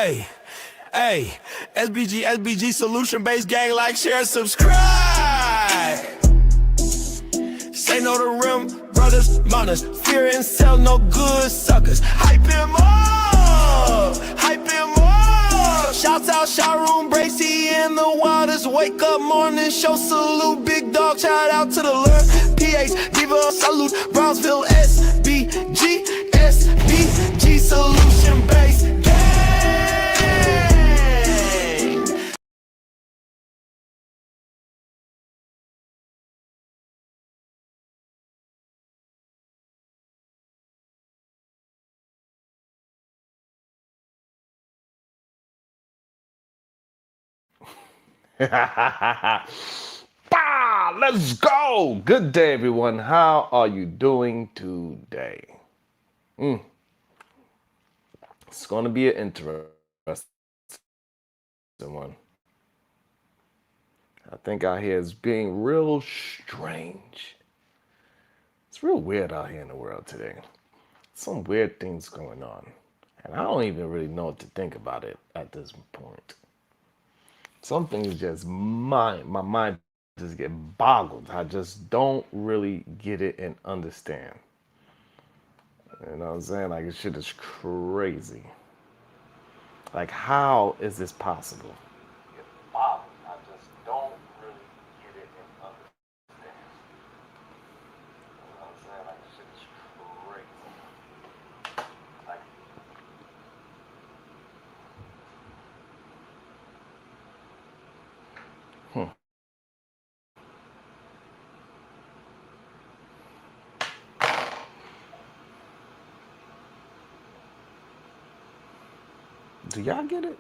Hey, hey, SBG solution-based gang, like, share, subscribe. Say no to rim, brothers, mothers, fear and sell no good suckers. Hype him up, hype him up. Shouts out Sharoon, Bracy, and the Waters. Wake up morning, show salute, big dog, shout out to the Lord. PH, give a salute, Brownsville, SBG solution-based gang. Bah, let's go. Good day, everyone. How are you doing today? It's going to be an interesting one. I think out here is being real strange. It's real weird out here in the world today. Some weird things going on. And I don't even really know what to think about it at this point. Some things just my mind just get boggled. I just don't really get it and understand. You know what I'm saying? Like, this shit is crazy. Like, how is this possible? I just don't really get it and understand. You know what I'm saying? Like, this shit is crazy. Like, do y'all get it?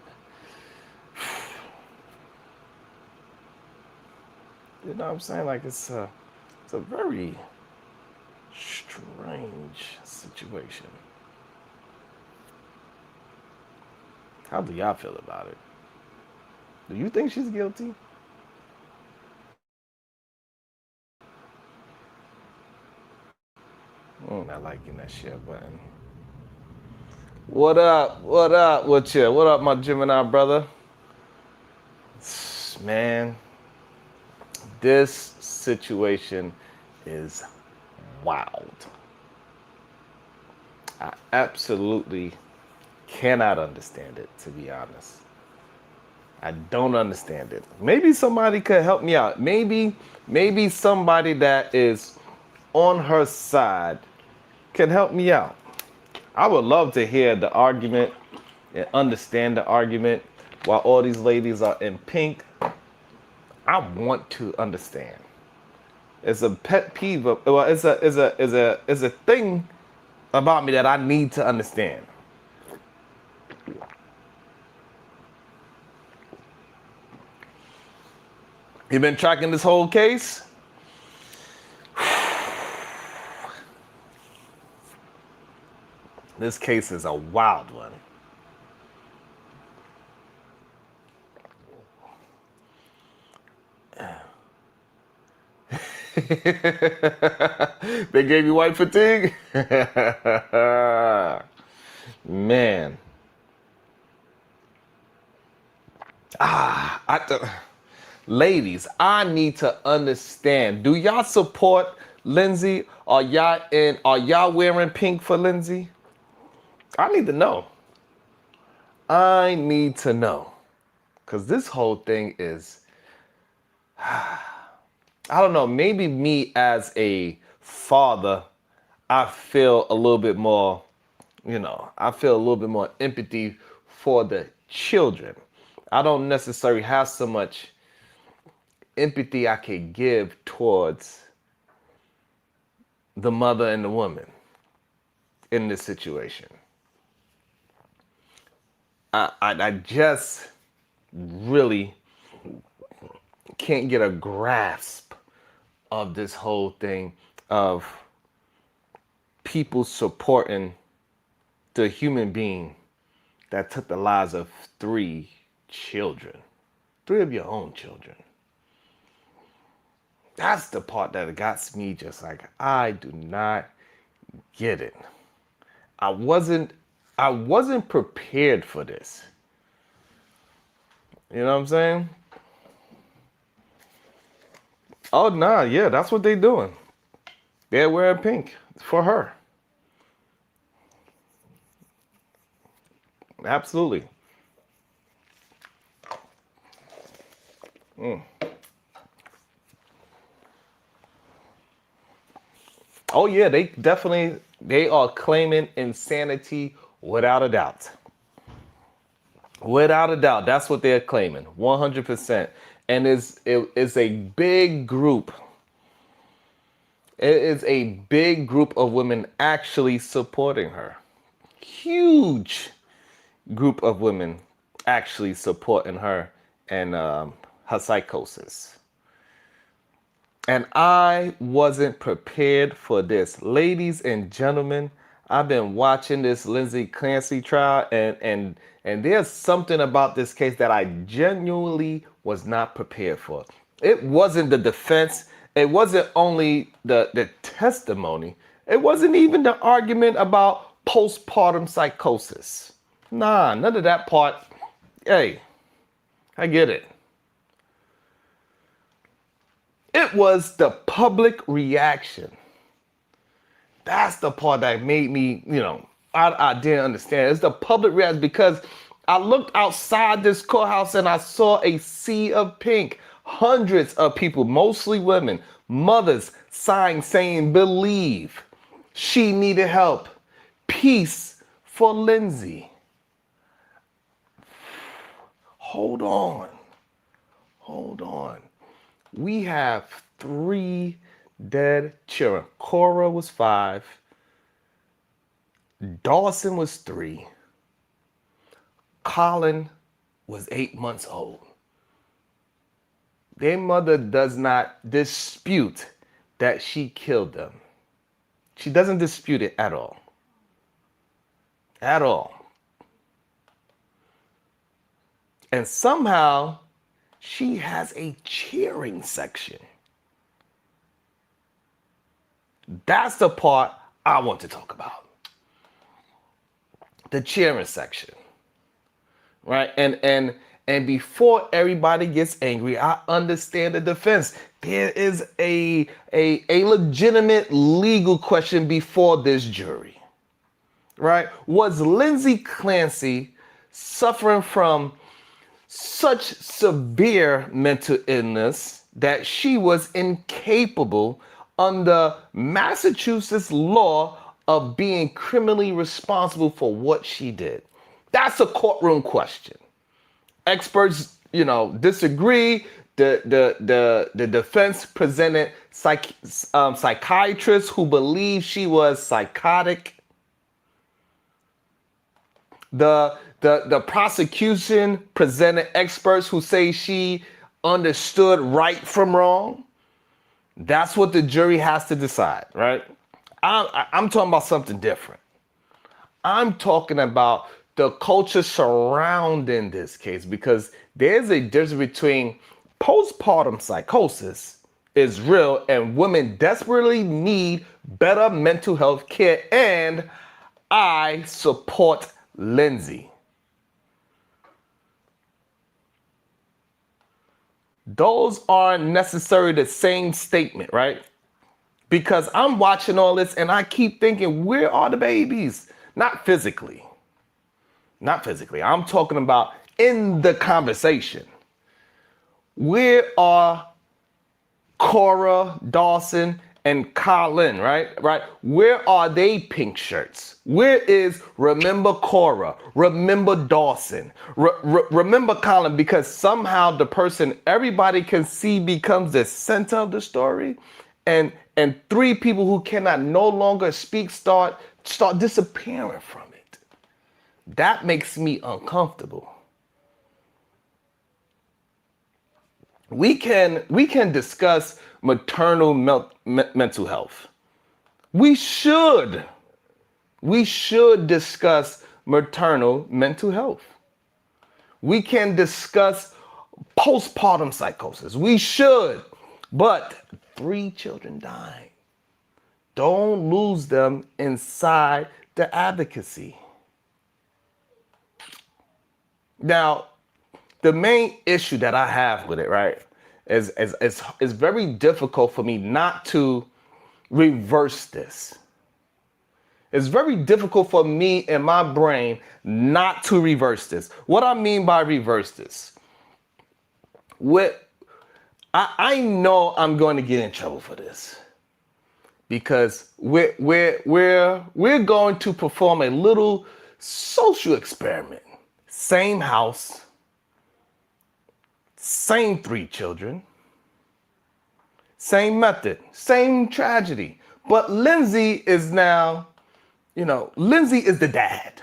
You know what I'm saying? Like, it's a very strange situation. How do y'all feel about it? Do you think she's guilty? Not liking that share button. What up? What up with you? What up, my Gemini brother? Man, this situation is wild. I absolutely cannot understand it, to be honest. I don't understand it. Maybe somebody could help me out. Maybe somebody that is on her side can help me out. I would love to hear the argument and understand the argument while all these ladies are in pink. I want to understand. It's a pet peeve. Well, it's a thing about me that I need to understand. You been tracking this whole case? This case is a wild one. They gave you white fatigue? Man. Ladies, I need to understand. Do y'all support Lindsay? Are y'all wearing pink for Lindsay? I need to know. I need to know. Because this whole thing is, I don't know, maybe me as a father, I feel a little bit more, I feel a little bit more empathy for the children. I don't necessarily have so much empathy I could give towards the mother and the woman in this situation. I just really can't get a grasp of this whole thing of people supporting the human being that took the lives of 3 children, 3 of your own children. That's the part that got me just like, I do not get it. I wasn't prepared for this. You know what I'm saying? Oh, nah, yeah, that's what they doing. They're wearing pink for her. Absolutely. Oh, yeah, they are claiming insanity without a doubt. Without a doubt, that's what they're claiming, 100%. And it's a big group. It is a big group of women actually supporting her. Huge group of women actually supporting her and her psychosis. And I wasn't prepared for this. Ladies and gentlemen, I've been watching this Lindsay Clancy trial and there's something about this case that I genuinely was not prepared for. It wasn't the defense. It wasn't only the testimony. It wasn't even the argument about postpartum psychosis. Nah, none of that part. Hey, I get it. It was the public reaction. That's the part that made me, I didn't understand. It's the public reaction because I looked outside this courthouse and I saw a sea of pink. Hundreds of people, mostly women, mothers, signs saying, believe. She needed help. Peace for Lindsay. Hold on. Hold on. We have 3 dead children. Cora was 5. Dawson was 3. Colin was 8 months old. Their mother does not dispute that she killed them. She doesn't dispute it at all. At all. And somehow she has a cheering section. That's the part I want to talk about. The cheering section. Right? And before everybody gets angry, I understand the defense. There is a legitimate legal question before this jury. Right? Was Lindsay Clancy suffering from such severe mental illness that she was incapable under Massachusetts law of being criminally responsible for what she did? That's a courtroom question. Experts, disagree. The defense presented psychiatrists who believe she was psychotic. The prosecution presented experts who say she understood right from wrong. That's what the jury has to decide, right? I'm talking about something different. I'm talking about the culture surrounding this case because there's a difference between postpartum psychosis is real and women desperately need better mental health care, and I support Lindsay. Those aren't necessarily the same statement, right? Because I'm watching all this and I keep thinking, where are the babies? Not physically. Not physically. I'm talking about in the conversation. Where are Cora, Dawson, and Colin, right? Where are they pink shirts? Where is remember Cora, remember Dawson, remember Colin? Because somehow the person everybody can see becomes the center of the story, and 3 people who cannot no longer speak start disappearing from it. That makes me uncomfortable. We can discuss maternal mental health. We should discuss maternal mental health. We can discuss postpartum psychosis. We should. But 3 children dying. Don't lose them inside the advocacy. Now, the main issue that I have with it, right, is it's very difficult for me not to reverse this. It's very difficult for me in my brain not to reverse this. What I mean by reverse this, I know I'm going to get in trouble for this because we're going to perform a little social experiment. Same house, same 3 children, same method, same tragedy. But Lindsay is now, Lindsay is the dad.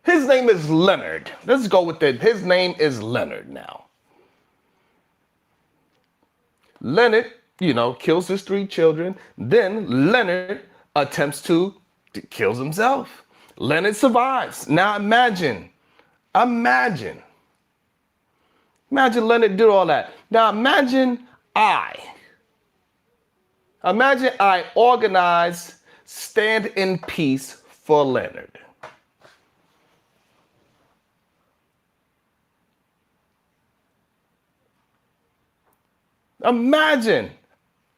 His name is Leonard. Let's go with it. His name is Leonard now. Leonard, kills his 3 children. Then Leonard attempts to kills himself. Leonard survives. Now imagine Leonard did all that. Now imagine I organize Stand in Peace for Leonard. Imagine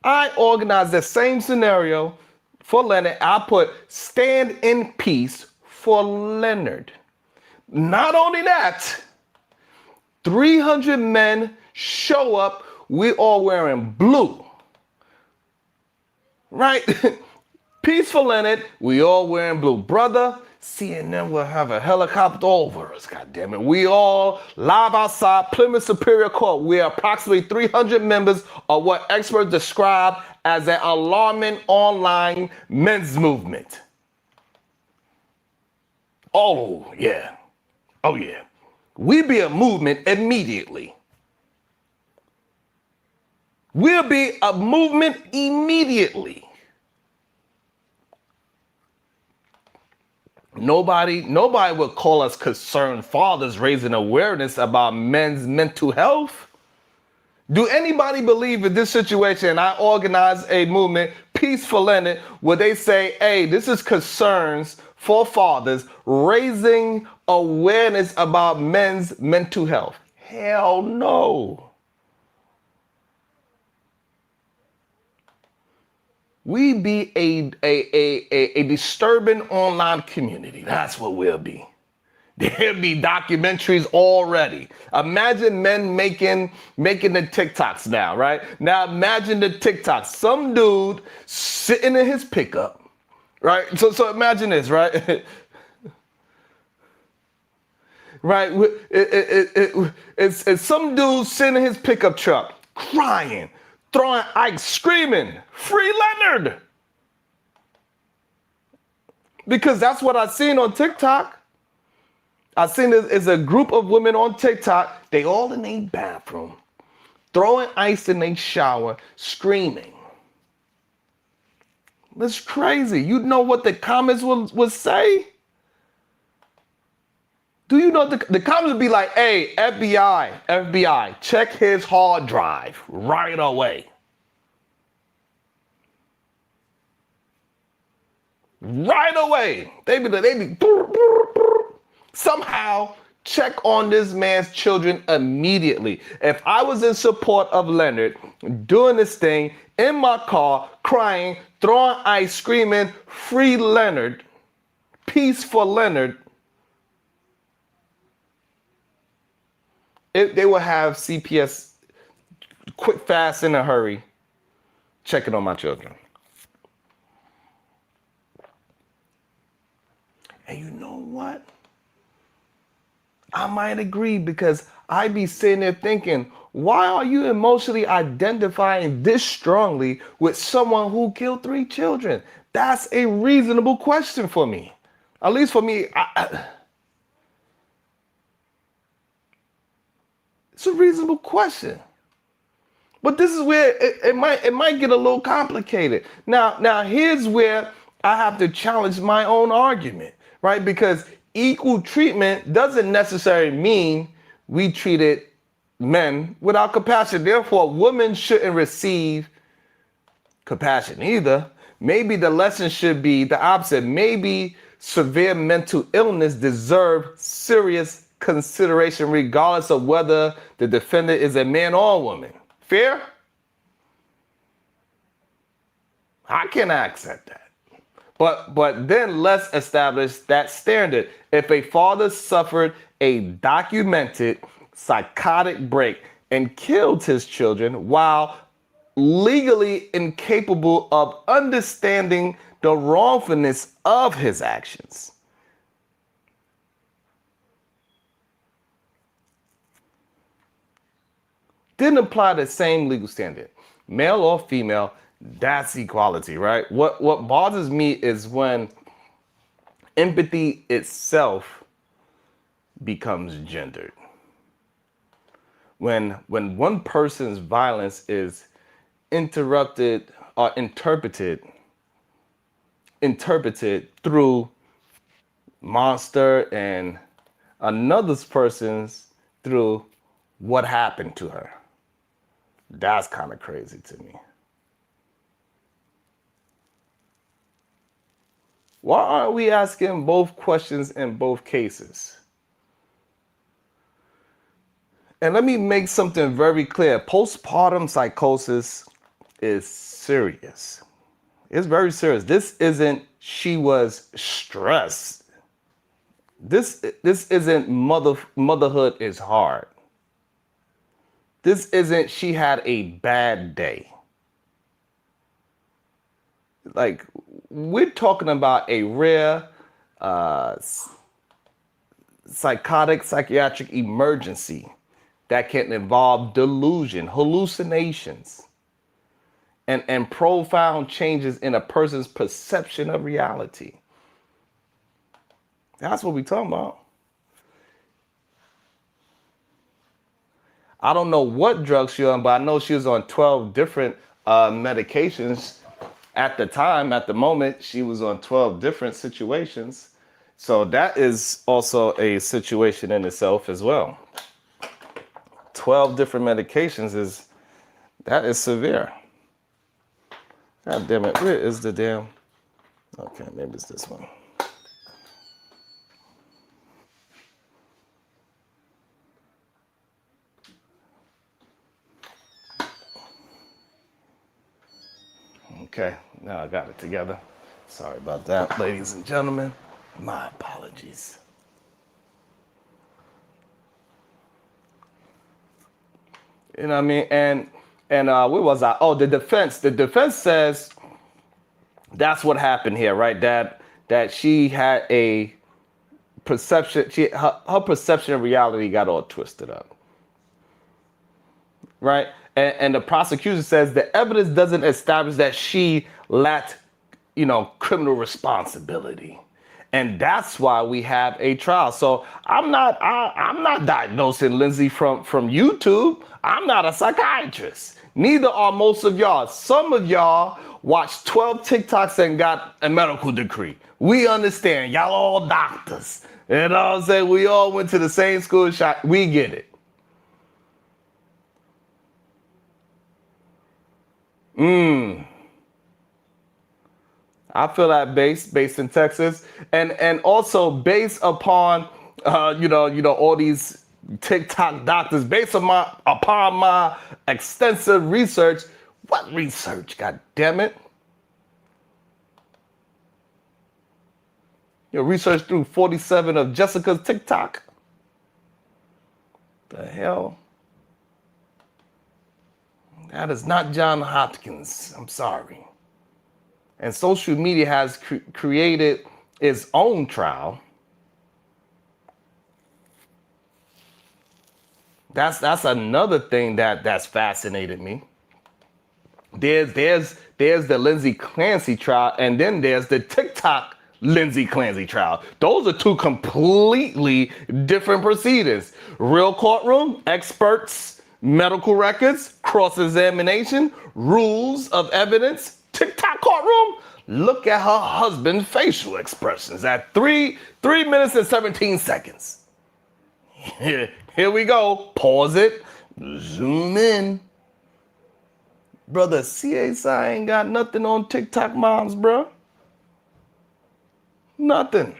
I organize the same scenario for Leonard. I put Stand in Peace for Leonard. Not only that, 300 men show up. We all wearing blue. Right? Peace for Leonard. We all wearing blue. Brother, CNN will have a helicopter over us. God damn it. We all live outside Plymouth Superior Court. We are approximately 300 members of what experts describe as an alarming online men's movement. Oh, yeah. Oh, yeah. We be a movement immediately. We'll be a movement immediately. Nobody will call us concerned fathers raising awareness about men's mental health. Do anybody believe in this situation and I organize a movement, Peace for Leonard, where they say, hey, this is concerns for fathers raising awareness about men's mental health? Hell no. We be a disturbing online community. That's what we'll be. There'll be documentaries already. Imagine men making the TikToks now, right? Now imagine the TikToks. Some dude sitting in his pickup, right? So imagine this, right? Right? It's some dude sitting in his pickup truck, crying, throwing ice, screaming, free Leonard. Because that's what I seen on TikTok. I seen is a group of women on TikTok. They all in their bathroom, throwing ice in their shower, screaming. That's crazy. You know what the comments would say? Do you know the comments would be like, hey, FBI, check his hard drive right away. Right away. They be somehow check on this man's children immediately. If I was in support of Leonard doing this thing in my car, crying, throwing ice, screaming, free Leonard, peace for Leonard, they will have CPS quick, fast, in a hurry, checking on my children. And you know what? I might agree because I be sitting there thinking, why are you emotionally identifying this strongly with someone who killed 3 children? That's a reasonable question for me. At least for me, it's a reasonable question. But this is where it might get a little complicated. Now here's where I have to challenge my own argument, right? Because equal treatment doesn't necessarily mean we treated men without compassion. Therefore, women shouldn't receive compassion either. Maybe the lesson should be the opposite. Maybe severe mental illness deserves serious consideration regardless of whether the defendant is a man or a woman. Fair? I can accept that. But then let's establish that standard. If a father suffered a documented psychotic break and killed his children while legally incapable of understanding the wrongfulness of his actions, didn't apply the same legal standard, male or female, that's equality, right? What bothers me is when empathy itself becomes gendered. When one person's violence is interrupted or interpreted through monster and another person's through what happened to her. That's kind of crazy to me. Why aren't we asking both questions in both cases? And let me make something very clear. Postpartum psychosis is serious. It's very serious. This isn't she was stressed. This isn't motherhood is hard. This isn't she had a bad day. Like, we're talking about a rare psychiatric emergency that can involve delusion, hallucinations, and profound changes in a person's perception of reality. That's what we're talking about. I don't know what drugs she was on, but I know she was on 12 different medications. At the time, at the moment, she was on 12 different situations. So that is also a situation in itself as well. 12 different medications that is severe. God damn it, where is the damn? Okay, maybe it's this one. Okay, now I got it together. Sorry about that, ladies and gentlemen. My apologies. You know what I mean? And where was I? Oh, the defense. The defense says that's what happened here, right? That she had a perception. Her perception of reality got all twisted up, right? And the prosecution says the evidence doesn't establish that she lacked, criminal responsibility. And that's why we have a trial. So I'm not diagnosing Lindsay from YouTube. I'm not a psychiatrist. Neither are most of y'all. Some of y'all watched 12 TikToks and got a medical degree. We understand. Y'all all doctors. You know what I'm saying? We all went to the same school shop. We get it. I feel that based in Texas, and also based upon all these TikTok doctors, based upon my extensive research. What research? God damn it! Research through 47 of Jessica's TikTok. The hell. That is not John Hopkins. I'm sorry. And social media has created its own trial. That's another thing that's fascinated me. There's the Lindsay Clancy trial, and then there's the TikTok Lindsay Clancy trial. Those are two completely different proceedings. Real courtroom, experts, medical records, cross-examination, rules of evidence. TikTok courtroom, look at her husband's facial expressions at 3 minutes and 17 seconds. Here we go. Pause it. Zoom in. Brother, CSI ain't got nothing on TikTok moms, bro. Nothing.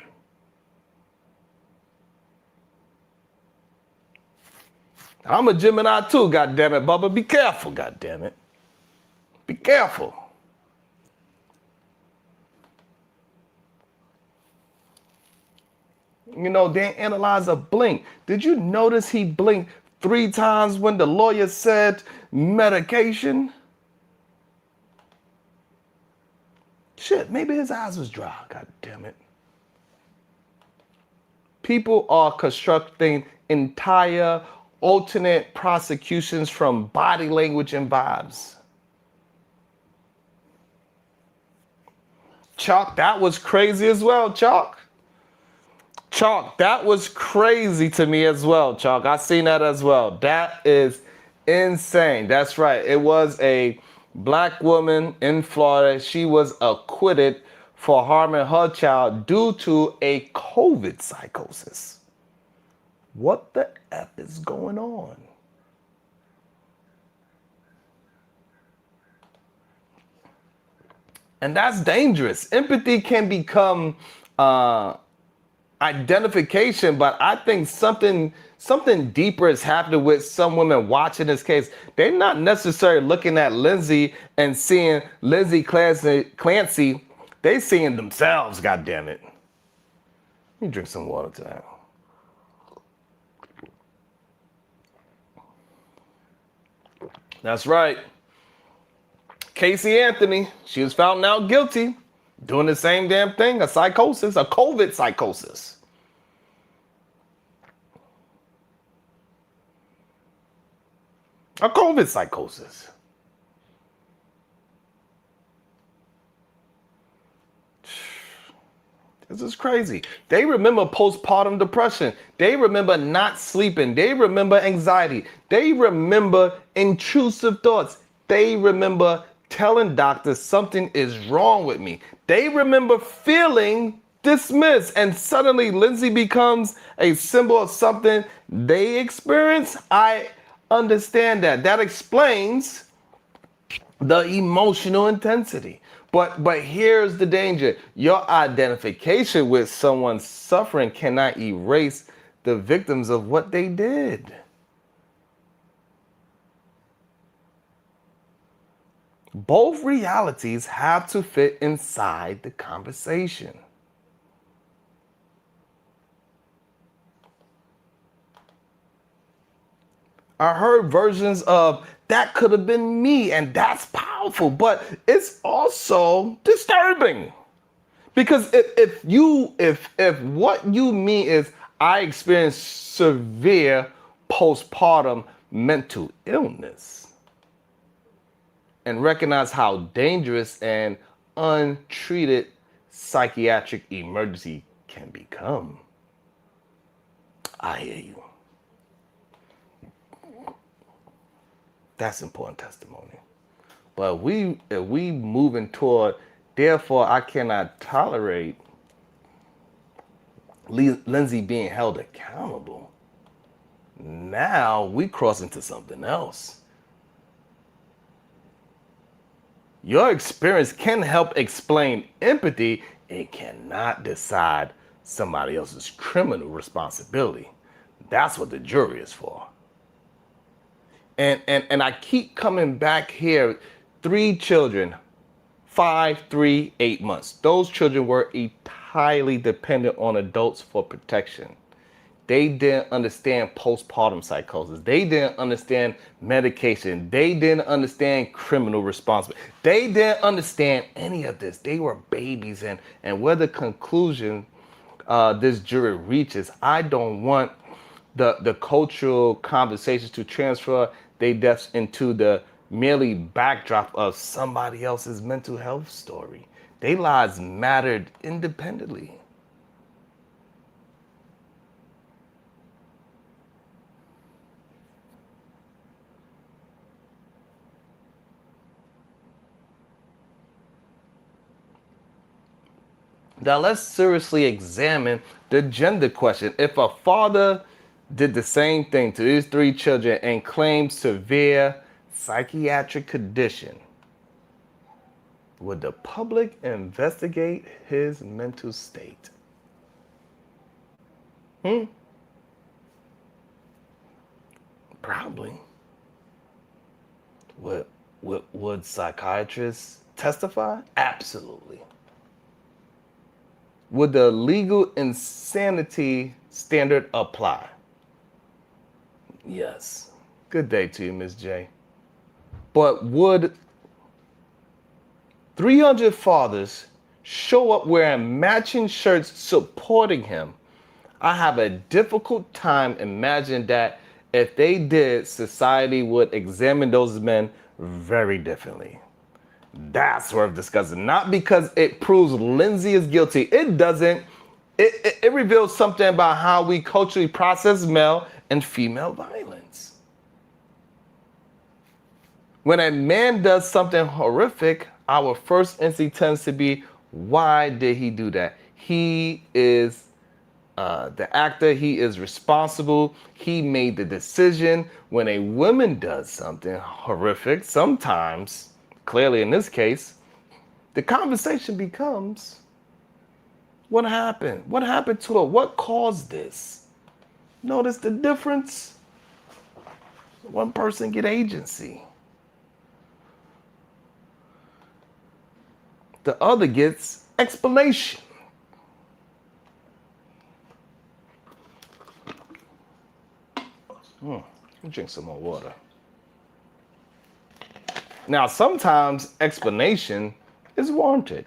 I'm a Gemini too, goddammit, Bubba. Be careful, goddammit. Be careful. You know, Dan Analyzer blinked. Did you notice he blinked 3 times when the lawyer said medication? Shit, maybe his eyes was dry, god damn it. People are constructing entire alternate prosecutions from body language and vibes. Chalk, that was crazy as well, Chalk. Chalk, that was crazy to me as well, Chalk. I seen that as well. That is insane. That's right. It was a black woman in Florida. She was acquitted for harming her child due to a COVID psychosis. What the F is going on? And that's dangerous. Empathy can become identification, but I think something deeper is happening with some women watching this case. They're not necessarily looking at Lindsay and seeing Lindsay Clancy. They seeing themselves, goddammit. Let me drink some water tonight. That's right. Casey Anthony, she was found now guilty, doing the same damn thing, a psychosis, a COVID psychosis. A COVID psychosis. This is crazy. They remember postpartum depression. They remember not sleeping. They remember anxiety. They remember intrusive thoughts. They remember telling doctors something is wrong with me. They remember feeling dismissed, and suddenly Lindsay becomes a symbol of something they experience. I understand that. That explains the emotional intensity. But here's the danger. Your identification with someone's suffering cannot erase the victims of what they did. Both realities have to fit inside the conversation. I heard versions of that could have been me, and that's powerful, but it's also disturbing. Because if what you mean is I experienced severe postpartum mental illness, and recognize how dangerous and untreated psychiatric emergency can become, I hear you. That's important testimony. But if we moving toward, therefore I cannot tolerate Lindsay being held accountable. Now we cross into something else. Your experience can help explain empathy. It cannot decide somebody else's criminal responsibility. That's what the jury is for. And I keep coming back here. 3 children, 5, 3, 8 months. Those children were entirely dependent on adults for protection. They didn't understand postpartum psychosis. They didn't understand medication. They didn't understand criminal responsibility. They didn't understand any of this. They were babies. And where the conclusion this jury reaches, I don't want the cultural conversations to transfer their deaths into the merely backdrop of somebody else's mental health story. Their lives mattered independently. Now let's seriously examine the gender question. If a father did the same thing to his 3 children and claimed severe psychiatric condition, would the public investigate his mental state? Probably. Would psychiatrists testify? Absolutely. Would the legal insanity standard apply? Yes. Good day to you, Ms. J. But would 300 fathers show up wearing matching shirts supporting him? I have a difficult time imagining that if they did, society would examine those men very differently. That's worth discussing. Not because it proves Lindsay is guilty. It doesn't. It reveals something about how we culturally process male and female violence. When a man does something horrific, our first instinct tends to be, why did he do that? He is the actor, he is responsible, he made the decision. When a woman does something horrific, sometimes, clearly in this case, the conversation becomes, what happened? What happened to her? What caused this? Notice the difference? One person get agency. The other gets explanation. Drink some more water. Now, sometimes explanation is warranted.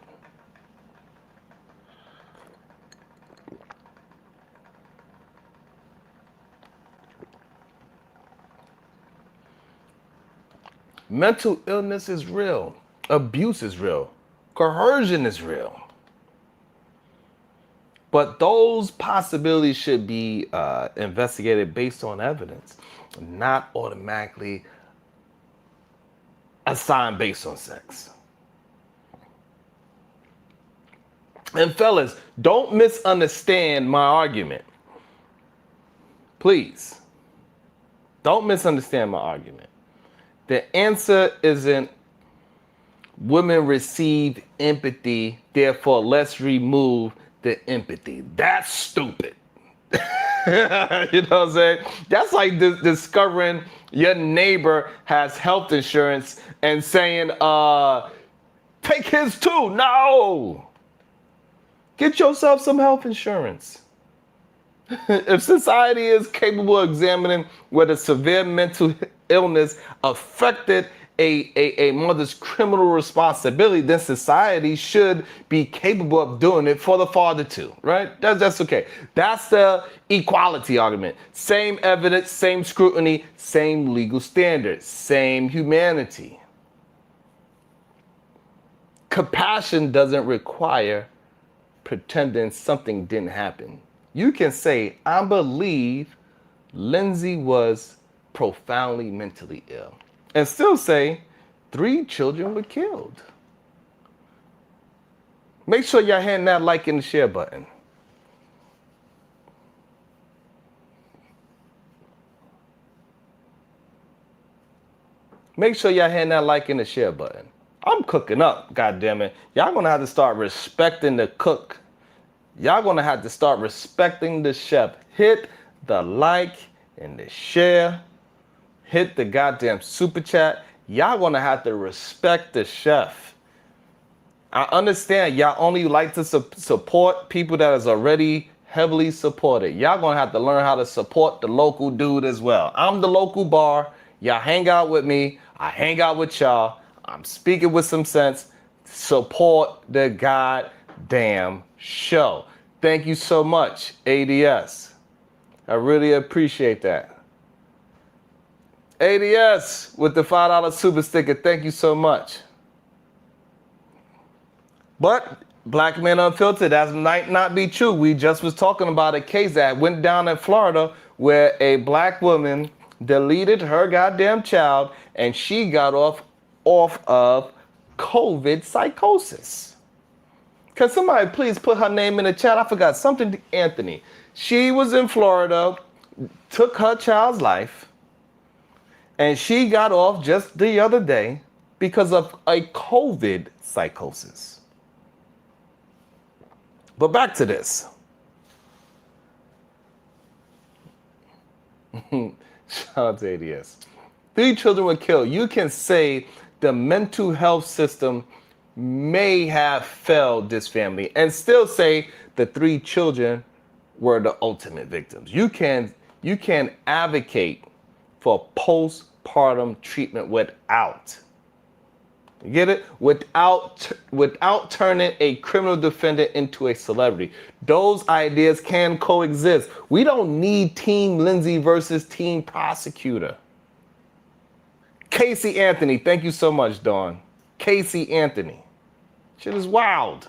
Mental illness is real. Abuse is real. Coercion is real. But those possibilities should be investigated based on evidence, not automatically assigned based on sex. And fellas, don't misunderstand my argument. Please, don't misunderstand my argument. The answer isn't women receive empathy, therefore let's remove the empathy. That's stupid. You know what I'm saying? That's like discovering your neighbor has health insurance and saying, take his too. No. Get yourself some health insurance. If society is capable of examining whether severe mental illness affected a mother's criminal responsibility, then society should be capable of doing it for the father too, right? That's okay. That's the equality argument. Same evidence, same scrutiny, same legal standards, same humanity. Compassion doesn't require pretending something didn't happen. You can say, I believe Lindsay was profoundly mentally ill, and still say 3 children were killed. Make sure y'all hitting that like and the share button. Make sure y'all hitting that like and the share button. I'm cooking up, goddammit. Y'all gonna have to start respecting the cook. Y'all gonna have to start respecting the chef. Hit the like and the share. Hit the goddamn super chat. Y'all gonna have to respect the chef. I understand y'all only like to support people that is already heavily supported. Y'all gonna have to learn how to support the local dude as well. I'm the local bar. Y'all hang out with me. I hang out with y'all. I'm speaking with some sense. Support the goddamn show. Thank you so much, ADS. I really appreciate that. ADS with the $5 super sticker. Thank you so much. But Black Men Unfiltered, that might not be true. We just was talking about a case that went down in Florida where a black woman deleted her goddamn child and she got off of COVID psychosis. Can somebody please put her name in the chat? I forgot something, Anthony. She was in Florida, took her child's life, and she got off just the other day because of a COVID psychosis. But back to this. Shout out to ADS. 3 children were killed. You can say the mental health system may have failed this family and still say the 3 children were the ultimate victims. You can advocate for postpartum treatment without, you get it? Without turning a criminal defendant into a celebrity. Those ideas can coexist. We don't need Team Lindsay versus Team Prosecutor. Casey Anthony, thank you so much, Dawn. Casey Anthony. Shit is wild.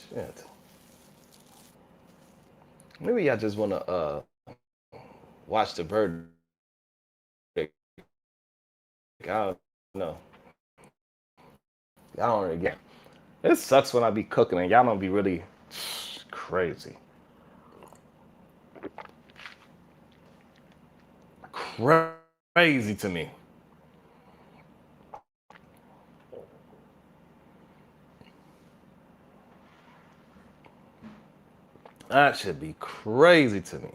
Shit. Maybe y'all just want to watch the bird. I don't know. Y'all don't really get. It sucks when I be cooking and y'all don't be really crazy. Crazy to me. That should be crazy to me.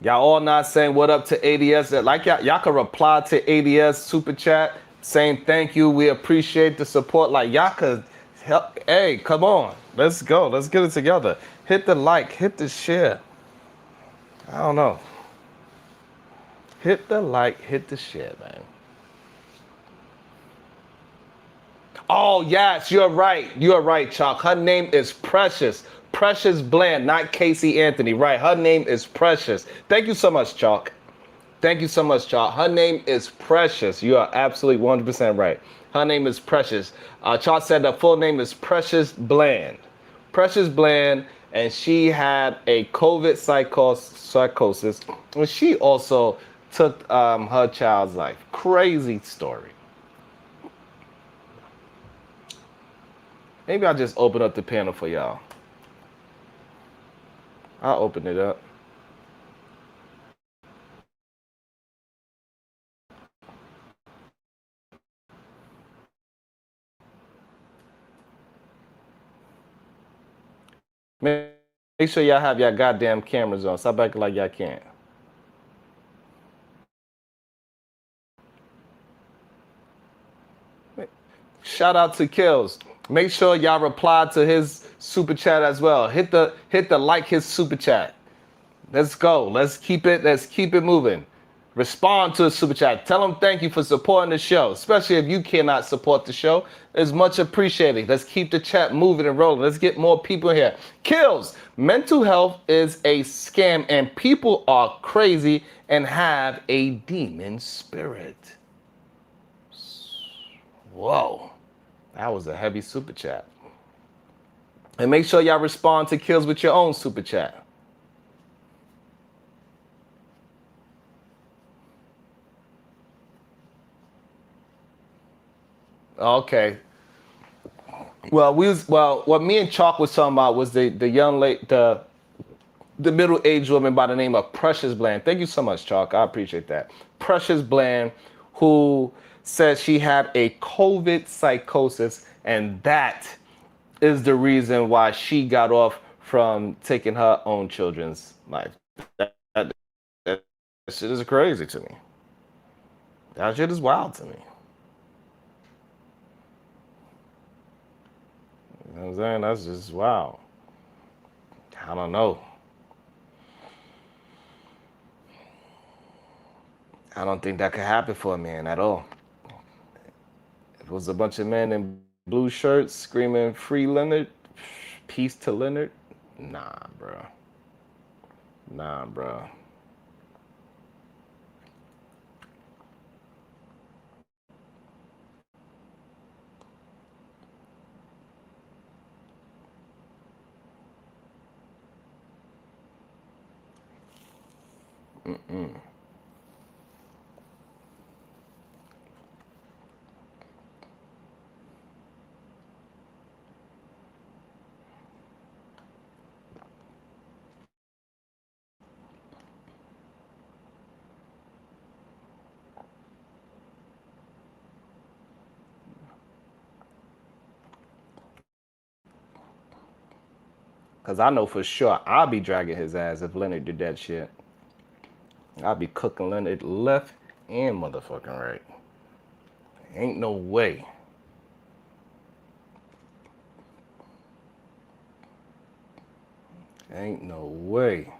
Y'all all not saying what up to ADS. Like y'all can reply to ADS super chat saying thank you. We appreciate the support. Like y'all could help. Hey, come on. Let's go. Let's get it together. Hit the like. Hit the share. I don't know. Hit the like. Hit the share, man. Oh, yes, you're right. You're right, Chalk. Her name is Precious. Precious Bland, not Casey Anthony. Right. Her name is Precious. Thank you so much, Chalk. Thank you so much, Chalk. Her name is Precious. You are absolutely 100% right. Her name is Precious. Chalk said the full name is Precious Bland. Precious Bland, and she had a COVID psychosis. And she also took her child's life. Crazy story. Maybe I'll just open up the panel for y'all. I'll open it up. Make sure y'all have y'all goddamn cameras on. Stop acting like y'all can't. Shout out to Kills. Make sure y'all reply to his super chat as well. Hit the like his super chat. Let's go. Let's keep it moving. Respond to a super chat. Tell them thank you for supporting the show, especially if you cannot support the show. It's much appreciated. Let's keep the chat moving and rolling. Let's get more people here. Kills. Mental health is a scam and people are crazy and have a demon spirit. Whoa. That was a heavy super chat. And make sure y'all respond to Kills with your own super chat. Okay. Well, what me and Chalk was talking about was the young lady, the middle-aged woman by the name of Precious Bland. Thank you so much, Chalk. I appreciate that. Precious Bland, who said she had a COVID psychosis, and that is the reason why she got off from taking her own children's life. That shit is crazy to me. That shit is wild to me. You know what I'm saying? That's just wow. I don't know. I don't think that could happen for a man at all. If it was a bunch of men in blue shirts screaming "Free Leonard," "Peace to Leonard," nah, bro. Nah, bro. Because I know for sure I'll be dragging his ass if Leonard did that shit. I'll be cooking Leonard left and motherfucking right. Ain't no way. Ain't no way.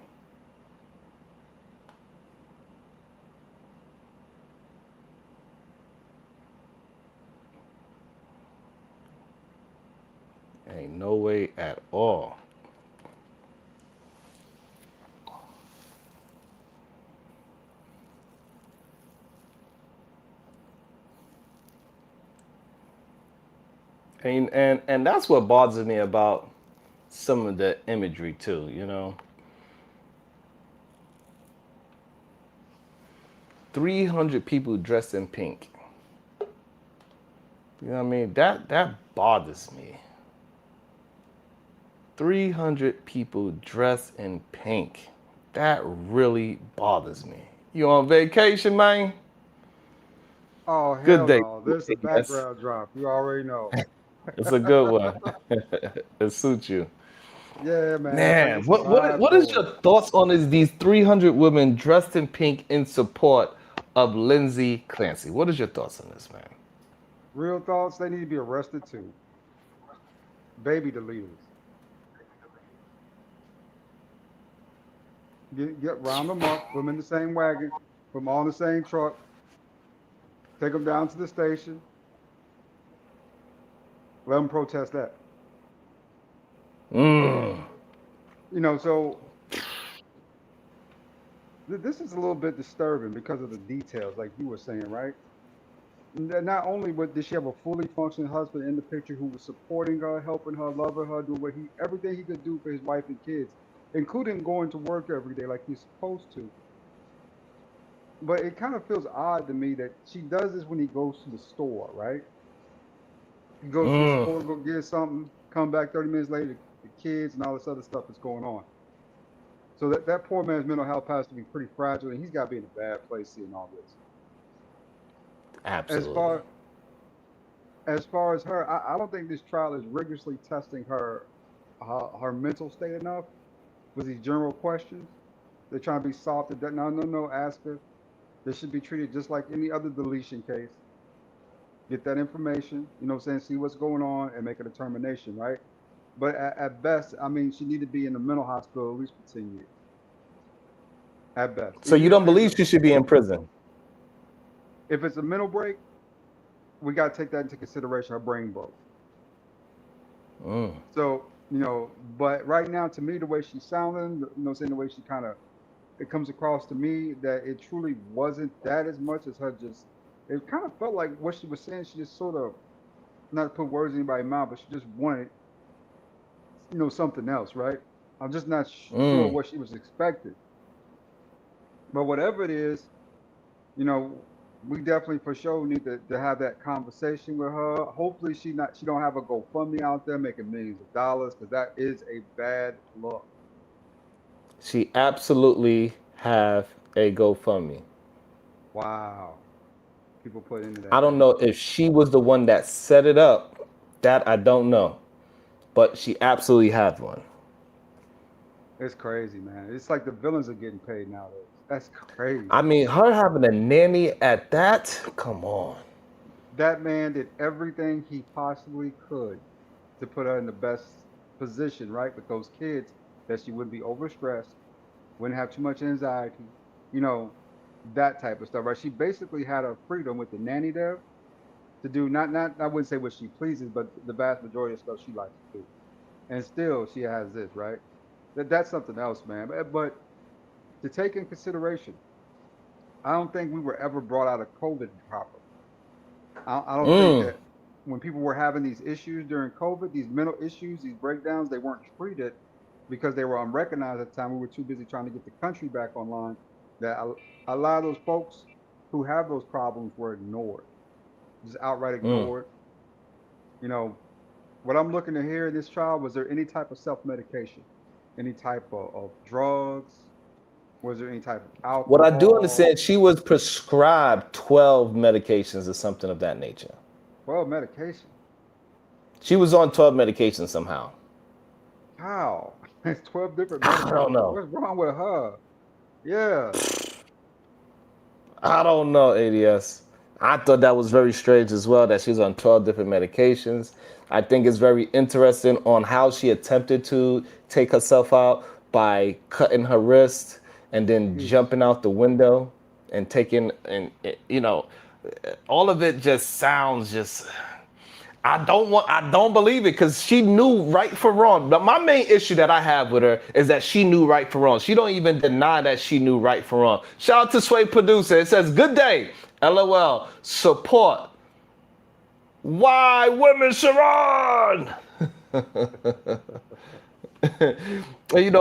Ain't no way at all. And that's what bothers me about some of the imagery too, you know. 300 people dressed in pink. You know what I mean? That bothers me. 300 people dressed in pink. That really bothers me. You on vacation, man? Oh Good hell day. no! There's the Yes, background drop. You already know. it's a good one. It suits you. Yeah, man. It's like Man, it's a what vibe is going. your thoughts on these 300 women dressed in pink in support of Lindsay Clancy? What is your thoughts on this, man? Real thoughts. They need to be arrested too. Baby the leaders. Get round them up. Put them in the same wagon. Put them all in the same truck. Take them down to the station. Let them protest that. So this is a little bit disturbing because of the details, like you were saying, right? Not only did she have a fully functioning husband in the picture who was supporting her, helping her, loving her, doing everything he could do for his wife and kids, including going to work every day like he's supposed to. But it kind of feels odd to me that she does this when he goes to the store, right? He goes to the store, go get something, come back 30 minutes later, the kids and all this other stuff is going on. So that poor man's mental health has to be pretty fragile, and he's got to be in a bad place seeing all this. As Absolutely. far as far as her, I don't think this trial is rigorously testing her mental state enough with these general questions. They're trying to be soft. No, ask her. This should be treated just like any other deletion case. Get that information, see what's going on and make a determination, right? But at best, I mean, she need to be in the mental hospital at least for 10 years. At best. So you don't believe she should be in prison? If it's a mental break, we got to take that into consideration. Her brain broke. So, but right now, to me, the way she's sounding, saying the way she kind of, it comes across to me that it truly wasn't that as much as her just, it kind of felt like what she was saying, she just sort of, not to put words in anybody's mouth, but she just wanted, something else, right? I'm just not sure what she was expecting. But whatever it is, we definitely for sure need to have that conversation with her. Hopefully she don't have a GoFundMe out there making millions of dollars, because that is a bad look. She absolutely have a GoFundMe. Wow. People put into I that. don't know if she was the one that set it up. That I don't know. But she absolutely has one. It's crazy, man. It's like the villains are getting paid nowadays. That's crazy. I mean, her having a nanny at that, come on. That man did everything he possibly could to put her in the best position, right? With those kids, that she wouldn't be overstressed, wouldn't have too much anxiety, that type of stuff, right? She basically had her freedom with the nanny there to do not I wouldn't say what she pleases, but the vast majority of stuff she likes to do. And still she has this, right? That's something else, man. But to take in consideration, I don't think we were ever brought out of COVID properly. I don't think that when people were having these issues during COVID, these mental issues, these breakdowns, they weren't treated because they were unrecognized at the time. We were too busy trying to get the country back online. That a lot of those folks who have those problems were ignored, just outright ignored. What I'm looking to hear in this trial, was there any type of self-medication, any type of drugs? Was there any type of What I do alcohol? understand, she was prescribed 12 medications or something of that nature. Well, medication. She was on 12 medications somehow. How? It's 12 different I don't medications. know. What's wrong with her? Yeah. I don't know, ADS. I thought that was very strange as well, that she's on 12 different medications. I think it's very interesting on how she attempted to take herself out by cutting her wrist and then Jesus. jumping out the window and taking, and all of it just sounds just, I don't believe it because she knew right from wrong. But my main issue that I have with her is that she knew right from wrong. She don't even deny that she knew right from wrong. Shout out to Sway Producer. It says, good day. LOL. Support. Why women should run.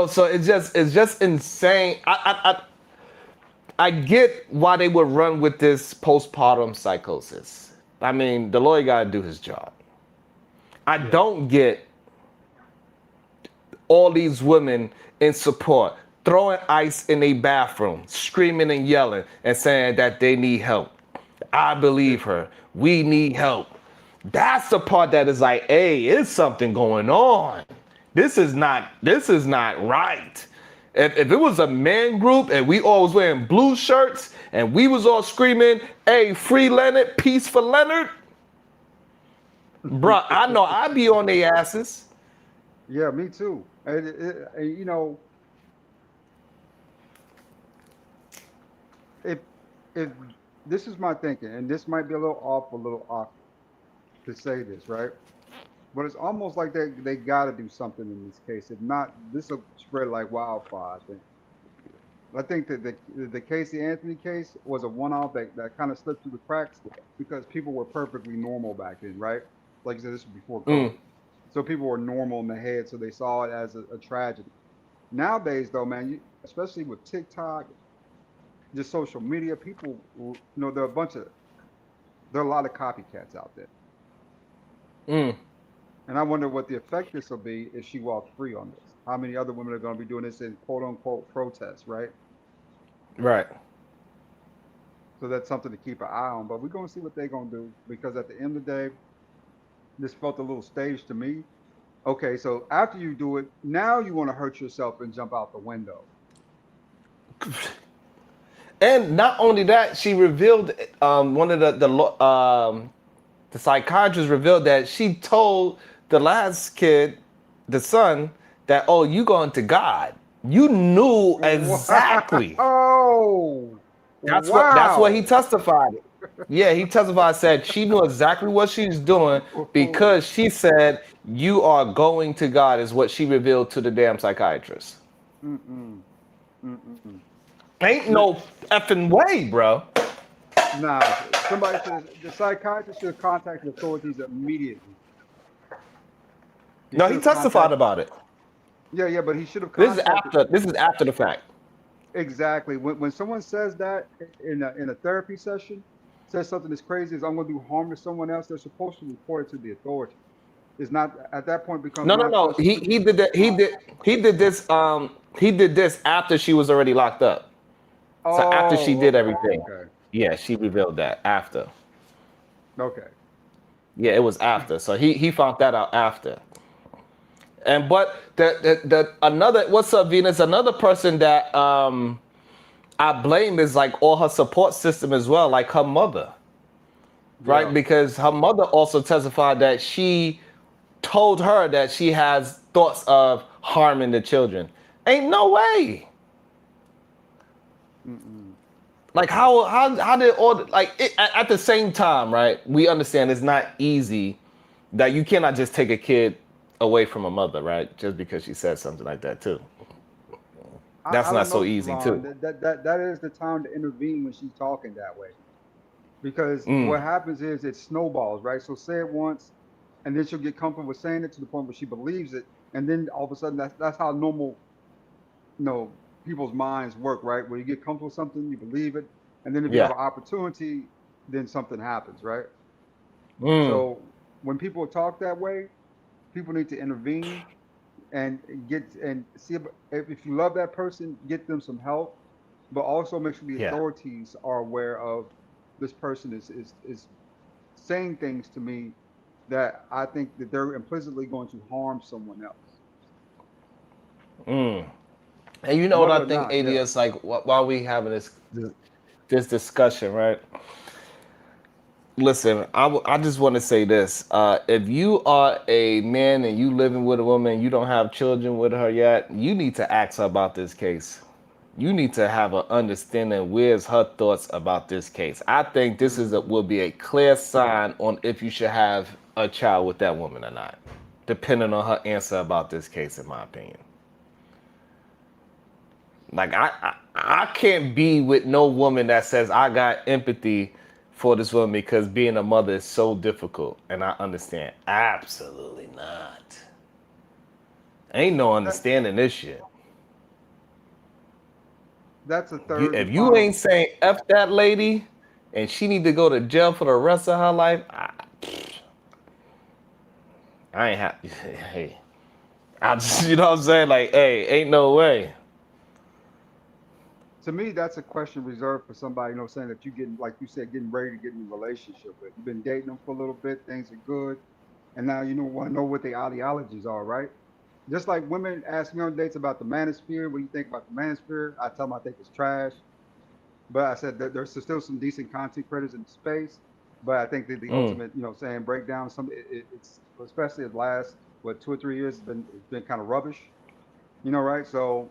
So it's just insane. I get why they would run with this postpartum psychosis. I mean, the lawyer got to do his job. I Yeah. don't get all these women in support throwing ice in a bathroom, screaming and yelling and saying that they need help. I believe her. We need help. That's the part that is like, hey, it's something going on. This is not right. If it was a man group and we all was wearing blue shirts and we was all screaming, hey, free Leonard, peace for Leonard, bruh, I know I'd be on their asses. Yeah, me too. And, if if this is my thinking, and this might be a little off, a little awkward to say this, right? But it's almost like they got to do something in this case. If not, this will spread like wildfire. I think that the Casey Anthony case was a one-off that kind of slipped through the cracks because people were perfectly normal back then, right? Like you said, this was before Mm, COVID, so people were normal in the head, so they saw it as a tragedy. Nowadays, though, man, especially with TikTok, just social media, people, there are there are a lot of copycats out there, mm, and I wonder what the effect this will be if she walks free on this. How many other women are going to be doing this in quote unquote protests, right? right. So that's something to keep an eye on. But we're going to see what they're going to do because at the end of the day, this felt a little staged to me. Okay, so after you do it, now you want to hurt yourself and jump out the window. And not only that, she revealed one of the psychiatrist revealed that she told the last kid, the son, that oh, you going to God. You knew exactly. Wow! That's what he Wow! testified. Yeah, he testified said she knew exactly what she's doing because she said you are going to God is what she revealed to the damn psychiatrist. Mm-mm. Mm-mm. Ain't N- no effing way, bro. Nah, somebody should. The psychiatrist should have contacted authorities immediately. He No, should he have testified contacted. about it. Yeah, yeah, but he should have This is contacted. after this is after the fact. Exactly. When someone says that in a therapy session, says something as crazy as I'm going to do harm to someone else, they're supposed to report it to the authorities. It's not at that point becomes No, no, not no. just He did that. He did this after she was already locked up. So after she oh, did okay, everything, okay, yeah, she revealed that after. okay. Yeah, it was after. So he found that out after. And but the another what's up, Venus? Another person that I blame is like all her support system as well, like her mother, right? Yeah. Because her mother also testified that she told her that she has thoughts of harming the children. Ain't no way. Mm-mm. Like how did all like at the same time, right? We understand it's not easy that you cannot just take a kid away from a mother, right? Just because she said something like that too. That's I not don't so know, easy Savon. too. That is the time to intervene when she's talking that way. Because Mm, what happens is it snowballs, right? So say it once, and then she'll get comfortable with saying it to the point where she believes it, and then all of a sudden that's how normal, you know, people's minds work, right? Where you get comfortable with something, you believe it, and then if you have yeah. an opportunity, then something happens, right? Mm, So when people talk that way, people need to intervene and get and see if you love that person, get them some help, but also make sure the yeah. authorities are aware of this person is saying things to me that I think that they're implicitly going to harm someone else. And you know what I Mother or think, not, AD, yeah. is like while we having this discussion, right? Listen, I just want to say this. If you are a man and you living with a woman, you don't have children with her yet, you need to ask her about this case. You need to have an understanding where's her thoughts about this case. I think this will be a clear sign on if you should have a child with that woman or not, depending on her answer about this case, in my opinion. Like I can't be with no woman that says I got empathy for this woman because being a mother is so difficult, and I understand. Absolutely not. Ain't no That, understanding this shit. that's a You, third and if you final. ain't saying F that lady and she need to go to jail for the rest of her life, I ain't have. Hey, I just, you know what I'm saying? Like, hey, ain't no way. To me, that's a question reserved for somebody, saying that you getting, like you said, getting ready to get in a relationship with. You've been dating them for a little bit, things are good, and now you want to know what their ideologies are, right? Just like women ask me on dates about the manosphere, what do you think about the manosphere? I tell them I think it's trash, but I said that there's still some decent content creators in the space. But I think that the Mm, ultimate, saying breakdown, it's especially the last what 2 or 3 years it's been kind of rubbish, right? So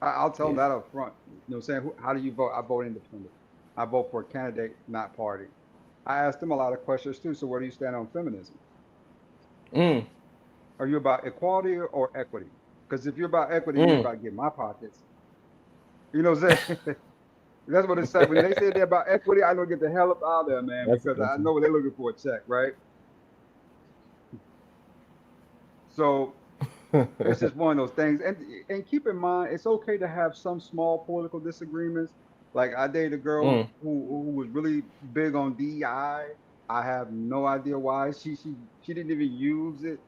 I'll tell them yeah. that up front. Saying how do you vote? I vote independent. I vote for a candidate, not party. I asked them a lot of questions too. So where do you stand on feminism? Mm, Are you about equality or equity? Because if you're about equity, you ain't mm. about to get my pockets. You know what I'm saying? That's what it's like. When they say they're about equity, I know get the hell up out of there, man, because I That's know they're looking for a check, right? So it's just one of those things. And keep in mind, it's okay to have some small political disagreements. Like I dated a girl mm, who was really big on DEI. I have no idea why. She didn't even use it.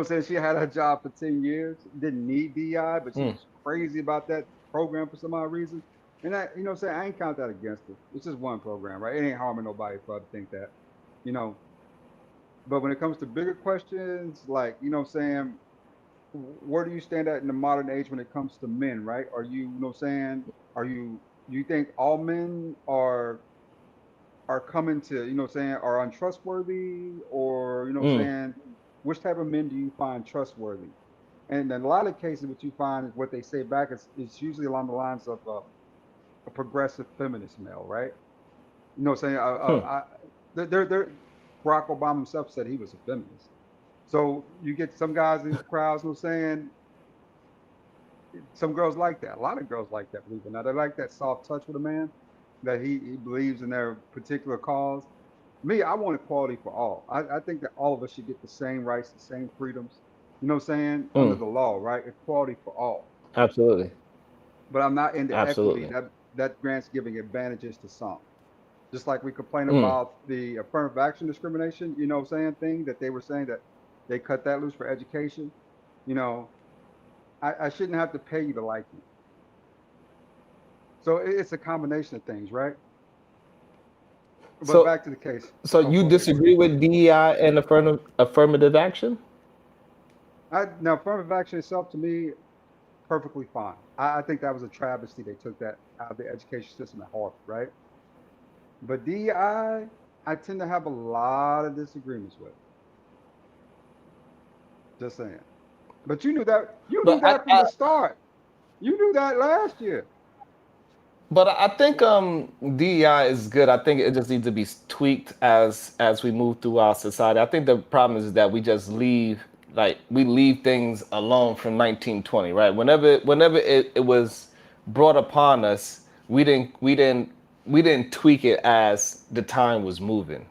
Saying she had her job for 10 years, didn't need DEI, but she mm. was crazy about that program for some odd reason. And saying I ain't count that against her. It's just one program, right? It ain't harming nobody for her to think that, you know. But when it comes to bigger questions, like, saying, where do you stand at in the modern age when it comes to men, right? Are you, saying, do you think all men are coming to, saying, are untrustworthy, or, Mm. saying, which type of men do you find trustworthy? And in a lot of cases, what you find is what they say back is usually along the lines of a progressive feminist male, right? Saying, they're Barack Obama himself said he was a feminist. So you get some guys in these crowds who are saying some girls like that. A lot of girls like that, believe it or not. They like that soft touch with a man that he believes in their particular cause. Me, I want equality for all. I think that all of us should get the same rights, the same freedoms, under Mm. the law, right? Equality for all. Absolutely. But I'm not into equity Absolutely. that grants giving advantages to some. Just like we complain Mm. about the affirmative action discrimination, thing that they were saying that they cut that loose for education. You know, I shouldn't have to pay you to like me. So it's a combination of things, right? But So, back to the case. so Oh, you go ahead. disagree with DEI and affirmative action? Now affirmative action itself to me perfectly fine. I think that was a travesty. They took that out of the education system at Harvard, right? But DEI, I tend to have a lot of disagreements with. Just saying. But you knew that. You knew But that from the start. You knew that last year. I think DEI is good. I think it just needs to be tweaked as we move through our society. I think the problem is that we just we leave things alone from 1920, right? Whenever it was brought upon us, we didn't tweak it as the time was moving.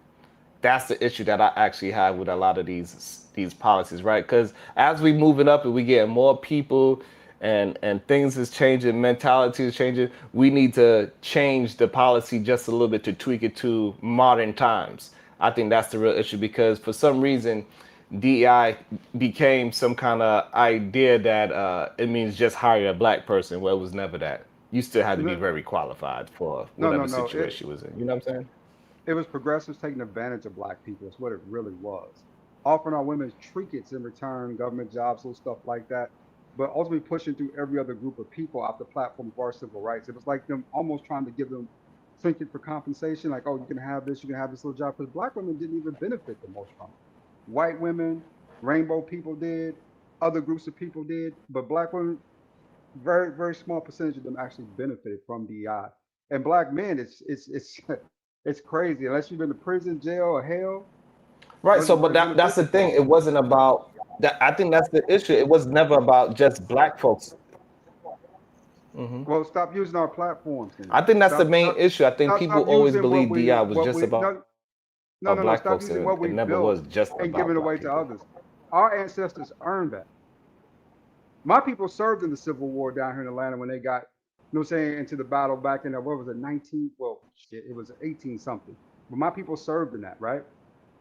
That's the issue that I actually have with a lot of these policies, right? Because as we moving up and we getting more people and things is changing, mentality is changing, we need to change the policy just a little bit to tweak it to modern times. I think that's the real issue because for some reason DEI became some kind of idea that it means just hire a black person. Well, it was never that. You still had to be No, very qualified for no, no, whatever no. situation you was in. You know what I'm saying? It was progressives taking advantage of black people. That's what it really was. Offering our women trinkets in return, government jobs, little stuff like that. but ultimately pushing through every other group of people off the platform of our civil rights. It was like them almost trying to give them trinket for compensation, like, oh, you can have this, you can have this little job, because black women didn't even benefit the most from it. White women, rainbow people did, other groups of people did, but black women, very, very small percentage of them actually benefited from DEI. And black men, it's it's crazy. Unless you've been to prison, jail, or hell, Right. those are So, the but only that's benefits the you thing. saw. It wasn't about that. I think that's the issue. It was never about just black folks. Well, stop using our platforms then. I think that's the Stop, main stop, issue. I think stop, people stop always using believe DI was what just we about no, black no, no, no. folks, and Stop using it what we never was built just and about giving black away to people. others. Our ancestors earned that. My people served in the Civil War down here in Atlanta when they got, you know, what I'm saying, into the battle back in what was it, 19? Well, shit, it was 18 something. But my people served in that, right?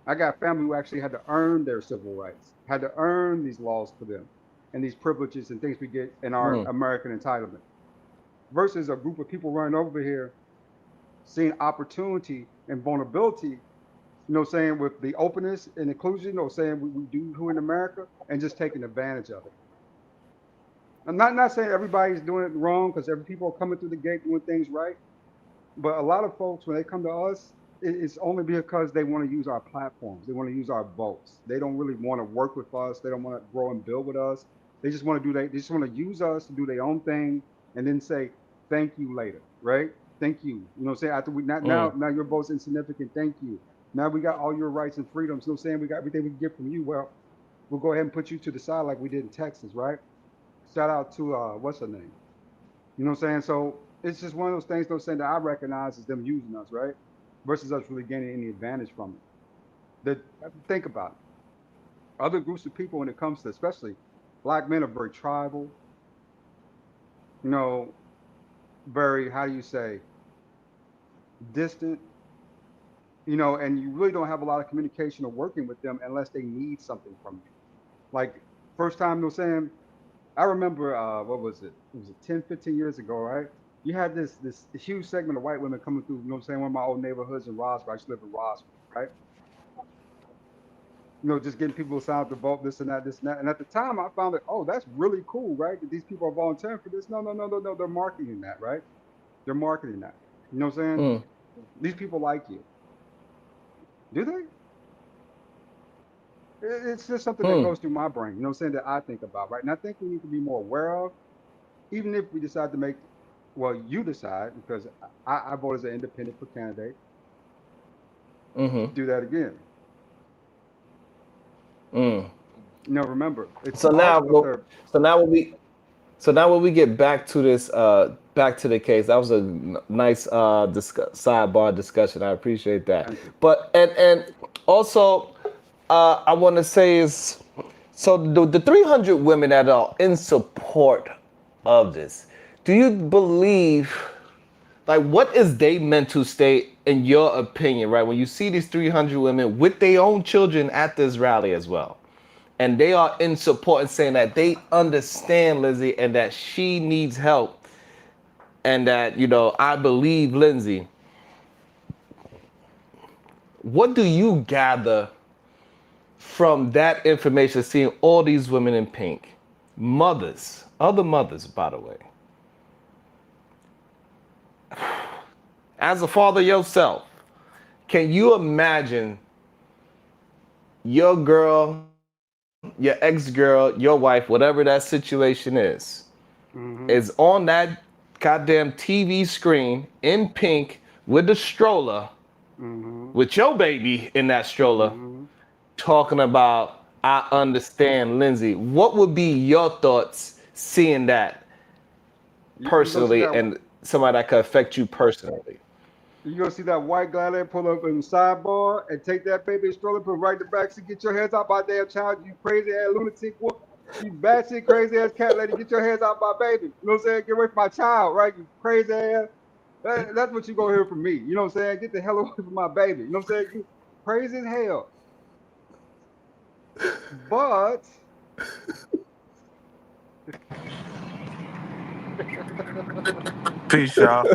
I got family who actually had to earn their civil rights, had to earn these laws for them, and these privileges and things we get in our Mm, American entitlement. Versus a group of people running over here seeing opportunity and vulnerability, saying with the openness and inclusion, saying we do who in America and just taking advantage of it. I'm not saying everybody's doing it wrong because every people are coming through the gate doing things right, but a lot of folks when they come to us, it's only because they want to use our platforms. They want to use our votes. They don't really want to work with us. They don't want to grow and build with us. They just want to they just want to use us to do their own thing and then say thank you later, right? Thank you. You know what I'm saying? After we not mm. now your vote's insignificant. Thank you. Now we got all your rights and freedoms. You know what I'm saying? We got everything we can get from you. Well, we'll go ahead and put you to the side like we did in Texas, right? Shout out to what's her name? You know what I'm saying? So it's just one of those things, those saying that I recognize as them using us, right? Versus us really gaining any advantage from it. Think about it. Other groups of people, when it comes to especially black men, are very tribal, you know, very, how do you say, distant, and you really don't have a lot of communication or working with them unless they need something from you. Like, first time, saying, I remember, what was it? Was it 10, 15 years ago, right? You had this huge segment of white women coming through, you know what I'm saying, one of my old neighborhoods in Roswell. I used to live in Roswell, right? Just getting people to sign up to vote, this and that, this and that. And at the time, I found that, oh, that's really cool, right? That these people are volunteering for this. No, no, no, no, no. They're marketing that, right? They're marketing that. You know what I'm saying? Mm. These people like you. Do they? It's just something that Hmm. goes through my brain, you know what I'm saying, that I think about, right? And I think we need to be more aware of, even if we decide to make, well, you decide, because I vote as an independent for candidate, Mm-hmm. do that again. Mm. Remember, it's So our now, stuff there. so now when we So now when we get back to this, back to the case, that was a nice sidebar discussion. I appreciate that. Thank you. But and also, I want to say is, so the 300 women that are in support of this, do you believe, like, what is their mental state in your opinion, right? When you see these 300 women with their own children at this rally as well, and they are in support and saying that they understand Lindsay and that she needs help, and that, I believe Lindsay. What do you gather from that information, seeing all these women in pink, mothers, other mothers, by the way? As a father yourself, can you imagine your girl, your ex-girl, your wife, whatever that situation is Mm-hmm. on that goddamn TV screen in pink with the stroller, Mm-hmm. with your baby in that stroller, Mm-hmm. talking about, I understand Lindsay. What would be your thoughts seeing that You gonna see personally, that and somebody that could affect you personally? you gonna see that white guy there pull up in the sidebar and take that baby stroller, put it right in the back seat, get your hands out my damn child, you crazy ass lunatic, what, you batshit crazy ass cat lady, get your hands out my baby. You know what I'm saying? Get away from my child, right? You crazy ass. That's what you gonna hear from me. You know what I'm saying? Get the hell away from my baby. You know what I'm saying? You crazy as hell. But Peace, y'all.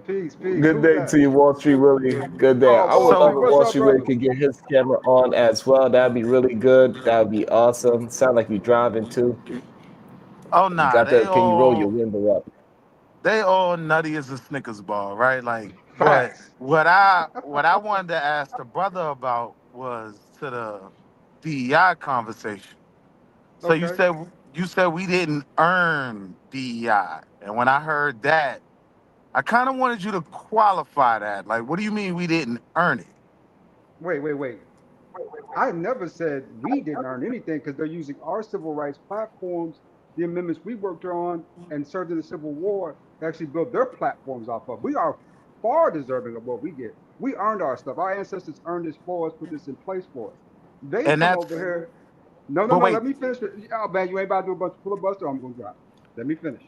peace, peace. Good Who's day to that? you, Wall Street Willie. Good day. Oh, I would Wall love Street, So, if what's Wall up, Street Willie brother? could get his camera on as well. That'd be really good. That'd be awesome. Sound like you driving too. Oh You nah, got the? Can you roll your window up? they all nutty as a Snickers bar, right? Like, but Facts. what I wanted to ask the brother about was to the DEI conversation. So Okay. you said we didn't earn DEI, and when I heard that, I kind of wanted you to qualify that. Like, what do you mean we didn't earn it? Wait. I never said we didn't earn anything because they're using our civil rights platforms, the amendments we worked on and served in the Civil War to actually build their platforms off of. We are far deserving of what we get. We earned our stuff. Our ancestors earned this for us, put this in place for us. They And come that's, over here. No, no, but no. wait, Let me finish. Oh man, you ain't about to do a bunch of filibuster. I'm gonna drop. Let me finish.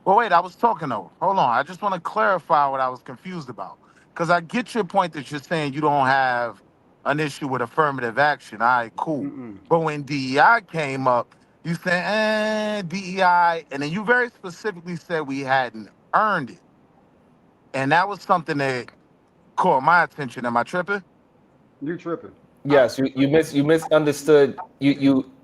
Well, wait, I was talking though. Hold on. I just want to clarify what I was confused about. Because I get your point that you're saying you don't have an issue with affirmative action. All right, cool. Mm-mm. But when DEI came up, you said, DEI. And then you very specifically said we hadn't earned it. And that was something that caught my attention. Am I tripping? You tripping? Yes, you misunderstood.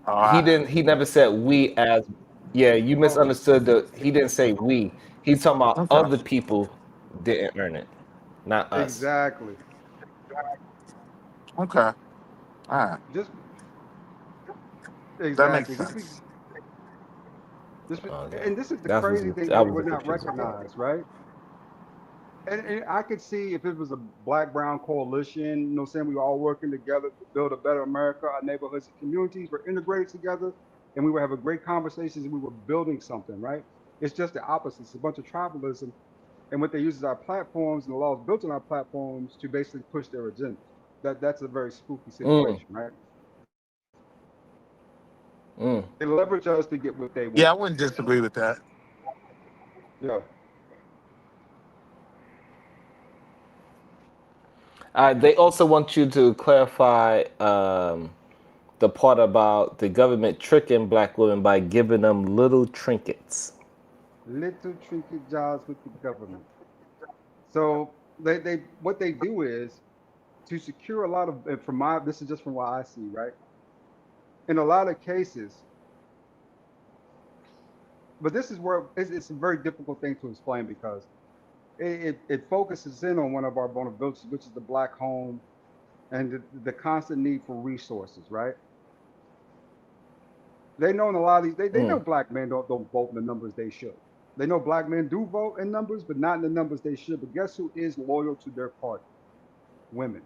All He right. didn't. He never said we as. Yeah, you Oh, misunderstood. He didn't say we. He's talking about Okay. other people didn't earn it, not us. exactly. Okay. All right. Just That makes exactly. sense. Okay, And this is the that was crazy thing that they was the would not confusing part. recognize, right? And I could see if it was a black brown coalition, saying we were all working together to build a better America, our neighborhoods and communities were integrated together, and we were having great conversations and we were building something, right? It's just the opposite. It's a bunch of tribalism, and what they use is our platforms and the laws built on our platforms to basically push their agenda. That's a very spooky Mm, situation, right? mm. They leverage us to get what they Yeah, I want. wouldn't disagree with that. Yeah. They also want you to clarify the part about the government tricking black women by giving them little trinkets. Little trinket jobs with the government. So they what they do is to secure a lot of, and from my, this is just from what I see, right? In a lot of cases, but this is where it's a very difficult thing to explain because it focuses in on one of our vulnerabilities, which is the black home and the constant need for resources, right? They know in a lot of these, they know Mm, black men don't vote in the numbers they should. They know black men do vote in numbers, but not in the numbers they should. But guess who is loyal to their party? Women.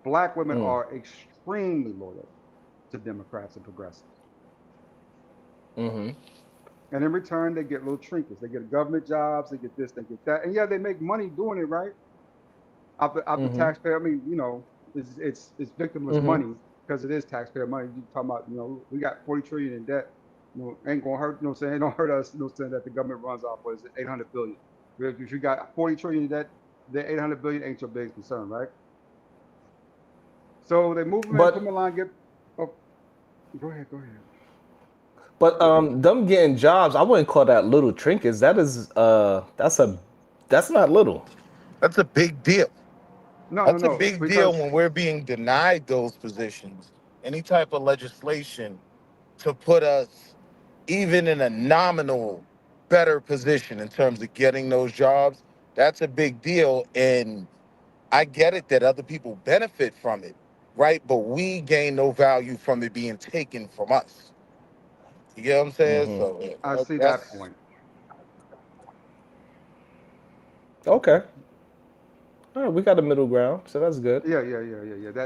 Black women mm, are extremely loyal to Democrats and progressives. mm-hmm. And in return, they get little trinkets. They get government jobs, they get this, they get that. And yeah, they make money doing it, right? Out the Mm-hmm. taxpayer. I mean, it's victimless Mm-hmm. money because it is taxpayer money. You talking about, we got 40 trillion in debt. Ain't gonna hurt, saying it don't hurt us, saying that the government runs off, what is it, 800 billion. If you got 40 trillion in debt, the 800 billion ain't your biggest concern, right? So they move them in, put them But in line, get, oh, go ahead. them getting jobs, I wouldn't call that little trinkets. That's not little. That's a big deal. That's a No, big deal because when we're being denied those positions. Any type of legislation to put us even in a nominal better position in terms of getting those jobs, that's a big deal. And I get it that other people benefit from it, right? But we gain no value from it being taken from us. You get what I'm saying? Mm-hmm. So I see that that's point. Okay. All right, we got a middle ground, so that's good. Yeah.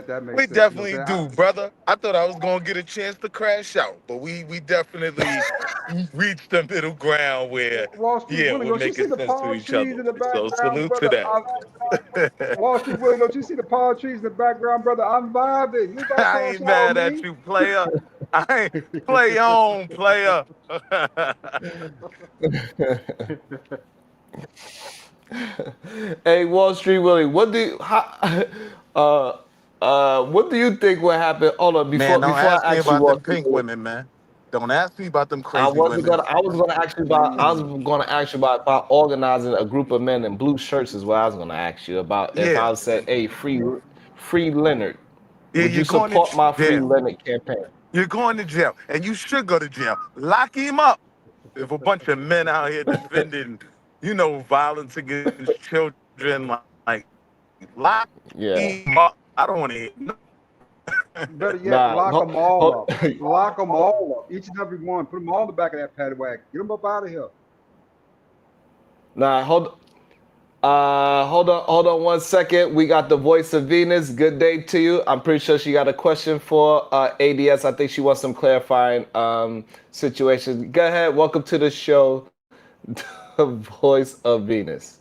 That makes we sense. definitely do, brother. I thought I was gonna get a chance to crash out, but we definitely reached the middle ground where, Wall Street yeah, Willie, we're don't you see making the sense to palm each trees other. in the So background, salute to brother? that. Wall Street Willie, don't you see the palm trees in the background, brother? I'm vibing. You about to I crash ain't out on mad at me? you, player. I ain't play on, player. Hey, Wall Street Willie, uh, what do you think will happen? Hold on, Man, don't before ask I me ask you, about Wall them Street pink Willie, women, man. Don't ask me about them crazy women. I was Mm. gonna ask you about organizing a group of men in blue shirts is what I was gonna ask you about. If Yeah, I said, hey, free Leonard, yeah, would you're you going in. support my free Yeah, Leonard campaign? You're going to jail, and you should go to jail. Lock him up. If a bunch of men out here defending, violence against children, like lock him Yeah. up. I don't want to hear. Better yet, Nah. lock them all up. Lock them all up. Each and every one. Put them all in the back of that paddy wagon. Get them up out of here. Nah. Hold on 1 second. We got the voice of Venus. Good day to you. I'm pretty sure she got a question for ADS. I think she wants some clarifying situations. Go ahead. Welcome to the show, the voice of Venus.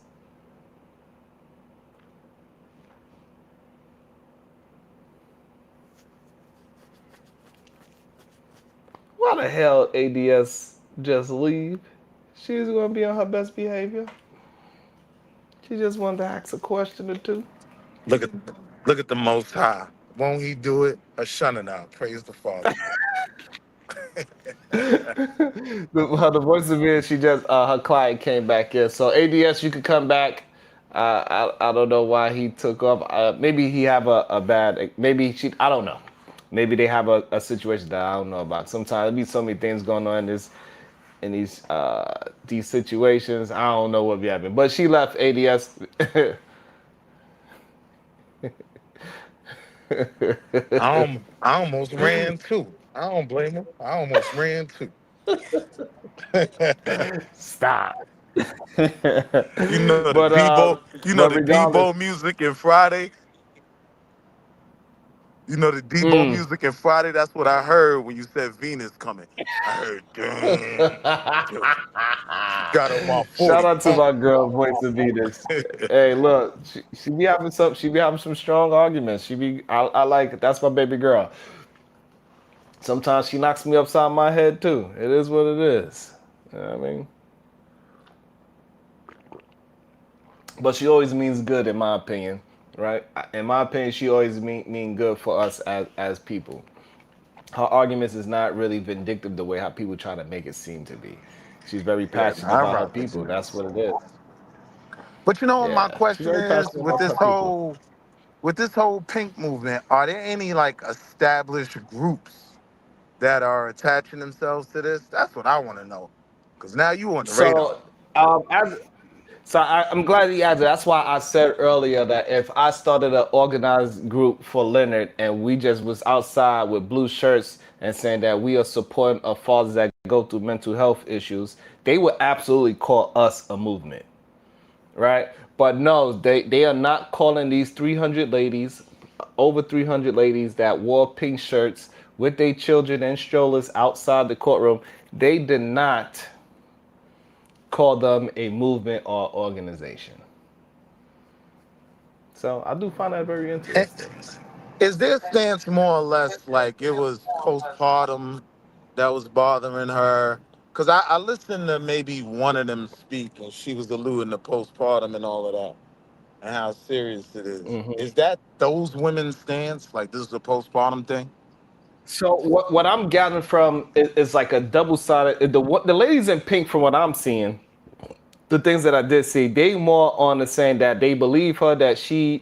Why the hell ADS just leave? She's gonna be on her best behavior. She just wanted to ask a question or two. Look at look at the Most High. Won't He do it? Ashana, praise the Father. The voice of it, she just her client came back in. So ADS, you could come back. I don't know why he took off. Maybe he have a bad. Maybe she. I don't know. Maybe they have a situation that I don't know about. Sometimes there be so many things going on in these situations. I don't know what be happening. But she left ADS. I almost ran too. I don't blame him. I almost ran too. Stop. You know the but Debo, you know but the regardless. Debo music in Friday. You know the Debo Mm. music in Friday. That's what I heard when you said Venus coming. I heard, dun, dun. Got on my Shout 40 out to pump. my girl, Voice of Venus. Hey, look, she be having some. She be having some strong arguments. She be. I like. That's my baby girl. Sometimes she knocks me upside my head too. It is what it is. You know what I mean? But she always means good, in my opinion. Right? In my opinion, she always mean good for us as people. Her arguments is not really vindictive the way how people try to make it seem to be. She's very Yeah, passionate I about her rock with people. you. That's what it is. But you know what my Yeah, she's question very is passionate about her people. with this whole pink movement, are there any like established groups that are attaching themselves to this? That's what I want to know. Cause now you on the radar. So, as I'm glad he asked. That's why I said earlier that if I started an organized group for Leonard and we just was outside with blue shirts and saying that we are supporting of fathers that go through mental health issues, they would absolutely call us a movement, right? But no, they are not calling these 300 ladies, over 300 ladies that wore pink shirts with their children and strollers outside the courtroom. They did not call them a movement or organization. So I do find that very Eh, interesting. Is their stance more or less like it was postpartum that was bothering her? Because I listened to maybe one of them speak and she was alluding to postpartum and all of that and how serious it is. Hmm. Is that those women's stance? Like this is a postpartum thing? So what I'm gathering from is like a double sided. The ladies in pink, from what I'm seeing, the things that I did see, they more on the saying that they believe her that she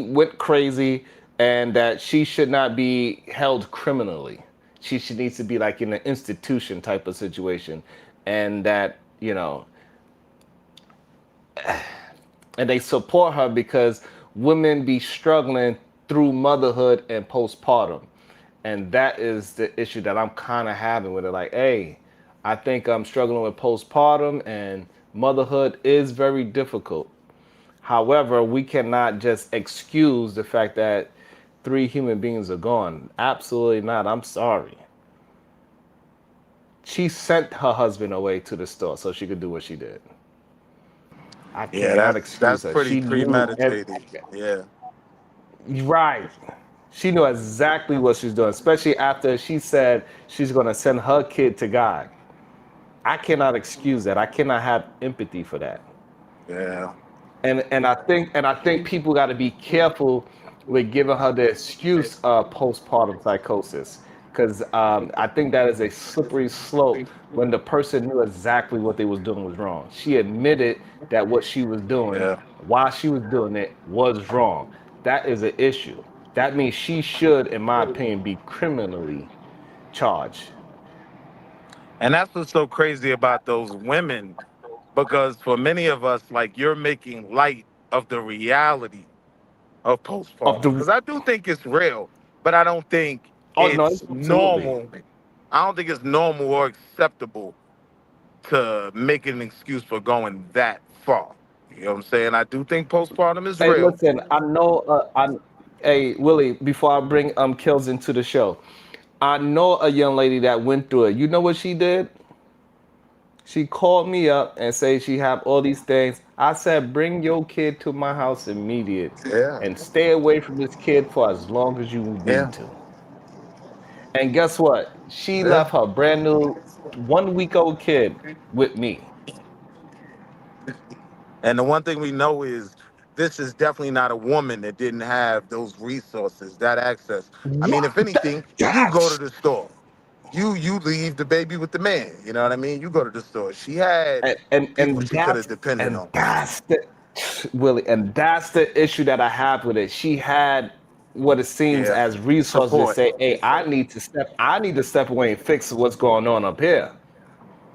went crazy and that she should not be held criminally. She needs to be like in an institution type of situation, and that and they support her because women be struggling through motherhood and postpartum. And that is the issue that I'm kind of having with it. Like, hey, I think I'm struggling with postpartum and motherhood is very difficult. However, we cannot just excuse the fact that 3 human beings are gone. Absolutely not. I'm sorry. She sent her husband away to the store so she could do what she did. I Yeah, cannot that's excuse her. pretty She knew. premeditated. Yeah. Right. She knew exactly what she's doing, especially after she said she's going to send her kid to God. I cannot excuse that. I cannot have empathy for that. Yeah. And I think people got to be careful with giving her the excuse of postpartum psychosis, because I think that is a slippery slope when the person knew exactly what they was doing was wrong. She admitted that what she was doing, Yeah. while she was doing it, was wrong. That is an issue. That means she should, in my opinion, be criminally charge. And that's what's so crazy about those women, because for many of us, like, you're making light of the reality of Of postpartum. the Because I do think it's real, but I don't think oh no, it's absolutely. normal. I don't think it's normal or acceptable to make an excuse for going that far. You know what I'm saying? I do think postpartum is Hey, real. listen, I know. Hey, Willie. Before I bring Kills into the show, I know a young lady that went through it. You know what she did? She called me up and said she have all these things. I said, bring your kid to my house immediate Yeah, and stay away from this kid for as long as you yeah, need to. And guess what? She yeah. left her brand new 1 week old kid with me. And the one thing we know is this is definitely not a woman that didn't have those resources, that access. I mean, What? if anything, you go to the store. You leave the baby with the man. You know what I mean? You go to the store. She had and and people and she could have that's depended and on. that's the Willie, and that's the issue that I have with it. She had what it seems Yeah. as resources to Support. say, "Hey, I need to step away and fix what's going on up here."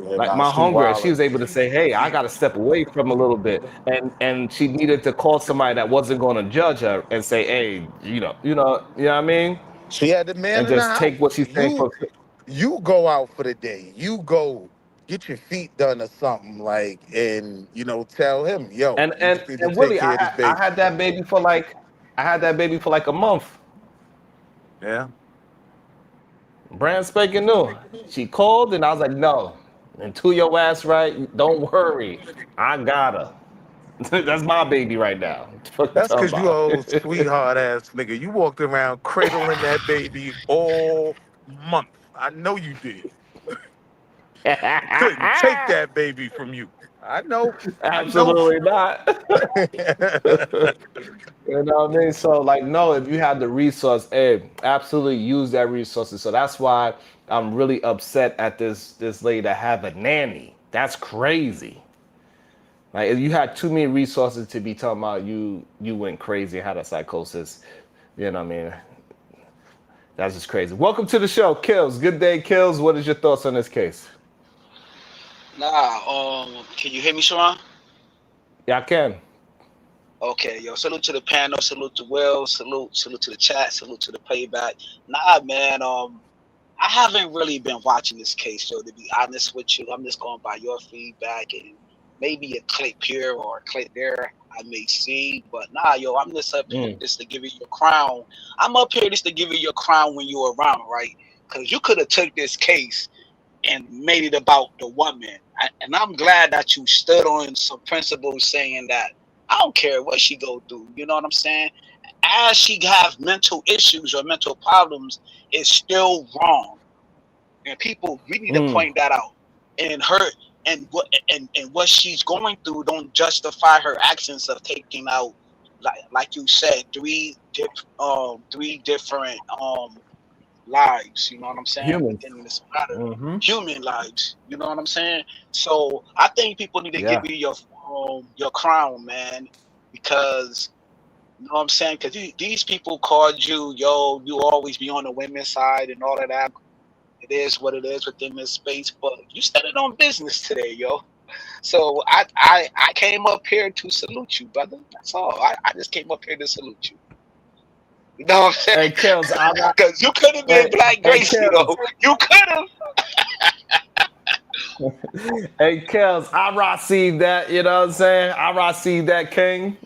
Yeah, Like nah, my she hunger, she wildin'. was able to say, "Hey, I got to step away from a little bit," and she needed to call somebody that wasn't going to judge her and say, "Hey, you know what I mean," She had the man and in the just take what house. she's saying for. You go out for the day. You go get your feet done or something, like, and tell him, yo, And you and just need to and take Willie, care of this I baby. had that baby for like, I had that baby for like a month. Yeah. Brand spanking new. She called and I was like, no. And to your ass right, don't worry. I got her. That's my baby right now. What the fuck you That's talking because you a about? old sweetheart ass nigga. You walked around cradling that baby all month. I know you did. Couldn't take that baby from you. I know. I know. Absolutely not. You know what I mean? So like, no, if you have the resource, hey, absolutely use that resources. So that's why I'm really upset at this lady that have a nanny. That's crazy. Like if you had too many resources to be talking about you went crazy and had a psychosis. You know what I mean? That's just crazy. Welcome to the show, Kills. Good day, Kills. What is your thoughts on this case? Can you hear me, Sharon? Yeah, I can. Okay, yo, salute to the panel, salute to Will, salute to the chat, salute to the playback. Nah, man, I haven't really been watching this case, so to be honest with you, I'm just going by your feedback and maybe a clip here or a clip there I may see, but nah, yo, I'm just up here Mm, just to give you your crown. I'm up here just to give you your crown when you're around, right? Because you could have took this case and made it about the woman. And I'm glad that you stood on some principles saying that I don't care what she go through. You know what I'm saying? As she have mental issues or mental problems, it's still wrong. And people, we need to mm, point that out. And her and what she's going through don't justify her actions of taking out, like you said, three different lives, you know what I'm saying, humans. within this matter, Mm-hmm. human lives, you know what I'm saying. So I think people need to give Yeah. you your crown, man, because you know what I'm saying, because these people called you, yo, you always be on the women's side and all of that. It is what it is within this space, but you started on business today, yo. So I came up here to salute you, brother. That's all. I just came up here to salute you. You know what I'm saying? Hey, Kills, I got, Because you could have been hey, Black hey, Grace, you Kills. know. You could have. Hey, Kels, I received that, you know what I'm saying? I received that, King.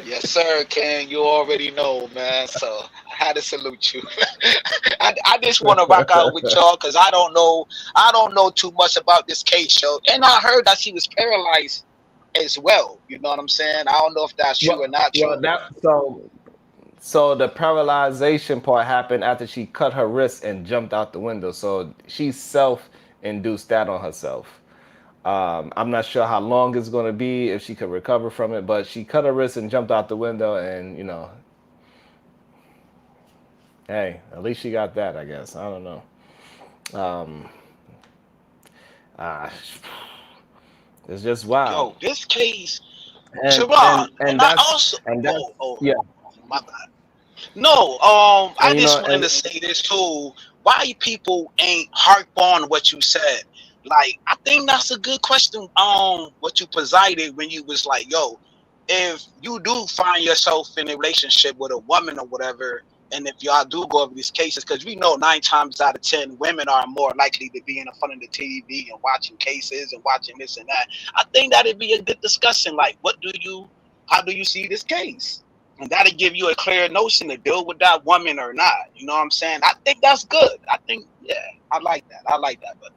Yes, sir, Ken. You already know, man. So I had to salute you. I just want to rock out with y'all because I don't know too much about this case, yo. And I heard that she was paralyzed as well. You know what I'm saying? I don't know if that's true or not Well, true. so the paralyzation part happened after she cut her wrist and jumped out the window. So she self-induced that on herself. I'm not sure how long it's going to be if she could recover from it, but she cut her wrist and jumped out the window, and hey, at least she got that, I guess. I don't know. Um, uh, it's just wild, Yo, this case, and Sharon, and and and I that's also, and that's oh, yeah. my bad. No, I And just wanted to say this too. Why people ain't harp on what you said? Like, I think that's a good question. What you presided when you was like, yo, if you do find yourself in a relationship with a woman or whatever, and if y'all do go over these cases, because we know 9 times out of 10 women are more likely to be in front of the TV and watching cases and watching this and that. I think that'd be a good discussion. Like, how do you see this case? And that'll give you a clear notion to deal with that woman or not. You know what I'm saying? I think that's good. I think, yeah, I like that. I like that. But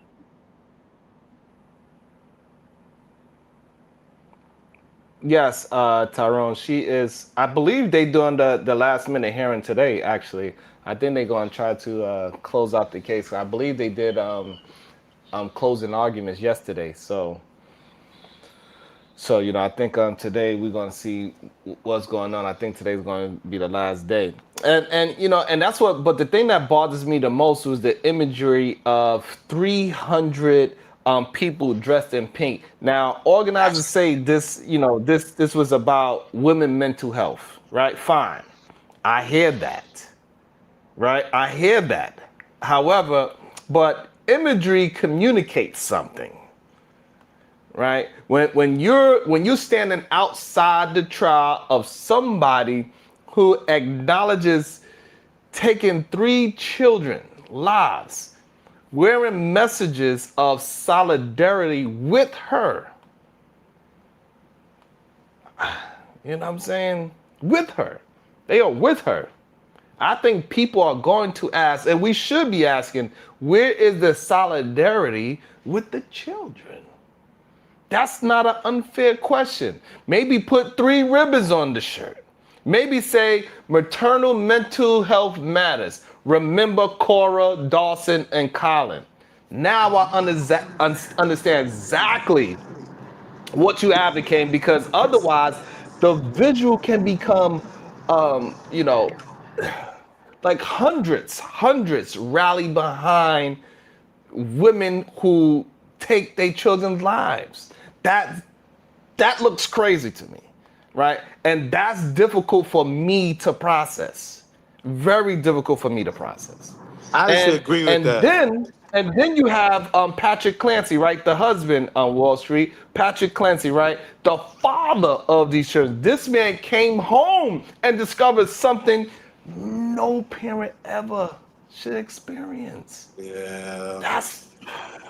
yes, Tyrone, she is. I believe they doing the last minute hearing today. Actually, I think they're going to try to close out the case. I believe they did closing arguments yesterday. So I think today we're gonna see what's going on. I think today's going to be the last day, and that's what. But the thing that bothers me the most was the imagery of 300 people dressed in pink. Now, organizers that's say this was about women mental health, right? Fine, I hear that, right? I hear that. However, but imagery communicates something, right? When you're standing outside the trial of somebody who acknowledges taking 3 children lives, wearing messages of solidarity with her. You know what I'm saying? With her. They are with her. I think people are going to ask, and we should be asking, where is the solidarity with the children? That's not an unfair question. Maybe put 3 ribbons on the shirt. Maybe say maternal mental health matters. Remember Cora, Dawson, and Colin. Now I understand exactly what you advocate, because otherwise the visual can become, you know, like hundreds rally behind women who take their children's lives. That looks crazy to me, right? And that's difficult for me to process. Very difficult for me to process. I actually And agree with and that. then and then you have Patrick Clancy, right? The husband on Wall Street, Patrick Clancy, right? The father of these children. This man came home and discovered something no parent ever should experience. Yeah.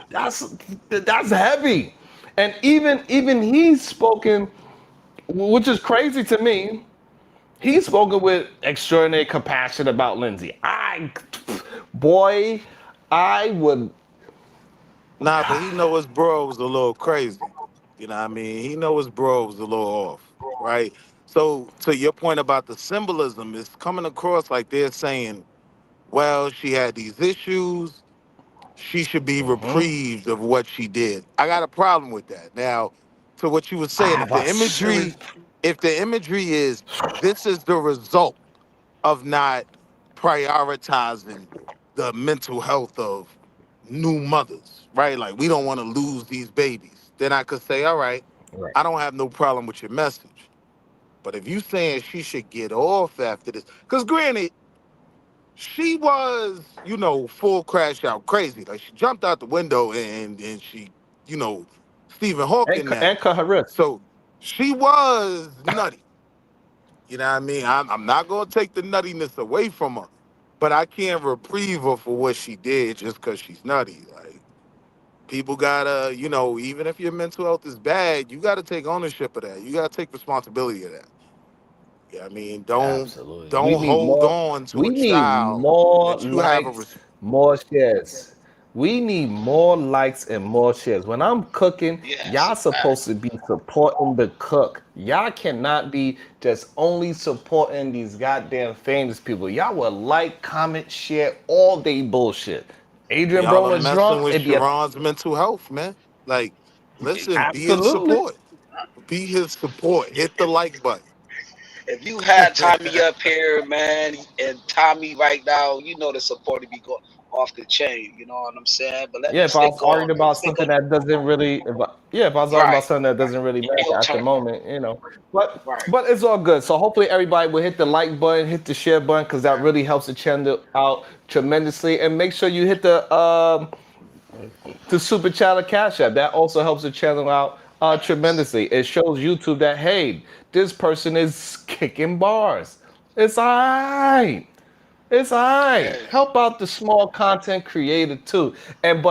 That's heavy. And even he's spoken, which is crazy to me. He's spoken with extraordinary compassion about Lindsay. Boy, I would. Nah, but he know his bro was a little crazy. You know what I mean? He know his bro was a little off, right? So to your point about the symbolism, it's coming across like they're saying, well, she had these issues. She should be Mhm. reprieved of what she did. I got a problem with that. Now, to what you were I saying, have a serious. if the imagery is this is the result of not prioritizing the mental health of new mothers, right? Like we don't want to lose these babies. Then I could say, all right, Right. I don't have no problem with your message. But if you saying she should get off after this, because granted, she was, full crash out crazy. Like she jumped out the window and she, Stephen And, Hawking that. and cut her wrist. So she was nutty. You know what I mean? I'm not gonna take the nuttiness away from her, but I can't reprieve her for what she did just because she's nutty. Like people gotta, even if your mental health is bad, you gotta take ownership of that. You gotta take responsibility of that. Yeah, I mean, Absolutely. We don't need hold more. on to We a need child more that you have a likes, more shares. We need more likes and more shares. When I'm cooking, yes, y'all supposed to be supporting the cook. Y'all cannot be just only supporting these goddamn famous people. Y'all will like, comment, share all day bullshit. Adrian y'all are Broner drunk, messing with it'd be a Sharon's mental health, man. Like, listen, be his absolutely. support. Be his support. Hit the like button. if you had Tommy up here, man, and Tommy right now, you know the support to be go off the chain. You know what I'm saying? But let Yeah, me if I stick was on. arguing Let me about stick something on. that doesn't really, if I was arguing about Right. something that doesn't really matter Your at the turn. moment, but Right. but it's all good. So hopefully everybody will hit the like button, hit the share button, because that really helps the channel out tremendously. And make sure you hit the super chat or cash app. That also helps the channel out Facts. tremendously. It shows YouTube that hey, this person is kicking bars. It's alright. It's alright. Yeah. Help out the small content creator too. And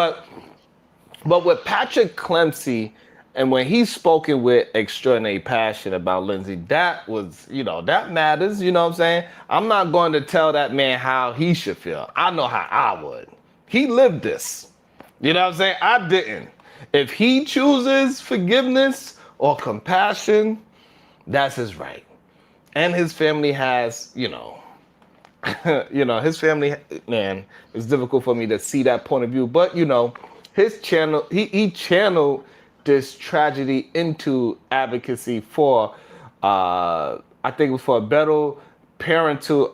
but with Patrick Clancy, and when he's spoken with extraordinary passion about Lindsay, that was, that matters. You know what I'm saying? I'm not going to tell that man how he should feel. I know how I would. He lived this. You know what I'm saying? I didn't. If he chooses forgiveness or compassion, that's his right. And his family has, his family, man, it's difficult for me to see that point of view. But his channel, he channeled this tragedy into advocacy for, I think it was for a better parental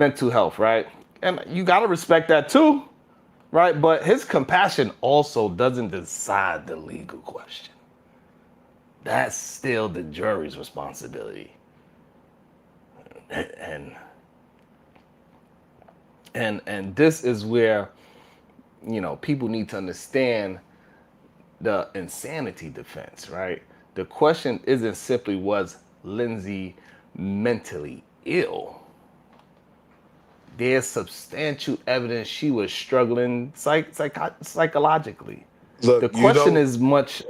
mental health, right? And you gotta respect that too, right? But his compassion also doesn't decide the legal question. That's still the jury's responsibility. And and this is where people need to understand the insanity defense, right? The question isn't simply was Lindsay mentally ill. There's substantial evidence she was struggling psychologically. The Look, question is much.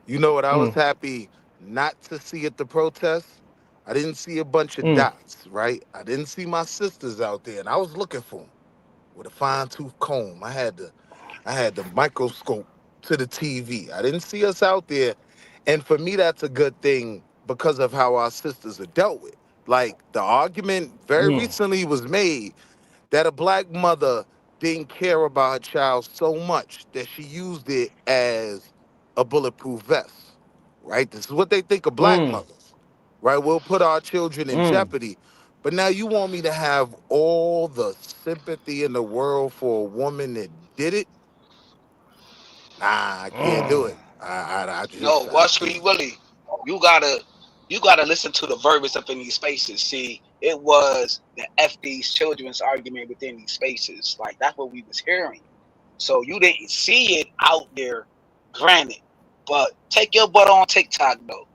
you know what I was Mm, happy not to see at the protest? I didn't see a bunch of mm, dots, right? I didn't see my sisters out there, and I was looking for them with a fine tooth comb. I had the microscope to the TV. I didn't see us out there, and for me, that's a good thing because of how our sisters are dealt with. Like the argument very mm, recently was made that a black mother didn't care about her child so much that she used it as a bulletproof vest, right? This is what they think of black mm, mothers, right? We'll put our children in mm, jeopardy. But now you want me to have all the sympathy in the world for a woman that did it? Nah, I can't do it. I No, just, I watch Free can't. Willie. You gotta you gotta listen to the verbiage up in these spaces. See, it was the F these children's argument within these spaces. Like that's what we was hearing. So you didn't see it out there, granted. But take your butt on TikTok though.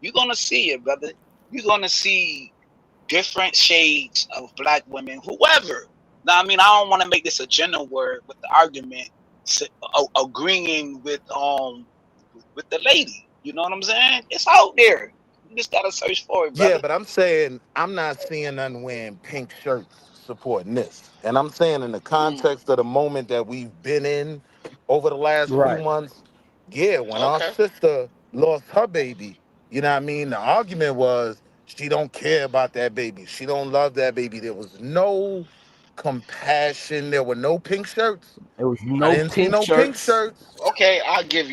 You're gonna see it, brother. You're gonna see different shades of black women, whoever. Now, I mean, I don't want to make this a gender word with the argument, agreeing with the lady. You know what I'm saying? It's out there. You just gotta search for it, Yeah, brother. but I'm saying I'm not seeing none wearing pink shirts supporting this. And I'm saying in the Mm, context of the moment that we've been in over the last few right. months, yeah, when our okay. sister lost her baby, you know what I mean? The argument was she don't care about that baby. She don't love that baby. There was no compassion. There were no pink shirts. It was I no didn't see pink no pink shirts. shirts. Okay, I'll give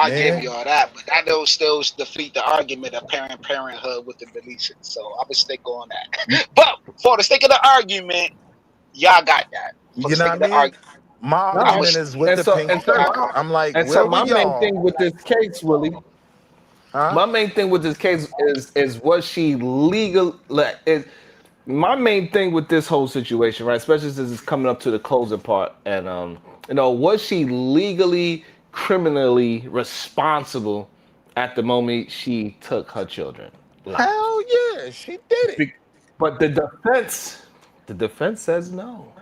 Man. y'all that. But that don't still defeat the argument of parenthood with the deletion. So I'm gonna stick on that. But for the sake of the argument, y'all got that. For the You know sake what I of the mean? argument, My I'm No, gonna. argument is with and the so pink and so shirts. my I'm like, and so where were my main y'all? thing with this case, Willie, Huh? my main thing with this case is was she legal? Like, my main thing with this whole situation, right? Especially since it's coming up to the closing part, and was she legally, criminally responsible at the moment she took her children' lives? Hell yeah, she did it. Be- But the defense says no.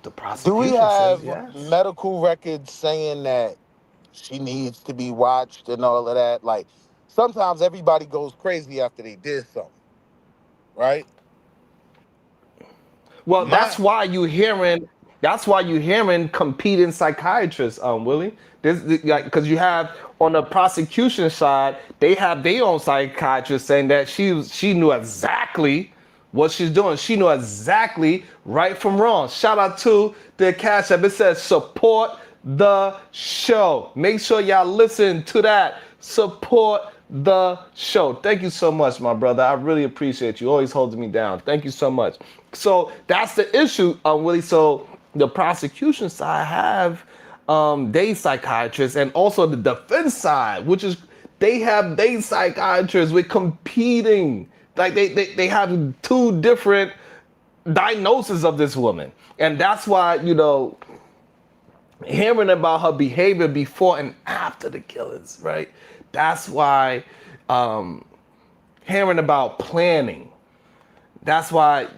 The Do we prosecution says have yes. medical records saying that she needs to be watched and all of that? Like, sometimes everybody goes crazy after they did something, right? Well, My that's why you hearing competing psychiatrists, Willie. This like because you have on the prosecution side, they have their own psychiatrist saying that she knew exactly what she's doing. She knew exactly right from wrong. Shout out to the Cash App. It says support the show. Make sure y'all listen to that. support the show. Thank you so much, my brother. I really appreciate you. Always holding me down. Thank you so much. So that's the issue, Willie. So the prosecution side have day psychiatrists, and also the defense side, which is they have day psychiatrists with competing. Like they have two different diagnosis of this woman. And that's why, hearing about her behavior before and after the killings, right? That's why hearing about planning. That's why,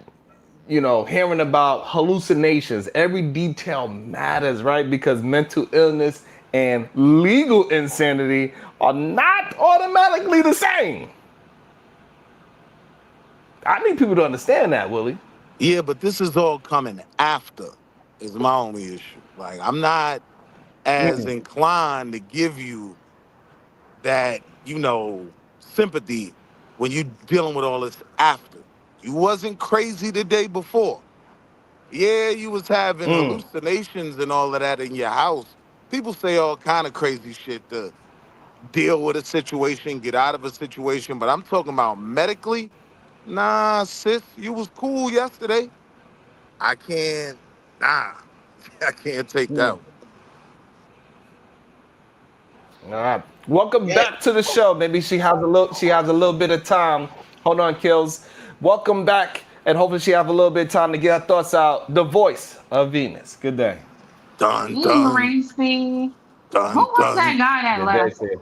hearing about hallucinations. Every detail matters, right? Because mental illness and legal insanity are not automatically the same. I need people to understand that, Willie. Yeah, but this is all coming after, is my only issue. Like, I'm not as inclined to give you that, sympathy when you're dealing with all this after. You wasn't crazy the day before. Yeah, you was having hallucinations and all of that in your house. People say all kind of crazy shit to deal with a situation, get out of a situation, but I'm talking about medically. Nah, sis, you was cool yesterday. I can't, nah, I can't take that one. All right. Welcome Yeah. back to the show. Maybe she has a little bit of time. Hold on, Kills. Welcome back, and hopefully she have a little bit of time to get her thoughts out. The voice of Venus. Good day. Dun, Hey, dun, Maurice. Who dun, was that dun. guy that Good day, left? sis.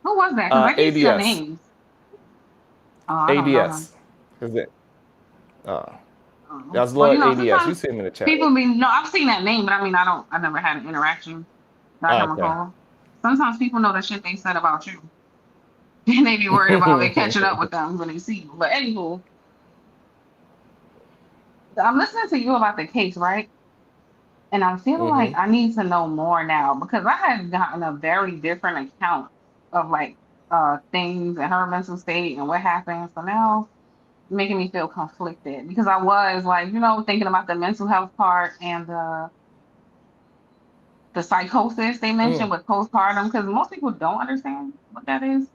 Who was that? Because I can't see their ADS. names. Oh, I don't know him. ADS. Is it? Oh. That's Well, Lord ADS. You sometimes see him in the chat. people be no, I've seen that name, but I mean, I never had an interaction that I Oh, can okay. recall. Sometimes people know the shit they said about you, and they be worried about it catching up with them when they see you. But anywho, I'm listening to you about the case, right? And I'm feeling like I need to know more now because I had gotten a very different account of like things and her mental state and what happened. So now it's making me feel conflicted because I was like, thinking about the mental health part and the psychosis they mentioned with postpartum because most people don't understand what that is.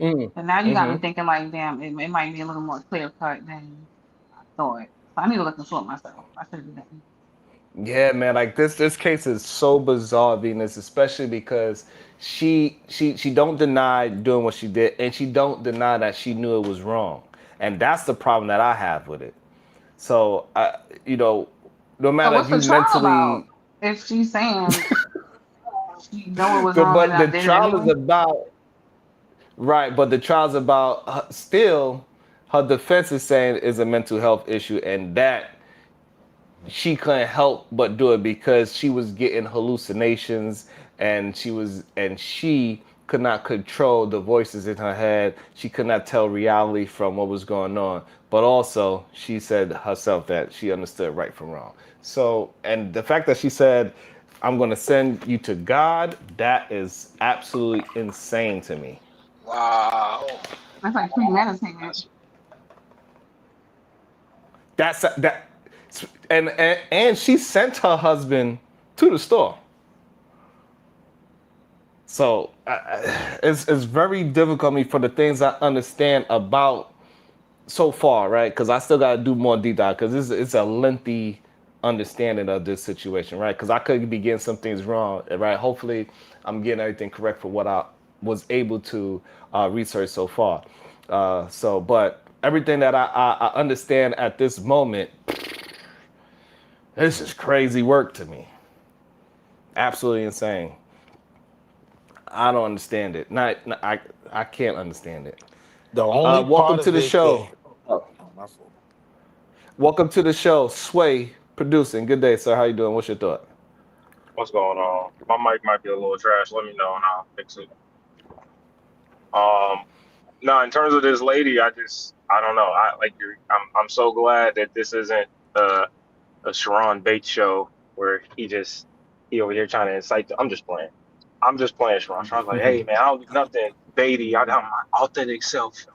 And now you got me thinking like, damn, it might be a little more clear cut than I thought. So I need to look into it myself. I should do that. Yeah, man, like this case is so bizarre, Venus, especially because she don't deny doing what she did, and she don't deny that she knew it was wrong, and that's the problem that I have with it. So, no So matter if what's the you trial mentally, about? If she's saying she know it was wrong and but I the did it trial is anyway. about right, but the trial's about still her defense is saying is a mental health issue, and that she couldn't help but do it because she was getting hallucinations and she could not control the voices in her head. She could not tell reality from what was going on. But also she said herself that she understood right from wrong. So, and the fact that she said, I'm going to send you to God, that is absolutely insane to me. Wow. That's like premeditated. That's that and she sent her husband to the store. So it's very difficult me for the things I understand about so far, right? Because I still got to do more deep dive because it's a lengthy understanding of this situation, right? Because I could be getting some things wrong, right? Hopefully, I'm getting everything correct for what I was able to research so far. But everything that I understand at this moment, this is crazy work to me. Absolutely insane. I don't understand it. I can't understand it. The only Welcome part to of the it that, show. my fault. Welcome to the show. Sway producing. Good day, sir. How you doing? What's your thought? What's going on? My mic might be a little trash. Let me know and I'll fix it. No, in terms of this lady, I don't know. I'm so glad that this isn't a Sharon Bates show where he over here trying to incite. I'm just playing. I'm just playing Sharon. Sharon's like, hey man, I don't do nothing Beatty. I'm my authentic self.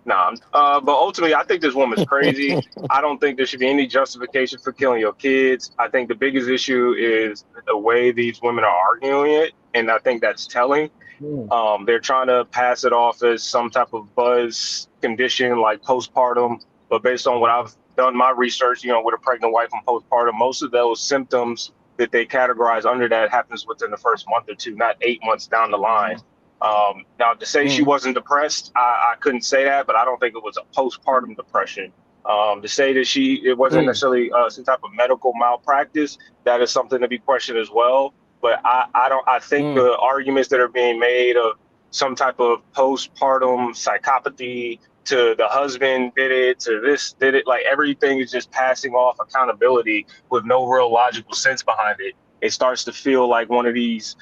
Nah, but ultimately, I think this woman's crazy. I don't think there should be any justification for killing your kids. I think the biggest issue is the way these women are arguing it, and I think that's telling. Mm, They're trying to pass it off as some type of buzz condition like postpartum, but based on what I've done my research, with a pregnant wife on postpartum, most of those symptoms that they categorize under that happens within the first month or two, not 8 months down the line. Now, to say she mm, wasn't depressed, I couldn't say that, but I don't think it was a postpartum depression. To say that it wasn't mm, necessarily some type of medical malpractice, that is something to be questioned as well. But I think mm, the arguments that are being made of some type of postpartum psychopathy to the husband did it, to this did it, like everything is just passing off accountability with no real logical sense behind it. It starts to feel like one of these,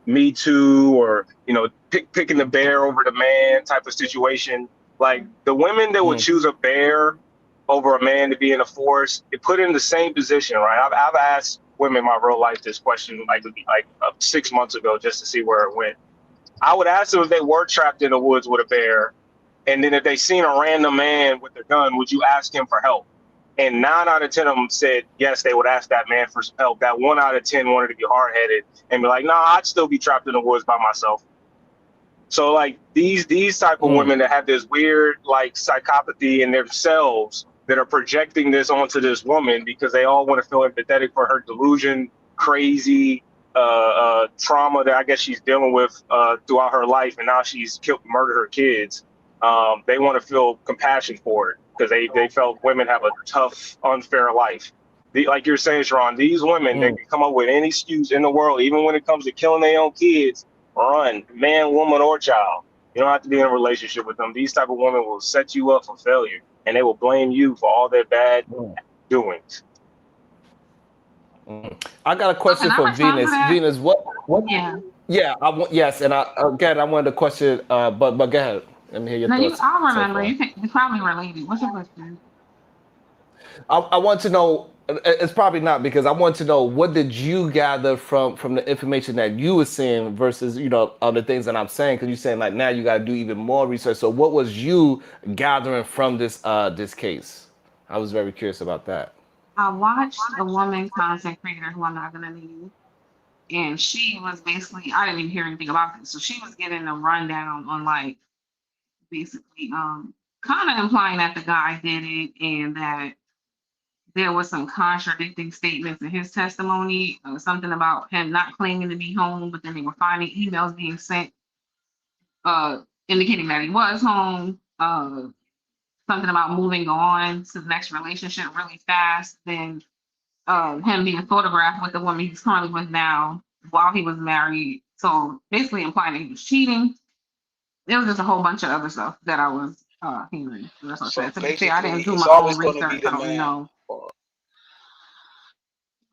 Me Too or, picking the bear over the man type of situation. Like the women that would mm, choose a bear over a man to be in a force, it put in the same position, right? I've asked women in my real life this question like 6 months ago just to see where it went. I would ask them if they were trapped in the woods with a bear, and then if they seen a random man with a gun, would you ask him for help? And 9 out of 10 of them said yes, they would ask that man for some help. That 1 out of 10 wanted to be hard headed and be like, nah, I'd still be trapped in the woods by myself. So like these type of mm, women that have this weird like psychopathy in themselves that are projecting this onto this woman because they all want to feel empathetic for her delusion, crazy trauma that I guess she's dealing with throughout her life, and now she's murdered her kids. They want to feel compassion for it because they felt women have a tough, unfair life. Like you're saying, Sharon, these women, they mm. can come up with any excuse in the world, even when it comes to killing their own kids. Run, man, woman, or child. You don't have to be in a relationship with them. These type of women will set you up for failure, and they will blame you for all their bad Mm. doings. I got a So can question I for respond to Venus. that? Venus, what? Yeah. Yeah, yes, and again, I wanted to question, but go ahead. Let me hear your No, thoughts I'll so remember. far. You probably related. What's your question? I want to know. It's probably not because I want to know what did you gather from the information that you were seeing versus other things that I'm saying because you're saying like now you got to do even more research. So what was you gathering from this case? I was very curious about that. I watched a woman content creator who I'm not gonna name, and she was basically I didn't even hear anything about this, so she was getting a rundown on like basically kind of implying that the guy did it and that there was some contradicting statements in his testimony, something about him not claiming to be home, but then they were finding emails being sent uh indicating that he was home, something about moving on to the next relationship really fast, then him being photographed with the woman he's currently with now while he was married. So basically implying that he was cheating. There was just a whole bunch of other stuff that I was hearing. That's what I So said. To be fair, I didn't basically, do it's my own always going to be research. I the don't man. know.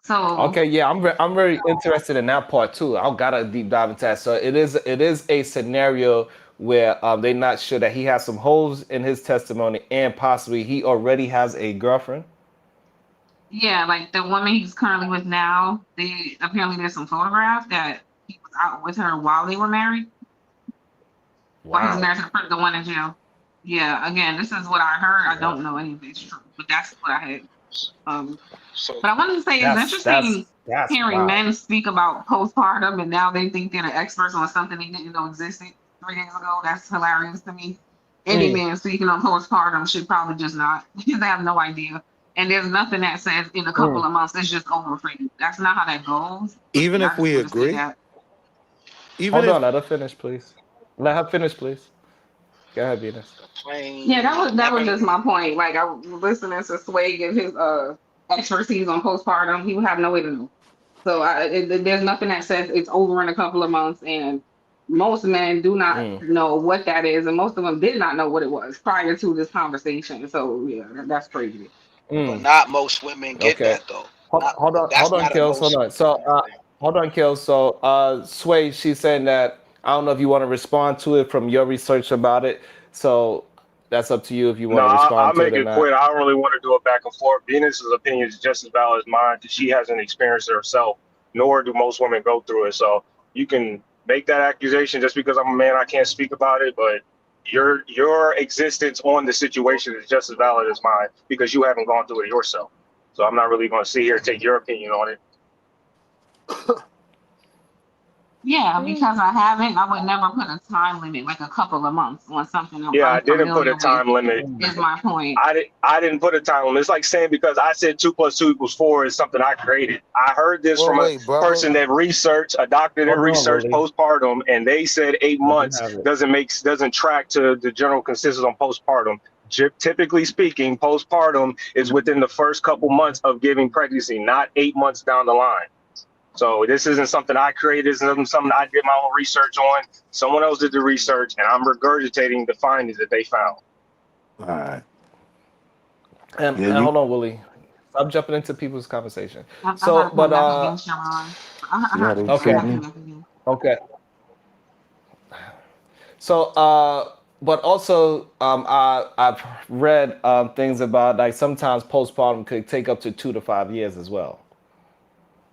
So Okay, yeah, I'm very interested in that part too. I gotta deep dive into that. So it is a scenario where they're not sure that he has some holes in his testimony and possibly he already has a girlfriend. yeah, like the woman he's currently with now, they apparently there's some photograph that he was out with her while they were married. While he was Wow. married to the one in jail. Yeah, again, this is what I heard. I Wow. don't know any of it's true, but that's what I had. Um, So but I wanted to say it's That's interesting that's hearing wow. men speak about postpartum and now they think they're the experts on something they didn't know existed 3 days ago. That's hilarious to me. Any Mm, man speaking on postpartum should probably just not because they have no idea. And there's nothing that says in a couple mm. of months it's just over for you. That's not how that goes. Even Yeah, I if just we want to say agree, that. even Hold if on, let her finish, please. Let her finish, please. Go ahead, Venus. Yeah, that was plain that was never. just my point. Like I was listening to Sway give his expertise on postpartum, he would have no way to know. So there's nothing that says it's over in a couple of months, and most men do not Mm, know what that is, and most of them did not know what it was prior to this conversation. So yeah, that's crazy. But mm. not most women get Okay. that though. Hold, Not hold on, that's hold on, not a Kills. Hold most on. So, women thing. hold on, Kills. So, Sway, she's saying that I don't know if you want to respond to it from your research about it. So, that's up to you if you No, want to I'll respond to it make or it quick. not. I don't really want to do it back and forth. Venus's opinion is just as valid as mine because she hasn't experienced it herself, nor do most women go through it. So you can make that accusation just because I'm a man, I can't speak about it, but your existence on the situation is just as valid as mine because you haven't gone through it yourself. So I'm not really going to sit here and take your opinion on it. Yeah, because I haven't, I would never put a time limit, like a couple of months on something I'm Yeah, I didn't put a unfamiliar with, time limit. is my point. I didn't put a time limit. It's like saying because I said 2 + 2 = 4 is something I created. I heard this Well, from a wait, brother. person that researched, a doctor that Hold on, researched Willie. postpartum, and they said eight Let him months have it. doesn't track to the general consensus on postpartum. Typically speaking, postpartum is within the first couple months of giving pregnancy, not 8 months down the line. So this isn't something I created. This isn't something I did my own research on. Someone else did the research, and I'm regurgitating the findings that they found. All right. And Yeah, you. hold on, Willie. Stop jumping into people's conversation. I So, gotta but come back again, Sharon. See how they okay, I treat gotta come me? back again. okay. So, but also, I've read things about like sometimes postpartum could take up to 2 to 5 years as well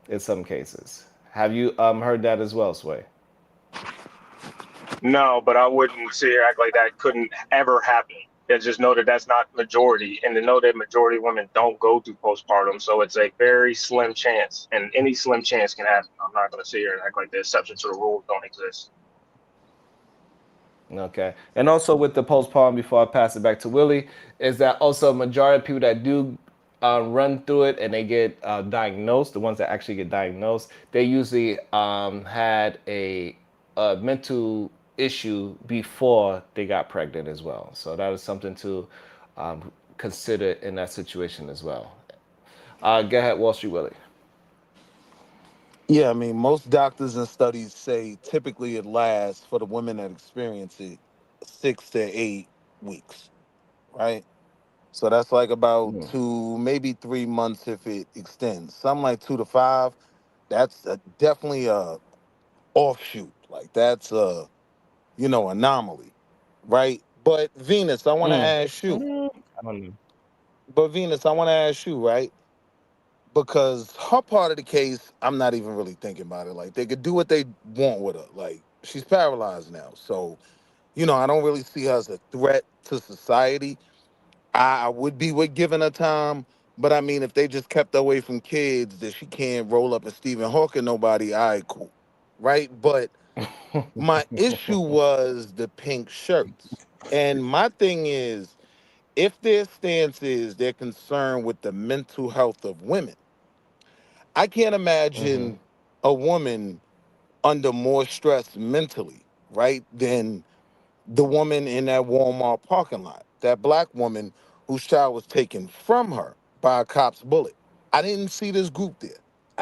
in some cases. Have you heard that as well, Sway? No, but I wouldn't sit here and act like that couldn't ever happen. Yeah, just know that that's not majority, and to know that majority of women don't go through postpartum, so it's a very slim chance, and any slim chance can happen. I'm not going to sit here and act like the exception to the rule don't exist. Okay. And also with the postpartum, before I pass it back to Willie, is that also a majority of people that do run through it and they get diagnosed, the ones that actually get diagnosed, they usually had a mental issue before they got pregnant as well. So that is something to consider in that situation as well. Go ahead, Wall Street Willie. Yeah, I mean, most doctors and studies say typically it lasts for the women that experience it 6 to 8 weeks, right? So that's like about Mm, 2, maybe 3 months if it extends. Some like 2 to 5. That's definitely a offshoot. Like that's a anomaly, right? But Venus, I want to mm, ask you. I don't know. But Venus, I want to ask you, right? Because her part of the case, I'm not even really thinking about it. Like they could do what they want with her. Like she's paralyzed now, so I don't really see her as a threat to society. I would be with giving her time, but I mean, if they just kept her away from kids, that she can't roll up and Stephen Hawking nobody, all right, cool, right? But my issue was the pink shirts, and my thing is, if their stance is they're concerned with the mental health of women, I can't Hmm. imagine a woman under more stress mentally, right, than the woman in that Walmart parking lot, that black woman whose child was taken from her by a cop's bullet. I didn't see this group there.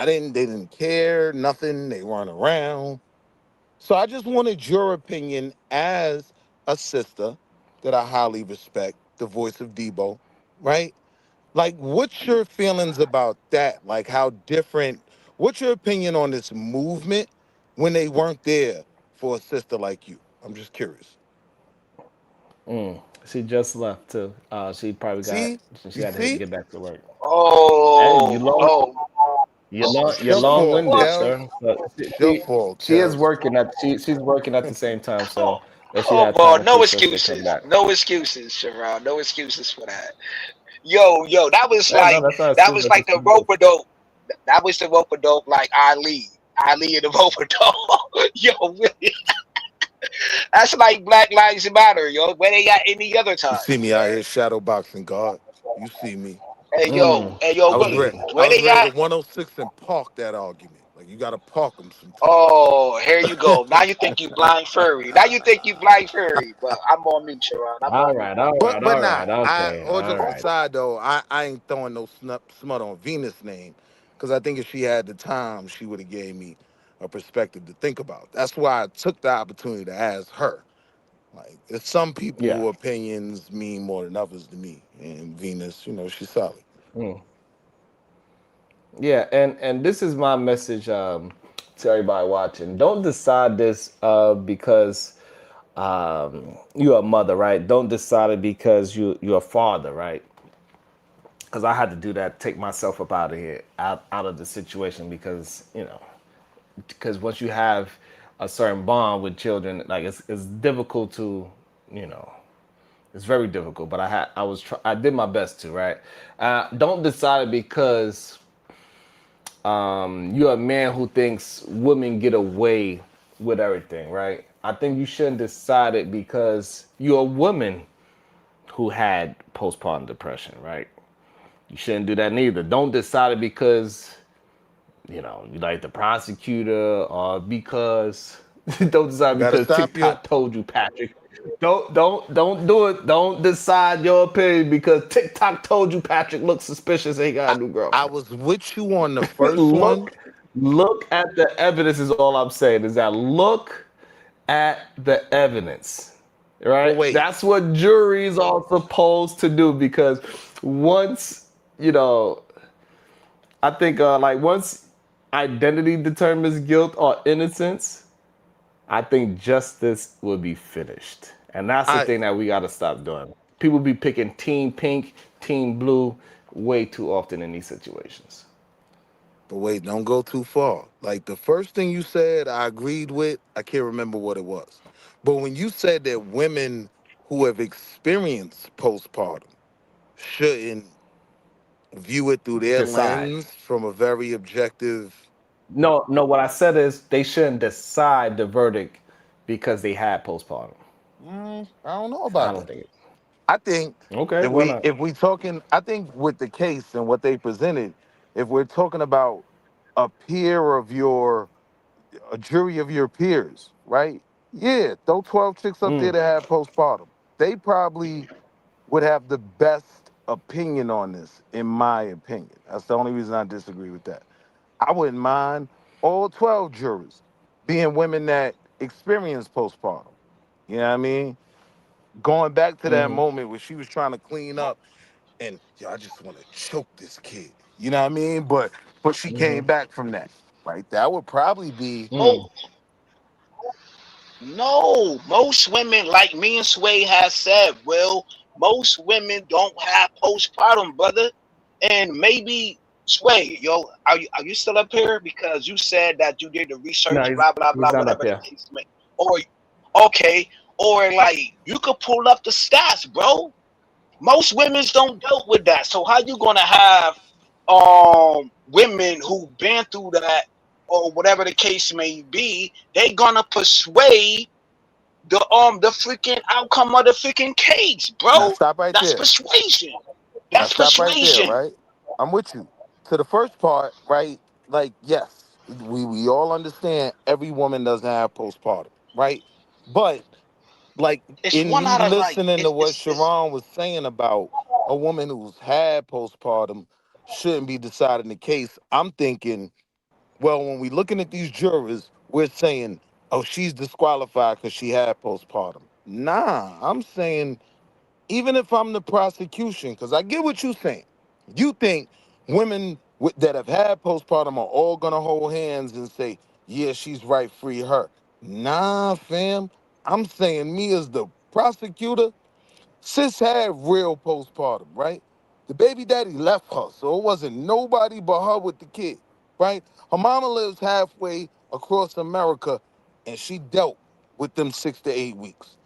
They didn't care, nothing. They run around. So I just wanted your opinion as a sister that I highly respect, the voice of Debo, right? Like, what's your feelings about that? Like, how different, what's your opinion on this movement when they weren't there for a sister like you? I'm just curious. She just left too. She probably got. See? She You had to see? get back to work. Hey, Oh, oh, oh, you're Your she long fault, winded, was. Kev. sir. So Your fault, she is Kev. working at she's working at the same time. Oh, So if she oh, had boy, time, no she said she'll come excuses. back. No excuses, Sharon. No excuses for that. Yo, Yeah, no, that's not that excuse. was That's like just the what it rope is. a dope. That was the rope a dope like Ali. Ali and the rope a dope. Yo, really, that's like Black Lives Matter, yo. Where they at any other You see times, me out man. here shadow boxing, God. You see me. Hey, yo, I was Willie, ready. I where was they ready to at? 106 and park that argument. Like you gotta park them sometimes. Oh, here you go. Now you think you blind furry. Now you think you blind furry. But I'm on mute, Sharon. I'm All on mute. right, all But right, but all nah, right. I Okay, all all jokes right. aside though, I ain't throwing no smut on Venus name because I think if she had the time, she would have gave me a perspective to think about. That's why I took the opportunity to ask her. Like, it's some people Yeah. who opinions mean more than others to me, and Venus, she's solid. Mm. Yeah, and this is my message to everybody watching. Don't decide this because you're a mother, right? Don't decide it because you're a father, right? Because I had to do that, take myself up out of here, out of the situation, because because once you have a certain bond with children, like it's difficult to you know, it's very difficult. But I did my best to, right. Don't decide it because you're a man who thinks women get away with everything, right? I think you shouldn't decide it because you're a woman who had postpartum depression, right? You shouldn't do that neither. Don't decide it because you like the prosecutor or because don't I decide gotta because stop you. TikTok told you, Patrick. Don't do it. Don't decide your opinion because TikTok told you Patrick looks suspicious and he got a new I girlfriend. was with you on the first one, look at the evidence is all I'm saying is that look at the evidence. but Right? wait, That's what juries are supposed to do because once, you know, I think like once identity determines guilt or innocence, I think justice will be finished. And that's the I thing that we got to stop doing. People be picking team pink, team blue way too often in these situations. but wait, don't go too far. Like the first thing you said, I agreed with. I can't remember what it was, but when you said that women who have experienced postpartum shouldn't view it through their Decide. lens from a very objective. No, no, what I said is they shouldn't decide the verdict because they had postpartum. I don't know I about don't that. think it. I think Okay, why not? if we talking, I think with the case and what they presented, if we're talking about a peer of your, a jury of your peers, right? Yeah, throw 12 chicks up there Mm, that have postpartum. They probably would have the best opinion on this, in my opinion. That's the only reason I disagree with that. I wouldn't mind all 12 jurors being women that experience postpartum. You know what I mean? Going back to that mm, moment where she was trying to clean up and yo, I just want to choke this kid. You know what I mean? But she came back from that. Right? That would probably be Oh mm. no, most women, like me and Sway has said, Will, most women don't have postpartum, brother. And maybe Sway, yo, are you still up here? Because you said that you did the No, research, blah blah he's blah, not up whatever the here. case may. Or okay, or like you could pull up the stats, bro. Most women's don't deal with that. So how you gonna have women who've been through that or whatever the case may be, they gonna persuade the freaking outcome of the freaking case, now bro. stop right That's there. persuasion. Now That's stop right there, persuasion. right? I'm with you. To the first part, right? Like, yes, we all understand every woman doesn't have postpartum, right? But like It's in one me out of like listening to what it's Sharon was saying about a woman who's had postpartum shouldn't be deciding the case, I'm thinking, well, when we looking at these jurors, we're saying, oh, she's disqualified because she had postpartum. Nah, I'm saying, even if I'm the prosecution, because I get what you're saying. You think women that have had postpartum are all gonna hold hands and say, yeah, she's right, free her. Nah, fam. I'm saying me as the prosecutor, sis had real postpartum, right? The baby daddy left her, so it wasn't nobody but her with the kid, right? Her mama lives halfway across America, and she dealt with them 6 to 8 weeks.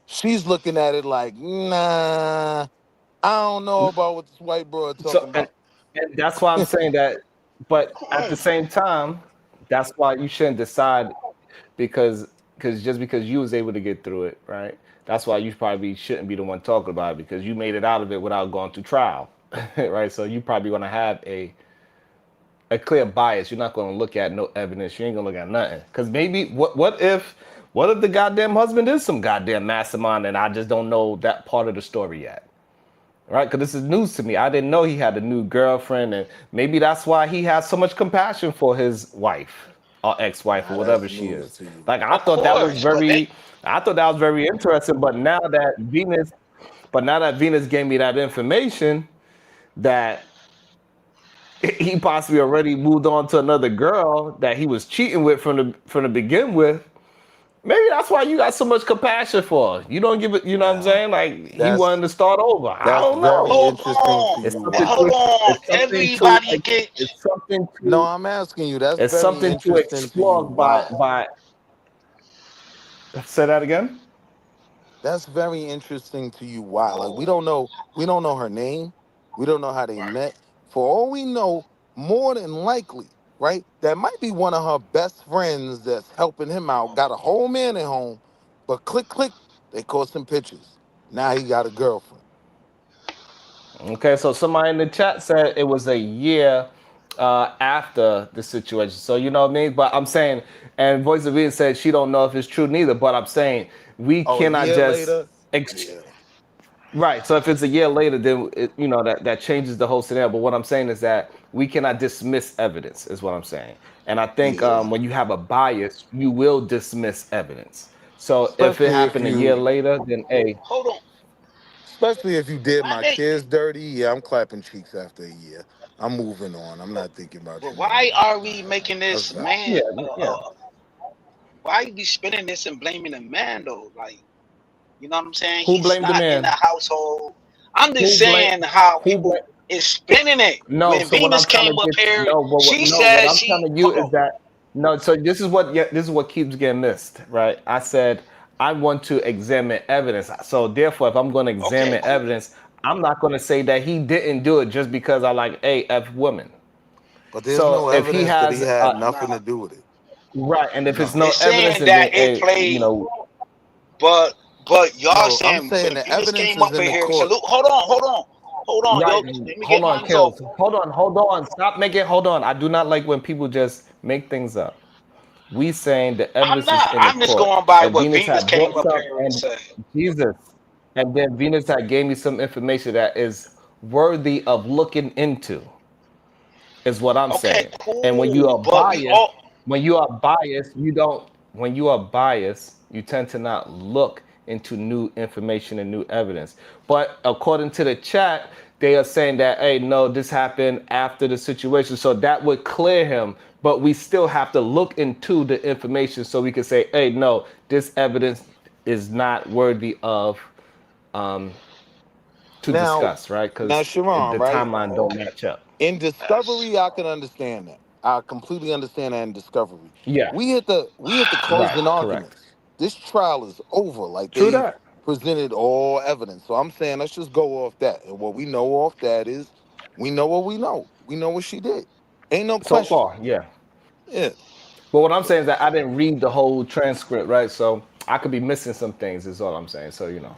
She's looking at it like, nah, I don't know about what this white bro So talking about. and that's why I'm saying that. But at the same time, that's why you shouldn't decide because just because you was able to get through it, right? That's why you probably shouldn't be the one talking about it because you made it out of it without going to trial, right? So you probably gonna have a clear bias. You're not gonna look at no evidence. You ain't gonna look at nothing. Because maybe what if the goddamn husband is some goddamn mastermind and I just don't know that part of the story yet? Right? Because this is news to me. I didn't know he had a new girlfriend, and maybe that's why he has so much compassion for his wife or ex-wife or Nah, that's whatever she news is. to you. Like of course, I thought that was very interesting. But now that Venus gave me that information that he possibly already moved on to another girl that he was cheating with from the begin with. Maybe that's why you got so much compassion for her. You don't give it. You know what I'm Nah, saying? Like he that's wanted to start over. I that's don't very know. hold interesting to on, It's you. something Why? hold to. on. It's something to. Everybody get It's something No, to. I'm asking you. That's It's very something to interesting to you. explore Why? by. Say that again. That's very interesting to you. Why? Like we don't know her name. We don't know how they Right. met. For all we know, more than likely, right? That might be one of her best friends that's helping him out. Got a whole man at home, but click click, they caught some pictures. Now he got a girlfriend. Okay, so somebody in the chat said it was a year after the situation. So you know what I mean? But I'm saying, and Voice of Reason said she don't know if it's true neither. But I'm saying we Oh, a cannot year just later? ex- Yeah. right. So if it's a year later, then you know that changes the whole scenario. But what I'm saying is that we cannot dismiss evidence. Is what I'm saying. And I think Yeah. when you have a bias, you will dismiss evidence. So if it Especially if happened a year you later, then a Hold on. especially if you did Why my they? kids dirty, yeah, I'm clapping cheeks after a year. I'm moving on. I'm not thinking about But you no why more. are we making That's this valid. man? yeah, yeah. Why we spinning this and blaming the man though? Like, you know what I'm saying? Who He's blamed the not in the man? household. I'm just Who blame? saying how Who blame? people is spinning it. No, When so what Venus I'm trying to came up get here, no, but she no, what said I'm she telling you hold is on. that no. So this is what this is what keeps getting missed, right? I said I want to examine evidence. So therefore, if I'm going to Okay, examine cool. evidence, I'm not going to say that he didn't do it just because I like AF women. But there's So no if he evidence that he has had nothing Nah. to do with it. right, and if it's No. no It's evidence, saying then that it a you played, know but y'all No, I'm saying saying when the Venus evidence came is up in in the here, court. salute. Hold on, yo. right. Let me Hold get on, mine off. kills. Hold on. Stop making. Hold on. I do not like when people just make things up. We saying the I'm evidence is not. in the I'm just court, going by and what Venus Venus had came brought up some, here and and said. Jesus, and then Venus had gave me some information that is worthy of looking into, is what I'm Okay, saying. And when you cool. are But we biased, all when you are biased, you don't. When you are biased, you tend to not look into new information and new evidence. But according to the chat, they are saying that, hey, no, this happened after the situation, so that would clear him. But we still have to look into the information so we can say, hey, no, this evidence is not worthy of to Now, discuss, right? now, Because Sharon, the right? timeline don't match up. In that's discovery, I can understand that. I completely understand that in discovery. Yeah, We hit the right, closing correct. arguments. This trial is over. Like True they that. presented all evidence. So I'm saying let's just go off that. And what we know off that is we know what we know. We know what she did. Ain't no So question. far, yeah. Yeah. But what I'm saying is that I didn't read the whole transcript, right? So I could be missing some things. Is all I'm saying. So you know,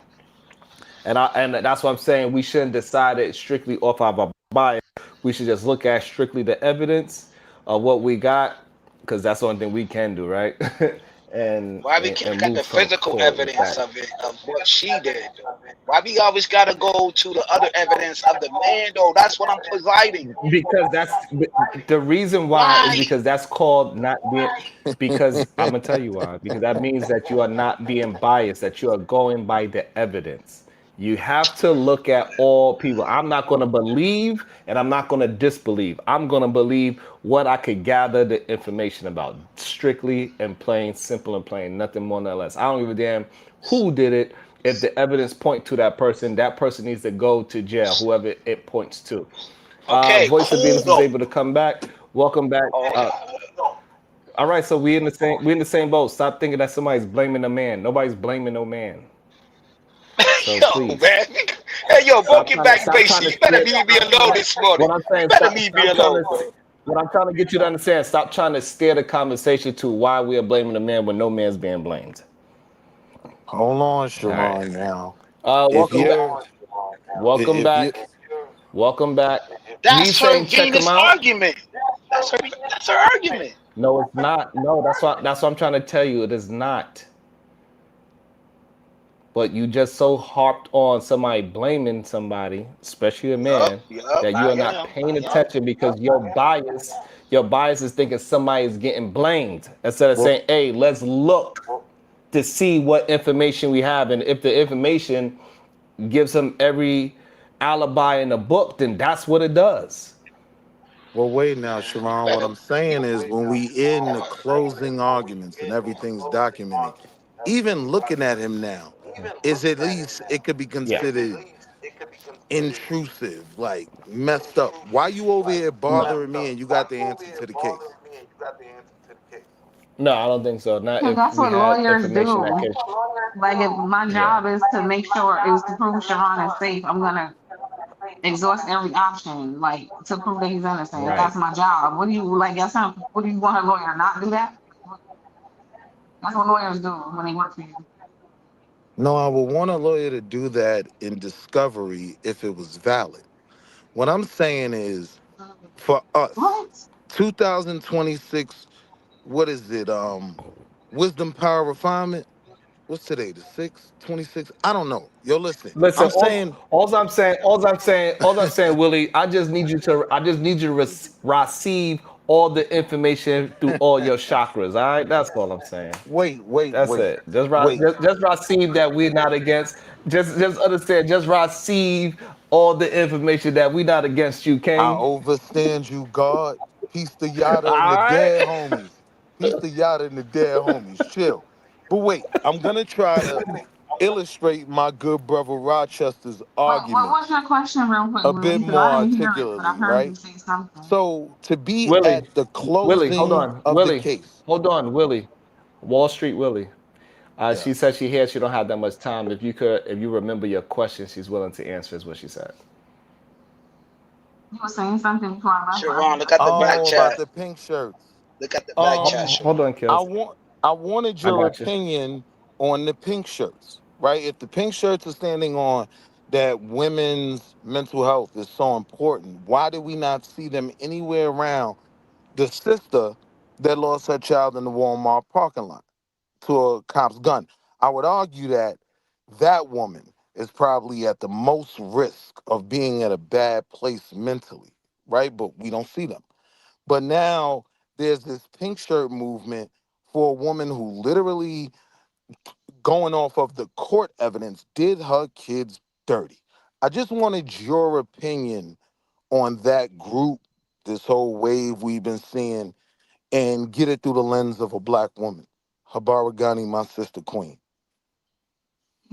and that's what I'm saying. We shouldn't decide it strictly off of our bias. We should just look at strictly the evidence of what we got, because that's the only thing we can do, right? and, why we and can't and got move the physical forward with evidence that. of it, of what she did, though. Why we always gotta go to the other evidence of the man, though? That's what I'm providing. Because that's the reason why is Why? because that's called not being. Because I'm gonna tell you why. Because that means that you are not being biased. That you are going by the evidence. You have to look at all people. I'm not gonna believe and I'm not gonna disbelieve. I'm gonna believe what I could gather the information about. Strictly and plain, simple and plain, nothing more nor less. I don't give a damn who did it. If the evidence point to that person needs to go to jail. Whoever it points to. Okay, Voice of cool Venus is though. able to come back. Welcome back. Okay. All right, so we in the same boat. Stop thinking that somebody's blaming a man. Nobody's blaming no man. So Yo, please man. Hey, yo, stop both get trying to back stop trying basic. to You better steer. leave me alone this morning. What I'm You saying, better stop leave me stop trying alone, to. bro. What I'm trying to get you to understand. Stop trying to steer the conversation to why we are blaming the man when no man's being blamed. Hold on, All right. Sharon. Now, if Welcome back. you're Welcome if you back. Welcome back. That's He's her saying check him Venus out. argument. That's her argument. No, it's not. No, that's what I'm trying to tell you. It is not. But you just so harped on somebody blaming somebody, especially a Yup, man, yup, that you I are not am. paying I am. attention because your bias is thinking somebody is getting blamed instead of well, saying, hey, let's look to see what information we have. And if the information gives him every alibi in the book, then that's what it does. well, wait now, You Sharon. What better. I'm saying is when we in the closing arguments and everything's documented, even looking at him now, is at least it could be Yeah. considered intrusive, like messed up. Why you over here No. bothering me and you got the answer to the case? No, I don't think so. Not Because if that's we what had lawyers information that do. could. Like if my Yeah. job is to make sure is to prove Sharon is safe, I'm gonna exhaust every option, like to prove that he's innocent. Right. That's my job. What do you like? That's not. What do you want a lawyer to not do that? That's what lawyers do when they work for you. No, I would want a lawyer to do that in discovery if it was valid. What I'm saying is, for us, What? 2026, what is it? Wisdom, power, refinement. What's today? The 6th, 26th? I don't know. Yo, listen. Listen, I'm saying, all I'm saying, Willie, I just need you to receive all the information through all your chakras. All right, that's all I'm saying. wait, wait, That's wait, it. Just wait. just receive that we're not against. Just understand. Just receive all the information that we're not against you, I King. overstand you, God. Peace to All Yada and the right. dead homies. Peace to Yada and the dead homies. Chill. But wait, I'm gonna try to illustrate my good brother Rochester's What was arguments your question, real quick, a Willie? bit Because more I didn't hear it, but I articulately, heard you right? say something. So to be Willie, at the Hold closing on, of the case, Willie, Wall Street Willie. yeah. She said she hears she don't have that much time. If you remember your question, she's willing to answer. Is what she said. You were saying something before I left, but I Sharon, didn't look at the hear back Oh, it. chat. about the pink shirts. Look at the back chat, Um, Hold Sharon. on, Kills. I wanted I your got you. opinion on the pink shirts, right? If the pink shirts are standing on that women's mental health is so important, why did we not see them anywhere around the sister that lost her child in the Walmart parking lot to a cop's gun? I would argue that that woman is probably at the most risk of being at a bad place mentally, right? But we don't see them. But now there's this pink shirt movement for a woman who literally, going off of the court evidence, did her kids dirty. I just wanted your opinion on that group, this whole wave we've been seeing, and get it through the lens of a black woman. Habara Ghani, my sister queen.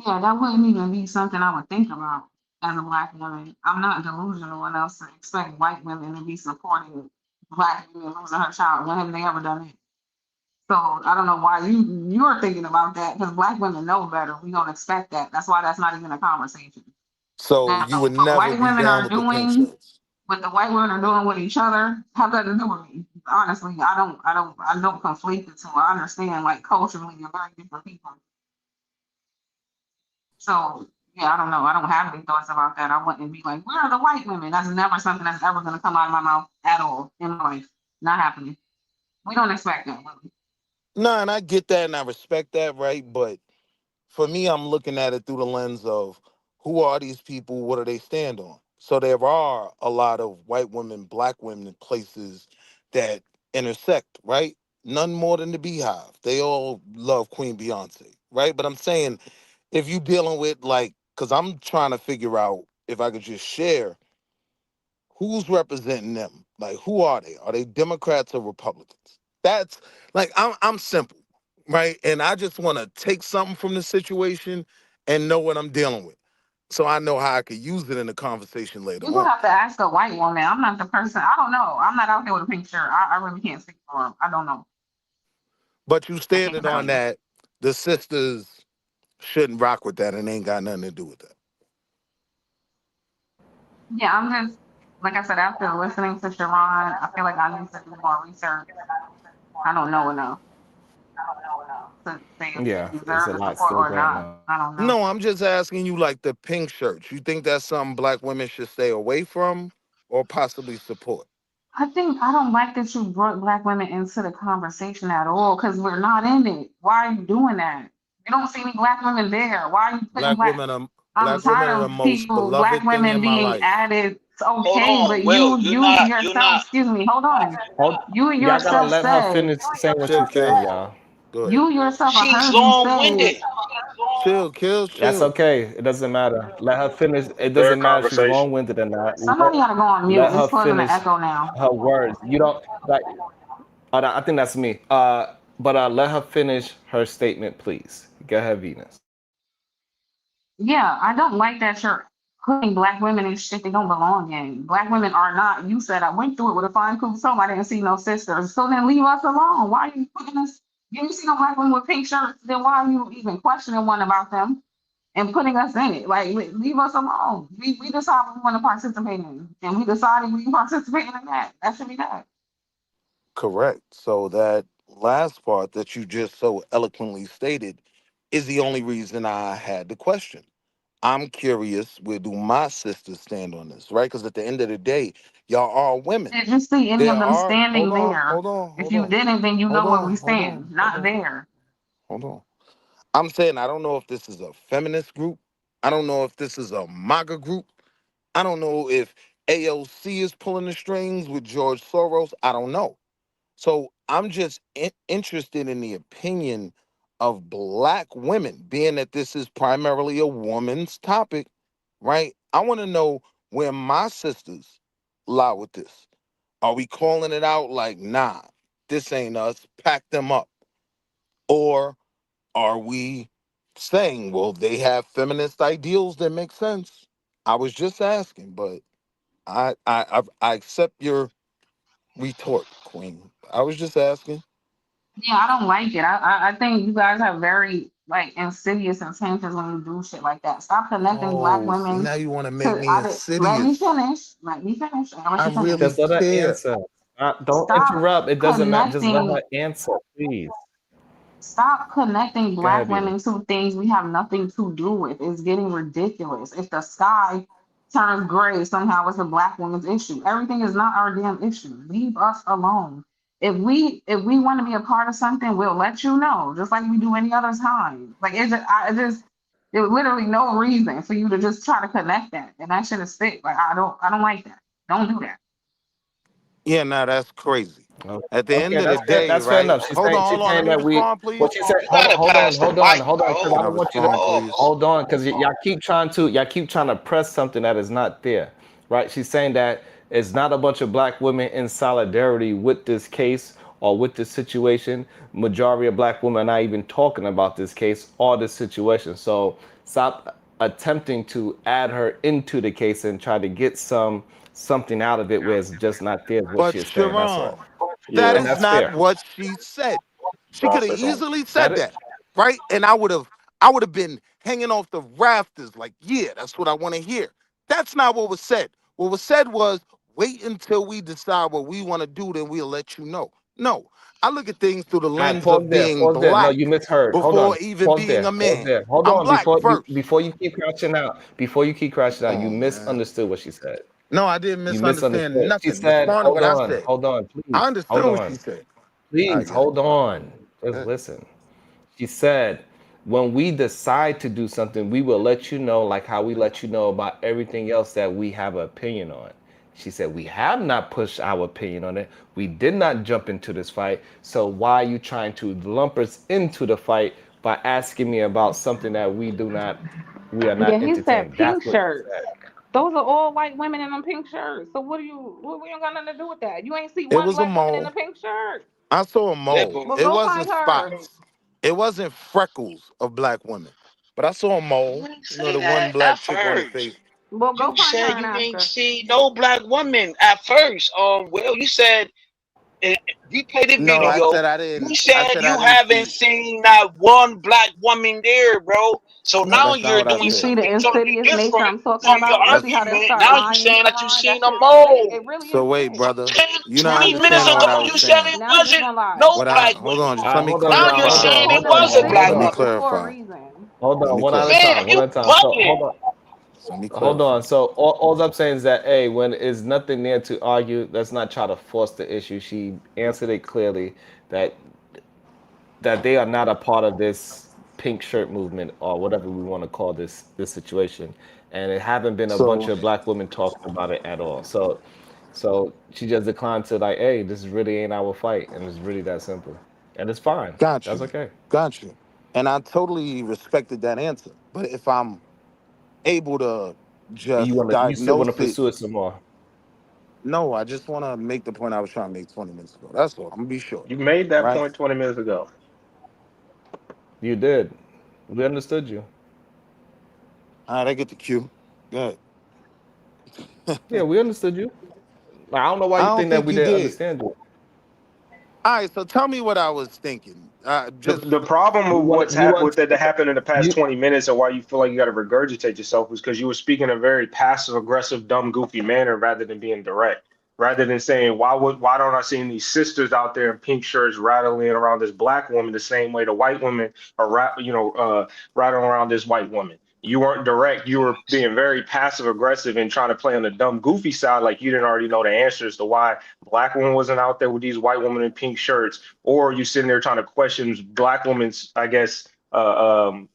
Yeah, that wouldn't even be something I would think about as a black woman. I'm not delusional enough to expect white women to be supporting black women losing her child. When have they ever done it? So I don't know why you're thinking about that because black women know better. We don't expect that. That's why that's not even a conversation. So Now, you would what never white be women down are with the pink doing, shirts. what the white women are doing with each other, have nothing to do with me. Honestly, I don't conflate the two. I understand like culturally they're very different people. So yeah, I don't know. I don't have any thoughts about that. I wouldn't be like, where are the white women? That's never something that's ever gonna come out of my mouth at all in my life. Not happening. We don't expect that. Really. No, and I get that and I respect that, right? But for me, I'm looking at it through the lens of who are these people? What do they stand on? So there are a lot of white women, black women in places that intersect, right? None more than the Beehive. They all love Queen Beyonce, right? But I'm saying if you dealing with like, because I'm trying to figure out if I could just share who's representing them. Like, who are they? Are they Democrats or Republicans? That's like I'm simple, right? And I just want to take something from the situation and know what I'm dealing with, so I know how I could use it in the conversation later You would on. have to ask a white woman. I'm not the person. I don't know. I'm not out there with a pink shirt. I really can't speak for them. I don't know. But you I can't standing tell on you. that, the sisters shouldn't rock with that and ain't got nothing to do with that. Yeah, I'm just like I said. After listening to Sharon, I feel like I need to do more research. I don't know enough to say if Yeah, they it's deserve a the lot support still or going not. on. I don't know. No, I'm just asking you like the pink shirts. You think that's something black women should stay away from or possibly support? I think I don't like that you brought black women into the conversation at all because we're not in it. Why are you doing that? You don't see any black women there. Why are you putting Black black? women are I'm black women are tired the of most people, black beloved thing women in my being life. added. It's Hold okay, on, but Will. you You're yourself, not. excuse me, hold on. Hold, You y'all gotta yourself let her said, finish saying what Chill, she's saying, kill. y'all. Go ahead. you yourself, I She's heard you say, long-winded. Chill, kill, That's chill. okay. It doesn't matter. Let her finish. It Their doesn't matter if she's conversation. long-winded or not. somebody ought to go on mute. Let It's her causing an finish echo now. her words. You don't like. I think that's me. But let her finish her statement, please. Go ahead, Venus. Yeah, I don't like that you're putting black women in shit they don't belong in. Black women are not. You said I went through it with a fine tooth comb. I didn't see no sisters. So then leave us alone. Why are you putting us? You see no black women with pink shirts, then why are you even questioning one about them and putting us in it? Like, leave us alone. We decide what we want to participate in, and we decided we participating in that. That should be that. Correct. So that last part that you just so eloquently stated is the only reason I had the question. I'm curious, where do my sisters stand on this, right? Because at the end of the day, y'all are women. Did you see any There of them are, standing there? If you didn't, then you know where we stand. Not there. hold on. I'm saying I don't know if this is a feminist group. I don't know if this is a MAGA group. I don't know if AOC is pulling the strings with George Soros. I don't know. So I'm just interested in the opinion of black women, being that this is primarily a woman's topic, right? I want to know where my sisters lie with this. Are we calling it out like, nah, this ain't us, pack them up? Or are we saying, well, they have feminist ideals that make sense? I was just asking, but I accept your retort, Queen. I was just asking. Yeah, I don't like it. I think you guys have very like insidious intentions when you do shit like that. Stop connecting black Oh, see, women now you want to make to me I did, let me insidious. finish. Let me finish. I want I you to finish. really Just let her care. answer. Don't Stop interrupt. It doesn't matter. Just let connecting her answer, please. Stop connecting Go black ahead, beauty. women to things we have nothing to do with. It's getting ridiculous. If the sky turns gray, somehow it's a black woman's issue. Everything is not our damn issue. Leave us alone. If we want to be a part of something, we'll let you know, just like we do any other time. Like there's literally no reason for you to just try to connect that, and that shit is sick. Like I don't like that. Don't do that. Yeah, now that's crazy. Okay, At the end okay, of the that's fair. day, That's fair right? enough. Hold on, hold She's on. Let saying me that we. respond, please. What she said. You Hold on, gotta hold on, pass the hold on, mic, hold on, because I Can I bro. don't want you to. respond, please? Pause. Hold on, because y'all keep trying to press something that is not there, right? She's saying that it's not a bunch of black women in solidarity with this case or with this situation. Majority of black women are not even talking about this case or this situation. So stop attempting to add her into the case and try to get something out of it where it's just not there. Is what But she's saying. That's Sharon, all, that Yeah, and is that's not fair. what she said. She wrong could have circle. easily That said it. that, right? And I would have been hanging off the rafters like, yeah, that's what I want to hear. That's not what was said. What was said was, wait until we decide what we want to do, then we'll let you know. No, I look at things through the All right, lens pause of there. being Pause there. No, you black misheard. Hold before on. even Pause being there. a Pause man. there. Hold I'm on. black first. Before you keep crashing out. Before you keep crashing out, you Oh man. misunderstood what she said. No, I didn't You misunderstand misunderstood. She nothing. said, Respond to what I said. hold on, I please. Hold understood what she on. said. All right, Please good. hold on. Just Good. listen. She said, when we decide to do something, we will let you know, like how we let you know about everything else that we have an opinion on. She said, we have not pushed our opinion on it. We did not jump into this fight. So why are you trying to lump us into the fight by asking me about something that we are Yeah, not he said entertaining? That's pink what she shirts. said. Those are all white women in them pink shirts. So what we don't got nothing to do with that. You ain't see It one was a black woman in a mole. pink shirt. I saw a Yeah, mole. but Well, It go wasn't find her. spots. It wasn't freckles of black women. But I saw a you mole. ain't You know, say the one that at black chick on the first. face. Well, go You find her said and you ask ain't her. see no black woman at first. Well, you said eh, replay the No, I video. said I You didn't. I said said I you didn't haven't see. seen not one black woman there, bro. So No, now that's not you're what I doing You said. see the something totally insidious nature different I'm talking from your about? You That's see how they'll argument. start Now you're lying saying that you inside? That seen a shit is sick. mole. It really so is wait, sick. brother. 10, You're not Now you 20 just minutes gonna understanding ago, what I lie. was you said saying. it Now you just wasn't gonna lie. no What I black hold women. on, just All let right, me hold on, Now y'all. you're clarify. Hold on, saying it hold was on, a hold black Let me on. woman. For a clarify. reason. Let me One at a clarify. time. Fam, One you at a time. So bugging. hold on. Let me Hold clarify. on. So all I'm saying is that when there's nothing there to argue, let's not try to force the issue. She answered it clearly that they are not a part of this pink shirt movement or whatever we want to call this situation, and it haven't been a bunch So of black women talking about it at all. So she just declined to like, hey, this really ain't our fight, and it's really that simple, and it's fine. got That's you. okay. Got you. And I totally respected that answer. But if I'm able to just You still want to diagnose it. pursue it some more? No, I just want to make the point I was trying to make 20 minutes ago. That's all. I'm gonna be short, You made that right? point 20 minutes ago. You did. We understood you. All right, I get the cue. Good. Yeah, we understood you. Like, I don't know why I you don't think that think we you didn't did. understand you. All right, so tell me what I was thinking. Just The problem You with want what's you happened want with that happened in the past you 20 minutes and why you feel like you got to regurgitate yourself is because you were speaking in a very passive aggressive dumb goofy manner rather than being direct, rather than saying why don't I see these sisters out there in pink shirts rattling around this black woman the same way the white women are rattling around this white woman. You weren't direct. You were being very passive aggressive and trying to play on the dumb goofy side like you didn't already know the answers to why black woman wasn't out there with these white women in pink shirts, or you sitting there trying to question black women's, I guess,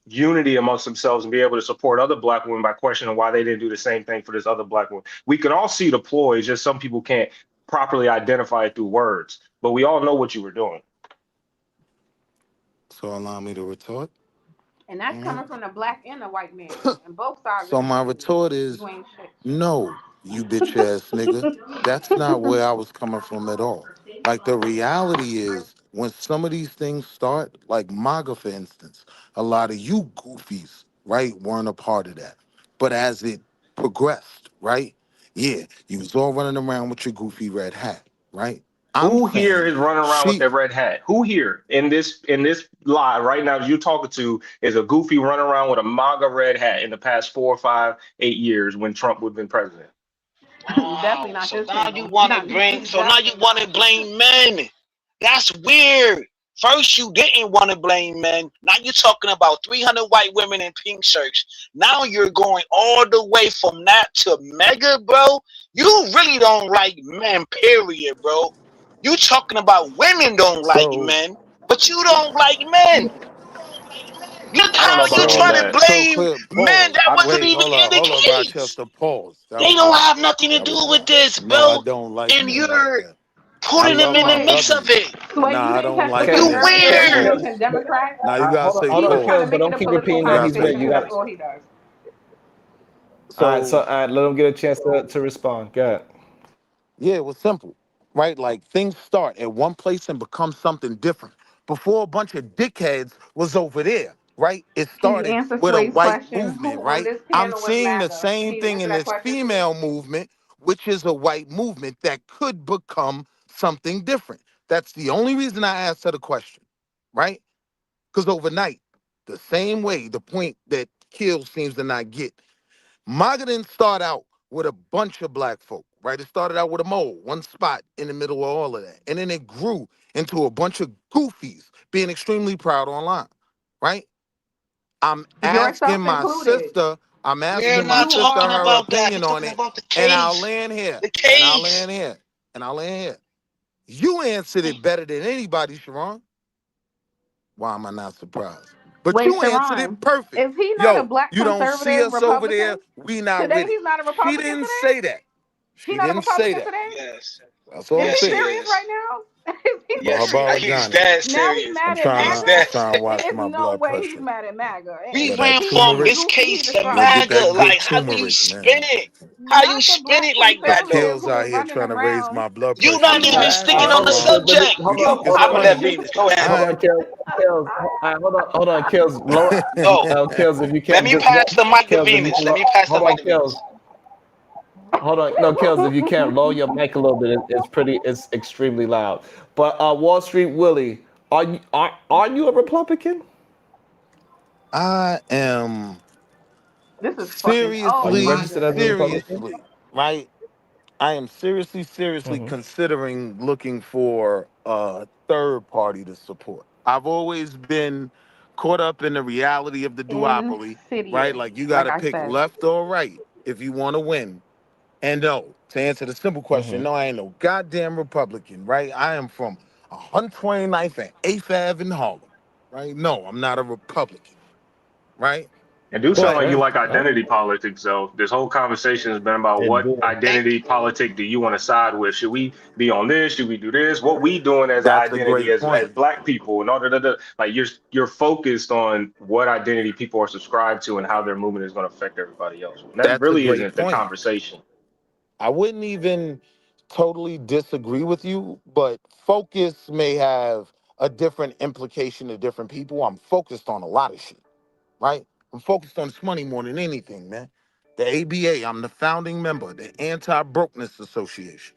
unity amongst themselves and be able to support other black women by questioning why they didn't do the same thing for this other black woman. We can all see the ploy, it's just some people can't properly identify it through words, but we all know what you were doing. so allow me to retort. And that's Mhm. coming from the black and the white man. And both sides So my agree with you. retort is You ain't shit. no, you bitch ass nigga. That's not where I was coming from at all. Like the reality is when some of these things start, like MAGA, for instance, a lot of you goofies, right, weren't a part of that. But as it progressed, right? Yeah, you was all running around with your goofy red hat, right? I'm Who here saying is running around with she their red hat? Who here in this live right now that you're talking to is a goofy running around with a MAGA red hat in the past 4, 5, 8 years when Trump would have been president? Definitely Oh, not so this now you panel. want to Not bring, so now you definitely want not. to blame men. That's weird. First, you didn't want to blame men. Now you're talking about 300 white women in pink shirts. Now you're going all the way from that to mega, bro. You really don't like men, period, bro. You talking about women don't like so men, but you don't like men. Look I don't know how you about all try so to that. so blame clear men. pause. That wasn't Wait, even in the hold on, case. Rochester, pause. That They was don't wrong. have nothing to That do was with wrong. this, No, I bro. don't like And men like you're that. I putting them love in my the mix of brothers. it. Sway, Nah, you I didn't don't catch the like You okay. men. conservative Kills, weird. kills. Republican Democrat. Now you gotta say Hold He on, was trying kills, to but make it don't a keep political repeating you that gotta he's say red. conversation. You That's got. pause. all he does. All right, so So let him get a chance to respond. Go ahead. yeah, it was simple, right? Like things start at one place and become something different. Before a bunch of dickheads was over there, right? It Can you started answer with a Sway's white question? movement, Who on right? this I'm panel was seeing the MAGA? same Can you thing answer in that this question, Sway? female movement, which is a white movement that could become something different. That's the only reason I asked her the question, right? Because overnight, the same way, the point that Kill seems to not get, MAGA didn't start out with a bunch of black folk, right? It started out with a mole, one spot in the middle of all of that. And then it grew into a bunch of goofies being extremely proud online, right? I'm asking Yourself my included. sister, I'm We're asking my not You sister talking are. her about that. We're opinion on talking it, about the and I'll case. land here, The and I'll land case. here, and I'll land here. You answered it better than anybody, Sharon. Why am I not surprised? But Wait, you answered it Sharon, perfect. is he not a Yo, black you don't see conservative us over there. Republican? We not Today with it. he's not a She Republican didn't today? say that. He She not a didn't say Republican that. today? Yes. That's all I'm Is he Yes, he saying. serious is. right now? Is he But Yes, serious? he's Habaradani, dead Now he's serious. I'm mad at trying He's to MAGA? I'm dead trying to watch It's my no blood way he's pressure. mad at MAGA. We Yeah, that ran He just from the turmeric. this goofy he case to Go described. get MAGA. that good Like, how do you turmeric, spin man. it? How you Not the spin black it like Cause that, though? conservative Kills who out was here running trying to raise around. my blood You pressure not too even much. All sticking right, Yo, on hold the on, Sharon, Kills. Let me subject. you hold on, think it's hold I'm on, gonna let funny? Venus go ahead. hold All on, Kills. Kills. All right, hold on, Kills. Low, No, Kills. If you let can, me just low, pass the mic to Kills. If you Venus. Let low, me pass the hold on, mic to Venus. Kills. Hold on, no, Kills. If you can, lower your mic a little bit. It's pretty. It's extremely loud. But Wall Street Willie, are you a Republican? I am This is fucking. Oh Are you seriously, my registered as a goodness. Republican? seriously, right? I am seriously Hmm. considering looking for a third party to support. I've always been caught up in the reality of the duopoly, right? Insidious, Like you got like to I pick said. left or right if you want to win. And no, to answer the simple Hmm. question, no, I ain't no goddamn Republican, right? I am from 129th and 8th Ave in Harlem, right? No, I'm not a Republican, right? And do sound But like you Okay. like All right. identity politics, though. This whole conversation has been about It what do. identity politic do you want to side with? Should we be on this? Should we do this? What we doing as an that's a identity great as point. black people and all that. Like you're focused on what identity people are subscribed to and how their movement is going to affect everybody else. And that That's a really great isn't the point. conversation. I wouldn't even totally disagree with you, but focus may have a different implication to different people. I'm focused on a lot of shit, right? I'm focused on this money more than anything, man. The ABA, I'm the founding member, the Anti-Brokenness Association,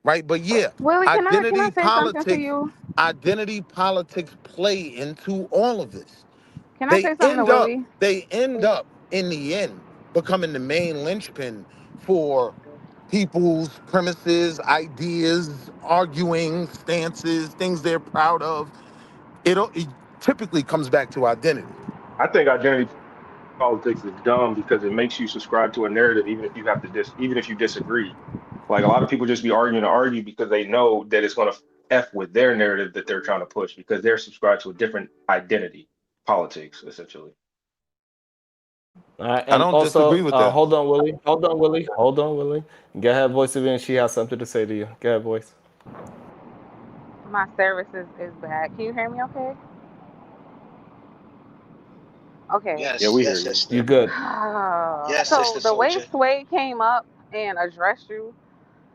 right? But yeah, Willie, can I identity say something to politics, you? identity politics play into all of this. Can I They say something to end up, Willie? they end up in the end becoming the main linchpin for people's premises, ideas, arguing stances, things they're proud of. It typically comes back to identity. I think identity politics is dumb because it makes you subscribe to a narrative, even if you have to even if you disagree. Like a lot of people just be arguing to argue because they know that it's going to f with their narrative that they're trying to push because they're subscribed to a different identity politics essentially. I And don't disagree also, with that. hold on, Willie. Hold on, Willie. Hold on, Willie. Go ahead, voice of it. She has something to say to you. Go ahead, voice. My service is bad. Can you hear me okay? Okay. Yeah, Yes, we hear yes, you. You sister. good? Yes, So sister the way soldier. Sway came up and addressed you,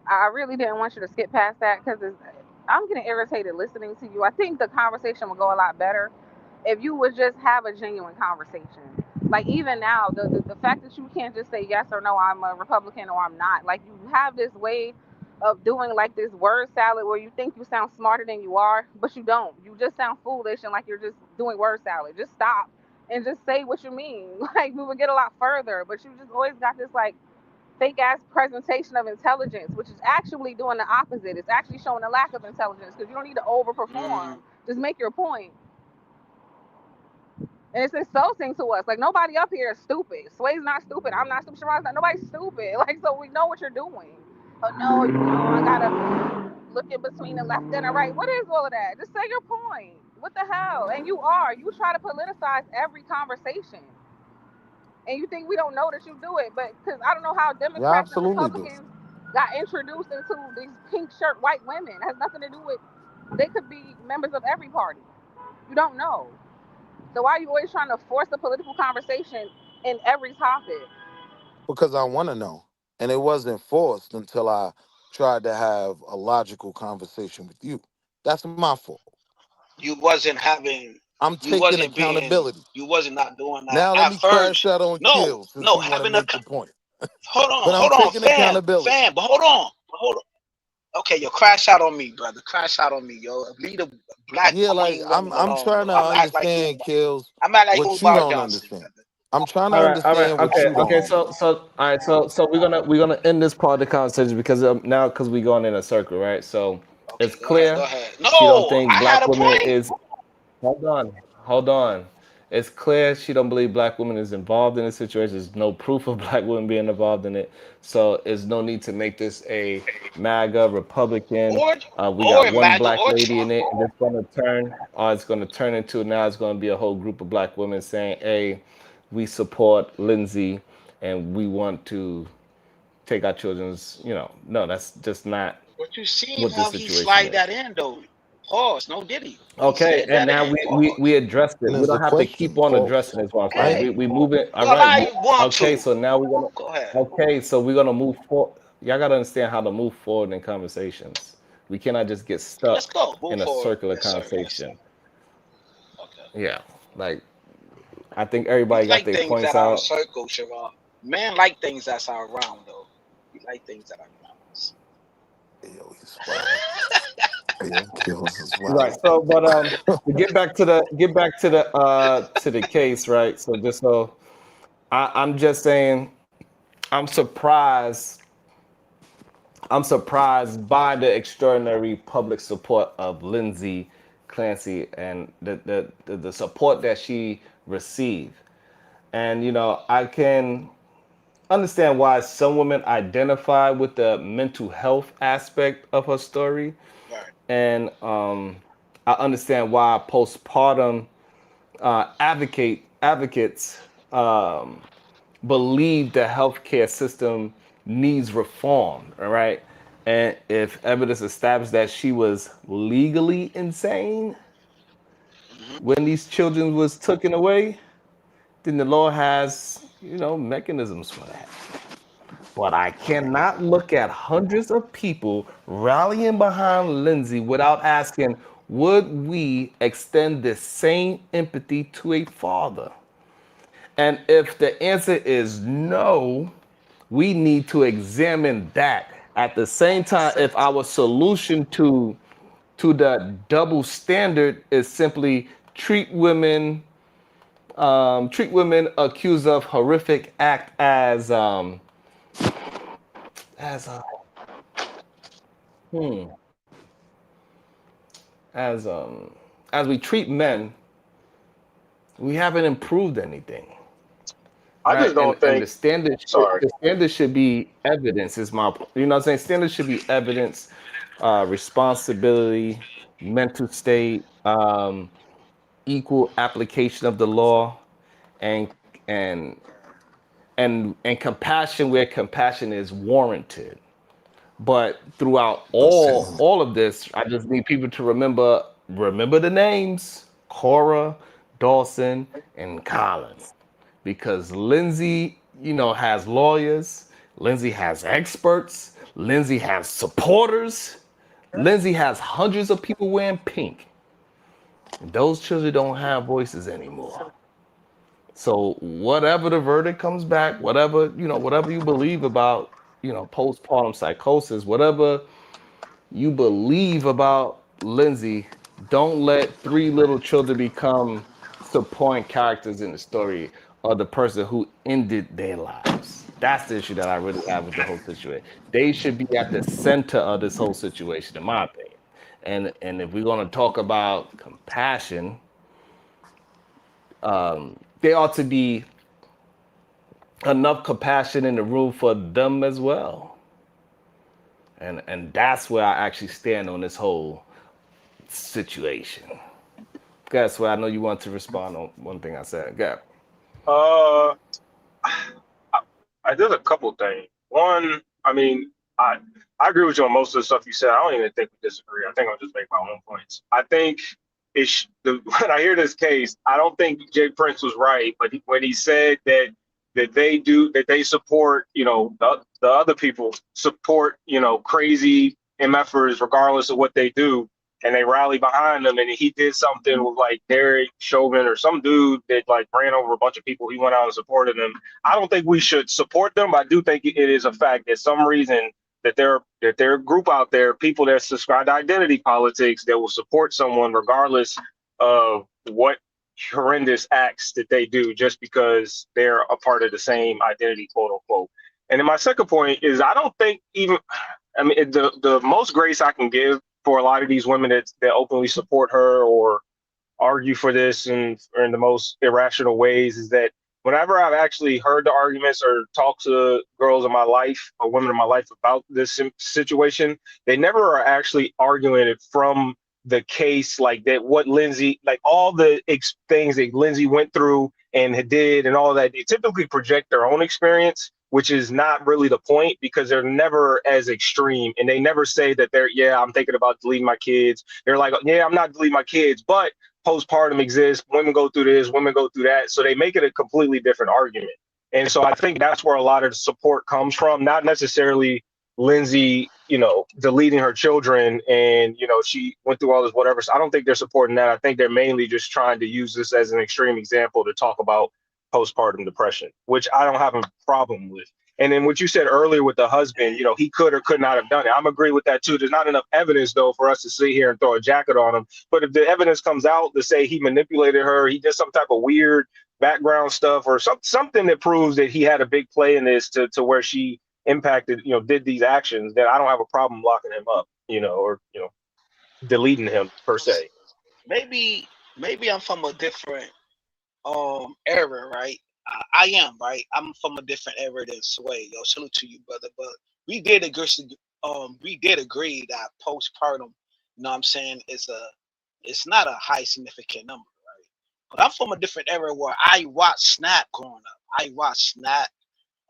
I really didn't want you to skip past that because I'm getting irritated listening to you. I think the conversation would go a lot better if you would just have a genuine conversation. Like even now, the fact that you can't just say yes or no, I'm a Republican or I'm not. Like you have this way of doing like this word salad where you think you sound smarter than you are, but you don't. You just sound foolish and like you're just doing word salad. Just stop and just say what you mean. Like we would get a lot further. But you just always got this like fake ass presentation of intelligence, which is actually doing the opposite. It's actually showing a lack of intelligence because you don't need to overperform. Mm, Just make your point. And it's insulting to us. Like nobody up here is stupid. Sway's not stupid. I'm not stupid. Sharon's not. Nobody's stupid. Like so we know what you're doing. Oh no, I gotta look in between the left and the right. What is all of that? Just say your point. What the hell? And you are. You try to politicize every conversation. And you think we don't know that you do it, but because I don't know how Yeah, I Democrats and absolutely do. Republicans got introduced into these pink shirt white women. It has nothing to do with they could be members of every party. You don't know. So why are you always trying to force a political conversation in every topic? Because I want to know. And it wasn't forced until I tried to have a logical conversation with you. That's my fault. you wasn't having, I'm you taking wasn't being, accountability. you wasn't not doing that. Now let I've me heard, crash out on no, Kill since no, he want to having a, make the point. But I'm hold on, taking fam, accountability. fam, but hold on. Okay, yo, crash out on me, brother. Crash out on me, yo. Leave the black Yeah, like queen I'm woman I'm alone, trying yo. to I'm act like you, understand, Kills, I'm act like what you Umar don't Johnson, understand. brother. I'm trying to All right, understand what okay, you don't okay. So, understand. all right, so we're gonna end this part of the conversation because now because we going in a circle, right? So Okay, it's go ahead, go clear ahead. she don't No, think I had black a women point. is. Hold on, hold on. It's clear she don't believe black women is involved in the situation. There's no proof of black women being involved in it, so there's no need to make this a MAGA Republican. Or, We got one MAGA black or lady Trump. in it, and it's gonna turn. It's gonna turn into now. It's gonna be a whole group of black women saying, "Hey, we support Lindsay, and we want to take our children's." No, that's just not But you seen what this how he situation slide is. that in, though. Pause, no diddy. He Okay, slid and that now in. we Pause. addressed it. And We there's a don't have to keep question, on pause, addressing this. What I'm saying. right? We move it. All Well, right. how you want Okay, to? so now we're gonna. Go ahead. Okay, so we're gonna move forward. Y'all gotta understand how to move forward in conversations. We cannot just get Let's stuck go. Move in a forward. circular Yes, sir. Yes, sir. conversation. Okay. Yeah, like I think We everybody got like their things points that are in out. circles, Siobhan. Men like things that's around, though. We like things that are around us. Hey, yo, he's wild. Hey, yo, Kills is Right. wild. So, but to get back to the case, right? So just so I'm just saying, I'm surprised I'm surprised by the extraordinary public support of Lindsay Clancy and the support that she received. And I can understand why some women identify with the mental health aspect of her story, Right. and I understand why postpartum advocates believe the healthcare system needs reform, all right? And if evidence established that she was legally insane Hmm. when these children was taken away, then the law has, mechanisms for that. But I cannot look at hundreds of people rallying behind Lindsay without asking, would we extend the same empathy to a father? And if the answer is no, we need to examine that. At the same time, if our solution to to the double standard is simply treat women accused of horrific act as hmm as as we treat men, we haven't improved anything, I right? just don't And think. Sorry. the standard should be evidence. Is my you know what I'm saying? Standard should be evidence, responsibility, mental state, equal application of the law, and and and compassion where compassion is warranted. But throughout all of this, I just need people to remember the names: Cora, Dawson, and Colin, because Lindsay, has lawyers. Lindsay has experts. Lindsay has supporters. Lindsay has hundreds of people wearing pink. Those children don't have voices anymore. So whatever the verdict comes back, whatever you believe about, postpartum psychosis, whatever you believe about Lindsay, don't let three little children become supporting characters in the story of the person who ended their lives. That's the issue that I really have with the whole situation. They should be at the center of this whole situation, in my opinion. And if we're gonna talk about compassion, there ought to be enough compassion in the room for them as well. And that's where I actually stand on this whole situation. That's where I know you want to respond on one thing I said. Gap. Uh, I, I did a couple things. One, I mean, I agree with you on most of the stuff you said. I don't even think we disagree. I think I'll just make my own points. I think when I hear this case, I don't think Jay Prince was right, but when he said that they support, the other people support, crazy MFers regardless of what they do, and they rally behind them. And he did something with like Derek Chauvin or some dude that like ran over a bunch of people. He went out and supported them. I don't think we should support them, but I do think it is a fact that some reason that there are a group out there, people that subscribe to identity politics that will support someone regardless of what horrendous acts that they do, just because they're a part of the same identity, quote unquote. And then my second point is I don't think even, I mean, the most grace I can give for a lot of these women that openly support her or argue for this and or in the most irrational ways is that whenever I've actually heard the arguments or talked to girls in my life or women in my life about this situation, they never are actually arguing it from the case like that, what Lindsay, like all the things that Lindsay went through and did and all that. They typically project their own experience, which is not really the point because they're never as extreme. And they never say that I'm thinking about deleting my kids. They're like, yeah, I'm not deleting my kids, but postpartum exists. Women go through this, women go through that. So they make it a completely different argument. And so I think that's where a lot of the support comes from, not necessarily Lindsay, deleting her children and, she went through all this, whatever. So I don't think they're supporting that. I think they're mainly just trying to use this as an extreme example to talk about postpartum depression, which I don't have a problem with. And then what you said earlier with the husband, he could or could not have done it. I'm agree with that too. There's not enough evidence though for us to sit here and throw a jacket on him. But if the evidence comes out to say he manipulated her, he did some type of weird background stuff or something that proves that he had a big play in this to where she impacted, did these actions, then I don't have a problem locking him up, or deleting him per se. Maybe I'm from a different era, right? I am, right? I'm from a different era than Sway. Yo, salute to you, brother. But we did agree that postpartum, what I'm saying, it's not a high significant number, right? But I'm from a different era where I watched Snap growing up. I watched Snap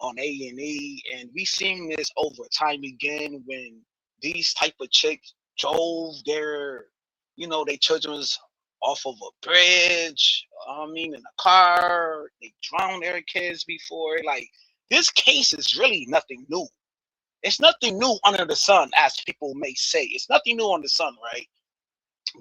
on A&E, and we seen this over time again when these type of chicks drove their children's off of a bridge, in a car. They drowned their kids before. Like, this case is really nothing new. It's nothing new under the sun, as people may say. It's nothing new on the sun, right?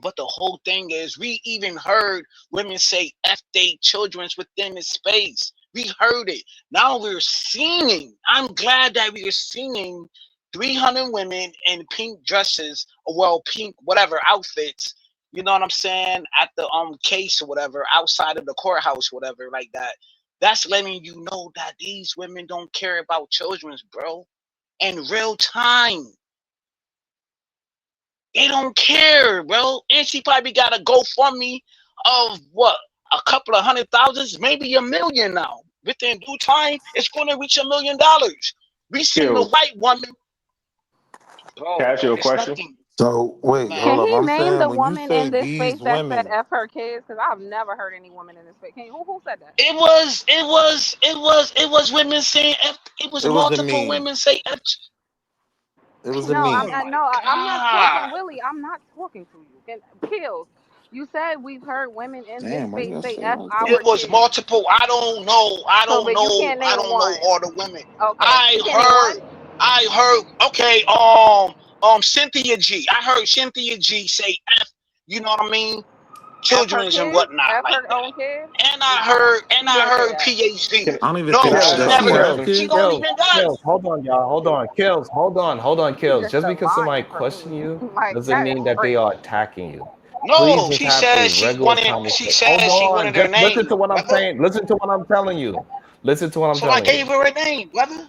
But the whole thing is, we even heard women say F they children's within the space. We heard it. Now we're seeing. I'm glad that we are seeing 300 women in pink dresses, well, pink whatever outfits. You know what I'm saying? At the case or whatever, outside of the courthouse, whatever, like that. That's letting you know that these women don't care about children's, bro. In real time, they don't care, bro. And she probably got a GoFundMe of what, a couple of $100,000, maybe $1 million now. Within due time, it's going to reach $1 million. We seen the Skills. white woman, Can I bro. ask you a It's question? nothing, So wait, Can hold man. up. he I'm name saying the when you woman in say this these space that said women, F her kids? Because I've never heard any woman in this space. Who said that? It was women saying F. It was it was a multiple meme. women say F. It was a No, Oh meme. my I'm not talking, God. Willie. I'm not talking to you. Kills. You said we've heard women in this Damn, why you space gotta say say it F like It our that? was kids. multiple. I don't know. I So, don't but you know. can't I name don't know one. all the women. Okay, you I can't name heard. one. I heard. Okay. Cynthia G. I heard Cynthia G say F. You know what I mean? F her Children's and kids. whatnot F like her own that. kids. And I Nah, heard. And she I didn't say heard that. PhD. I don't even Can think No, I Kills, ask she does y'all a she never. have kills, She question? kids? don't kills, even does. kills. Hold on, y'all. Hold on. Kills. Hold on, You kills. just Just a because somebody lying for question me. you Like doesn't that is mean that they crazy. are attacking you. Please No, just she have a said she regular wanted. She conversation. Hold said she on. wanted her Just listen to name, what I'm brother. saying. Listen to what I'm telling you. Listen to what I'm So I telling you. gave her a name, brother.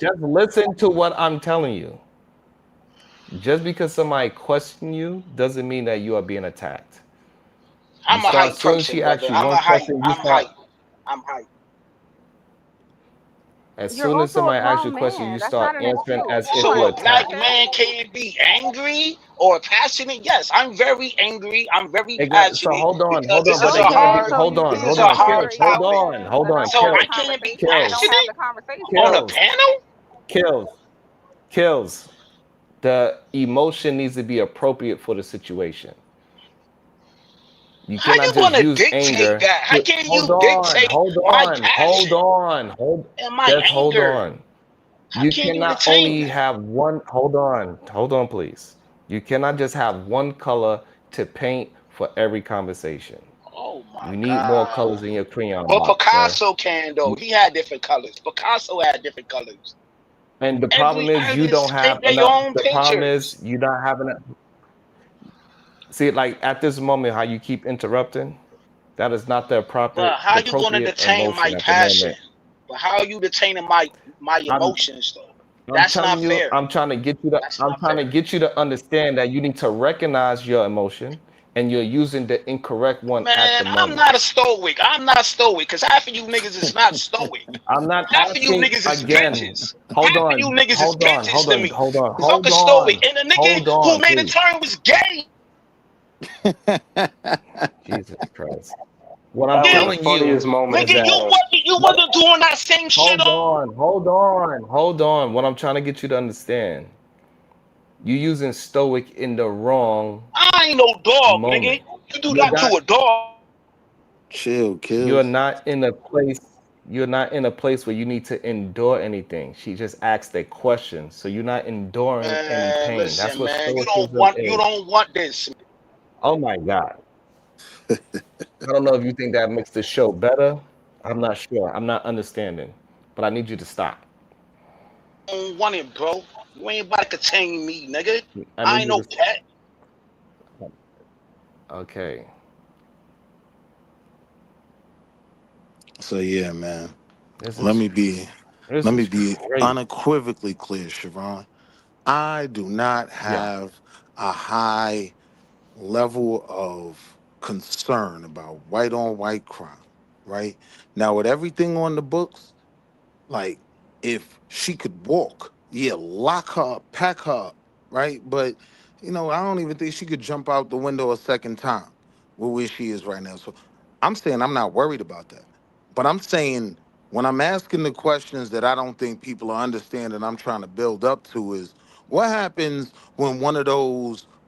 Just listen to what I'm telling you. Just because somebody question you doesn't mean that you are being attacked. You I'm a start, as hype soon as person, she asks brother. you I'm one a hype. question, you I'm start. hype. I'm hype. As You're soon as also a somebody asks you a grown question, man. you That's start not an answering excuse. as Come if So you're on. a black attacked. Okay. man can't be angry or passionate? Yes, I'm very angry. I'm very Exactly. So passionate hold on, because hold on, this is but a it can't Okay, be. hard. so Hold you on, This can't is hold a on, give hard your kills. Hold topic. on, emotions hold on, enough So of a I kills, can't be conversation and don't kills, have passionate the conversation. on a kills, panel. kills, kills. The emotion needs to be appropriate for the situation. You How you cannot just gonna use dictate anger that? How to. can Hold you on, dictate hold my on, hold passion on, hold. and my Just hold anger? on. How You can you cannot detain only that? have one. Hold on, please. You cannot just have one color to paint for every conversation. Oh my You need more God. colors in your crayon But box, sir. Picasso can though. He had different colors. Picasso had different colors. And the problem Every is you don't artist have paint their enough. own The problem pictures. is you not having enough. See, like at this moment, how you keep interrupting, that is not But how the you gonna appropriate detain emotion my at the passion? moment. But how are you detaining my I'm emotions though? I'm That's not telling you, fair. That's I'm not trying to fair. get you to understand that you need to recognize your emotion and you're using the incorrect one at the Man, I'm not a moment. stoic. I'm not stoic because half of you niggas is not stoic. I'm not Half of you asking niggas is again. bitches. Hold Half of you on, niggas is hold on, bitches hold to on, me. hold on, Fuck hold a stoic. on, And the nigga hold who on, made the please. turn was gay. Jesus Christ. What I'm That was the Nigga, telling you funniest moment is nigga, that ever. you what wasn't doing that same shit. hold on. What I'm trying to get you to understand, you're using stoic in the wrong I ain't no dog, nigga. moment. You do You're that to not a dog. Chill, you're kills. not in a place you're not in a place where you need to endure anything. She just asked a question. So you're not enduring any Man, pain. That's listen, what man. stoicism You is. don't want this. Oh my God. I don't know if you think that makes the show better. I'm not sure. I'm not understanding. But I need you to stop. You don't want it, bro. You ain't about to contain me, nigga. I I need ain't you no to pet. okay. So yeah, man. This Let is me be this let me is be crazy. unequivocally clear, Sharon. I do not Yeah. have a high level of concern about white on white crime, right? Now, with everything on the books, like if she could walk, yeah, lock her up, pack her up, right? But I don't even think she could jump out the window a second time with where she is right now. So I'm saying I'm not worried about that. But I'm saying when I'm asking the questions that I don't think people are understanding, I'm trying to build up to is what happens when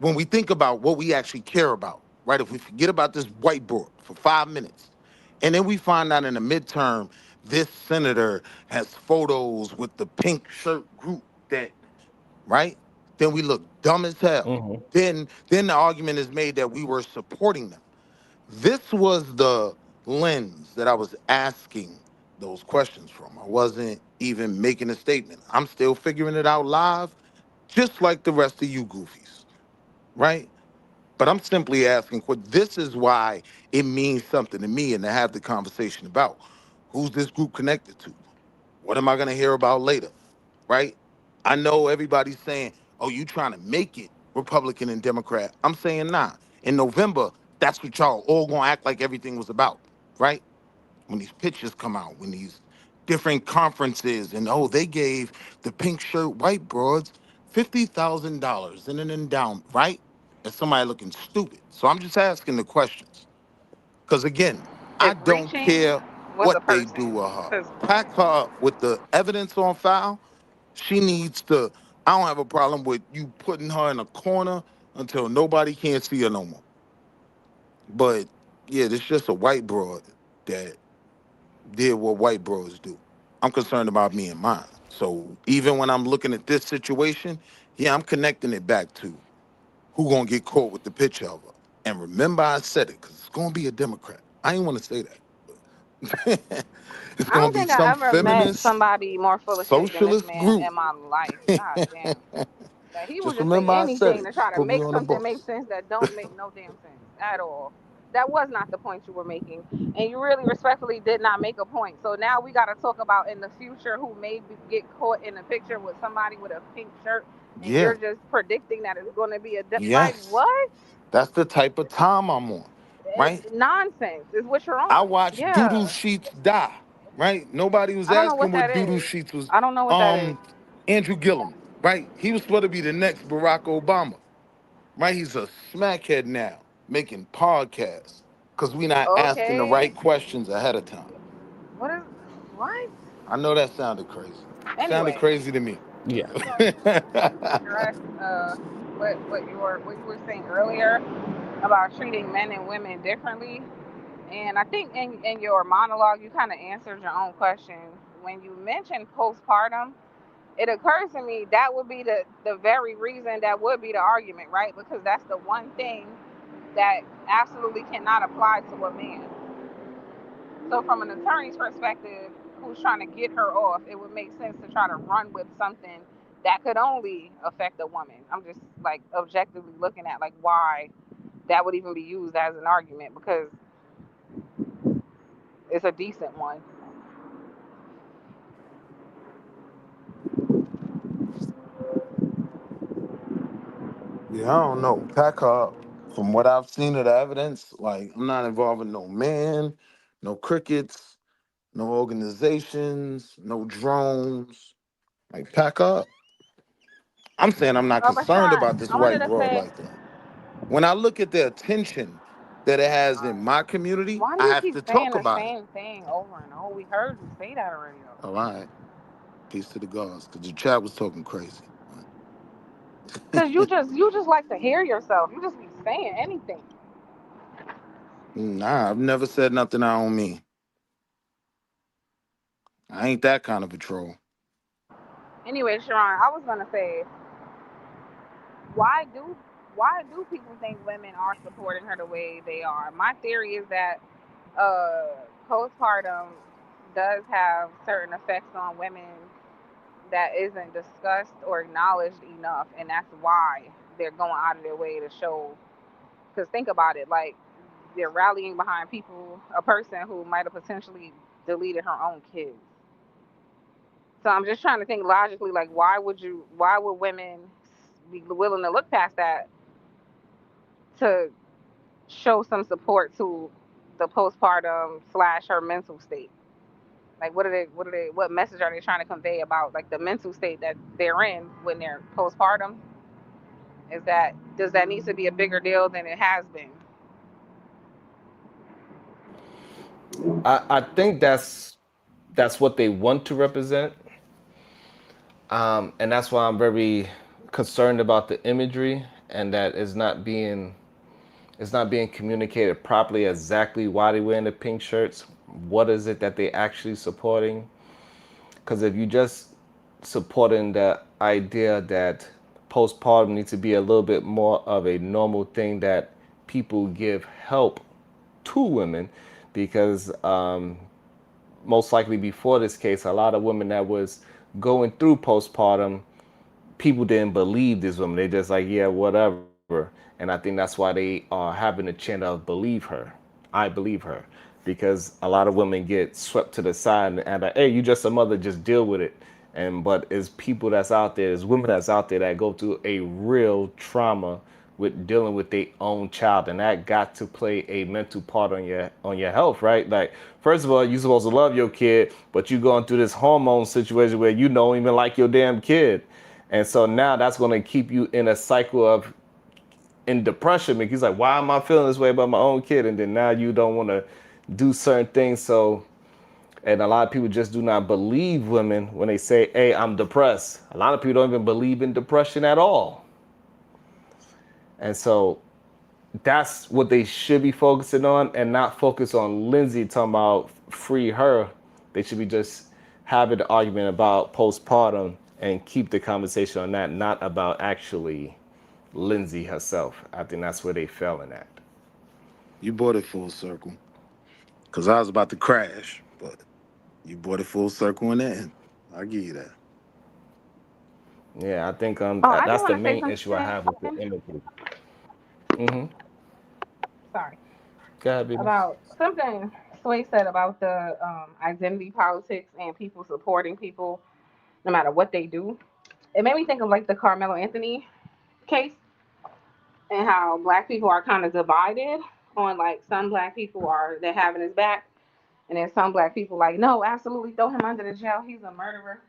when we think about what we actually care about, right? If we forget about this whiteboard for 5 minutes, and then we find out in the midterm, this senator has photos with the pink shirt group that, right? Then we look dumb as hell. Hmm. Then the argument is made that we were supporting them. This was the lens that I was asking those questions from. I wasn't even making a statement. I'm still figuring it out live, just like the rest of you goofies, right? But I'm simply asking, this is why it means something to me and to have the conversation about who's this group connected to? What am I going to hear about later? Right? I know everybody's saying, oh, you trying to make it Republican and Democrat. I'm saying, nah. In November, that's what y'all all going to act like everything was about. Right? When these pictures come out, when these different conferences, and oh, they gave the pink shirt white broads $50,000 in an endowment, right? As somebody looking stupid. So I'm just asking the questions. Because again, I If don't reaching care was a what they do person, with her. because Pack her up with the evidence on file. She needs to, I don't have a problem with you putting her in a corner until nobody can see her no more. But yeah, it's just a white broad that did what white bros do. I'm concerned about me and mine. So even when I'm looking at this situation, yeah, I'm connecting it back to who gonna get caught with the picture of her. And remember I said it, because it's gonna be a Democrat. I ain't wanna say that. But it's I gonna don't be think I some ever met feminist, somebody more full of shit than this socialist man group. in my life. God damn. That he will Just just say remember I said anything it. to try Just to put me make on the something make books. sense that don't make no damn sense at all. That was not the point you were making, and you really respectfully did not make a point. So now we got to talk about in the future who may get caught in a picture with somebody with a pink shirt, and Yeah. you're just predicting that it's going to be like Yes. what? That's the type of time I'm on. Right? Nonsense is what you're I on. watched Doodoo Yeah, Sheets die. Right? Nobody was I don't know asking what that what Doodoo is. Sheets was. I don't know what that is. Andrew Gillum. Right? He was supposed to be the next Barack Obama. Right? He's a smackhead now, making podcasts because we not asking the Okay, right questions ahead of time. what is what? I know that sounded crazy. Sounded Anyway, crazy to me. Yeah. address what you were saying earlier about treating men and women differently. And I think in your monologue, you kind of answered your own question. When you mentioned postpartum, it occurs to me that would be the very reason that would be the argument, right? Because that's the one thing that absolutely cannot apply to a man. So, from an attorney's perspective, who's trying to get her off, it would make sense to try to run with something that could only affect a woman. I'm just like objectively looking at like why that would even be used as an argument because it's a decent one. Yeah, I don't know. Pack her up. From what I've seen of the evidence, like I'm not involving no man, no crickets, no organizations, no drones. Like pack up. I'm saying I'm not But concerned Sean, about this I wanted white to broad say, like that. When I look at the attention that it has in my community, why do I you have keep to saying talk the about it. same thing over and over? We heard you say that already, All though. right. Peace to the gods. Because the chat was talking crazy. Cause you just like to hear yourself. You just be saying anything. Nah, I've never said nothing I don't mean. I ain't that kind of a troll. Anyway, Sharon, I was gonna say, why do why do people think women are supporting her the way they are? My theory is that postpartum does have certain effects on women that isn't discussed or acknowledged enough, and that's why they're going out of their way to show. Because think about it, like they're rallying behind a person who might have potentially deleted her own kids. So I'm just trying to think logically, like why would women be willing to look past that to show some support to the postpartum slash her mental state? Like what message are they trying to convey about like the mental state that they're in when they're postpartum? Is that does that need to be a bigger deal than it has been? I think that's what they want to represent, and that's why I'm very concerned about the imagery and that it's not being communicated properly exactly why they wearing the pink shirts. What is it that they actually supporting? Because if you just supporting the idea that postpartum needs to be a little bit more of a normal thing that people give help to women, because most likely before this case, a lot of women that was going through postpartum, people didn't believe this woman. They just like, yeah, whatever. And I think that's why they are having a chant of believe her. I believe her. Because a lot of women get swept to the side and like, hey, you just a mother, just deal with it. And but it's people that's out there, there's women that's out there that go through a real trauma with dealing with their own child, and that got to play a mental part on your health, right? Like, first of all, you're supposed to love your kid, but you going through this hormone situation where you don't even like your damn kid. And so now that's going to keep you in a cycle of in depression because he's like, why am I feeling this way about my own kid? And then now you don't want to do certain things. So, and a lot of people just do not believe women when they say, hey, I'm depressed. A lot of people don't even believe in depression at all. And so that's what they should be focusing on and not focus on Lindsay talking about free her. They should be just having the argument about postpartum and keep the conversation on that, not about actually Lindsay herself. I think that's where they fell in at. You brought it full circle. Because I was about to crash, but you brought it full circle in the end. I give you that. Yeah, I think Oh, I do that's want the to say main issue I have with the something. imagery. Mm-hmm. Sorry. Go ahead, baby. About something Sway said about the identity politics and people supporting people no matter what they do. It made me think of like the Carmelo Anthony case and how black people are kind of divided on like some black people are they're having his back and then some black people like no absolutely throw him under the jail, he's a murderer.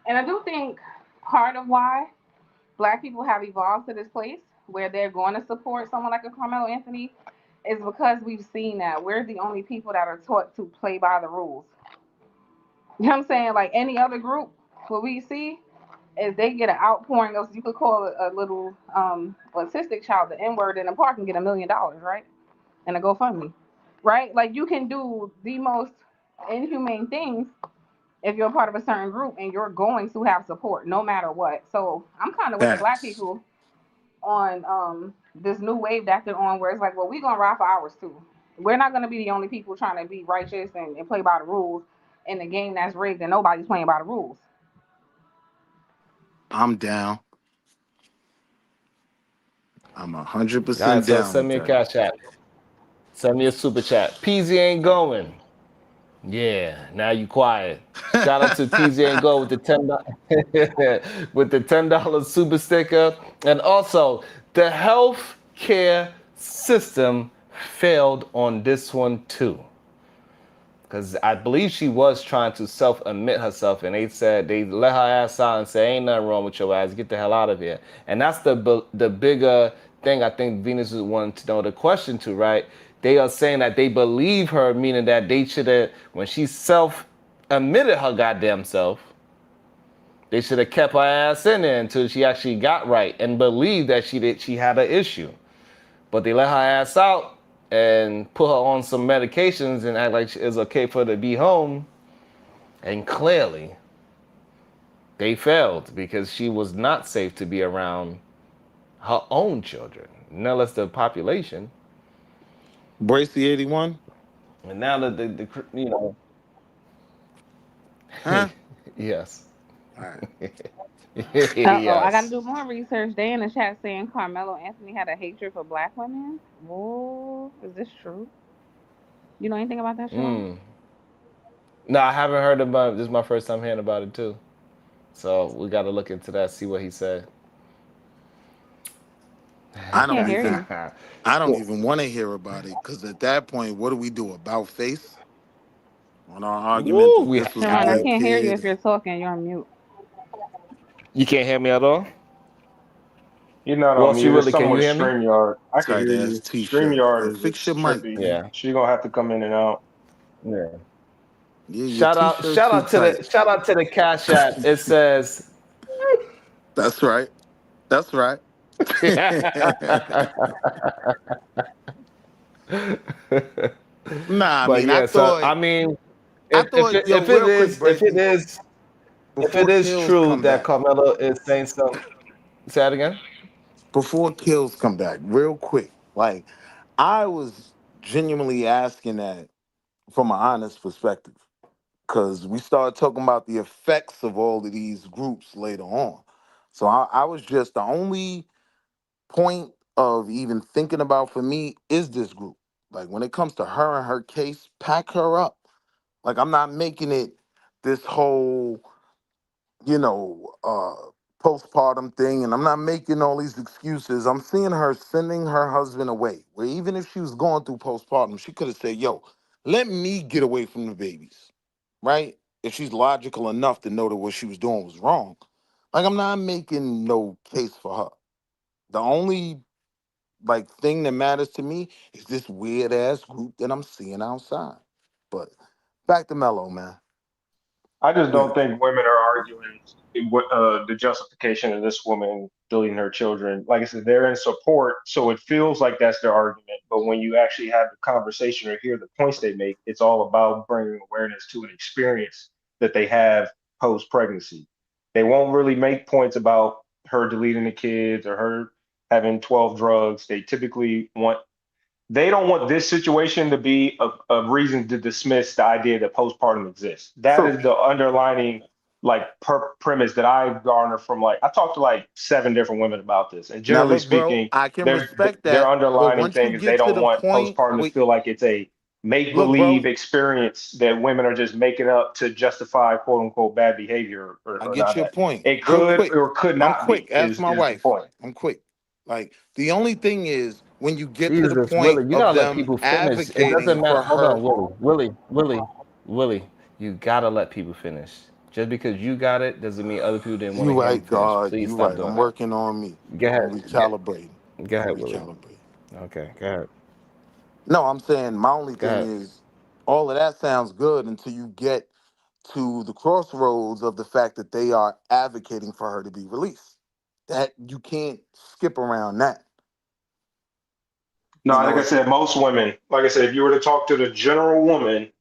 And I do think part of why black people have evolved to this place where they're going to support someone like a Carmelo Anthony is because we've seen that we're the only people that are taught to play by the rules. You know what I'm saying? Like any other group, what we see is they get an outpouring of you could call a little autistic child the N word in the park and get $1 million, right? And a GoFundMe, right? Like you can do the most inhumane things if you're a part of a certain group and you're going to have support no matter what. So I'm kind of with the black Facts. people on this new wave that they're on where it's like, well, we're gonna ride for ours too. We're not gonna be the only people trying to be righteous and play by the rules in a game that's rigged and nobody's playing by the rules. I'm down. I'm All right, 100% so down send with me a that. cash app. Send me a super chat. Peasy ain't going. Yeah, now you quiet. Shout out to PZ and Go with the with the $10 super sticker, and also the health care system failed on this one too, because I believe she was trying to self-admit herself, and they said they let her ass out and say ain't nothing wrong with your ass, get the hell out of here. And that's the bigger thing I think Venus is wanting to know the question to, right? They are saying that they believe her, meaning that they should have, when she self-admitted her goddamn self, they should have kept her ass in there until she actually got right and believed that she had an issue. But they let her ass out and put her on some medications and act like it's okay for her to be home. And clearly, they failed because she was not safe to be around her own children, no less the population. Bracy 81? And now that the you know, Huh? yes, All right. Oh, I gotta yes. do more research. They in the chat saying Carmelo Anthony had a hatred for black women. Whoa, is this true? You know anything about that, Sharon? No, I haven't heard about it. This is my first time hearing about it too. So we got to look into that, see what he said. I I don't can't hear even you. I don't even want to hear about it because at that point, what do we do about face on our argument Woo, that this was a Sharon, I good can't hear you if kid? you're talking. You're on mute. you can't hear me at all. You're not Well, on she mute. It's really, can something you with hear me? StreamYard. I can Tight hear ass you. t-shirt. Yo, StreamYard is fix your just mic. trippy. Yeah, She gonna have to come in and out. yeah. Yeah, your Shout out, t-shirt too tight. shout out to the Cash App. It says, That's right. That's right. Nah, I but mean, I yeah. So thought I mean, I thought yo, real quick, Bracy, if before it is kills true come that back. Carmelo is saying something, say that again. Before kills come back, real quick. Like I was genuinely asking that from an honest perspective. Because we started talking about the effects of all of these groups later on. So I was just the only point of even thinking about for me is this group. Like when it comes to her and her case, pack her up. Like I'm not making it this whole, you know, postpartum thing, and I'm not making all these excuses. I'm seeing her sending her husband away. Where even if she was going through postpartum, she could have said, "Yo, let me get away from the babies," right? If she's logical enough to know that what she was doing was wrong. Like I'm not making no case for her. The only like thing that matters to me is this weird ass group that I'm seeing outside. But back to Mello, man. I just don't Please. think women are arguing the justification of this woman deleting her children. Like I said, they're in support, so it feels like that's their argument. But when you actually have the conversation or hear the points they make, it's all about bringing awareness to an experience that they have post pregnancy. They won't really make points about her deleting the kids or her having 12 drugs. They typically want they don't want this situation to be a reason to dismiss the idea that postpartum exists. That True. is the underlining premise that I garner from like I talked to like seven different women about this, and Now generally look, bro, speaking, I can their respect their that, but underlining once you thing is they get to don't the want point, postpartum to wait, feel like it's a make look, believe bro, experience that women are just making up to justify quote unquote bad behavior I or get not your that point. it Real could quick. or could I'm not quick. be Ask my is the wife. point. I'm quick. Like the only thing is when you get to the Jesus, point Willie, you of gotta let them people finish. It advocating doesn't matter. for Hold on, her. Willie. You gotta let people finish. Just because you got it doesn't mean other people didn't want You to hear him right, finish. God. Please You stop right. doing I'm that. working on me. Go I'm ahead. recalibrating. Go I'm ahead, Willie. recalibrating. Okay, go ahead. No, I'm saying my only Go thing ahead. is all of that sounds good until you get to the crossroads of the fact that they are advocating for her to be released. That you can't skip around that. No, You like know, I it's said, most women, like I said, if you were to talk to the general woman,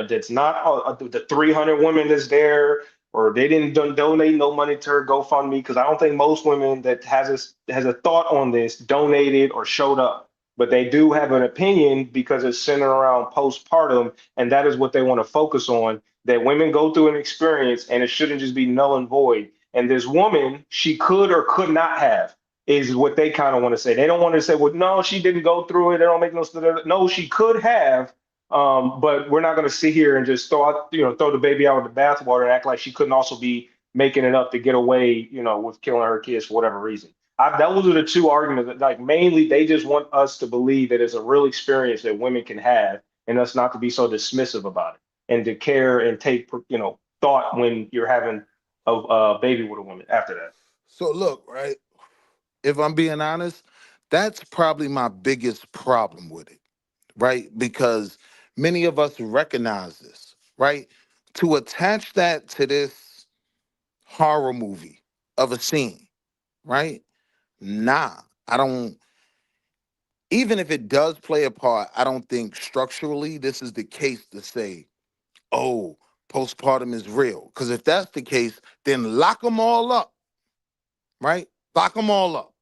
that's not the 300 women that's there, or they didn't donate no money to her GoFundMe, because I don't think most women that has a thought on this donated or showed up, but they do have an opinion because it's centered around postpartum, and that is what they want to focus on. That women go through an experience, and it shouldn't just be null and void. And this woman, she could or could not have is what they kind of want to say. They don't want to say, well, no, she didn't go through it. They don't make no. No, she could have, but we're not going to sit here and just throw the baby out with the bathwater and act like she couldn't also be making it up to get away, with killing her kids for whatever reason. Those are the two arguments. That, like mainly, they just want us to believe that it's a real experience that women can have, and us not to be so dismissive about it, and to care and take thought when you're having a baby with a woman. After that. so look, right? If I'm being honest, that's probably my biggest problem with it, right? Because many of us recognize this, right? To attach that to this horror movie of a scene, right? Nah, I don't. Even if it does play a part, I don't think structurally this is the case to say, oh, postpartum is real. Because if that's the case, then lock them all up, right? Lock them all up.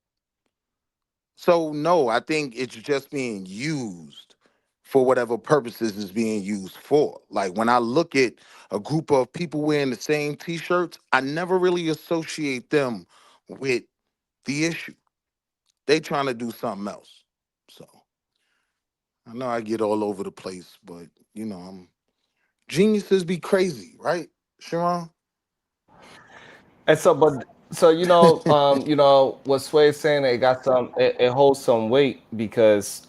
So, no, I think it's just being used for whatever purposes it's being used for. Like when I look at a group of people wearing the same t shirts, I never really associate them with the issue. They trying to do something else. So, I know I get all over the place, but I'm geniuses be crazy, right, Sharon? And so, but so what Sway's saying, it holds some weight because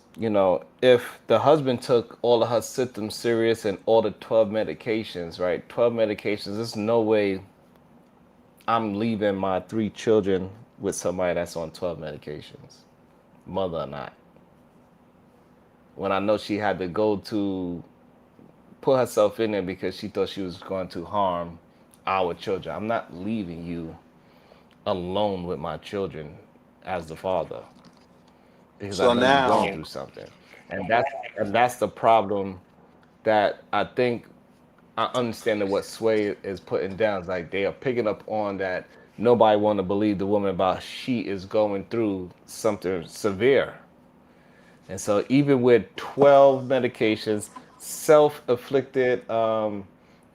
if the husband took all of her symptoms serious and all the 12 medications, right? 12 medications. There's no way I'm leaving my three children with somebody that's on 12 medications, mother or not. When I know she had to go to put herself in there because she thought she was going to harm our children. I'm not leaving you alone with my children as the father because I So know you're going now, through something, and that's the problem that I think I understand that what Sway is putting down is like they are picking up on that nobody want to believe the woman about she is going through something severe. And so even with 12 medications, self-afflicted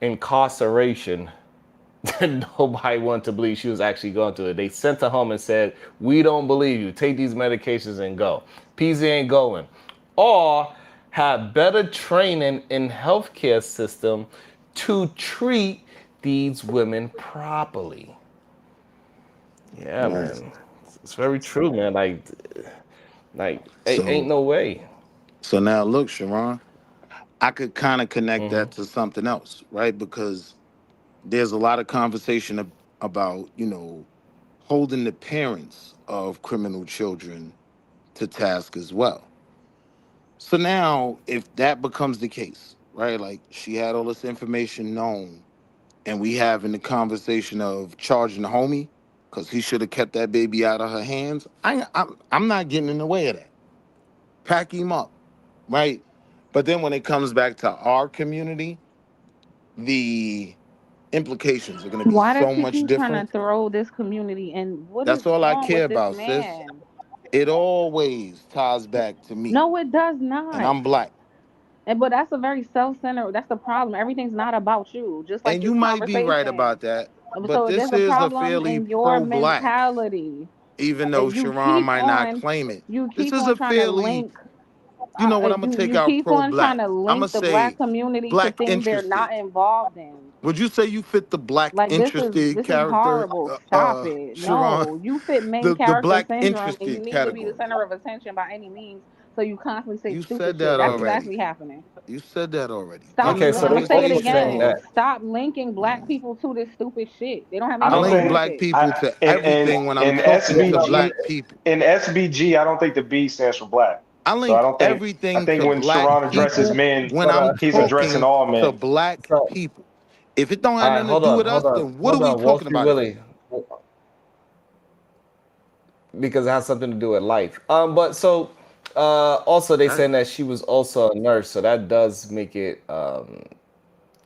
incarceration that nobody wanted to believe she was actually going through it. They sent her home and said, "We don't believe you. Take these medications and go." Peasy ain't going. Or have better training in healthcare system to treat these women properly. Yeah, Right. man. It's very true, man. Ain't So no way. so now look, Sharon, I could kind of connect that to something else, right? Because there's a lot of conversation about, holding the parents of criminal children to task as well. So now, if that becomes the case, right? Like she had all this information known, and we having the conversation of charging the homie because he should have kept that baby out of her hands. I'm not getting in the way of that. Pack him up, right? But then when it comes back to our community, the implications are going to be Why does so she much keep trying to different. throw this community in? What is That's all I wrong care with this about, sis. man? It always ties back to me, No, it does and not. I'm black. But that's a very self-centered. That's the problem. Everything's not about you. Just like And this you might be right conversation. about that, but So this there's a is a problem fairly in your pro-black, mentality. even though And you Sharon keep might not on, claim it. you This keep is on a trying to fairly, link. you know what, I'm going to take You out keep on trying pro-black. to I'm going link to the black say community to black things they're not interested. involved in. Would you say you fit the black Like interested this is character, horrible. Stop it. Sharon? No, you fit main The character black syndrome, and you interested need to be the category. center of attention by any means. So you constantly say You stupid said shit. that That's what's Okay. already. actually happening. You said that already. Stop. Okay, Everything so I'm I gonna they say it also said saying again. that. before. Stop linking black people to this stupid shit. They don't have I I anything don't to link do think with black it. people to everything when I'm in talking to SBG black people. in SBG, I don't think the B stands for black. I So I link don't think I everything think to when black Sharon addresses people men, when But I'm he's addressing talking all to men. black so people. If it don't all have right, nothing to do with us, then what are hold we on. talking Wolfie about it for? Willie, because it has something to do with life. But so also they Right. saying that she was also a nurse, so that does make it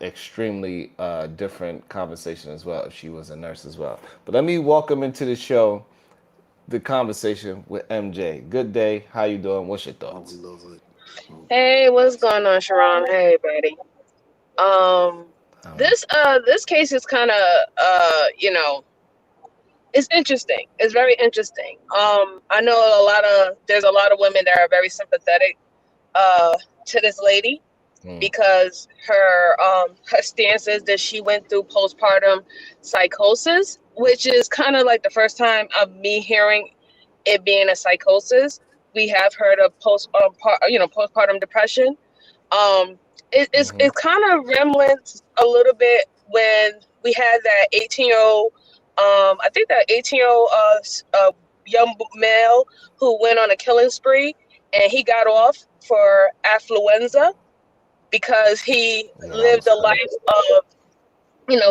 extremely different conversation as well if she was a nurse as well. But let me welcome into the show the conversation with MJ. Good day. How you doing? What's your Oh thoughts? Lord. Oh Hey, what's going on, Sharon? Hey, buddy. Um, this case is kind of it's interesting. It's very interesting. I know there's a lot of women that are very sympathetic to this lady Mm, because her stance is that she went through postpartum psychosis, which is kind of like the first time of me hearing it being a psychosis. We have heard of postpartum depression. Um, mm-hmm. it's kind of remnants a little bit when we had that 18-year-old, I think that 18-year-old young male who went on a killing spree, and he got off for affluenza because he Yeah, that lived was a funny. life of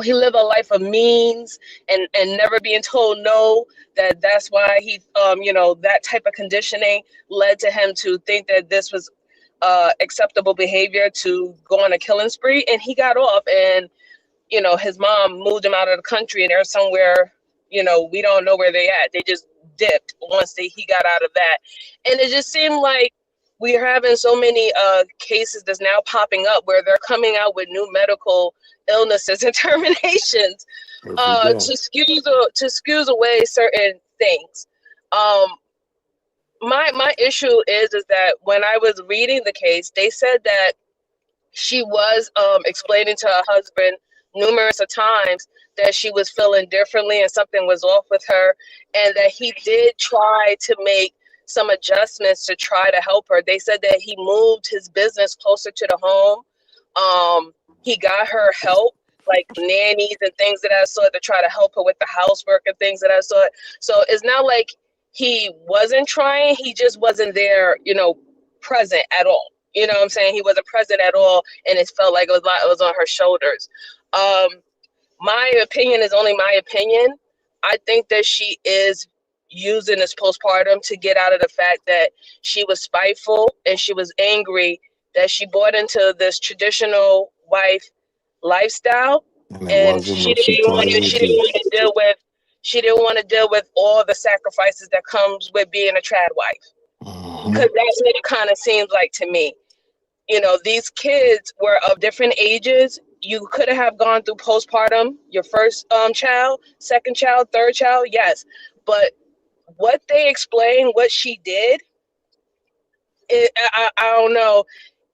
he lived a life of means and never being told no. That's why he that type of conditioning led to him to think that this was acceptable behavior to go on a killing spree, and he got off, and his mom moved him out of the country, and they're somewhere, we don't know where they at. They just dipped once he got out of that. And it just seemed like we're having so many cases that's now popping up where they're coming out with new medical illnesses and terminations every day. to excuse away certain things. um my issue is that when I was reading the case, they said that she was explaining to her husband numerous of times that she was feeling differently and something was off with her, and that he did try to make some adjustments to try to help her. They said that he moved his business closer to the home. He got her help, like nannies and things of that sort, to try to help her with the housework and things of that sort. So it's not like he wasn't trying, he just wasn't there, present at all. You know what I'm saying? He wasn't present at all, and it felt like it was on her shoulders. Um, my opinion is only my opinion. I think that she is using this postpartum to get out of the fact that she was spiteful and she was angry that she bought into this traditional wife lifestyle, And it and wasn't what she thought it would be. she didn't want to deal with all the sacrifices that comes with being a trad wife, Hmm. because that's what it kind of seems like to me. These kids were of different ages. You could have gone through postpartum, your first child, second child, third child, yes. But what they explained, what she did, I don't know,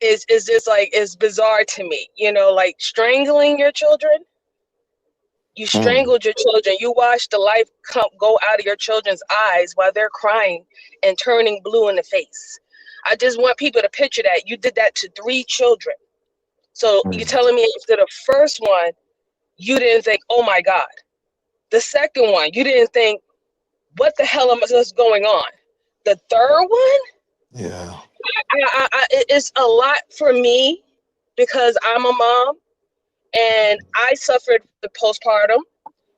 is just like, is bizarre to me. Like strangling your children. You Mm. strangled your children. You watched the life go out of your children's eyes while they're crying and turning blue in the face. I just want people to picture that. You did that to 3 children. So you're Mm. telling me after the first one, you didn't think, oh my God. The second one, you didn't think, what the hell is going on? The third one, Yeah. it's a lot for me because I'm a mom and I suffered the postpartum.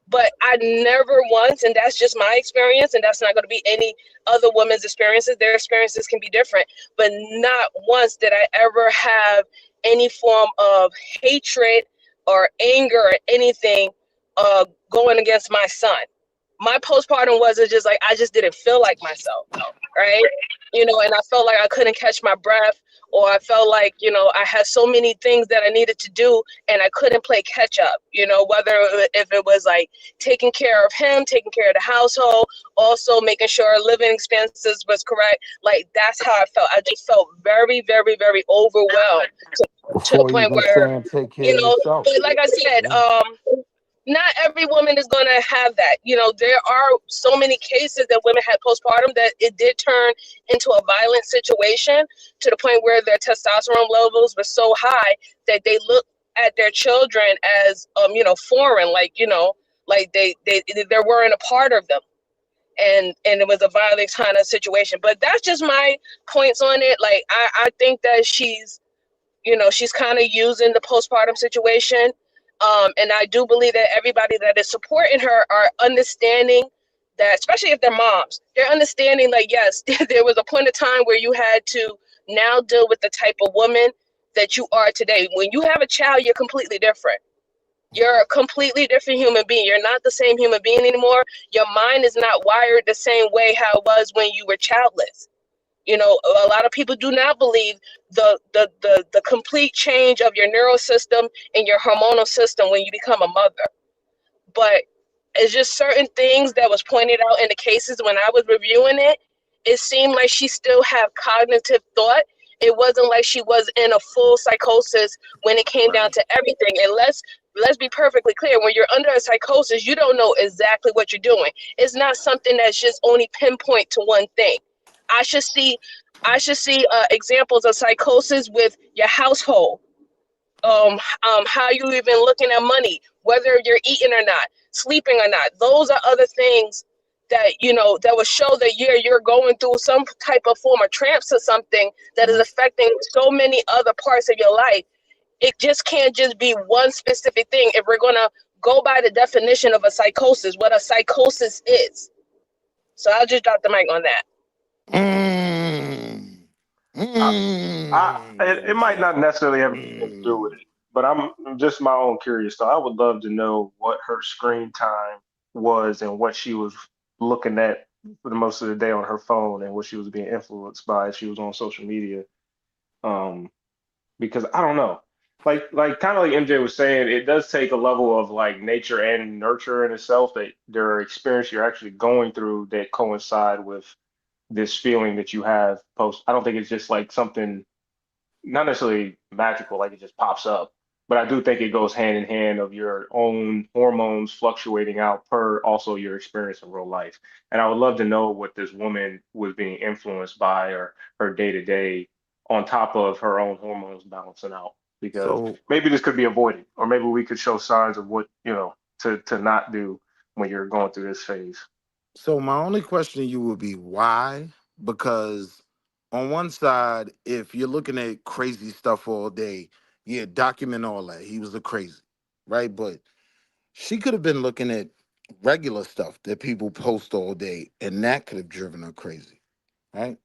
But I never once, and that's just my experience, and that's not going to be any other woman's experiences. Their experiences can be different, but not once did I ever have any form of hatred or anger or anything going against my son. My postpartum wasn't just like, I just didn't feel like myself, right? And I felt like I couldn't catch my breath, or I felt like, I had so many things that I needed to do and I couldn't play catch up, whether if it was like taking care of him, taking care of the household, also making sure living expenses was correct. Like, that's how I felt. I just felt very, very, very overwhelmed to the Before point even where, saying take care of yourself. but like I said, Yeah. not every woman is going to have that. There are so many cases that women had postpartum that it did turn into a violent situation to the point where their testosterone levels were so high that they look at their children as, foreign, like they weren't a part of them. And it was a violent kind of situation. But that's just my points on it. Like, I think that she's kind of using the postpartum situation. And I do believe that everybody that is supporting her are understanding that, especially if they're moms, they're understanding, like, yes, there was a point of time where you had to now deal with the type of woman that you are today. When you have a child, you're completely different. You're a completely different human being. You're not the same human being anymore. Your mind is not wired the same way how it was when you were childless. A lot of people do not believe the complete change of your neural system and your hormonal system when you become a mother. But it's just certain things that was pointed out in the cases when I was reviewing it. It seemed like she still had cognitive thought. It wasn't like she was in a full psychosis when it came down Right. to everything. And let's be perfectly clear. When you're under a psychosis, you don't know exactly what you're doing. It's not something that's just only pinpoint to one thing. I should see examples of psychosis with your household, how you even looking at money, whether you're eating or not, sleeping or not. Those are other things that that will show that you're going through some type of form of trance or something that is affecting so many other parts of your life. It just can't just be one specific thing if we're gonna go by the definition of a psychosis, what a psychosis is. So I'll just drop the mic on that. Mm. I, it might Mm. not necessarily have anything to do with Mm. it, but I'm just my own curious. So I would love to know what her screen time was and what she was looking at for the most of the day on her phone and what she was being influenced by if she was on social media. Um, because I don't know. Like kind of like MJ was saying, it does take a level of like nature and nurture in itself that there are experience you're actually going through that coincide with this feeling that you have post. I don't think it's just like something not necessarily magical, like it just pops up. But I do think it goes hand in hand of your own hormones fluctuating out per also your experience in real life. And I would love to know what this woman was being influenced by or her day to day on top of her own hormones balancing out. Because So maybe this could be avoided, or maybe we could show signs of what, to not do when you're going through this phase. So my only question to you would be why? Because on one side, if you're looking at crazy stuff all day, yeah, document all that. He was a crazy, right? But she could have been looking at regular stuff that people post all day, and that could have driven her crazy, right?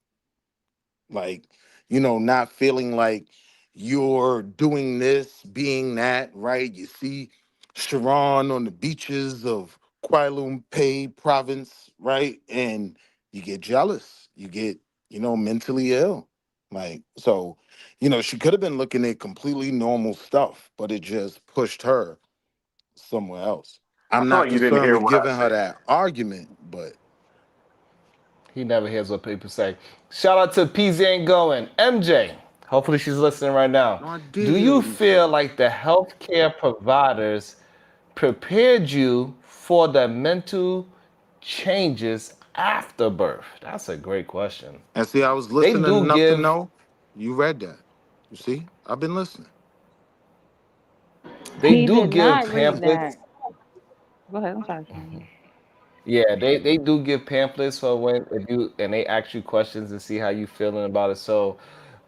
Like, not feeling like you're doing this, being that, right? You see Sharon on the beaches of Kuala Lumpur province, right? And you get jealous. You get, mentally ill. Like, so, she could have been looking at completely normal stuff, but it just pushed her somewhere else. I I'm feel not like you didn't hear necessarily what I giving her said. that argument, but He never hears what people say. Shout out to PZ Ain't Going. MJ, hopefully she's listening right now. no, I did Do hear you what he feel said. like the healthcare providers prepared you for the mental changes after birth? That's a great question. And see, I was They listening do enough to give know you read that. You see, I've been listening. they He do did give not read pamphlets. that. Go ahead. I'm sorry, Shannon. Yeah, they do give pamphlets for when if you and they ask you questions to see how you feeling about it. So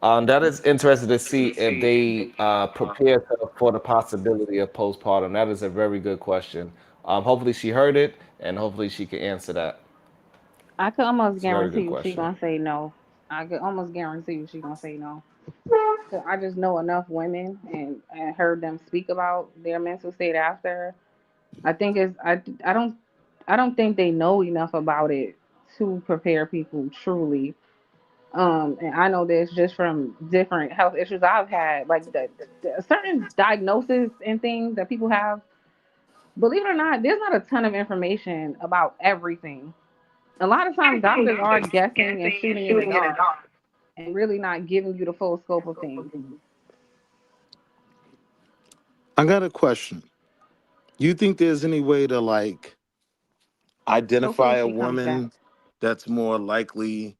that is interesting to see if they prepare her for the possibility of postpartum. That is a very good question. Hopefully she heard it and hopefully she can answer that. I could almost It's a very guarantee good you she question. gonna say no. I could almost guarantee you she gonna say no. 'Cause I just know enough women and heard them speak about their mental state after. I think it's I don't think they know enough about it to prepare people truly. And I know this just from different health issues I've had, like the certain diagnoses and things that people have. Believe it or not, there's not a ton of information about everything. A lot of times, doctors are guessing and shooting in the dark and really not giving you the full scope of things. I got a question. You think there's any way to like identify Hopefully, a she comes back. woman that's more likely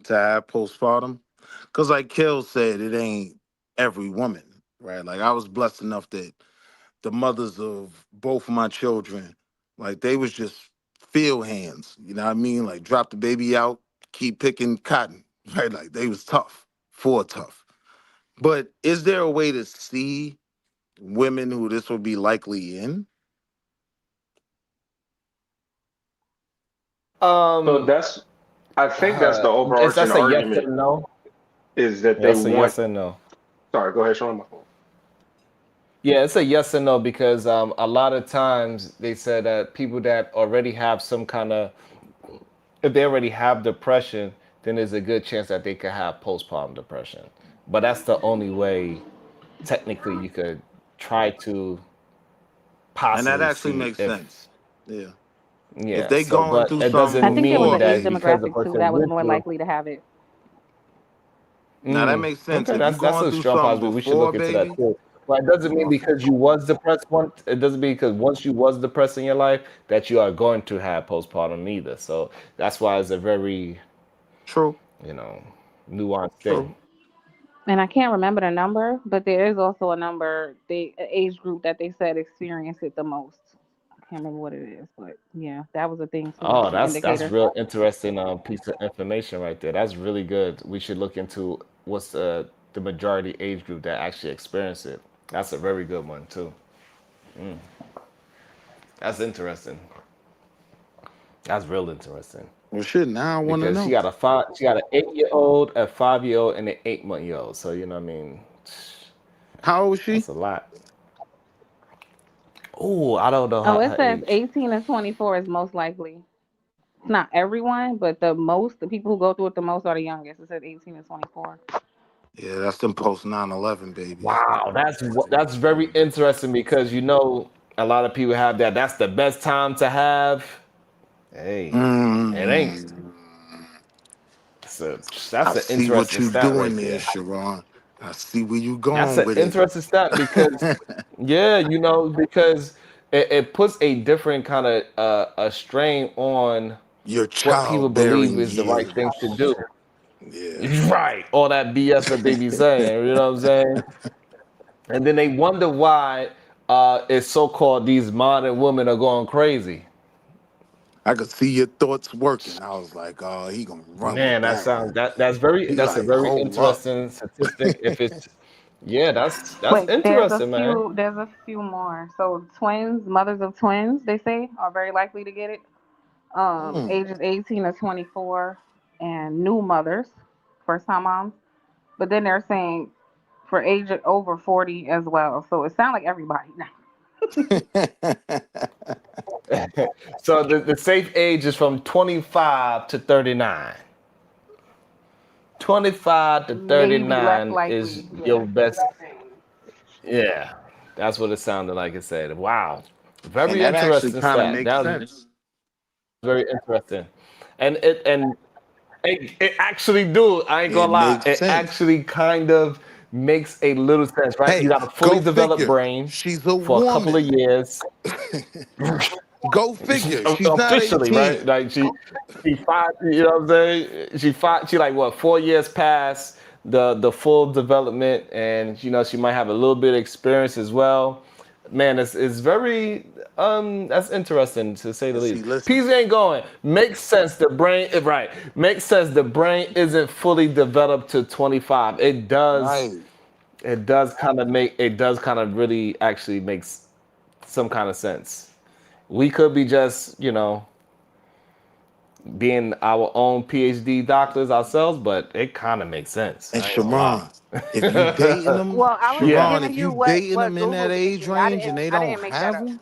to have postpartum? Because, like Kel said, it ain't every woman, right? Like, I was blessed enough that the mothers of both of my children, like, they was just field hands, you know what I mean? Like, drop the baby out, keep picking cotton, right? Like, they was tough, for tough. But is there a way to see women who this would be likely in? So Um, I think that's the is overarching that's a yes or argument no? is that Yeah, they that's a want. yes or no. Sorry, go ahead, Sean. My fault. Yeah, it's a yes or no because a lot of times they said that people that already have some kind of, if they already have depression, then there's a good chance that they could have postpartum depression. But that's the only way, technically, you could try to And that possibly actually see makes if, sense. Yeah. If yeah. they So, going but through it something I doesn't think there was mean an before age that baby, because the demographic too person that was went more through. likely to have it. now that makes sense. Okay, If you that's going a through strong something possibility. We should before look into that baby, too. But it doesn't you mean gonna feel because you was depressed once. It doesn't mean because once you was depressed in your life that you are going to have postpartum either. So that's why it's a very true, you know nuanced thing. true. And I can't remember the number, but there is also a number, the age group that they said experienced it the most. I can't remember what it is, but yeah, that was a thing too, Oh, an that's indicator. real interesting piece of information right there. That's really good. We should look into what's the majority age group that actually experience it. That's a very good one too. That's interesting. That's real interesting. Well, shit. Now I want to Because know. she got an 8-year old, a 5-year old, and an 8-month old. So you know what I mean, How old is she? that's a lot. Oh, I don't know Oh, her, it her says age. 18 to 24 is most likely. It's not everyone, but the most, the people who go through it the most are the youngest. It says 18 to 24. Yeah, that's them post 9/11 babies. Wow, that's very interesting because a lot of people have that. That's the best time to have. Hey, it ain't. Mm, So I that's an see what interesting you stat doing right there, there. Sharon. I see where you That's going an with it. interesting stat because, yeah, because it puts a different kind of a strain on Your what people believe childbearing is the right thing to years. do. Yeah. Right. All that BS that they be saying, you know what I'm saying? And then they wonder why it's so-called these modern women are going crazy. I could see your thoughts working. I was like, oh, he gonna run with Man, that. He that's a like, very hold up. interesting statistic. If it's yeah, that's Wait, interesting, man. there's a few more. So twins, mothers of twins, they say, are very likely to get it. Mm. Ages 18 to 24, and new mothers, first time moms. But then they're saying for age over 40 as well. So it sounds like everybody now. So the safe age is from 25 to 39. 25 to Maybe less 39 likely. is Yeah. your best. Yeah, that's what it sounded like. It said, "Wow, And very that actually interesting kind of stat." makes That was sense. very interesting, and it actually do. I ain't It gonna lie. makes It sense. actually kind of makes a little sense, right? You Hey, got a fully go developed figure. brain She's a for a couple of woman. years. Go figure. She's not Officially, right? 18. Like she five. You know what I'm saying? She like what 4 years past the full development, and she might have a little bit of experience as well. Man, it's very that's interesting to say the And see, least. listen. Peasy ain't going. Makes sense. The brain right. Makes sense. The brain isn't fully developed to 25. It does. Right. It does kind of make. It does kind of really actually makes some kind of sense. We could be just, being our own PhD doctors ourselves, but it kind of makes sense. And I ain't gonna lie. Sharon, if you dating them, Well, I was just Yeah. Sharon, giving if you you what dating them in Google that gave age me. I range didn't and they I don't didn't make that have up. one,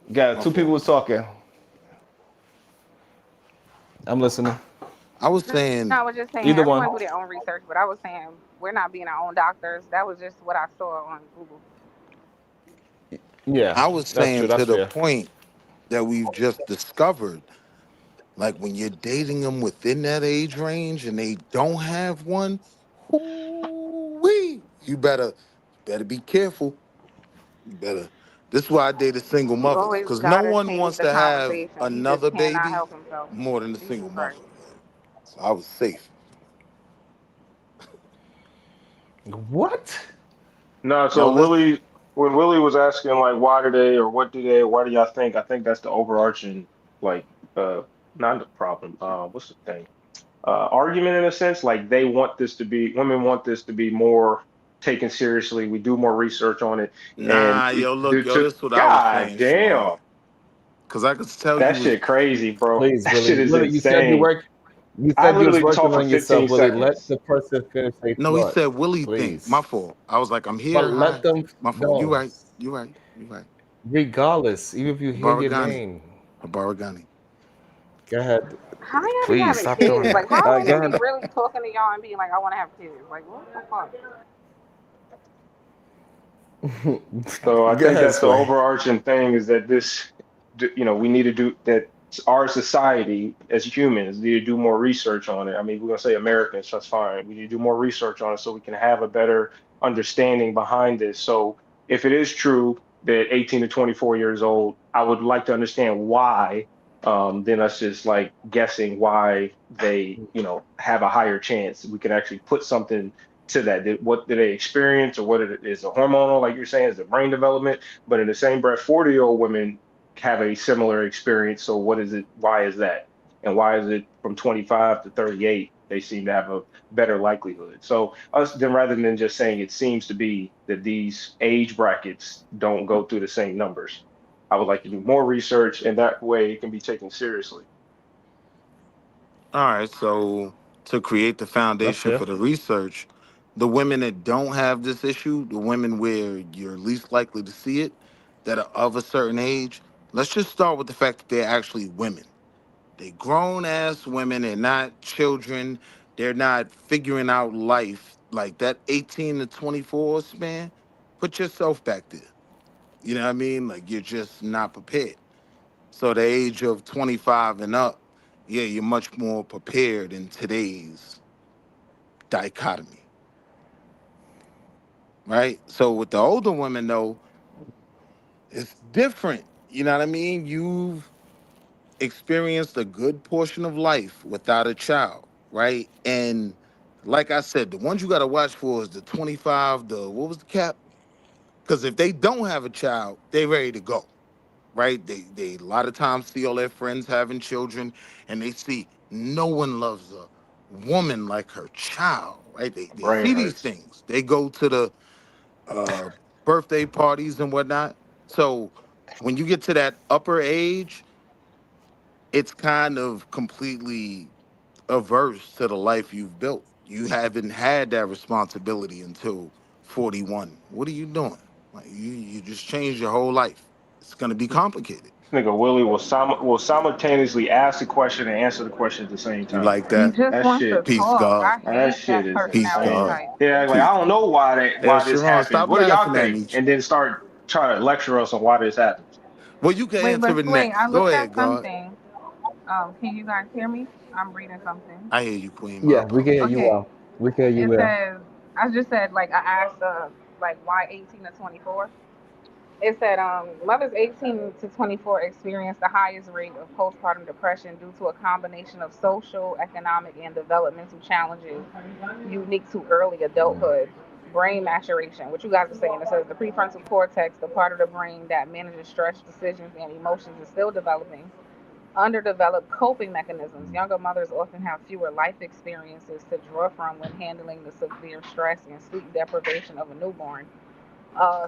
Yeah, my two people fault. was talking. I'm listening. I was No, saying, I was just saying Either one. everyone do their own research, but I was saying we're not being our own doctors. That was just what I saw on Google. Yeah, I was that's true. saying That's to the fair. point that we've just discovered, like when you're dating them within that age range and they don't have one, whoo-wee, you better be careful. You better. This is why I dated single You mothers, always because no gotta one change wants the to have conversation. He just another cannot baby help himself. more than a Jesus single mother. Christ. So I was safe. What? No, No, so listen. Willie, when Willie was asking like why do they or what do they, why do y'all think? I think that's the overarching like uh not the problem. What's the thing? Argument in a sense, like they want this to be women want this to be more taken seriously. We do more research on it, and Nah, it, yo, look, due yo, to this is what I was God saying, Sharon. damn, Because I could tell you that was, shit crazy, bro. Please, That Willie. shit is Willie, you said you insane. work. You I said you was literally working talked for on yourself, 15 Willie. Let seconds. the person finish their no, he thought, said, Willie think. My please. fault. I was like, I'm But here. let Hi. them My fault. You know. right. You right. You right. Regardless, even if you hear your Baragani. name, Baragani. go ahead. How y'all be Please having stop doing kids? that. Like, how long Go is he ahead. really talking to y'all and being like, I want to have kids? Like, what the fuck? So I Go think ahead, that's the Sway. overarching thing is that we need to do that. Our society as humans need to do more research on it. I mean, we're gonna say Americans, that's fine. We need to do more research on it so we can have a better understanding behind this. So if it is true that 18 to 24 years old, I would like to understand why. Then us just like guessing why they, have a higher chance. We can actually put something to that. What did they experience, or what is a hormonal, like you're saying, is the brain development? But in the same breath, 40-year-old women have a similar experience. So what is it? Why is that? And why is it from 25 to 38? They seem to have a better likelihood. So us then rather than just saying it seems to be that these age brackets don't go through the same numbers. I would like to do more research, and that way it can be taken seriously. All right. So to create the That's foundation fair. for the research, the women that don't have this issue, the women where you're least likely to see it, that are of a certain age, let's just start with the fact that they're actually women. They grown ass women. They're not children. They're not figuring out life like that. 18 to 24 span. Put yourself back there. You know what I mean? Like you're just not prepared. So the age of 25 and up, yeah, you're much more prepared in today's dichotomy, right? So with the older women though, it's different. You know what I mean? You've experienced a good portion of life without a child, right? And like I said, the ones you got to watch for is the 25, the what was the cap? Because if they don't have a child, they ready to go, right? They a lot of times see all their friends having children, and they see no one loves a woman like her child, right? My They brain see these hurts. things. They go to the uh, birthday parties and whatnot. So when you get to that upper age, it's kind of completely averse to the life you've built. You haven't had that responsibility until 41. What are you doing? Like you just changed your whole life. It's gonna be complicated. Nigga Willie will simultaneously ask the question and answer the question at the same You time. like He that? just That wants to shit, Peace, talk. God. I that hate shit that is Peace, personality insane. God. type. Yeah, like Peace. I don't know Hey, why this Sharon, happened. stop What do y'all laughing at think? me. And then start trying to lecture us on why this happens. Well, you can Wait, answer but it wait, I next. Go looked at ahead, God. something. Can you guys hear me? I'm reading something. I hear you, Queen. My Yeah, we can hear apologies. you Okay, well. We can hear you it well. says, I just said, like, I asked, like, why 18 to 24? It said, mothers 18 to 24 experience the highest rate of postpartum depression due to a combination of social, economic, and developmental challenges unique to early adulthood. Brain maturation, what you guys are saying, it says the prefrontal cortex, the part of the brain that manages stress, decisions, and emotions, is still developing. Underdeveloped coping mechanisms. Younger mothers often have fewer life experiences to draw from when handling the severe stress and sleep deprivation of a newborn.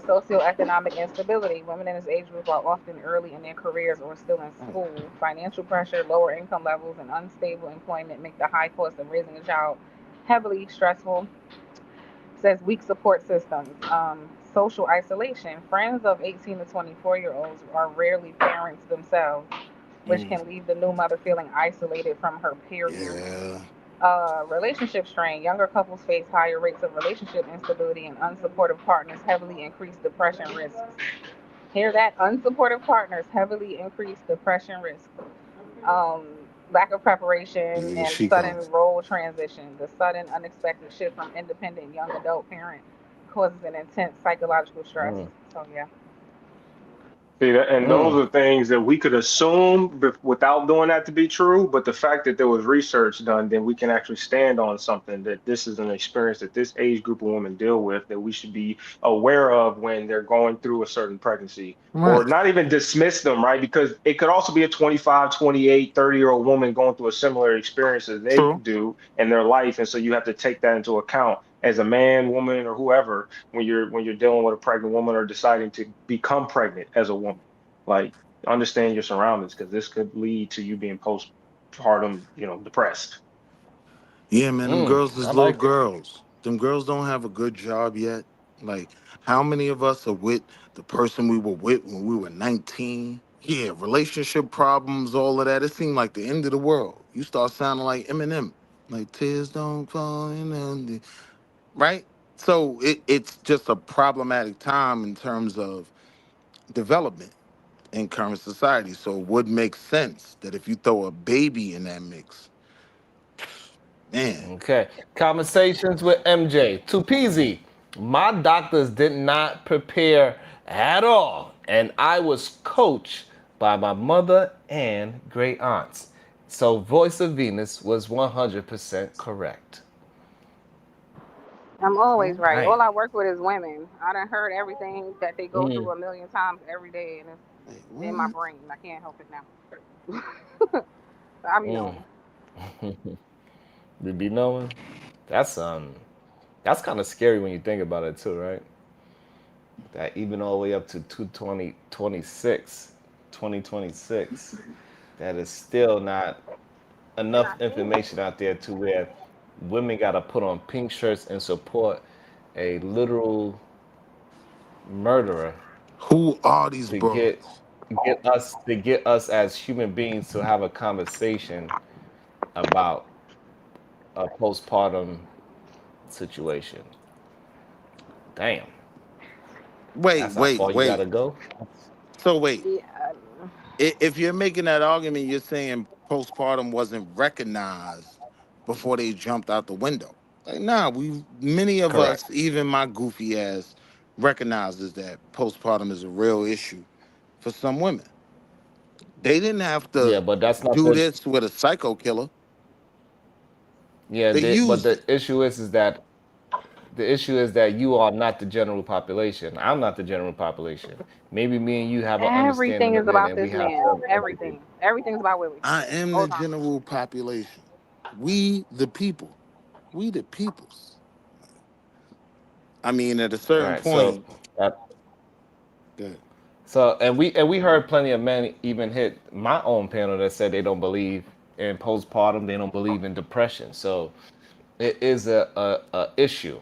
Socioeconomic instability. Women in this age group are often early in their careers or still in school. Financial pressure, lower income levels, and unstable employment make the high cost of raising a child heavily stressful. It says weak support systems. Social isolation. Friends of 18 to 24-year-olds are rarely parents themselves, which Mm, can leave the new mother feeling isolated from her peer group. yeah. Relationship strain. Younger couples face higher rates of relationship instability, and unsupportive partners heavily increase depression risks. Hear that? Unsupportive partners heavily increase depression risks. Um, Lack of preparation Here and she sudden comes. role transition. The sudden, unexpected shift from independent young adult parent causes an intense psychological stress. Mm, So, yeah. See that, and those mm. are things that we could assume without doing that to be true. But the fact that there was research done, then we can actually stand on something that this is an experience that this age group of women deal with that we should be aware of when they're going through a certain pregnancy, or Right. not even dismiss them, right? Because it could also be a 25, 28, 30-year-old woman going through a similar experience as they True. do in their life. And so you have to take that into account as a man, woman, or whoever when you're dealing with a pregnant woman or deciding to become pregnant as a woman. Like understand your surroundings because this could lead to you being postpartum, depressed. Yeah, man, them girls I is little like it. girls. Them girls don't have a good job yet. Like, how many of us are with the person we were with when we were 19? Yeah, relationship problems, all of that. It seemed like the end of the world. You start sounding like Eminem. Like, tears don't fall in the... Right? So it's just a problematic time in terms of development in current society. So it would make sense that if you throw a baby in that mix, man, Okay. Conversations with MJ. Too peasy. My doctors did not prepare at all, and I was coached by my mother and great aunts. So, Voice of Venus was 100% correct. I'm always right. Damn. All I work with is women. I done heard everything that they go through Mm, a million times every day, and like, it's in my what? brain. I can't help it now. I be mm. knowing. You be knowing? That's that's kind of scary when you think about it too, right? That even all the way up to 2026, that is still not And I enough think information out there to where women got to put on pink shirts and support a literal murderer Who are these to broads? get us as human beings to have a conversation about a postpartum situation. Damn, Wait, that's how wait, far you wait. gotta go. So wait, yeah, if you're making that argument, you're saying postpartum wasn't recognized before they jumped out the window. Like, nah, we many of Correct. us, even my goofy ass, recognizes that postpartum is a real issue for some women. They didn't have Yeah, to but that's not do the. this with a psycho killer. Yeah, They but used the it. issue is that you are not the general population. I'm not the general population. Maybe me and you have an everything understanding is of it, about and we this have man. some empathy. Everything. Everything's about Willie. I am All the the time. general population. We the people. We the peoples. I mean, at a All certain right, so point, uh, good. so we heard plenty of men even hit my own panel that said they don't believe in postpartum, they don't believe in depression. So it is a issue.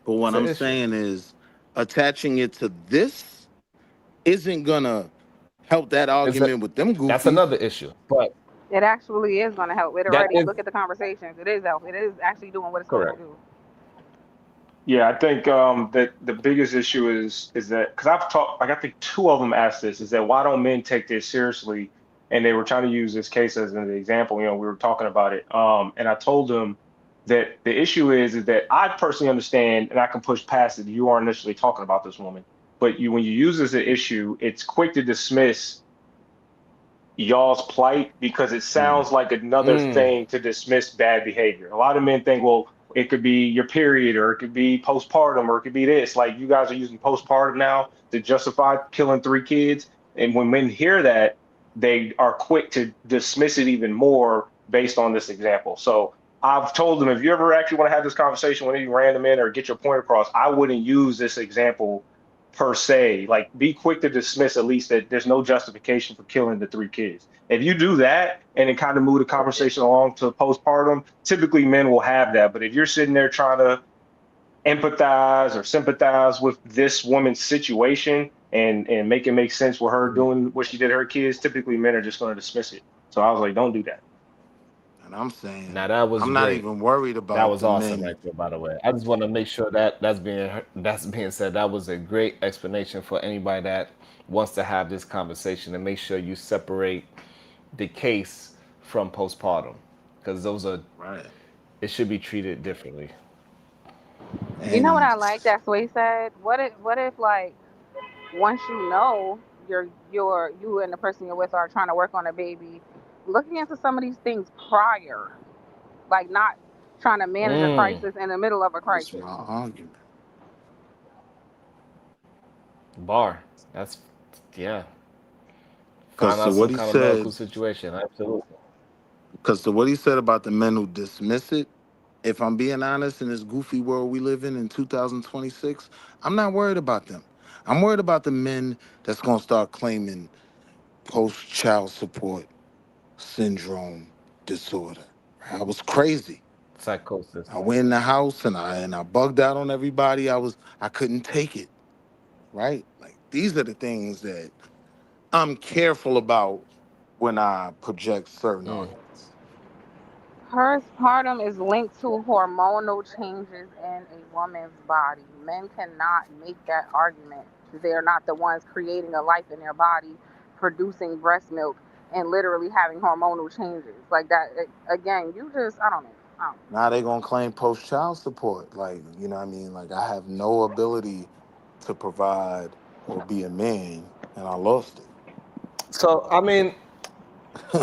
But It's what an I'm issue. saying is attaching it to this isn't gonna help that Is it? argument with them That's goofies. another issue. But It actually is going to help. It that already, is look at the conversations. It is help. It is actually doing what it's supposed to correct. do. Yeah, I think that the biggest issue is that because I've talked, like I think two of them asked this, is that why don't men take this seriously? And they were trying to use this case as an example. We were talking about it, and I told them that the issue is that I personally understand and I can push past it. You are initially talking about this woman, but when you use this as an issue, it's quick to dismiss y'all's plight because it Mm. sounds like another Mm, thing to dismiss bad behavior. A lot of men think, well, it could be your period or it could be postpartum or it could be this. Like you guys are using postpartum now to justify killing three kids. And when men hear that, they are quick to dismiss it even more based on this example. So I've told them if you ever actually want to have this conversation with any random men or get your point across, I wouldn't use this example per se. Like, be quick to dismiss at least that there's no justification for killing the three kids. If you do that and then kind of move the conversation along to postpartum, typically men will have that. But if you're sitting there trying to empathize or sympathize with this woman's situation and make it make sense with her doing what she did to her kids, typically men are just going to dismiss it. So I was like, don't do that. And I'm saying now that was I'm not great. even worried That about was the awesome men. right there, by the way. I just want to make sure that that's being said. That was a great explanation for anybody that wants to have this conversation and make sure you separate the case from postpartum because those are Right. it should be treated differently. You know what And I like that Sway said? What if like once you know you and the person you're with are trying to work on a baby, looking into some of these things prior, like not trying to manage a Mm, crisis in the middle of a that's crisis. my argument. bar. That's yeah. Because Find to out what some he kind of medical said, situation. Absolutely. because to what he said about the men who dismiss it, if I'm being honest, in this goofy world we live in 2026, I'm not worried about them. I'm worried about the men that's gonna start claiming post-child support syndrome disorder. I was crazy. I Psychosis. went in the house and I bugged out on everybody. I couldn't take it. Right? Like these are the things that I'm careful about when I project certain Mm. arguments. Postpartum is linked to hormonal changes in a woman's body. Men cannot make that argument. They're not the ones creating a life in their body, producing breast milk, and literally having hormonal changes like that. Again, you just, I don't know. I don't know. Now they gonna claim post-child support. Like, you know what I mean? Like I have no ability to provide or be a man and I lost So I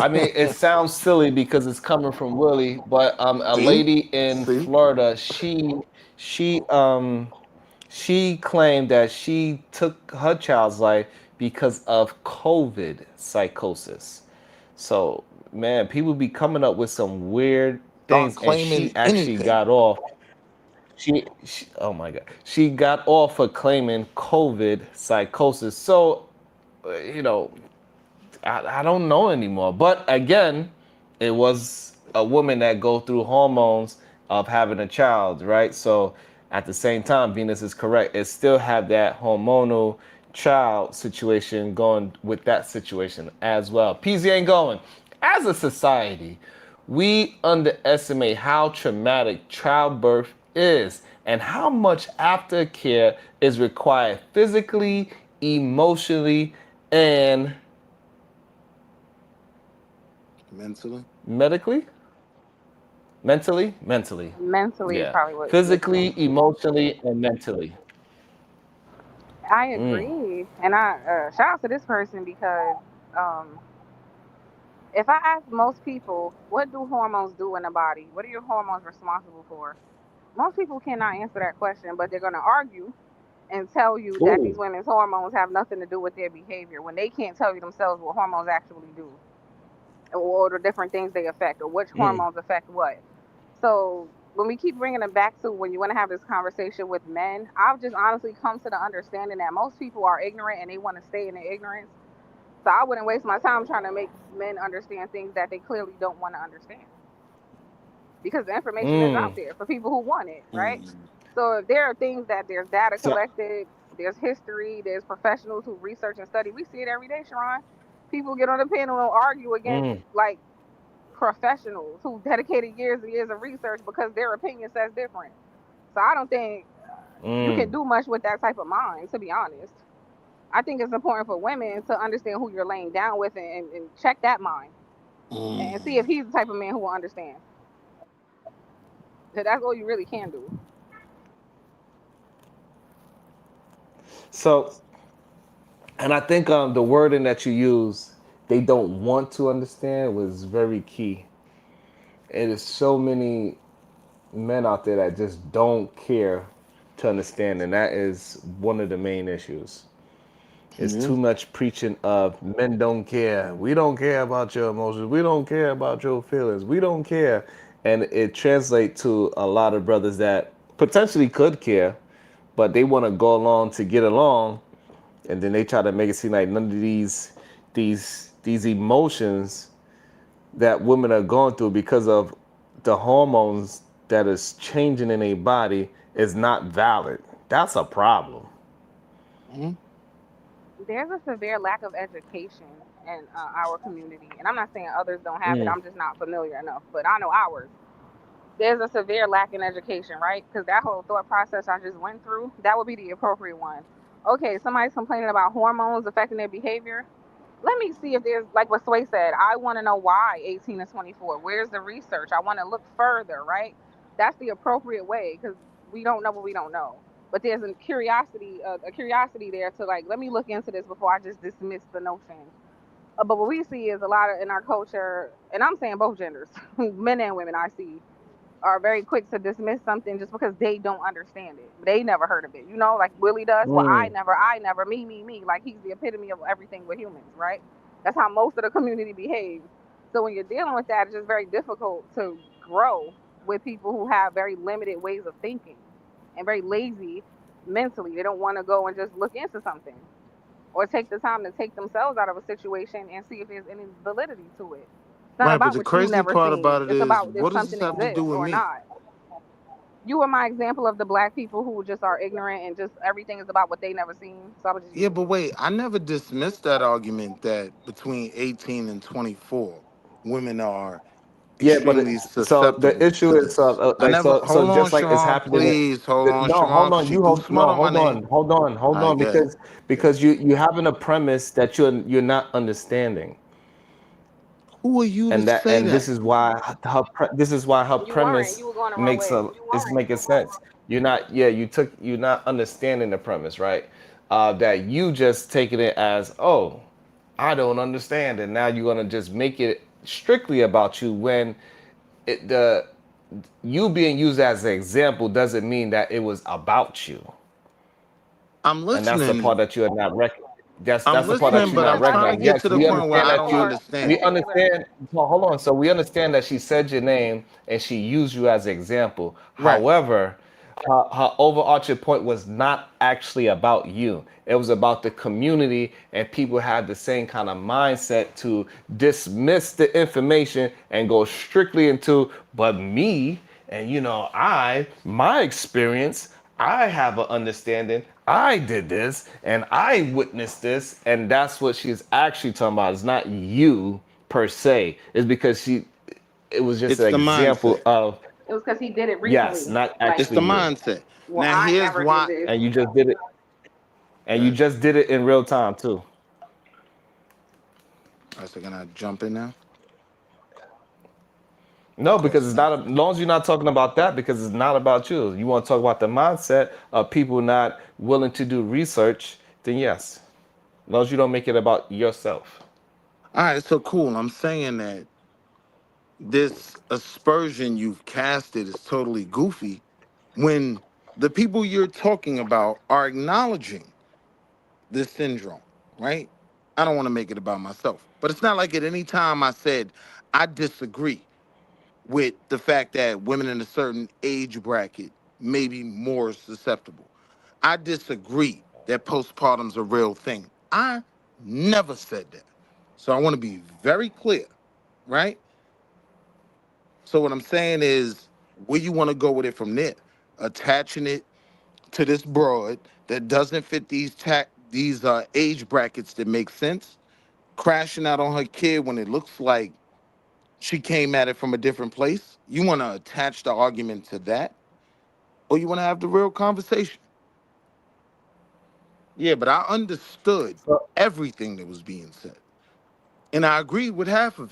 mean, it it. sounds silly because it's coming from Willie, but a See? lady in See? Florida, she claimed that she took her child's life because of COVID psychosis. So, man, people be coming up with some weird Start things, and claiming she actually anything. got off. Oh my God, she got off for claiming COVID psychosis. So, you know, I don't know anymore. But again, it was a woman that go through hormones of having a child, right? So at the same time, Venus is correct. It still have that hormonal child situation going with that situation as well. PZ ain't going. As a society, we underestimate how traumatic childbirth is and how much aftercare is required physically, emotionally, and Mentally. medically, mentally, Mentally is yeah, probably what you mean. physically, emotionally, and mentally. I Mm. agree. And I shout out to this person because um, if I ask most people, what do hormones do in the body? What are your hormones responsible for? Most people cannot answer that question, but they're going to argue and tell you that these Ooh. women's hormones have nothing to do with their behavior when they can't tell you themselves what hormones actually do or the different things they affect or which Mm. hormones affect what. So when we keep bringing it back to when you want to have this conversation with men, I've just honestly come to the understanding that most people are ignorant and they want to stay in their ignorance. So I wouldn't waste my time trying to make men understand things that they clearly don't want to understand because the information is out Mm. there for people who want it, right? Mm. So if there are things that there's data So, collected, there's history, there's professionals who research and study. We see it every day, Sharon. People get on the panel and argue against Mm, like professionals who dedicated years and years of research because their opinion says different. So I don't think you can mm. do much with that type of mind, to be honest. I think it's important for women to understand who you're laying down with and check that mind and see if he's the type of man who will understand. So that's all you really can do. So, and I think the wording that you use, they don't want to understand, was very key. It is so many men out there that just don't care to understand, and that is one of the main issues. It's Yeah. too much preaching of men don't care. We don't care about your emotions. We don't care about your feelings. We don't care. And it translates to a lot of brothers that potentially could care, but they want to go along to get along, and then they try to make it seem like none of these emotions that women are going through because of the hormones that is changing in their body is not valid. That's a problem. Mhm. There's a severe lack of education in our community, and I'm not saying others don't have it. Mm. I'm just not familiar enough, but I know ours. There's a severe lack in education, right? Because that whole thought process I just went through, that would be the appropriate one. Okay, somebody's complaining about hormones affecting their behavior. Let me see if there's, like what Sway said, I want to know why 18 to 24. Where's the research? I want to look further, right? That's the appropriate way because we don't know what we don't know. But there's a curiosity there to like, let me look into this before I just dismiss the notion. But what we see is a lot of in our culture, and I'm saying both genders, men and women, I see are very quick to dismiss something just because they don't understand it. They never heard of it. You know, like Willie does. Well, Mm. I never, me. Like he's the epitome of everything with humans, right? That's how most of the community behaves. So when you're dealing with that, it's just very difficult to grow with people who have very limited ways of thinking and very lazy mentally. They don't want to go and just look into something or take the time to take themselves out of a situation and see if there's any validity to it. It's not Right, but about the what you crazy never part seen. about it It's is, about if what does this something have to do exists with or me? not. You were my example of the black people who just are ignorant and just everything is about what they never seen. So I was just Yeah, using but you. wait, I never dismissed that argument that between 18 and 24, women are Yeah, but extremely so the susceptible issue to is this. I never, so hold on, just like it's Sharon, happening. please. Hold on, No, hold Sharon, because on. she You too hold smart no, on my name. hold I on, get. because you having a premise that you're not understanding, Who are you to and say this that? is why this is why her You weren't. You premise were going the wrong makes way. a is making sense. You're not understanding the premise, right? That you just taking it as, oh, I don't understand, and now you're gonna just make it strictly about you when the you being used as an example doesn't mean that it was about you, I'm and that's the part listening. that you are not I'm that's the part that listening, you're but not I'm Because I trying to recognizing. think get it's Yes, to the we point where understand I that don't more we understand. particular. understand. So hold on. So we understand that she said your name and she used you as an example. Right. However, her overarching point was not actually about you. It was about the community, and people had the same kind of mindset to dismiss the information and go strictly into, but me, and my experience, I have an understanding. I did this and I witnessed this, and that's what she's actually talking about. It's not you per se. It's because it was just It's an the example mindset. of, It was because he did it yes, recently. not Like, It's actually the you. mindset. well, Now, I here's never did why. this. And you just did it, and you Good. just did it in real time too. All right, so can I jump in now? No, Of because course it's not. not, as long as you're not talking about that, because it's not about you. You want to talk about the mindset of people not willing to do research, then yes. As long as you don't make it about yourself. All right, so cool. I'm saying that this aspersion you've casted is totally goofy when the people you're talking about are acknowledging this syndrome, right? I don't want to make it about myself, but it's not like at any time I said I disagree with the fact that women in a certain age bracket may be more susceptible. I disagree that postpartum's a real thing. I never said that. So I want to be very clear, right? So what I'm saying is, where you want to go with it from there? Attaching it to this broad that doesn't fit these age brackets that make sense. crashing out on her kid when it looks like she came at it from a different place? You want to attach the argument to that, or you want to have the real conversation? Yeah, but I understood So, everything that was being said, and I agreed with half of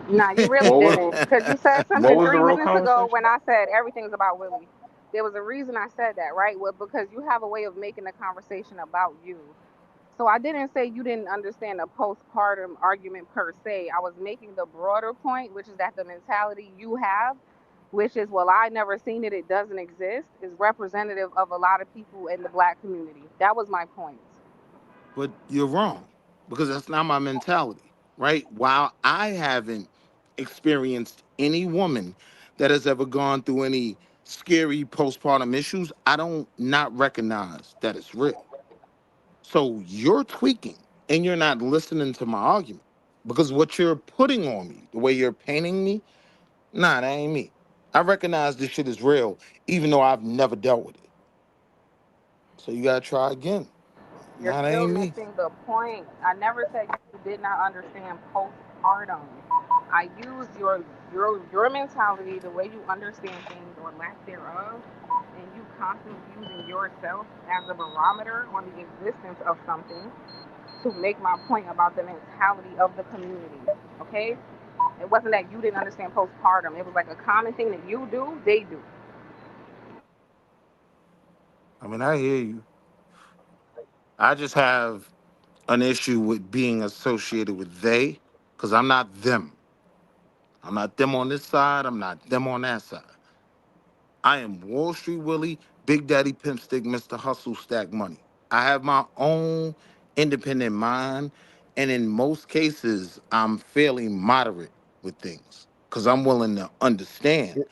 Nah, you really What was didn't. Because you said what something was the three real minutes ago conversation? when I said everything's about Willie. There was a reason I said that, right? Well, because you have a way of making the conversation about you. So I didn't say you didn't understand the postpartum argument per se. I was making the broader point, which is that the mentality you have, which is, well, I never seen it, it doesn't exist, is representative of a lot of people in the black community. That was my point. but you're wrong because that's not my mentality, right? While I haven't experienced any woman that has ever gone through any scary postpartum issues, I don't not recognize that it's real. So you're tweaking and you're not listening to my argument because what you're putting on me, the way you're painting me, nah, that ain't me. I recognize this shit is real, even though I've never dealt with it. So you gotta try again. You're Nah, that still ain't me. missing the point. I never said you did not understand postpartum. I used your mentality, the way you understand things or lack thereof, and you constantly using yourself as a barometer on the existence of something to make my point about the mentality of the community. Okay? It wasn't that you didn't understand postpartum. It was like a common thing that you do, they do. I mean, I hear you. I just have an issue with being associated with they because I'm not them. I'm not them on this side. I'm not them on that side. I am Wall Street Willie, Big Daddy Pimp Stick, Mr. Hustle Stack Money. I have my own independent mind, and in most cases, I'm fairly moderate with things because I'm willing to understand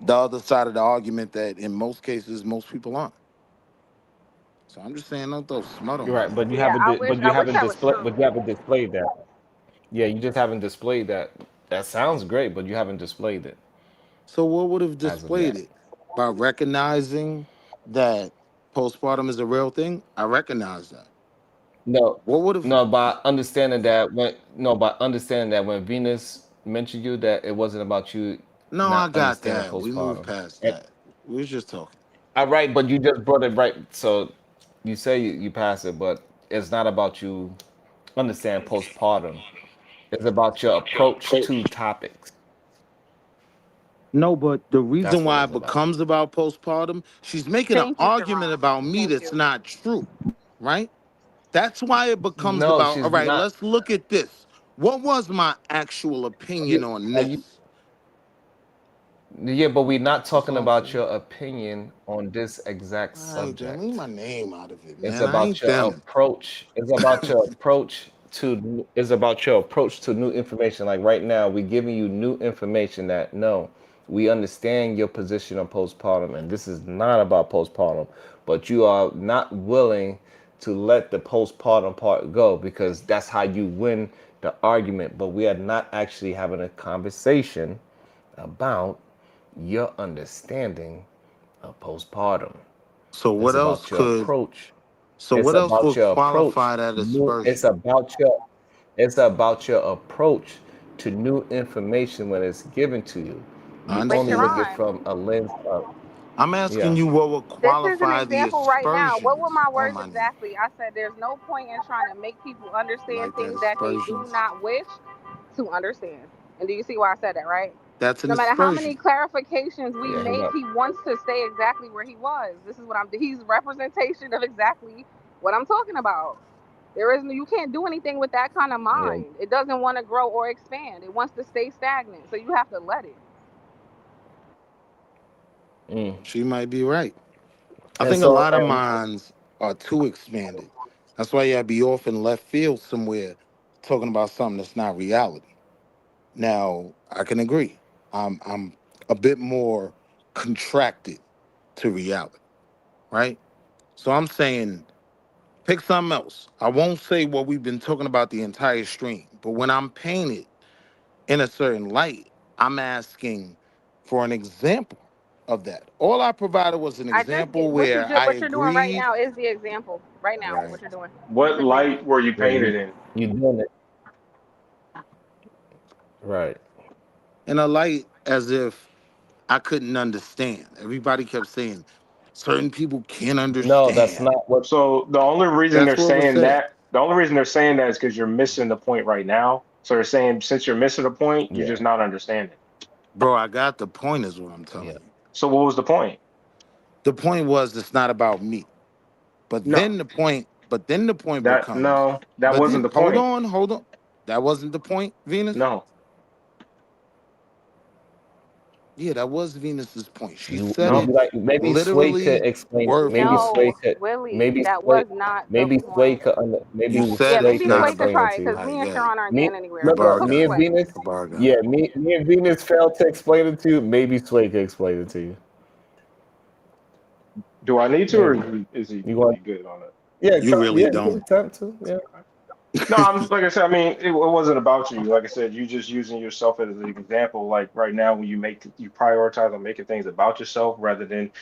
the other side of the argument that in most cases most people aren't. So I'm just saying, don't throw smut you're on me. right, but you Yeah, haven't, I wish that was true. but you haven't displayed that. Yeah, you just haven't displayed that. That sounds great, but you haven't displayed it So what would have as of displayed yet. it? By recognizing that postpartum is a real thing? I recognize that. No, What would have no, by understanding that when no, by understanding that when Venus mentioned you, that it wasn't about you No, I not got understanding that. We moved postpartum. past And, that. We was just talking. all right, but you just brought it right. So you say you pass it, but it's not about you understand postpartum. It's about your approach to topics. No, but the reason That's what why it's it about. becomes about postpartum, she's making an Thank you, argument Sharon. about me Thank that's you. not true, right? That's why it becomes No, about, all she's right, not. let's look at this. What was my actual Are opinion you, on are you, this? yeah, but we're not That's talking all I'm about saying. your opinion on this exact All right, then leave subject. my name out of it, It's man. I about ain't your them. approach. It's about your approach to. It's about your approach to new information. Like right now, we're giving you new information that no, we understand your position on postpartum, and this is not about postpartum. But you are not willing to let the postpartum part go because that's how you win the argument. But we are not actually having a conversation about your understanding of postpartum. So It's what else about your could approach. so It's what else about would your approach. qualify that It's aspersion? about your approach to new information when it's given to you. I You But only understand look that. at Sharon, from a lens of I'm asking yeah. you what would this is an qualify the example right now. What were aspersions my on words my name. exactly? I said there's no point in trying to make people You understand like that things that they do aspersions? not wish to understand. And do you see why I said that, right? That's an No matter how aspersion. many clarifications we Yeah, he make, went. he wants to stay exactly where he was. This is what I'm. He's representation of exactly what I'm talking about. There is you can't do anything with that kind of Yeah. mind. It doesn't want to grow or expand. It wants to stay stagnant. So you have to let it. Mm. She might be right. I And think a so lot of and minds are too expanded. That's why you gotta be off in left field somewhere talking about something that's not reality. Now, I can agree. I'm a bit more contracted to reality, right? So I'm saying pick something else. I won't say what we've been talking about the entire stream, but when I'm painted in a certain light, I'm asking for an example of that. All I provided was an I just example what where I what you're doing right agreed. now is the example. Right now, Right. what you're doing. It's What agreement. light were you yeah, painted in? you doing it. Right. in a light as if I couldn't understand. Everybody kept saying certain people can't No, that's understand. not what. So the only reason That's they're what was saying said. that, the only reason they're saying that is because you're missing the point right now. So they're saying since you're missing the point, you're Yeah. just not understanding. Bro, I got the point is what I'm Yeah. telling you. So what was the point? The point was it's not about me. No, But then the point that becomes, no, that but wasn't then the point. hold on. That wasn't the point, Venus? No, Yeah, that was Venus's point. She You said no. it maybe Sway could literally explain. word for Maybe word. Sway No, could. Willie, Maybe that Sway. was not the Maybe Sway point. could. You Maybe Yeah, said Sway it's maybe could not Sway about could explain it try to it you. because all me right, and good. Sharon aren't Me, getting anywhere. no, no. Go Tabar to Me and got it. Sway. Venus. Tabar got it. Yeah, me and Venus failed to explain it to you. Maybe Sway could explain it to you. Do I need to, or Maybe you is want. he good on it? Yeah, You really yeah. Give don't. it time to. Yeah. No, I'm like I said. I mean, it wasn't about you. Like I said, you just using yourself as an example. Like right now, when you prioritize on making things about yourself rather than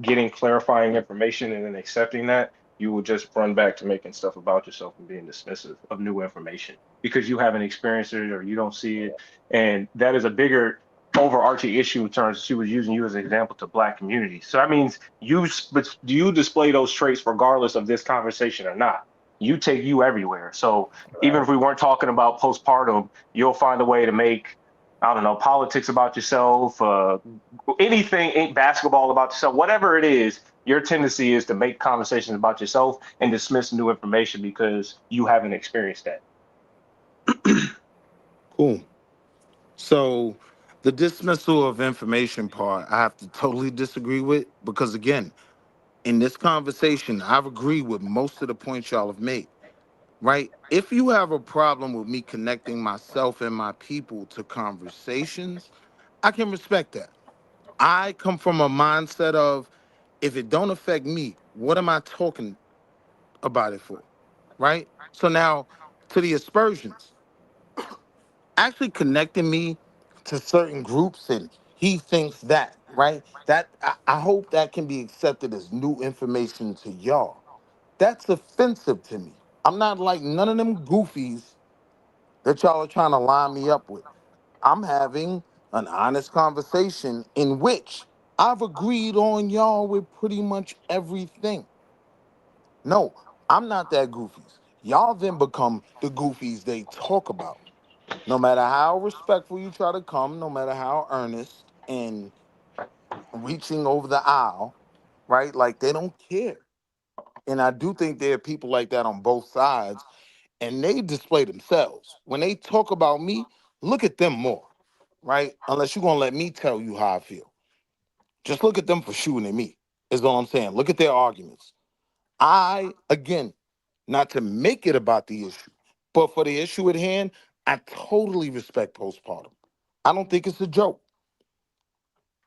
getting clarifying information and then accepting that, you will just run back to making stuff about yourself and being dismissive of new information because you haven't experienced it or you don't see it. And that is a bigger overarching issue in terms she was using you as an example to Black communities. So that means but do you display those traits regardless of this conversation or not? You take you everywhere. So even Right. if we weren't talking about postpartum, you'll find a way to make, I don't know, politics about yourself, anything, ain't basketball about yourself, whatever it is. Your tendency is to make conversations about yourself and dismiss new information because you haven't experienced that. Cool. So the dismissal of information part, I have to totally disagree with because again, in this conversation, I've agreed with most of the points y'all have made. Right? If you have a problem with me connecting myself and my people to conversations, I can respect that. I come from a mindset of if it don't affect me, what am I talking about it for? Right? So now to the aspersions, actually connecting me to certain groups and he thinks that, right? I hope that can be accepted as new information to y'all. That's offensive to me. I'm not like none of them goofies that y'all are trying to line me up with. I'm having an honest conversation in which I've agreed on y'all with pretty much everything. No, I'm not that goofies. Y'all then become the goofies they talk about. No matter how respectful you try to come, no matter how earnest and reaching over the aisle, right? Like they don't care. And I do think there are people like that on both sides, and they display themselves. When they talk about me, look at them more, right? Unless you're gonna let me tell you how I feel. Just look at them for shooting at me, is all I'm saying. Look at their arguments. Again, not to make it about the issue, but for the issue at hand, I totally respect postpartum. I don't think it's a joke.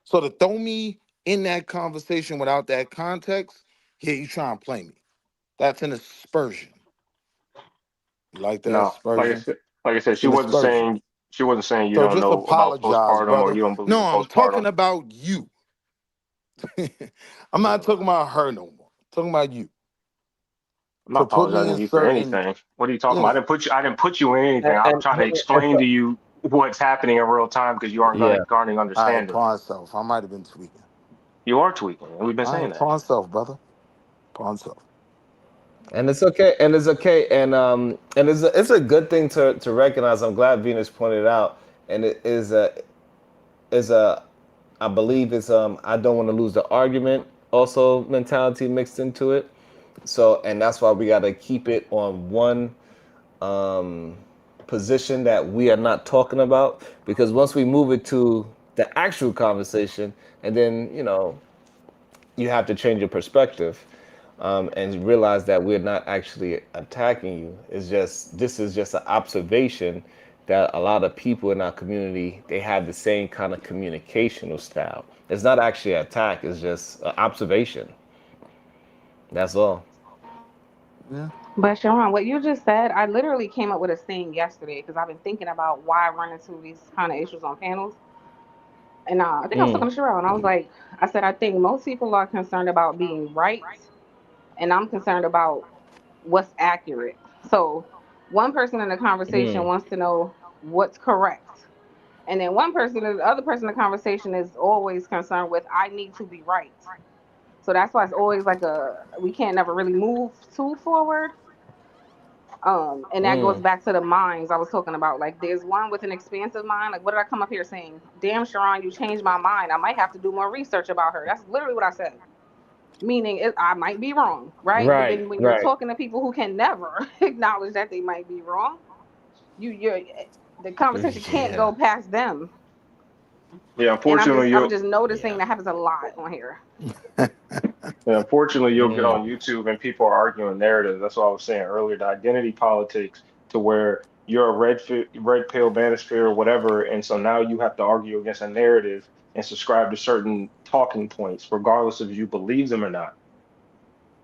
So to throw me in that conversation without that context, yeah, you try and play me. That's an aspersion. You like that No, aspersion? like I said, It's an aspersion. she wasn't saying you So don't just know about apologize, postpartum or brother. you don't believe No, in I'm talking postpartum. about you. I'm not talking about her no more. I'm talking about you. I'm not To put me apologizing in to you for certain, anything. What are you talking about? yeah, I didn't put you in anything. I'm And trying to explain to you what's happening in real time because you aren't yeah, going to all right, understand it. pawn self. I might have been tweaking. You are tweaking, and we've been All saying right, that. pawn self, brother. Pawn self. and it's okay, and it's a good thing to recognize. I'm glad Venus pointed out, and it is a I believe it's I don't want to lose the argument also mentality mixed into it. So and that's why we got to keep it on one position that we are not talking about because once we move it to the actual conversation and then you have to change your perspective and realize that we're not actually attacking you. It's just this is just an observation that a lot of people in our community they have the same kind of communicational style. It's not actually an attack. It's just an observation. That's all. Yeah. But Sharon, what you just said, I literally came up with a saying yesterday because I've been thinking about why I run into these kind of issues on panels. And I think I was talking to Sharon, and I was like, I said, I think most people are concerned about being right, and I'm concerned about what's accurate. So one person in the conversation wants to know what's correct. And then the other person in the conversation is always concerned with, I need to be right. So that's why it's always like we can't never really move too forward. And that goes Mm, back to the minds I was talking about. Like, there's one with an expansive mind. Like, what did I come up here saying? Damn, Sharon, you changed my mind. I might have to do more research about her. That's literally what I said. Meaning, I might be wrong, right? But right, then when you're right. talking to people who can never acknowledge that they might be wrong, you're the conversation can't Yeah. go past them. Yeah, And unfortunately, I'm you'll just noticing Yeah. that happens a lot on here. unfortunately you'll get Mm, on YouTube and people are arguing narratives. That's what I was saying earlier. The identity politics to where you're a red pill manosphere or whatever, and so now you have to argue against a narrative and subscribe to certain talking points, regardless of if you believe them or not,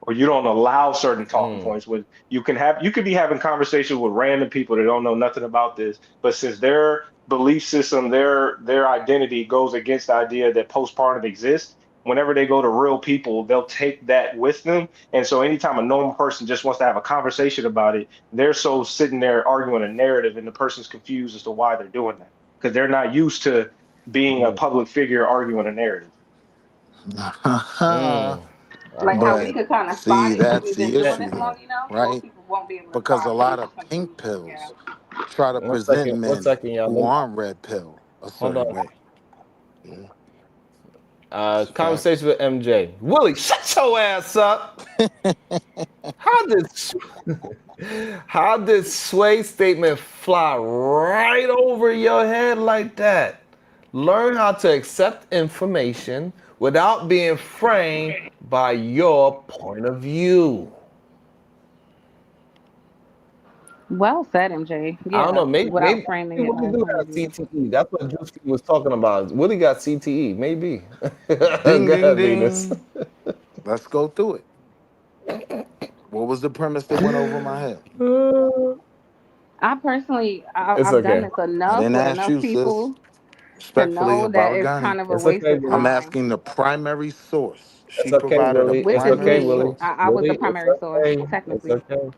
or you don't allow certain talking mm, points. With you could be having conversations with random people that don't know nothing about this, but since their belief system, their identity goes against the idea that postpartum exists, whenever they go to real people, they'll take that with them. And so anytime a normal person just wants to have a conversation about it, they're so sitting there arguing a narrative, and the person's confused as to why they're doing that because they're not used to being a mm, public figure arguing a narrative. mm. Like how we But could kind of spot see, it if that's we've been the doing Yeah. it issue, long though, enough. Most right? people won't be able to Because a spot it. lot It's of just pink confusing. Yeah. pills try to One present second. One men second, y'all. who aren't red pill a Hold certain on. way. Mm, it's a fact. Conversation with MJ. Willie, shut your ass up. How did how did Sway's statement fly right over your head like that? Learn how to accept information without being framed by your point of view. Well said, MJ. I don't Yeah, know. without Maybe framing it Willie by do point of have view. CTE. That's what Juicy was talking about. Willie got CTE. Maybe. Go Ding, ding, ahead, Venus. ding. Let's go through it. What was the premise that went over my head? I personally, It's I've done okay. this I enough didn't with ask enough you, sis. people to Respectfully, know that about it's Ghani. kind of a It's waste okay, of I'm Willie. time. asking the primary source. It's She okay, provided a Willie. Which It's is okay, primary me. Willie. source. I was the Willie, it's primary source, okay. It's technically. okay.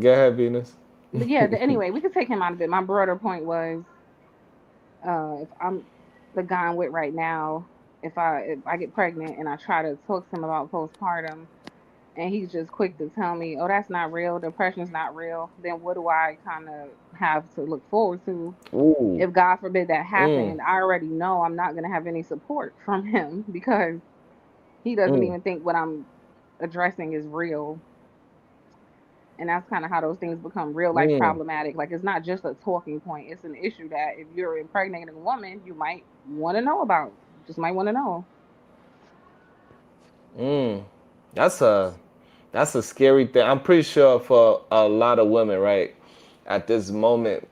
Go ahead, Venus. But yeah, anyway, we could take him out of it. My broader point was, if I'm the guy I'm with right now, if I get pregnant and I try to talk to him about postpartum, and he's just quick to tell me, "Oh, that's not real. Depression's not real." Then what do I kind of have to look forward to? Ooh. If God forbid that Mm, happened, I already know I'm not gonna have any support from him because he doesn't mm, even think what I'm addressing is real. And that's kind of how those things become real life mm, problematic. Like, it's not just a talking point; it's an issue that if you're impregnating a woman, you might want to know about. Just might want to know. mm. That's a scary thing. I'm pretty sure for a lot of women, right, at this moment,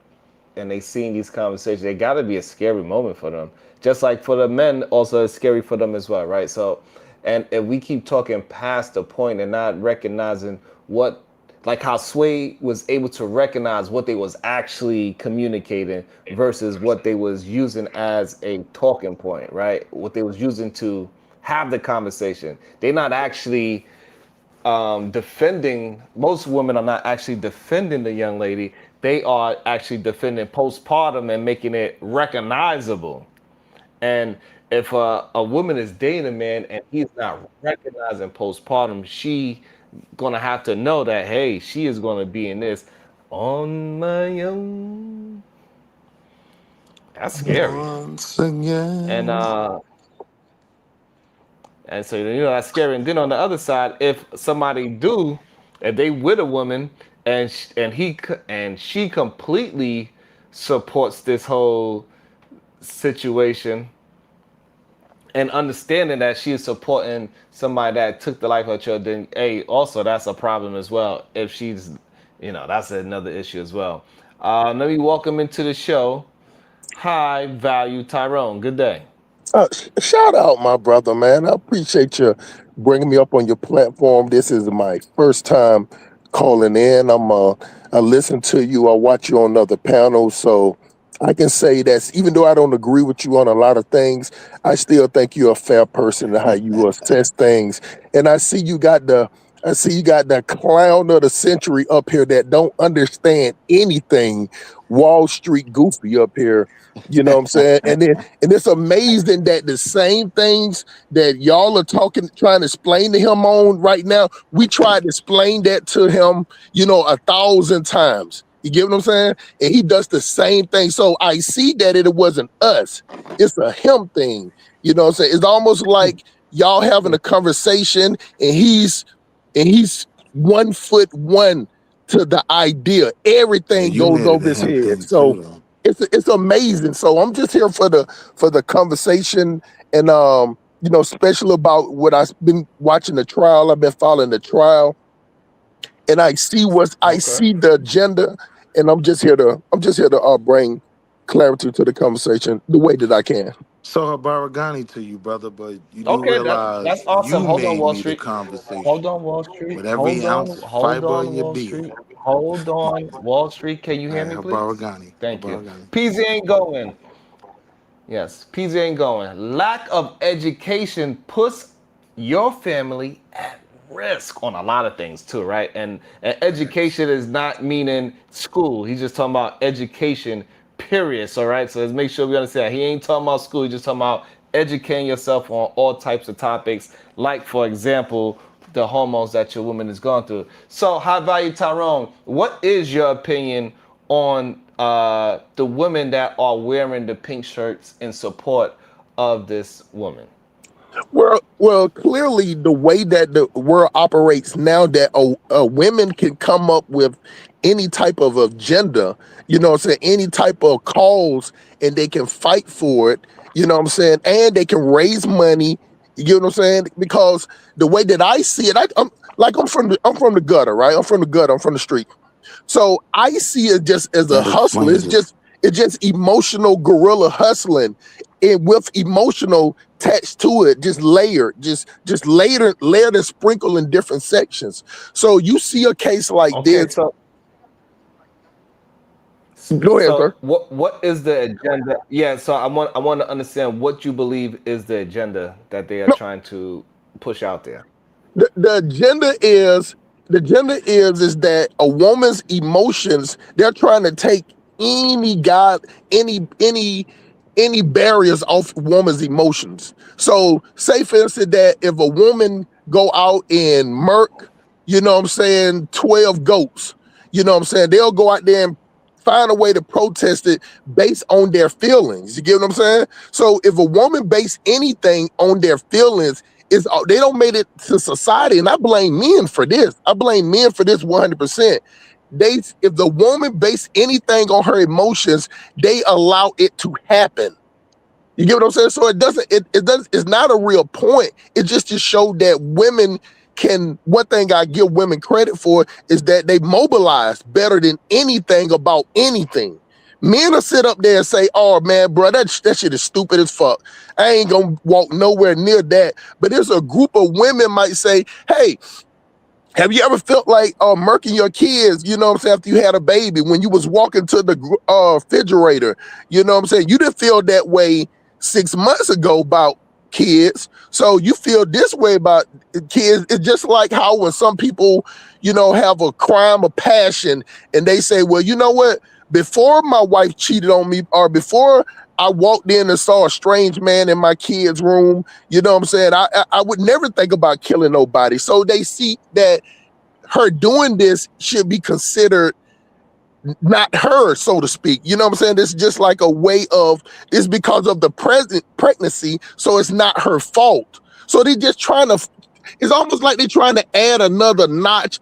and they seeing these conversations, they got to be a scary moment for them. Just like for the men, also it's scary for them as well, right? So, and if we keep talking past the point and not recognizing what, like how Sway was able to recognize what they was actually communicating versus what they was using as a talking point, right? What they was using to have the conversation. They're not actually defending, most women are not actually defending the young lady. They are actually defending postpartum and making it recognizable. And if a woman is dating a man and he's not recognizing postpartum, she gonna have to know that, hey, she is gonna be in this on my own. That's scary. Once And again. so that's scary. And then on the other side, if somebody do, if they with a woman and and she completely supports this whole situation and understanding that she is supporting somebody that took the life of her children, hey, also that's a problem as well. If she's, that's another issue as well. Let me welcome into the show, High Value Tyrone. Good day. Shout out, my brother, man. I appreciate you bringing me up on your platform. This is my first time calling in. I listen to you. I watch you on other panels, so I can say that even though I don't agree with you on a lot of things, I still think you're a fair person to how you assess things. And I see you got the I see you got the clown of the century up here that don't understand anything. Wall Street goofy up here. You know what I'm saying? And it's amazing that the same things that y'all are trying to explain to him on right now, we tried to explain that to him, 1,000 times. You get what I'm saying? And he does the same thing. So I see that it wasn't us. It's a him thing. You know what I'm saying? It's almost like y'all having a conversation and he's 1 foot 1 to the idea. Yeah, Everything you goes made it over a his him head. thing So too, though. it's amazing. So I'm just here for the conversation and especially about what I've been watching the trial. I've been following the trial and I see Okay. the agenda and I'm just here to bring clarity to the conversation the way that I can. So Habaragani to you, brother, but you do Okay, that's realize awesome. you Hold on, made Wall me the Street. Hold conversation on, Wall Street. with every ounce Hold fiber in on, your Wall being. Street. Hold on, Wall Street. Can you All hear right, me, please? Habaragani. Thank you. Habaragani. PZ ain't going. Yes, PZ ain't going. Lack of education puts your family at risk on a lot of things too, right? And education is not meaning school. He's just talking about education, period. So right, so let's make sure we understand. He ain't talking about school. He's just talking about educating yourself on all types of topics, like for example, the hormones that your woman is going through. So, high value Tyrone, what is your opinion on the women that are wearing the pink shirts in support of this woman? Well, clearly the way that the world operates now, that a women can come up with any type of agenda, what I'm saying, any type of cause, and they can fight for it, what I'm saying, and they can raise money, you know what I'm saying? Because the way that I see it, I'm from the gutter, right? I'm from the gutter, I'm from the street. So I see it just as a That hustle. explains it. It's just emotional guerrilla hustling, and with emotional attached to it, just layered, just layered and sprinkled in different sections. So you see a case like Okay, this. so Go ahead, so sir. what is the agenda? Yeah, so I want to understand what you believe is the agenda that they are No, trying to push out there. the agenda is that a woman's emotions, they're trying to take any god any any any barriers off woman's emotions. So say for instance that if a woman go out and murk, 12 goats, what I'm saying, they'll go out there and find a way to protest it based on their feelings. You get what I'm saying? So if a woman base anything on their feelings, they don't make it to society, and I blame men for this. I blame men for this 100%. If the woman base anything on her emotions, they allow it to happen. You get what I'm saying? So it's not a real point. It's just to show that women can. One thing I give women credit for is that they mobilize better than anything about anything. Men will sit up there and say, "Oh man, bro, that shit is stupid as fuck. I ain't gonna walk nowhere near that." But there's a group of women might say, "Hey, have you ever felt like murking your kids, what I'm saying, after you had a baby, when you was walking to the refrigerator, what I'm saying? You didn't feel that way 6 months ago about kids. So you feel this way about kids. It's just like how when some people, have a crime of passion and they say, well, you know what? Before my wife cheated on me, or before I walked in and saw a strange man in my kid's room, you know what I'm saying? I would never think about killing nobody. So they see that her doing this should be considered not her, so to speak. You know what I'm saying? This is just like a way of, it's because of the present pregnancy, so it's not her fault. So they just trying to, it's almost like they're trying to add another notch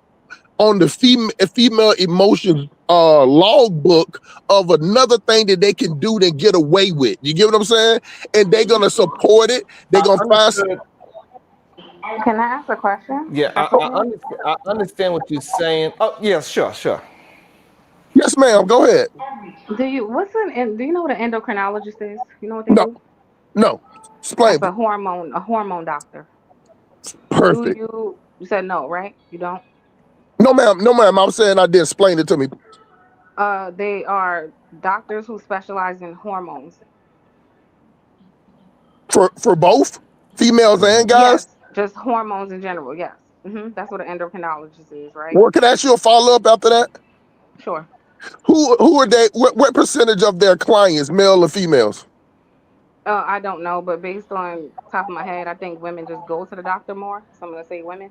on the female emotions logbook of another thing that they can do and get away with. You get what I'm saying? And they're gonna support it. They're I gonna find. understood. Can I ask a question? Yeah, Or something? I understand what you're saying. Oh, yeah, sure, sure. Yes, ma'am. Go ahead. Do you know what an endocrinologist is? You know what they No, do? no. Explain. That's a hormone doctor. Do Perfect. you said no, right? You don't? No, ma'am. No, ma'am. I'm saying I did. Explain it to me. They are doctors who specialize in hormones. For both females and guys. Yes, just hormones in general. Yes. That's what an endocrinologist is, right? Well, can I ask you a follow up after that? Sure. Who are they? What percentage of their clients, male or females? I don't know, but based on top of my head, I think women just go to the doctor more. So I'm gonna say women.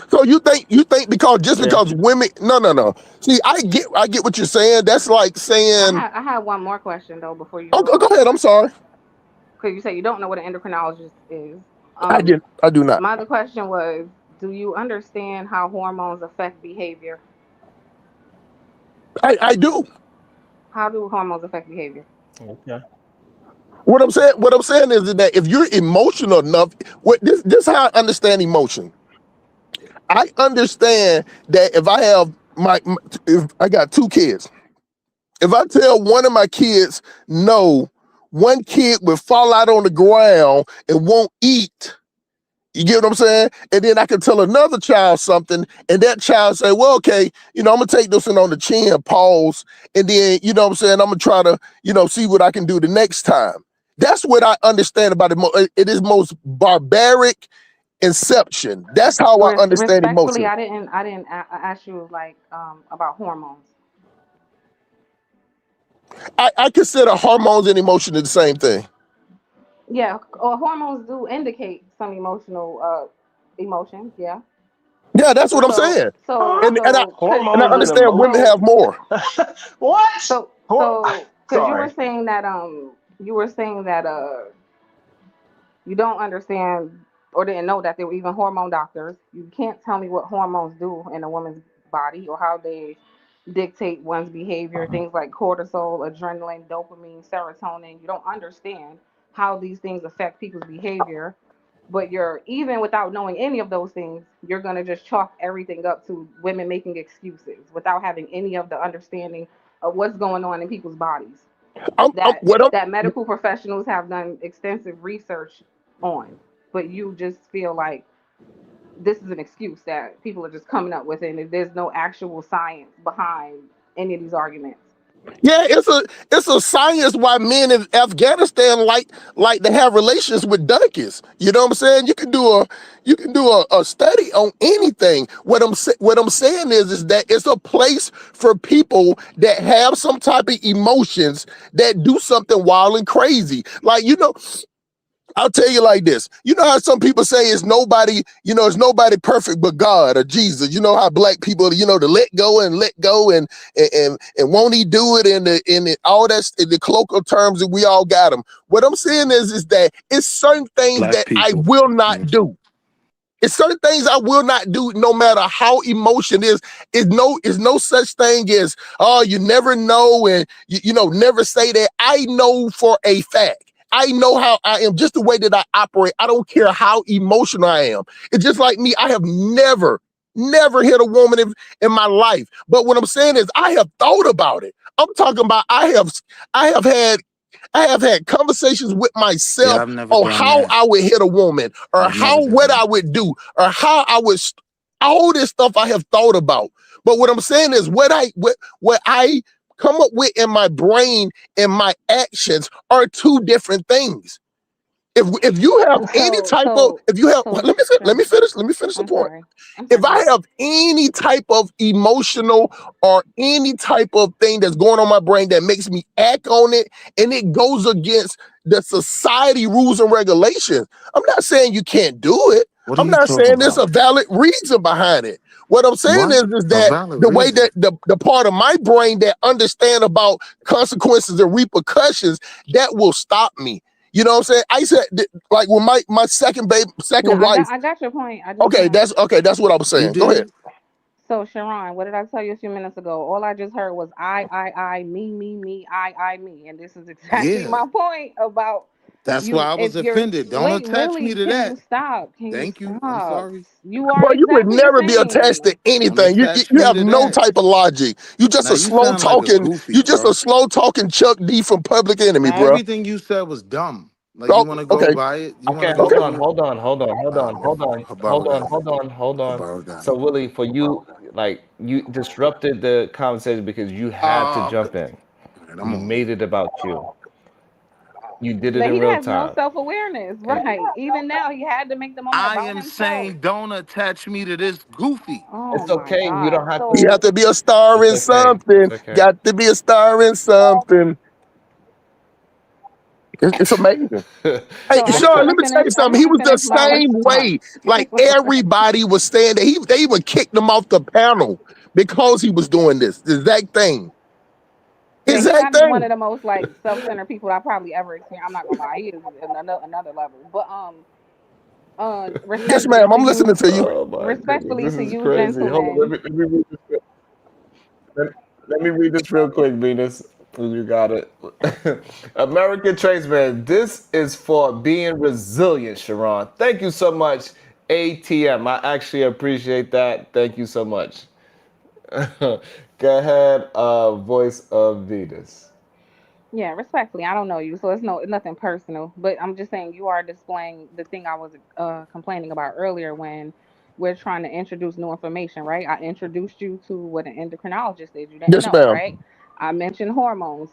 So you think because just Yeah. because women? No. See, I get what you're saying. That's like saying, I had one more question though before you oh, go go on, ahead. I'm sorry. because you say you don't know what an endocrinologist is. I do not. My other question was, do you understand how hormones affect behavior? I do. How do hormones affect behavior? Okay. What I'm saying is that if you're emotional enough, this how I understand emotion. I understand that if I have if I got two kids, if I tell one of my kids no, one kid will fall out on the ground and won't eat. You get what I'm saying? And then I can tell another child something, and that child say, well, okay, I'm gonna take this one on the chin, pause, and then, what I'm saying, I'm gonna try to, see what I can do the next time. That's what I understand about it. It is most barbaric inception. That's how I understand Respectfully, emotion. I didn't ask you like about hormones. I consider hormones and emotion the same thing. Yeah, or hormones do indicate some emotions. Yeah. Yeah, that's what I'm So saying. so And Huh? and I so cause and I Hormones and understand women emotion. so have more. What? because you were Sorry. saying that you don't understand or didn't know that there were even hormone doctors. You can't tell me what hormones do in a woman's body or how they dictate one's behavior, things like cortisol, adrenaline, dopamine, serotonin. You don't understand how these things affect people's behavior. But you're even without knowing any of those things, you're gonna just chalk everything up to women making excuses without having any of the understanding of what's going on in people's bodies that What I'm medical professionals have done extensive research on. But you just feel like this is an excuse that people are just coming up with, and there's no actual science behind any of these arguments. Yeah, it's a science why men in Afghanistan like to have relations with donkeys. You know what I'm saying? You can do a study on anything. What I'm saying is that it's a place for people that have some type of emotions that do something wild and crazy. Like, I'll tell you like this. You know how some people say it's nobody perfect but God or Jesus. You know how black people, to let go and won't he do it all that's in the colloquial terms that we all got them. What I'm saying is that it's certain things Black that I people. will not Yes. do. It's certain things I will not do, no matter how emotion is. Is no such thing as you never know and never say that. I know for a fact. I know how I am, just the way that I operate. I don't care how emotional I am. It's just like me. I have never hit a woman in my life. But what I'm saying is I have thought about it. I'm talking about I have had conversations with Yeah, myself I've never on done how that. I would hit a woman or I've never done what that. I would do or how I would all this stuff I have thought about. But what I'm saying is what I come up with in my brain and my actions are two different things. If you have any So type of so if you have so let me finish the I'm point. sorry. I'm sorry. If Go I ahead. have any type of emotional or any type of thing that's going on in my brain that makes me act on it and it goes against the society rules and regulations, I'm not saying you can't do it. What are I'm you not talking saying there's a about? valid reason behind it. What I'm saying What? is A that valid the way that reason. the part of my brain that understand about consequences and repercussions, that will stop me. You know what I'm saying? I said, like when my second No, wife. I got your point. I just Okay, wanna. that's what I was You saying. Go ahead. did? So Sharon, what did I tell you a few minutes ago? All I just heard was me, me, and this is exactly Yeah. my point about That's why you. I If was you're offended. Don't wait, attach me Lily, to can you that. stop? Can you Thank you. I'm stop? sorry. You are But you would exactly the never be attached to same. Don't anything. You attach you me have to no that. type of logic. You just Now a you slow sound like a talking. goofy, You just a bro. slow talking Chuck D from Public Enemy, Now bro. everything you said was dumb. Like you Oh, want to go okay, by it? You want Okay, to go hold okay. on, through it? hold on, hold on, hold on, hold on, About hold on, that. hold on, hold on. About that. So Willie, for you, like you disrupted the conversation because you had to Man, jump in. I'm You on mute. made it about you. You did it But in he real has no time. self awareness, And right? Even now, he had to make the moment I about am himself. saying don't attach me to this goofy. Oh it's my okay. You God. don't have You to. have So to be a star It's in okay. something. It's okay. Got to be a star in something. It's amazing. Hey, so I'm just Sean, let gonna me tell finish. you I'm something. He gonna was the finish my same response. way. Like everybody was saying that they even kicked him off the panel because he was doing this. The exact thing. Yeah, he's Exact not one thing. of the most like self-centered people I probably ever experienced. I'm not gonna lie, he is another level. But Yes, ma'am. I'm you, listening to you. Oh my goodness, respectfully this to is you, crazy. Hold on, gentlemen. let, let me read this real quick, Venus. You got it. American Tradesman, this is for being resilient, Sharon. Thank you so much, ATM. I actually appreciate that. Thank you so much. Go ahead, voice of Venus. Yeah, respectfully, I don't know you, so it's nothing personal. But I'm just saying you are displaying the thing I was complaining about earlier when we're trying to introduce new information, right? I introduced you to what an endocrinologist is. You didn't Yes, know, ma'am. right? I mentioned hormones.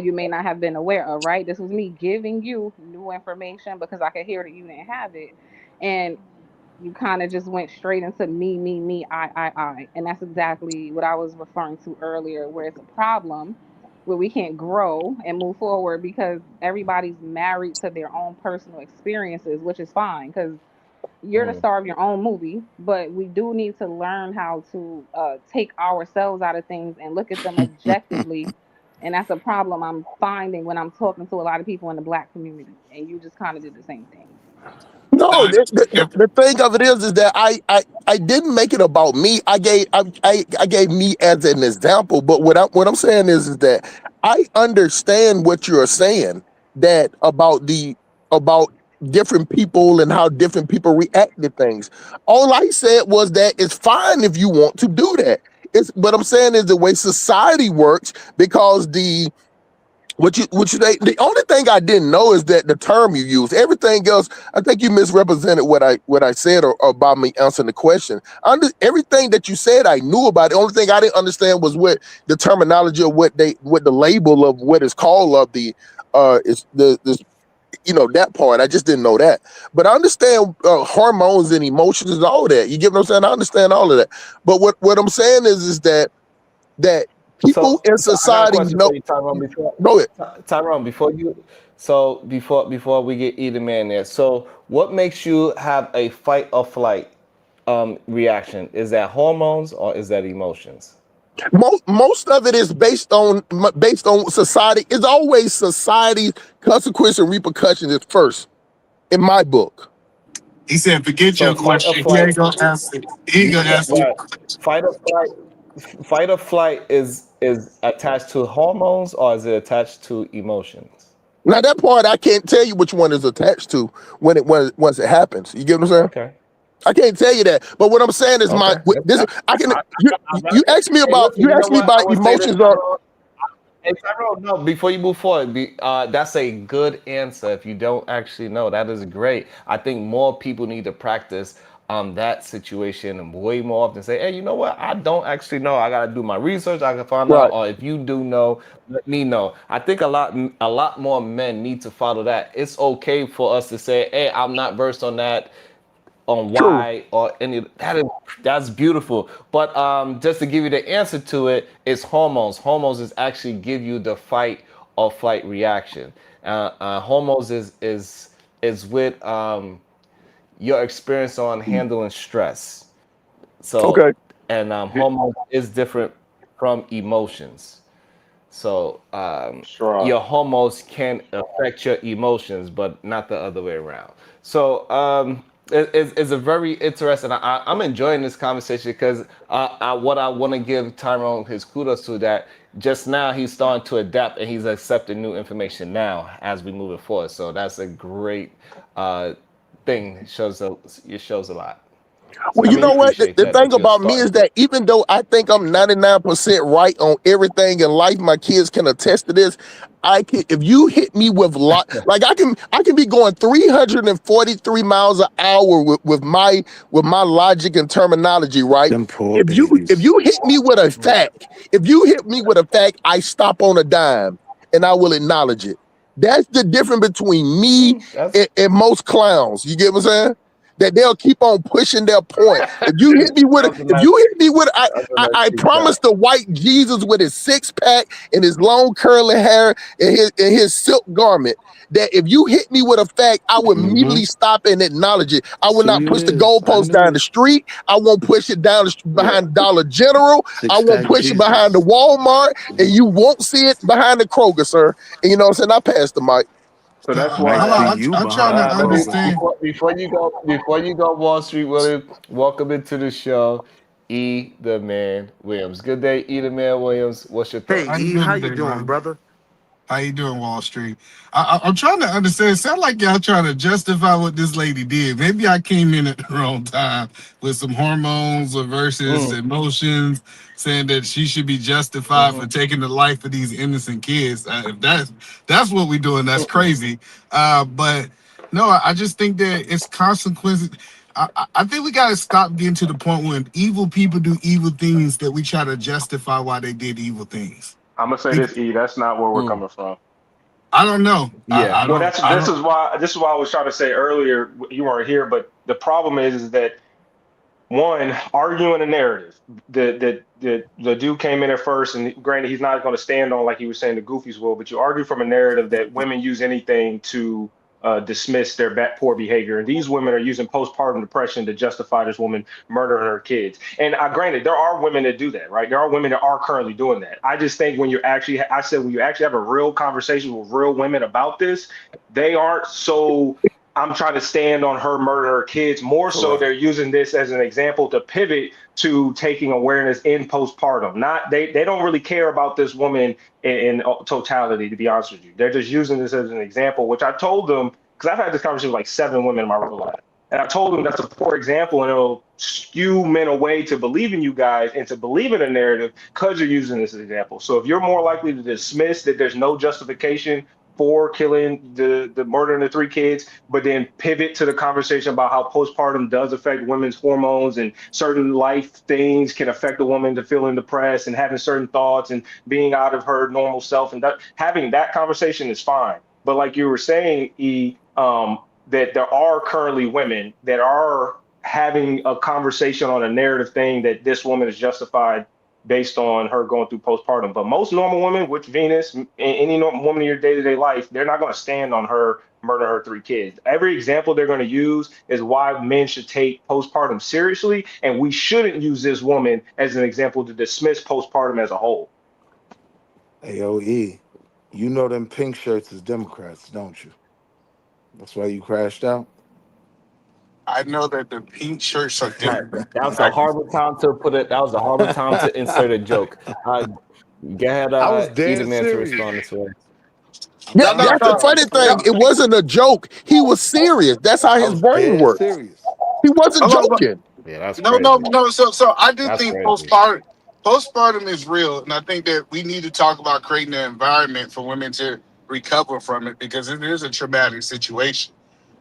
You may not have been aware of, right? This was me giving you new information because I could hear that you didn't have it, and you kind of just went straight into me, I. And that's exactly what I was referring to earlier, where it's a problem where we can't grow and move forward because everybody's married to their own personal experiences, which is fine because you're the Mm. star of your own movie. But we do need to learn how to take ourselves out of things and look at them objectively. And that's a problem I'm finding when I'm talking to a lot of people in the black community. And you just kind of did the same thing. No, the thing of it is that I didn't make it about me. I gave me as an example. But what I'm saying is that I understand what you're saying that about different people and how different people react to things. All I said was that it's fine if you want to do that. It's what I'm saying is the way society works because what you say, the only thing I didn't know is that the term you use. Everything else, I think you misrepresented what I said or about me answering the question. Everything that you said I knew about. The only thing I didn't understand was what the terminology of what the label of what is called of the is the that part. I just didn't know that. But I understand hormones and emotions and all that. You get what I'm saying? I understand all of that. But what I'm saying is that people in So I got a society question know. for you, Tyrone. Before Go ahead. Tyrone, before we get either man there. So what makes you have a fight or flight reaction? Is that hormones or is that emotions? Most of it is based on society. It's always society consequence and repercussions is first in my book. He said, forget So your fight or question. He flight, ain't gonna answer it. He ain't gonna answer your right? question. Fight or flight, fight or flight is attached to hormones or is it attached to emotions? Now that part I can't tell you which one is attached to once it happens. You get what I'm saying? Okay. I can't tell you that. But what I'm saying is Okay. this. I can. You Hey, asked me hey, about listen, you know what? I would say this, emotions or Tyrone. Hey, Tyrone, no, before you move forward, that's a good answer. If you don't actually know, that is great. I think more people need to practice that situation way more often. Say, hey, you know what? I don't actually know. I got to do my research. I can find out. right. Or if you do know, let me know. I think a lot more men need to follow that. It's okay for us to say, hey, I'm not versed on that on True. why or any that's beautiful. But just to give you the answer to it, it's hormones. Hormones is actually give you the fight or flight reaction. Hormones is with your experience on handling stress. So Okay. and hormones is different from emotions. So Sure. your hormones can affect your emotions, but not the other way around. So it's a very interesting. I'm enjoying this conversation because what I want to give Tyrone his kudos to that just now he's starting to adapt and he's accepting new information now as we move it forward. So that's a great thing. It shows a lot. So Well, I you really know what? The, appreciate the that thing you're about me starting is to. that even though I think I'm 99% right on everything in life, my kids can attest to this. I can, if you hit me with like I can be going 343 miles an hour with my logic and terminology, right? Them poor If you babies. hit me with a fact, if you hit me with a fact, I stop on a dime and I will acknowledge it. That's the difference between me That's and most clowns. You get what I'm saying? That they'll keep on pushing their point. If you hit me with, that's a if nice, you hit me with, that's a nice I feedback. promise the white Jesus with his 6-pack and his long curly hair and his silk garment. That if you hit me with a fact, I would Mm-hmm. immediately stop and acknowledge it. I will See not you push the is. I goalpost knew down the it. street. I won't push it down Yeah. behind Dollar General. I Six won't pack push it behind the Jesus. Walmart, and you won't see it behind the Kroger, sir. And you know what I'm saying? I passed the mic. So that's So, Might why see hold on. you I'm trying behind to the But Kroger. understand. before you go, Wall Street Williams, welcome into the show, E the Man Williams. Good day, E the Man Williams. What's your Hey How thoughts? you E, how doing you today, doing, man? brother? How you doing, Wall Street? I'm trying to understand. It sound like y'all trying to justify what this lady did. Maybe I came in at the wrong time with some hormones or versus Mm, emotions, saying that she should be justified hmm for taking the life of these innocent kids. If that's what we're doing, that's mm-mm. crazy. But no, I just think that it's consequences. I think we got to stop getting to the point when evil people do evil things that we try to justify why they did evil things. I'm gonna say Be- this, E. That's not where we're Mm. coming from. I don't know. Yeah. Well, I this don't. is why I was trying to say earlier. You weren't here, but the problem is that one arguing a narrative. The dude came in at first, and granted, he's not going to stand on like he was saying the goofies will, but you argue from a narrative that women use anything to dismiss their poor behavior, and these women are using postpartum depression to justify this woman murdering her kids. And I granted, there are women that do that, right? There are women that are currently doing that. I just think when you actually, I said when you actually have a real conversation with real women about this, they aren't so I'm trying to stand on her murder her kids. More so, Correct. they're using this as an example to pivot to taking awareness in postpartum. Not they don't really care about this woman in totality. To be honest with you, they're just using this as an example. Which I told them because I've had this conversation with like 7 women in my real life, and I told them that's a poor example, and it'll skew men away to believe in you guys and to believe in a narrative because you're using this as an example. So if you're more likely to dismiss that there's no justification for killing the murdering the 3 kids, but then pivot to the conversation about how postpartum does affect women's hormones and certain life things can affect a woman to feeling depressed and having certain thoughts and being out of her normal self. And that, having that conversation is fine. But like you were saying, E, that there are currently women that are having a conversation on a narrative thing that this woman is justified based on her going through postpartum. But most normal women, which Venus, any normal woman in your day to day life, they're not going to stand on her murder her 3 kids. Every example they're going to use is why men should take postpartum seriously, and we shouldn't use this woman as an example to dismiss postpartum as a whole. Hey, yo, E, you know them pink shirts is Democrats, don't you? That's why you crashed out. I know that the pink shirts are That different. was a horrible time to put it. That was a horrible time to insert a joke. Go ahead, I was E the dead Man to serious. respond to it. Yeah, No, no, that's the no, funny no. thing. It wasn't a joke. He was serious. That's how I his was brain dead works. serious. He wasn't Hold on, joking. Yeah, that's no, no, crazy. no. So I do That's think crazy. postpartum is real, and I think that we need to talk about creating an environment for women to recover from it because it is a traumatic situation.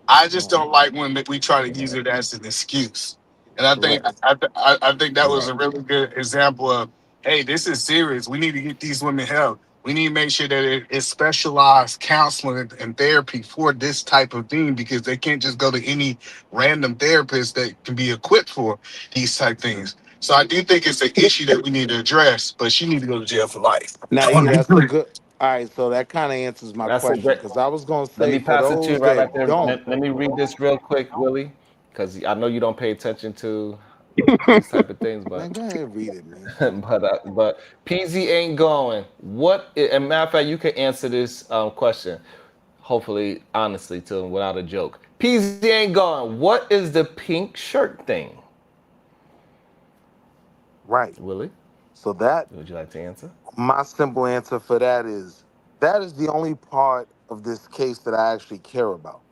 I just Mhm. don't like when we try to use it as an excuse. And I think Correct. I think that was Right. a really good example of, hey, this is serious. We need to get these women help. We need to make sure that it's specialized counseling and therapy for this type of thing because they can't just go to any random therapist that can be equipped for these type things. So I do think it's an issue that we need to address, but she need to go to jail for life. Now, I want E, to be that's a clear. good. All right, so that kind of answers my That's a question great. because I was gonna Let say me for pass it to you those right that after. don't, Let me read this real quick, Willie, because I know you don't pay attention to these type of things, man, but go ahead and read it, man. but PZ ain't going. And matter of fact, you can answer this question, hopefully honestly to him without a joke. PZ ain't going. What is the pink shirt thing, Right. Willie? So that Would you like to answer? my simple answer for that is the only part of this case that I actually care about.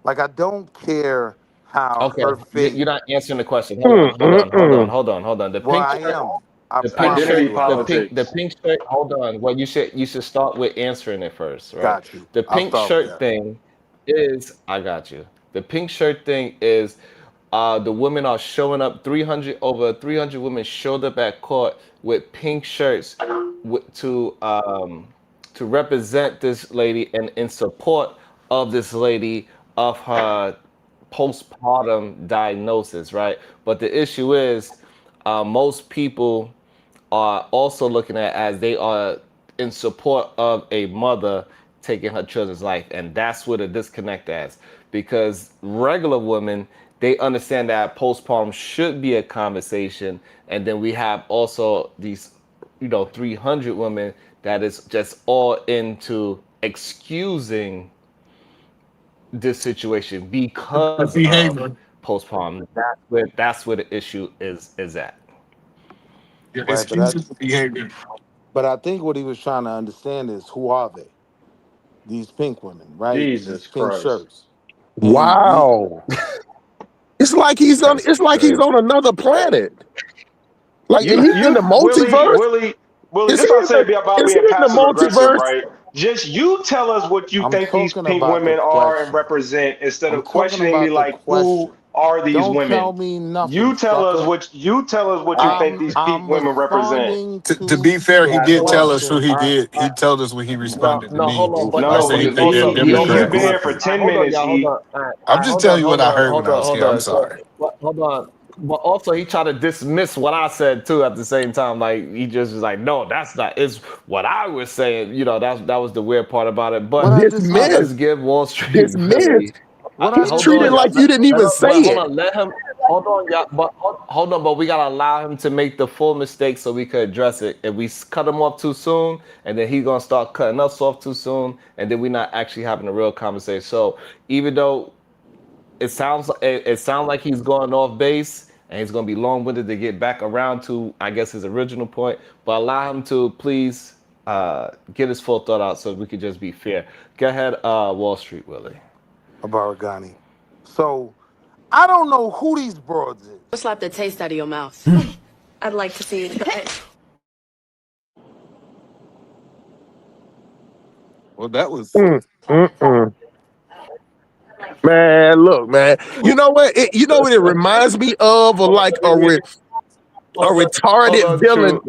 Like I don't care how Okay, her fate. you're not answering the question. Mm, mm, mm. Hold on. Well, I am. I The It's pink promise shirt, identity you, I am. the politics. pink shirt. Hold on. Well, you should start with answering it first, right? Got you. The I'll pink start with shirt that. thing is I got you. The pink shirt thing is the women are showing up 300 over 300 women showed up at court with pink shirts to to represent this lady and in support of this lady of her postpartum diagnosis, right? But the issue is, most people are also looking at as they are in support of a mother taking her children's life, and that's where the disconnect is. Because regular women, they understand that postpartum should be a conversation, and then we have also these, 300 women that is just all into excusing this situation The because of behavior. postpartum. That's where the issue is at. Your Right, but I excuses for behavior. but I think what he was trying to understand is who are they? These pink women, right? These Jesus pink Christ. shirts. And we Wow. It's like he's on. That's It's like he's crazy. on another planet. Like You, he's in the you, Willie, multiverse. Willie, Willie. Is This he is what I in say the? about Is he being in the passive aggressive, multiverse? right? Just you tell us what you I'm think these talking pink about the women are and question. represent, instead I'm of talking questioning me about the like, who question. are these Don't tell women? me nothing, You tell us sucker. what you think these pink I'm women represent. responding To be to fair, he the All right, did hold tell on. us who question. he All right, did. all He right. told us when he No, responded to no, me hold on. But by no, No, but saying it's he also didn't you've Democrat. been hold here on. for Easy. 10 Hold on, minutes, y'all. Hold E. on. All right, I'm just telling you what I heard when I was hold here. I'm on. sorry. Hold on. But also, he tried to dismiss what I said too. At the same time, like he just was like, "No, that's not. It's what I was saying." That was the weird part about it. What But I dismiss? let's give Wall Street Dismissed. really. What I He's Hold on, treated y'all. like dismiss? you didn't even say But hold it. on. Let him. Hold on, y'all. But hold on. But we gotta allow him to make the full mistake so we could address it. If we cut him off too soon, and then he's gonna start cutting us off too soon, and then we're not actually having a real conversation. So even though it sounds like he's going off base and he's going to be long-winded to get back around to, I guess, his original point, but allow him to please get his full thought out so we could just be fair. Go ahead, Wall Street Willie. Baragani. So I don't know who these broads is. Slap the taste out of your mouth. I'd like to see it. Well, that was Mm, mm. Man, look, man. You know what? You know what it reminds me of? Or like a Hold retarded on, villain. True.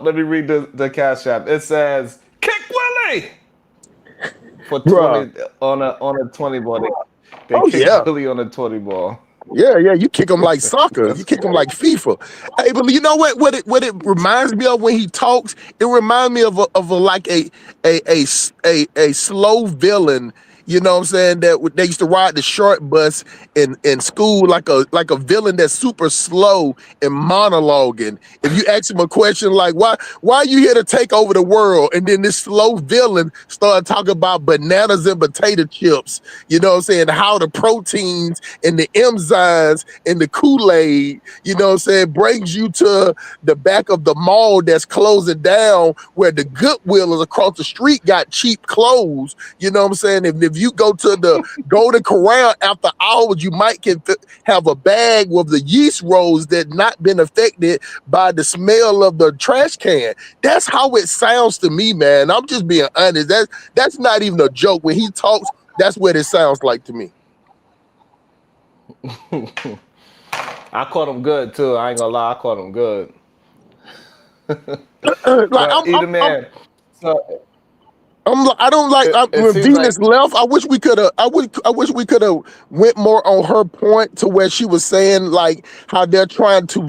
Let me read the cash app. It says, "Kick Willie" for Bruh. 20 on a 20 ball. They Oh kicked yeah. Willie on a 20 ball. Yeah, yeah, you kick him like soccer. You That's kick him crazy. like FIFA. Hey, but you know what? What it reminds me of when he talks? It reminds me of a like a slow villain. You know what I'm saying? They used to ride the short bus in school like a villain that's super slow and monologuing. If you ask him a question like why are you here to take over the world? And then this slow villain started talking about bananas and potato chips. You know what I'm saying? How the proteins and the enzymes and the Kool-Aid, you know what I'm saying, brings you to the back of the mall that's closing down where the Goodwill is across the street got cheap clothes. You know what I'm saying? If you go to the Golden Corral after hours, you might have a bag with the yeast rolls that not been affected by the smell of the trash can. That's how it sounds to me, man. I'm just being honest. That's not even a joke. When he talks, that's what it sounds like to me. I caught him good too. I ain't gonna lie, I caught him good. Like But either man, so I don't like it when seems like Venus left. I wish we could have. I wish we could have went more on her point to where she was saying like how they're trying to,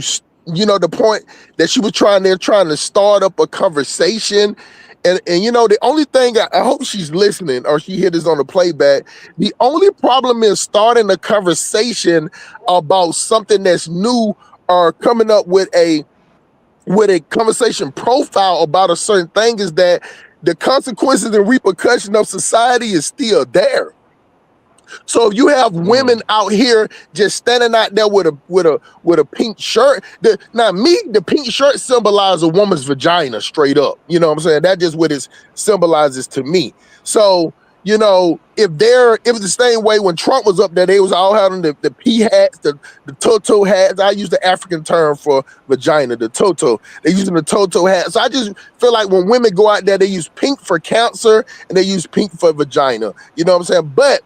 the point that she was trying. They're trying to start up a conversation, and the only thing I hope she's listening or she hear this on the playback. The only problem is starting a conversation about something that's new or coming up with a conversation profile about a certain thing is that the consequences and repercussion of society is still there. So if you have women out here just standing out there with a pink shirt, the pink shirt symbolizes a woman's vagina straight up. You know what I'm saying? That's just what it symbolizes to me. So if it's the same way when Trump was up there, they was all having the pea hats, the toto hats. I use the African term for vagina, the toto. They're using the toto hat. So I just feel like when women go out there, they use pink for cancer and they use pink for vagina. You know what I'm saying? But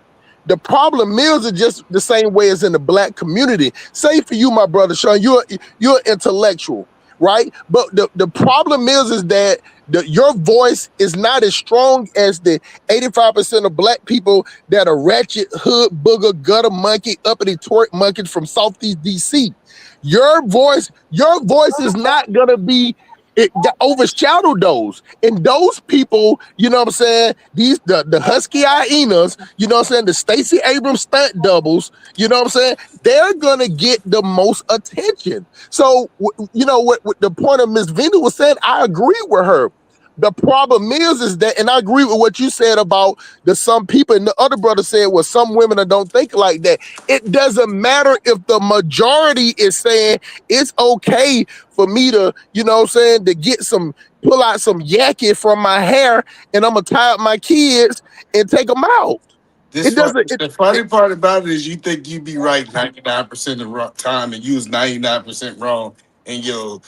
the problem is just the same way as in the black community. Say for you, my brother Sean, you're intellectual. right? But the problem is that your voice is not as strong as the 85% of black people that are ratchet, hood, booger, gutter monkey, uppity twerk monkeys from Southeast DC. Your voice is not gonna be overshadow those. And those people, you know what I'm saying, these the husky hyenas, you know what I'm saying, the Stacey Abrams stunt doubles, you know what I'm saying, they're gonna get the most attention. So you know what the point of Miss Vinda was saying, I agree with her. The problem is that, and I agree with what you said about some people, and the other brother said, well, some women don't think like that. It doesn't matter if the majority is saying it's okay for me to, you know what I'm saying, to pull out some yaki from my hair, and I'm gonna tie up my kids and take them out. The funny part about it is you think you be right 99% of the time and you was 99% wrong in your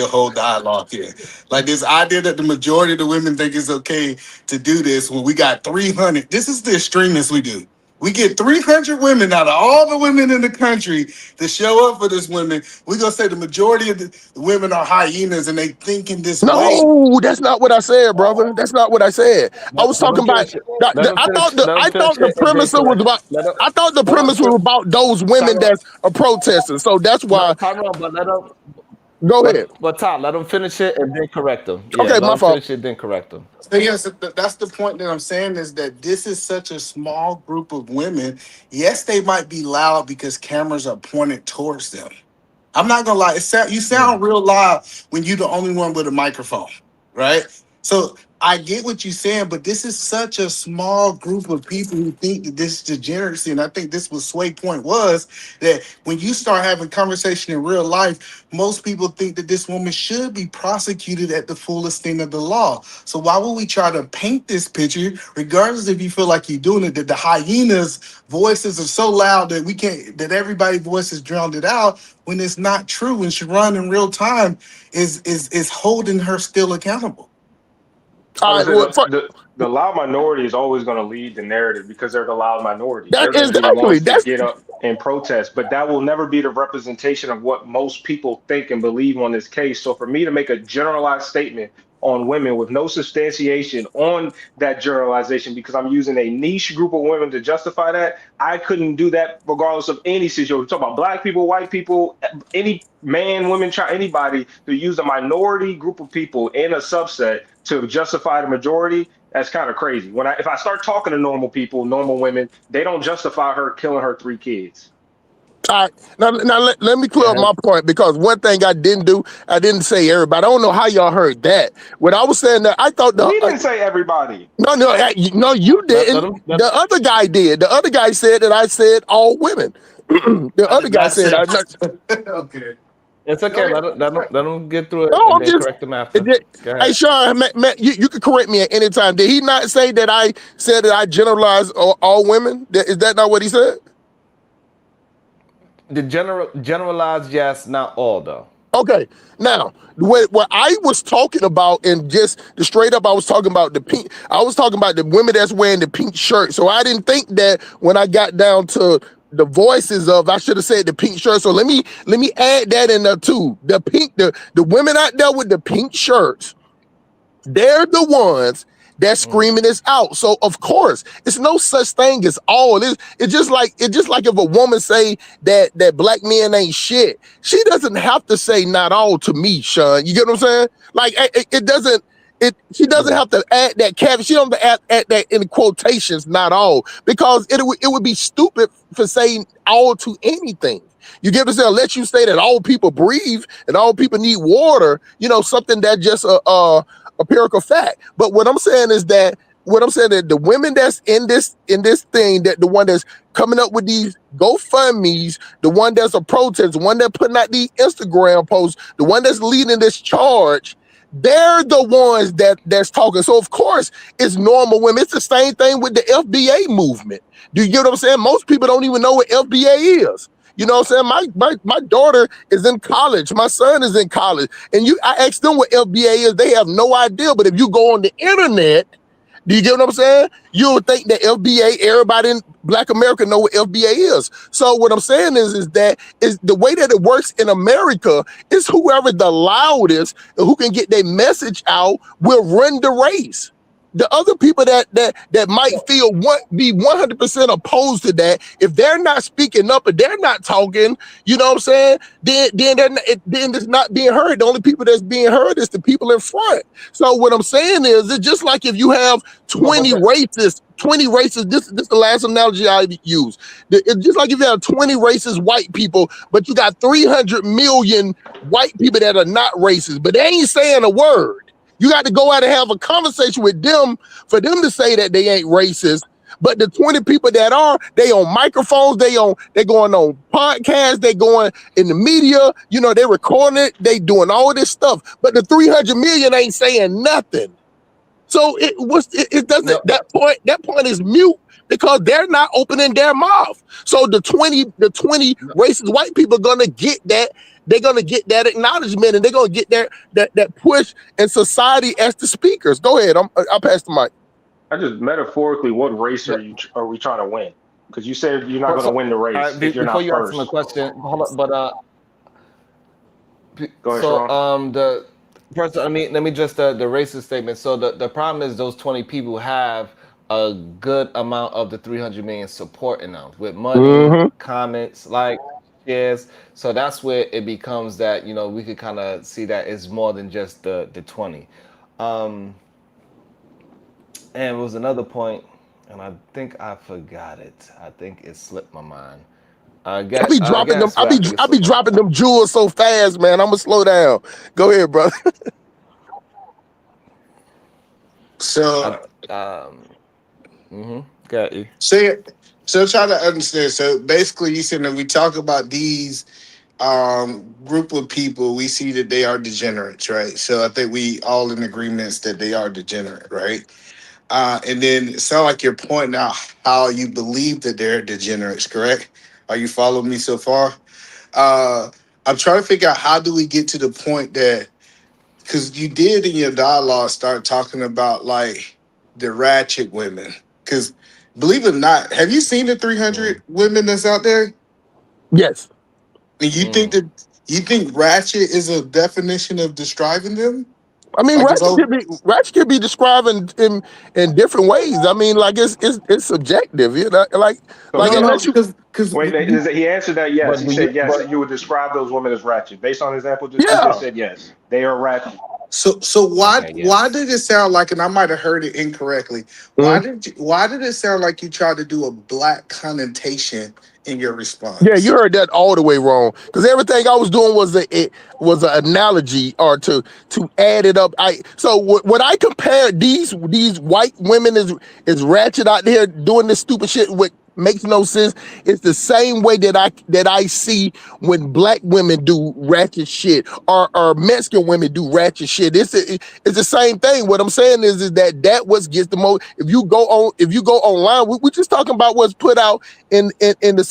whole dialogue here. Like this idea that the majority of the women think it's okay to do this when we got 300. This is the extremist we do. We get 300 women out of all the women in the country to show up for this women. We're going to say the majority of the women are hyenas and they think in this way. No, that's not what I said, brother. That's not what I said. I was talking about. I thought the premise was about. I thought the premise was about those women that are protesting. So that's why. Tyrone, but let them. Go ahead. But Todd, let them finish it and then correct them. Yeah, okay, let my them fault. finish it, then correct them. So yes, that's the point that I'm saying is that this is such a small group of women. Yes, they might be loud because cameras are pointed towards them. I'm not gonna lie. You sound real loud when you're the only one with a microphone, right? So I get what you're saying, but this is such a small group of people who think that this is degeneracy. And I think this was Sway's point was that when you start having conversation in real life, most people think that this woman should be prosecuted at the full extent of the law. So why would we try to paint this picture, regardless if you feel like you're doing it, that the hyenas' voices are so loud that we can't, that everybody's voice is drowned it out, when it's not true. And Sharon in real time is holding her still accountable. The loud minority is always going to lead the narrative because they're the loud minority. They're going to be the Exactly. ones to get up and protest, but that will never be the representation of what most people think and believe on this case. So for me to make a generalized statement on women with no substantiation on that generalization, because I'm using a niche group of women to justify that, I couldn't do that regardless of any situation. We're talking about black people, white people, any man, women, child, anybody, to use a minority group of people in a subset to justify the majority. That's kind of crazy. If I start talking to normal people, normal women, they don't justify her killing her 3 kids. All right, now let me clear up my point, because one thing I didn't do, I didn't say everybody. I don't know how y'all heard that. When I was saying that, I thought we didn't say everybody. No, you didn't. The other guy did. The other guy said that I said all women. The other guy said okay. It's okay. Let them get through it and then correct them after. Hey, Sean, Matt, you can correct me at any time. Did he not say that I said that I generalize all women? Is that not what he said? The generalized, yes, not all though. Okay, now what I was talking about, and just the straight up, I was talking about the pink. I was talking about the women that's wearing the pink shirt. So I didn't think that when I got down to the voices of, I should have said the pink shirt. So let me add that in there too. The women out there with the pink shirts, they're the ones that's screaming this out. So of course, it's no such thing as all. It's just like if a woman say that black men ain't shit, she doesn't have to say not all to me, Sean. You get what I'm saying? Like she doesn't have to add that caveat. She don't have to add that in quotations, not all, because it would be stupid for saying all to anything. You get what I'm saying? Let you say that all people breathe and all people need water, something that just a empirical fact. But what I'm saying is that the women that's in this thing, that the one that's coming up with these GoFundMe's, the one that's a protest, the one that's putting out these Instagram posts, the one that's leading this charge, they're the ones that's talking. So of course it's normal women. It's the same thing with the FBA movement. Do you get what I'm saying? Most people don't even know what FBA is. You know what I'm saying? My daughter is in college. My son is in college. And I asked them what FBA is. They have no idea. But if you go on the internet Do you get what I'm saying? You would think that FBA, everybody in Black America know what FBA is. So what I'm saying is that is the way that it works in America is whoever the loudest and who can get their message out will run the race. The other people that might be 100% opposed to that, if they're not speaking up and they're not talking, you know what I'm saying? Then it's not being heard. The only people that's being heard is the people in front. So what I'm saying is, it's just like if you have 20 racists. This is the last analogy I use. It's just like if you have 20 racist white people, but you got 300 million white people that are not racist, but they ain't saying a word. You got to go out and have a conversation with them for them to say that they ain't racist. But the 20 people that are, they on microphones, they going on podcasts, they going in the media, you know, they recording it, they doing all this stuff. But the 300 million ain't saying nothing. So it doesn't, No, that point is mute because they're not opening their mouth. So the 20 racist white people are gonna get that. They're gonna get that acknowledgement, and they're gonna get that push in society as the speakers. Go ahead. I'll pass the mic. I just metaphorically, what race yeah. are we trying to win? Because you said you're not So, going to win the race if you're before not you ask him a first. question, hold up, but Go ahead, so Sean. the first, let me just the racist statement. So the problem is those 20 people have a good amount of the 300 million supporting them with money, Mm-hmm. comments, like shares. So that's where it becomes that, you know, we could kind of see that it's more than just the 20. Um, and it was another point, and I think I forgot it. I think it slipped my mind. I I be dropping them. guess where I think it I be slipped my dropping mind. them jewels so fast, man. I'm gonna slow down. Go ahead, brother. So, Got you. so try to understand. So basically, you said that we talk about these group of people, we see that they are degenerates, right? So I think we all in agreements that they are degenerate, right? And then it sounds like you're pointing out how you believe that they're degenerates, correct? Are you following me so far? I'm trying to figure out how do we get to the point that, because you did in your dialogue start talking about like the ratchet women. Because believe it or not, have you seen the 300 women that's out there? Yes. And you think ratchet is a definition of describing them? I mean, Like it's all ratchet can be described in different ways. I mean, like it's subjective, you know. Like So no, yes. unless you, because Wait, he answered that yes. But He do you? said yes, But and you would describe those women as ratchet. Based on the example he yeah. just said yes. They are ratchet. so okay, why yes. did it sound like, and I might have heard it incorrectly, Mhm. why did it sound like you tried to do a black connotation in your Yeah, you response? heard that all the way wrong. Because everything I was doing was was an analogy or to add it up. When I compared these white women is ratchet out there doing this stupid shit with makes no sense. It's the same way that I see when black women do ratchet shit or Mexican women do ratchet shit. It's the same thing. What I'm saying is that what gets the most. If you go online, we just talking about what's put out in the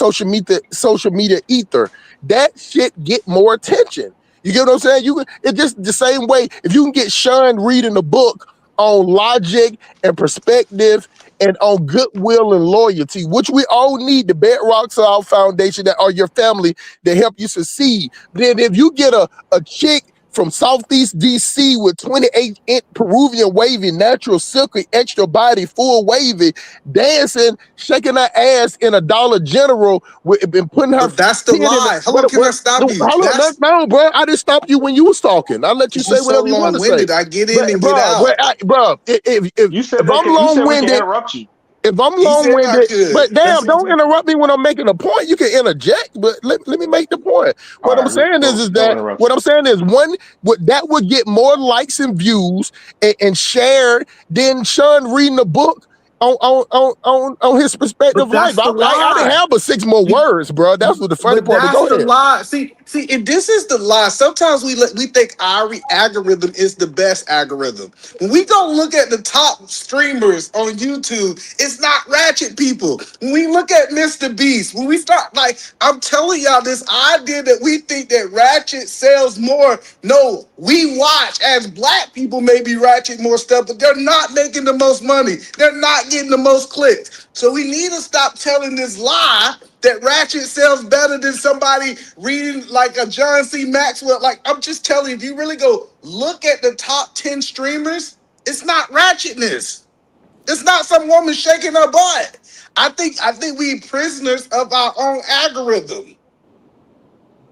social media ether. That shit get more attention. You get what I'm saying? It's just the same way. If you can get Sean reading a book on logic and perspective and on goodwill and loyalty, which we all need, the bedrocks of our foundation that are your family that help you succeed. Then if you get a chick from Southeast DC with 28-inch Peruvian wavy, natural silky, extra body, full wavy, dancing, shaking her ass in a Dollar General and putting her But that's the titty in the, lie. Hold on, can I stop you? hold on, That's no, bro. I didn't stop you when you was talking. I let you because you're say so whatever you want long to say. winded. I get in But and get bro, out. You if said they I'm could. You said long we can winded, interrupt you. if I'm He long said I winded, could. but damn, don't interrupt me when I'm making a point. You can interject, but let me make the point. All What I'm right, we saying is don't that interrupt what you. I'm saying is that would get more likes and views and shared than Sean reading the book on his But perspective life. that's the I didn't lie. have but 6 more You, words, bro. That's what the funny but part. But that's go the ahead. lie. See, See, and this is the lie. Sometimes we think our algorithm is the best algorithm. When we go look at the top streamers on YouTube, it's not ratchet people. When we look at Mr. Beast, when we start like, I'm telling y'all this idea that we think that ratchet sells more. No, we watch as black people maybe ratchet more stuff, but they're not making the most money. They're not getting the most clicks. So we need to stop telling this lie that Ratchet sells better than somebody reading like a John C. Maxwell. Like, I'm just telling you, if you really go look at the top 10 streamers, it's not ratchetness. It's not some woman shaking her butt. I think we prisoners of our own algorithm.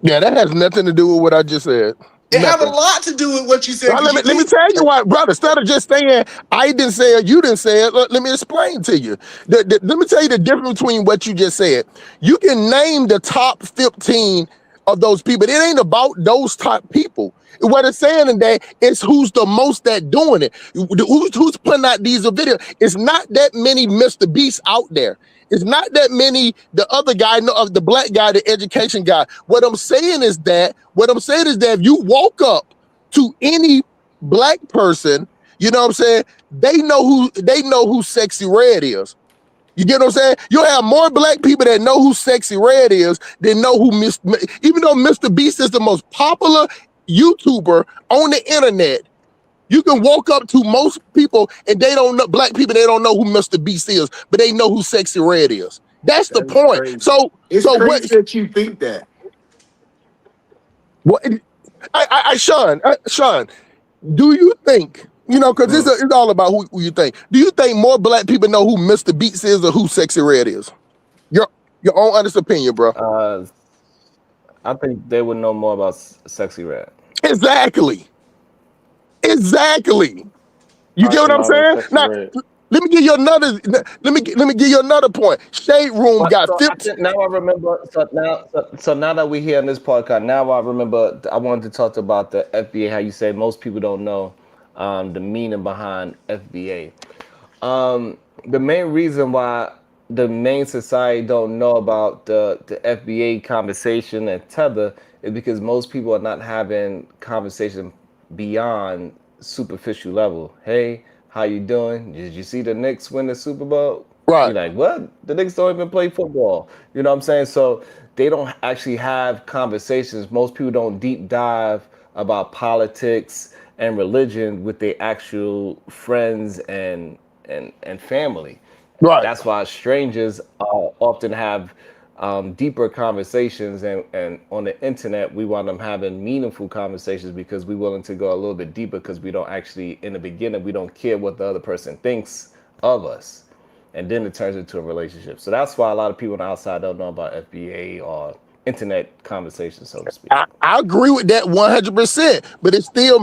Yeah, that has nothing to do with what I just said. It have a Nothing. lot to do with what you said. Well, let me tell you why, brother. Instead of just saying I didn't say it, you didn't say it. Let me explain to you. Let me tell you the difference between what you just said. You can name the top 15 of those people. It ain't about those top people. What it's saying in that is who's the most that doing it. Who's putting out these videos. It's not that many Mr. Beasts out there. It's not that many, the other guy, no, the black guy, the education guy. What I'm saying is that if you woke up to any black person, you know what I'm saying, they know who Sexy Red is. You get what I'm saying? You'll have more black people that know who Sexy Red is than know who even though Mr. Beast is the most popular YouTuber on the internet. You can walk up to most people and they don't know, black people, they don't know who Mr. Beast is, but they know who Sexy Red is. That's the point. Crazy. So it's so crazy what that you think that. what Sean, do you think, you know, because it's all about who you think. Do you think more black people know who Mr. Beats is or who Sexy Red is? Your own honest opinion, bro. I think they would know more about Sexy Red. Exactly. You get what I'm saying? Now, let me give you another. Let me give you another point. Shade Room got 15. Now I remember. So now that we're here on this podcast, now I remember. I wanted to talk about the FBA. How you say most people don't know the meaning behind FBA. The main reason why the main society don't know about the FBA conversation and tether is because most people are not having conversation beyond superficial level. Hey, how you doing? Did you see the Knicks win the Super Bowl? Right. You're like, what? The Knicks don't even play football. You know what I'm saying? So they don't actually have conversations. Most people don't deep dive about politics and religion with their actual friends and family. Right. That's why strangers often have deeper conversations, and on the internet we want them having meaningful conversations because we're willing to go a little bit deeper because we don't actually, in the beginning, we don't care what the other person thinks of us, and then it turns into a relationship. So that's why a lot of people on the outside don't know about FBA or internet conversations, so to speak. I agree with that 100%, but it still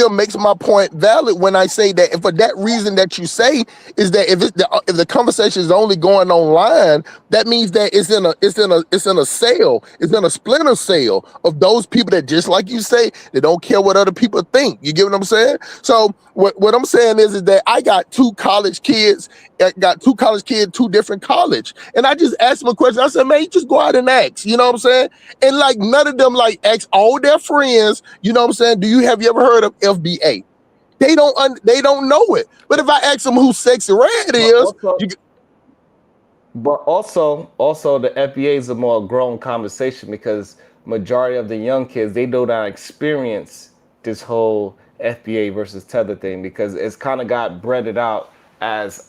makes my point valid when I say that. And for that reason that you say is that if the conversation is only going online, that means that it's in a cell, it's in a splinter cell of those people that, just like you say, they don't care what other people think. You get what I'm saying? So what I'm saying is that I got two college kids, two different college, and I just asked them a question. I said, man, you just go out and ask, you know what I'm saying? And like none of them like ask all their friends, you know what I'm saying? Have you ever heard of FBA? They don't know it. But if I ask them who Sexy Red is, but also the FBA is a more grown conversation because majority of the young kids, they do not experience this whole FBA versus tether thing because it's kind of got breaded out as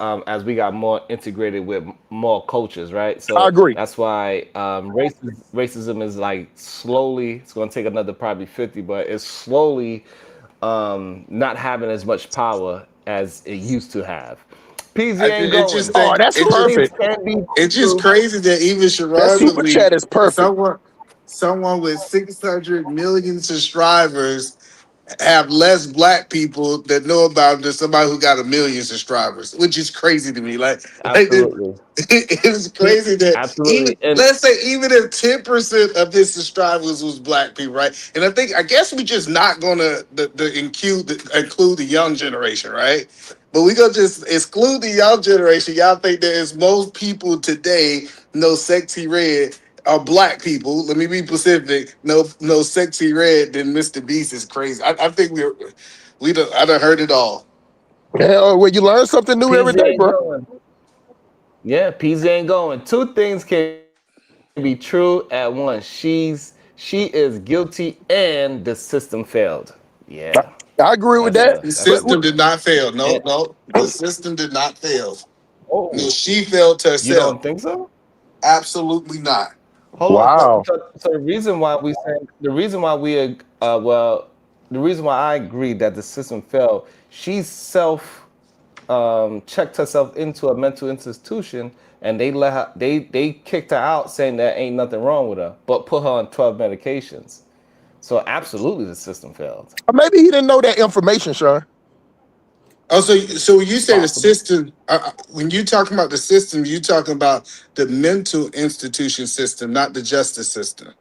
we got more integrated with more cultures, right? So I agree. That's why racism is like slowly, it's going to take another probably 50, but it's slowly not having as much power as it used to have. PZ ain't going. That's perfect. It's just crazy that even Sharon, that super chat is perfect. Someone with 600 million subscribers have less black people that know about him than somebody who got 1 million subscribers, which is crazy to me. Absolutely. It's crazy that Absolutely. let's say even if 10% of his subscribers was black people, right? And I guess we just not gonna include the young generation, right? But we gonna just exclude the young generation. Y'all think that as most people today know Sexy Red, are black people. Let me be specific. No sexy red. Then Mr. Beast is crazy. I think I done heard it all. Hell, well, you learn something new every PZ day, ain't bro. going. Yeah, PZ ain't going. Two things can be true at once. She is guilty and the system failed. Yeah, I agree with that. The that's But a system did not fail. and, No, the system did not fail. No, oh, she failed you herself. don't think so? Absolutely not. Hold on. So, wow. so, so the reason why we say the reason why we well the reason why I agree that the system failed. She self checked herself into a mental institution, and they let her. They kicked her out, saying that ain't nothing wrong with her, but put her on 12 medications. So absolutely, the system failed. Or maybe he didn't know that information, Sean. Oh, so when you say the Possible. system, when you talking about the system, you talking about the mental institution system, not the justice system.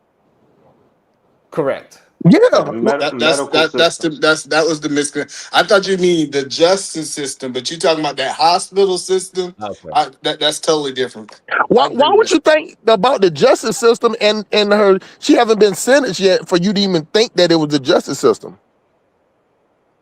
Correct. Yeah. Medical systems. That was the misconception. I thought you mean the justice system, but you talking about that hospital system. Okay. That's totally different. I Why agree with would that. you think about the justice system and her? She haven't been sentenced yet for you to even think that it was the justice system.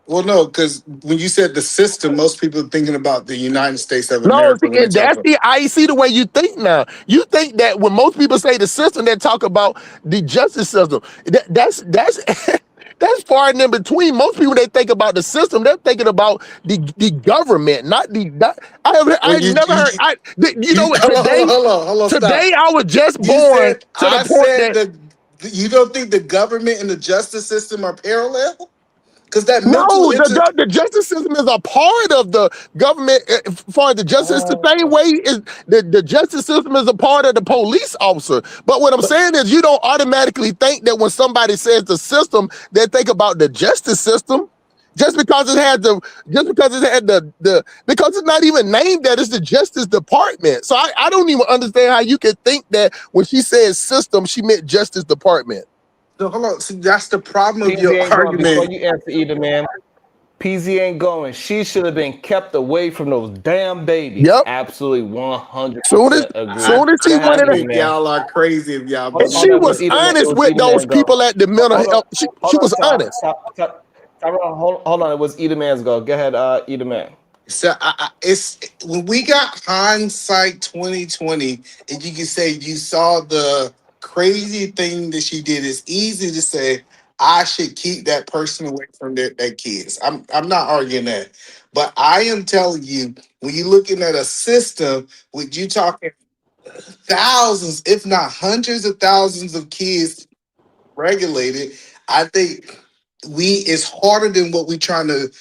Well, no, because when you said the system, most people are thinking about the United States of No, America see, when they and talk that's about. the I see the way you think now. You think that when most people say the system, they talk about the justice system. That's that's far and in between. Most people they think about the system, they're thinking about the government, not the. Not, Well, I've never heard. You know what? hold on, stop. Today I was just You born said to the I point said that that you don't think the government and the justice system are parallel? Because that mental no, the justice system is a part of the government. For the justice, the same way is the justice system is a part of the police officer. But what I'm saying is, you don't automatically think that when somebody says the system, they think about the justice system. Just because it had because it's not even named that it's the Justice Department. So I don't even understand how you could think that when she said system, she meant Justice Department. So hold on. See, that's the problem of PZ your ain't going. Before argument. you answer either man, PZ ain't going. She should have been kept away from those damn babies. Yep. Absolutely 100% Soon as agree. soon as Go she went ahead, in either Think man. y'all are crazy if y'all and Hold she believe on, it was was this. either man. It honest was with either those man go. people at the mental Hold on, health. She was honest. Tyrone, hold on. It was either man's go. Go ahead, either man. So it's when we got hindsight 2020, and you can say you saw the crazy thing that she did. It's easy to say I should keep that person away from their kids. I'm not arguing that, but I am telling you when you're looking at a system, with you talking thousands, if not hundreds of thousands of kids regulated, I think it's harder than what we're trying to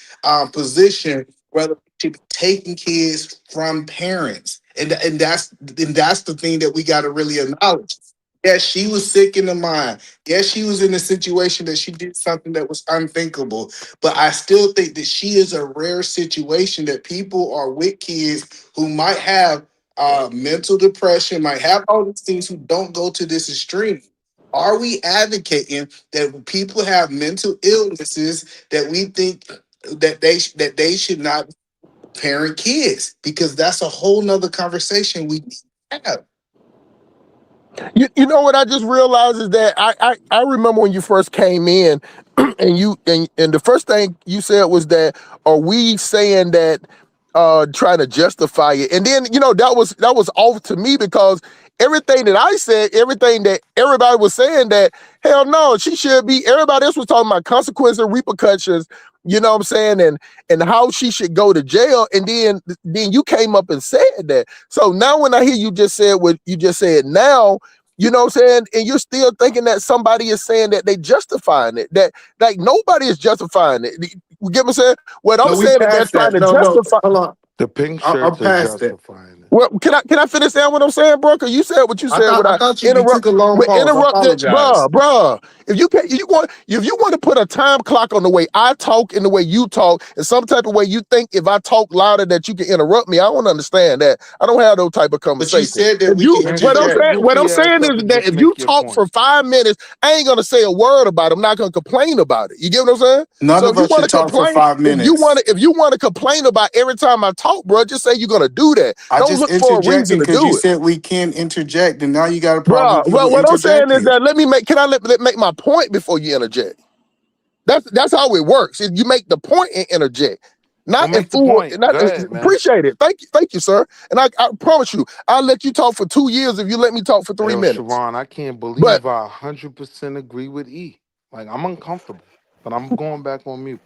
position, whether we should be taking kids from parents. And that's the thing that we got to really acknowledge. Yes, she was sick in the mind. Yes, she was in a situation that she did something that was unthinkable. But I still think that she is a rare situation that people are with kids who might have mental depression, might have all these things, who don't go to this extreme. Are we advocating that when people have mental illnesses that we think that they should not parent kids? Because that's a whole nother conversation we need to have. You know what I just realized is that I remember when you first came in and the first thing you said was that are we saying that trying to justify it, and then that was off to me because everything that I said, everything that everybody was saying, that hell no, she should be, everybody else was talking about consequences and repercussions, you know what I'm saying, and how she should go to jail, and then you came up and said that. So now when I hear you just said what you just said now, you know what I'm saying? And you're still thinking that somebody is saying that they justifying it. That like nobody is justifying it. You get what I'm saying? What I'm No, we saying is they're passed trying that. to No, justify. hold on. The pink I'm shirts are past that. justifying it. Well, can I finish saying what I'm saying, bro? Because you said what you I said thought I without thought you took a long pause. I interrupted, apologize. bruh. If you want to put a time clock on the way I talk and the way you talk, and some type of way you think if I talk louder that you can interrupt me, I don't understand that. I don't have those type of But you conversations. said that If we you can Man, shut your interject. what I'm goofy ass saying up is and that just if you make your talk point. for 5 minutes, I ain't gonna say a word about it. I'm not gonna complain about it. You get what I'm saying? None So of if you us want should to talk for complain, 5 minutes. if you want to complain about every time I talk talk, bro. Just say you're gonna do that. I Don't just look for a interjected reason to because you do it, said we can't interject, and now you got a problem bro. with Well, people what I'm saying is interjecting. that can I make my point before you interject? That's how it works. You make the point and interject. Well, Not in make the full, point. not Go ahead, man. appreciate it. Thank you, sir. And I promise you, I'll let you talk for 2 years if you let me talk for 3 Yo, minutes. Sharon, I can't But believe I 100% agree with E. Like, I'm uncomfortable, but I'm going back on mute.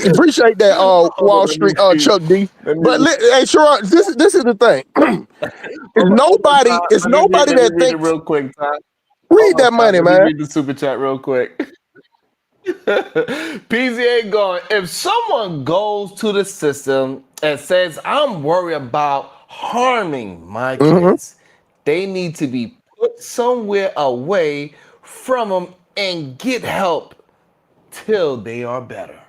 appreciate that, Hold on, Wall let me Street, read. Chuck D. Let me But read. hey, Sharon, this is the thing. Hold on, Ty. It's nobody Let me that read it thinks real quick, Ty. read Hold on, that Ty. money, Let me man. read the super chat real quick. PZA going, if someone goes to the system and says, I'm worried about harming my Mm-hmm. kids, they need to be put somewhere away from them and get help till they are better.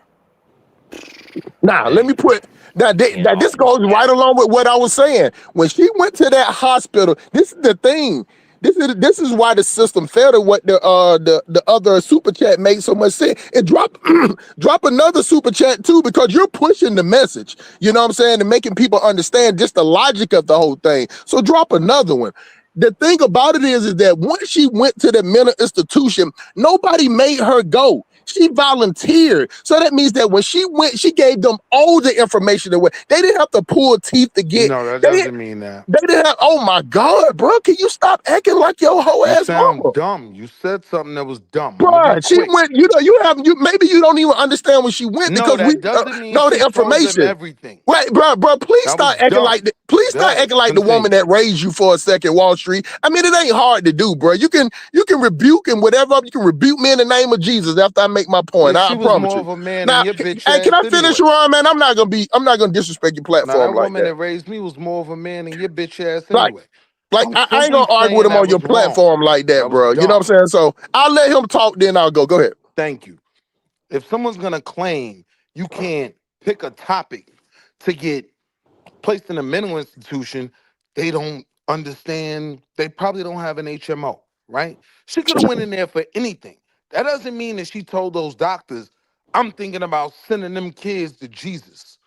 Now, let me Hey, put that, you that this know, goes right along with what I was saying. When she went to that hospital, this is the thing. This is why the system failed and what the other super chat made so much sense. And drop another super chat too, because you're pushing the message. You know what I'm saying? And making people understand just the logic of the whole thing. So drop another one. The thing about it is that once she went to the mental institution, nobody made her go. She volunteered. So that means that when she went, she gave them all the information away. They didn't have to pull teeth to get. No, that They didn't. doesn't mean that. They didn't have. Oh my God, bro! Can you stop acting like your whole You ass sound mama, dumb. You said something that was dumb. I'm gonna be bro? She quick. went. You maybe you don't even understand when she went No, because we that doesn't mean know the she told them information. everything. Wait, bro, please That was stop acting dumb. like please Go stop ahead, acting like the woman continue. that raised you for a second, Wall Street. I mean, it ain't hard to do, bro. You can rebuke and whatever. You can rebuke me in the name of Jesus after I make my point. But I she was promise more you. of a man than Now, your bitch hey, can ass I finish, anyway. Ron, man? I'm not gonna disrespect your Now platform that like woman that. that raised me was more of a man than your bitch ass Like, anyway. like I'm I ain't simply gonna argue with saying him that on your was wrong. platform like that, That was bro. You know dumb. what I'm saying? So I'll let him talk, then I'll go. Go ahead. Thank you. If someone's gonna claim you can't pick a topic to get placed in a mental institution, they don't understand. They probably don't have an HMO, right? She could have went in there for anything. That doesn't mean that she told those doctors, I'm thinking about sending them kids to Jesus,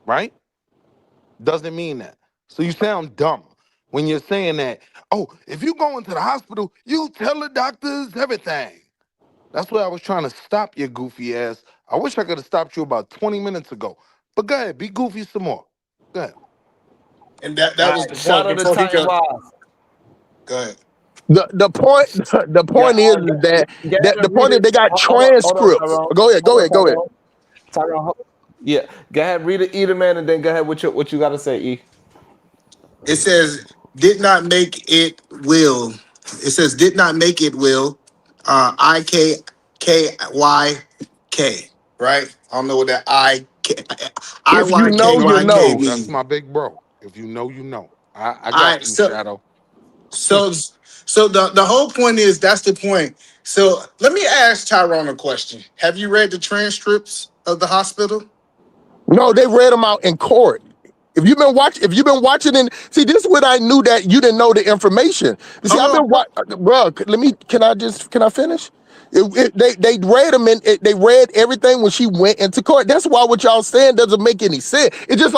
right? Doesn't mean that. So you sound dumb when you're saying that, oh, if you go into the hospital, you tell the doctors everything. That's why I was trying to stop your goofy ass. I wish I could have stopped you about 20 minutes ago. But go ahead, be goofy some more. Go ahead. And that all was the right, shout point out to before he Titan got. Ross. Go ahead. The Yeah, point is that go ahead the and read point is it. they got Hold on, transcripts. Tyrone. Go ahead, Hold go on, ahead, go ahead. Tyrone. Tyrone. Yeah, go ahead, read it, either man, and then go ahead with what you got to say, E. It says did not make it will. It says did not make it will. IKKYK. Right? I don't know what that If you If you know, know, you you IYKYK know. know. That's my means. big bro. If you know, you know. I I got you, so Shadow. so so the whole point is that's the point. So let me ask Tyrone a question. Have you read the transcripts of the hospital? No, they read them out in court. If you've been watching, and see, this is what I knew that you didn't know the information. You see, I've Hold been on. watching, bro. Can I finish? They read them and they read everything when she went into court. That's why what y'all saying doesn't make any sense. It's just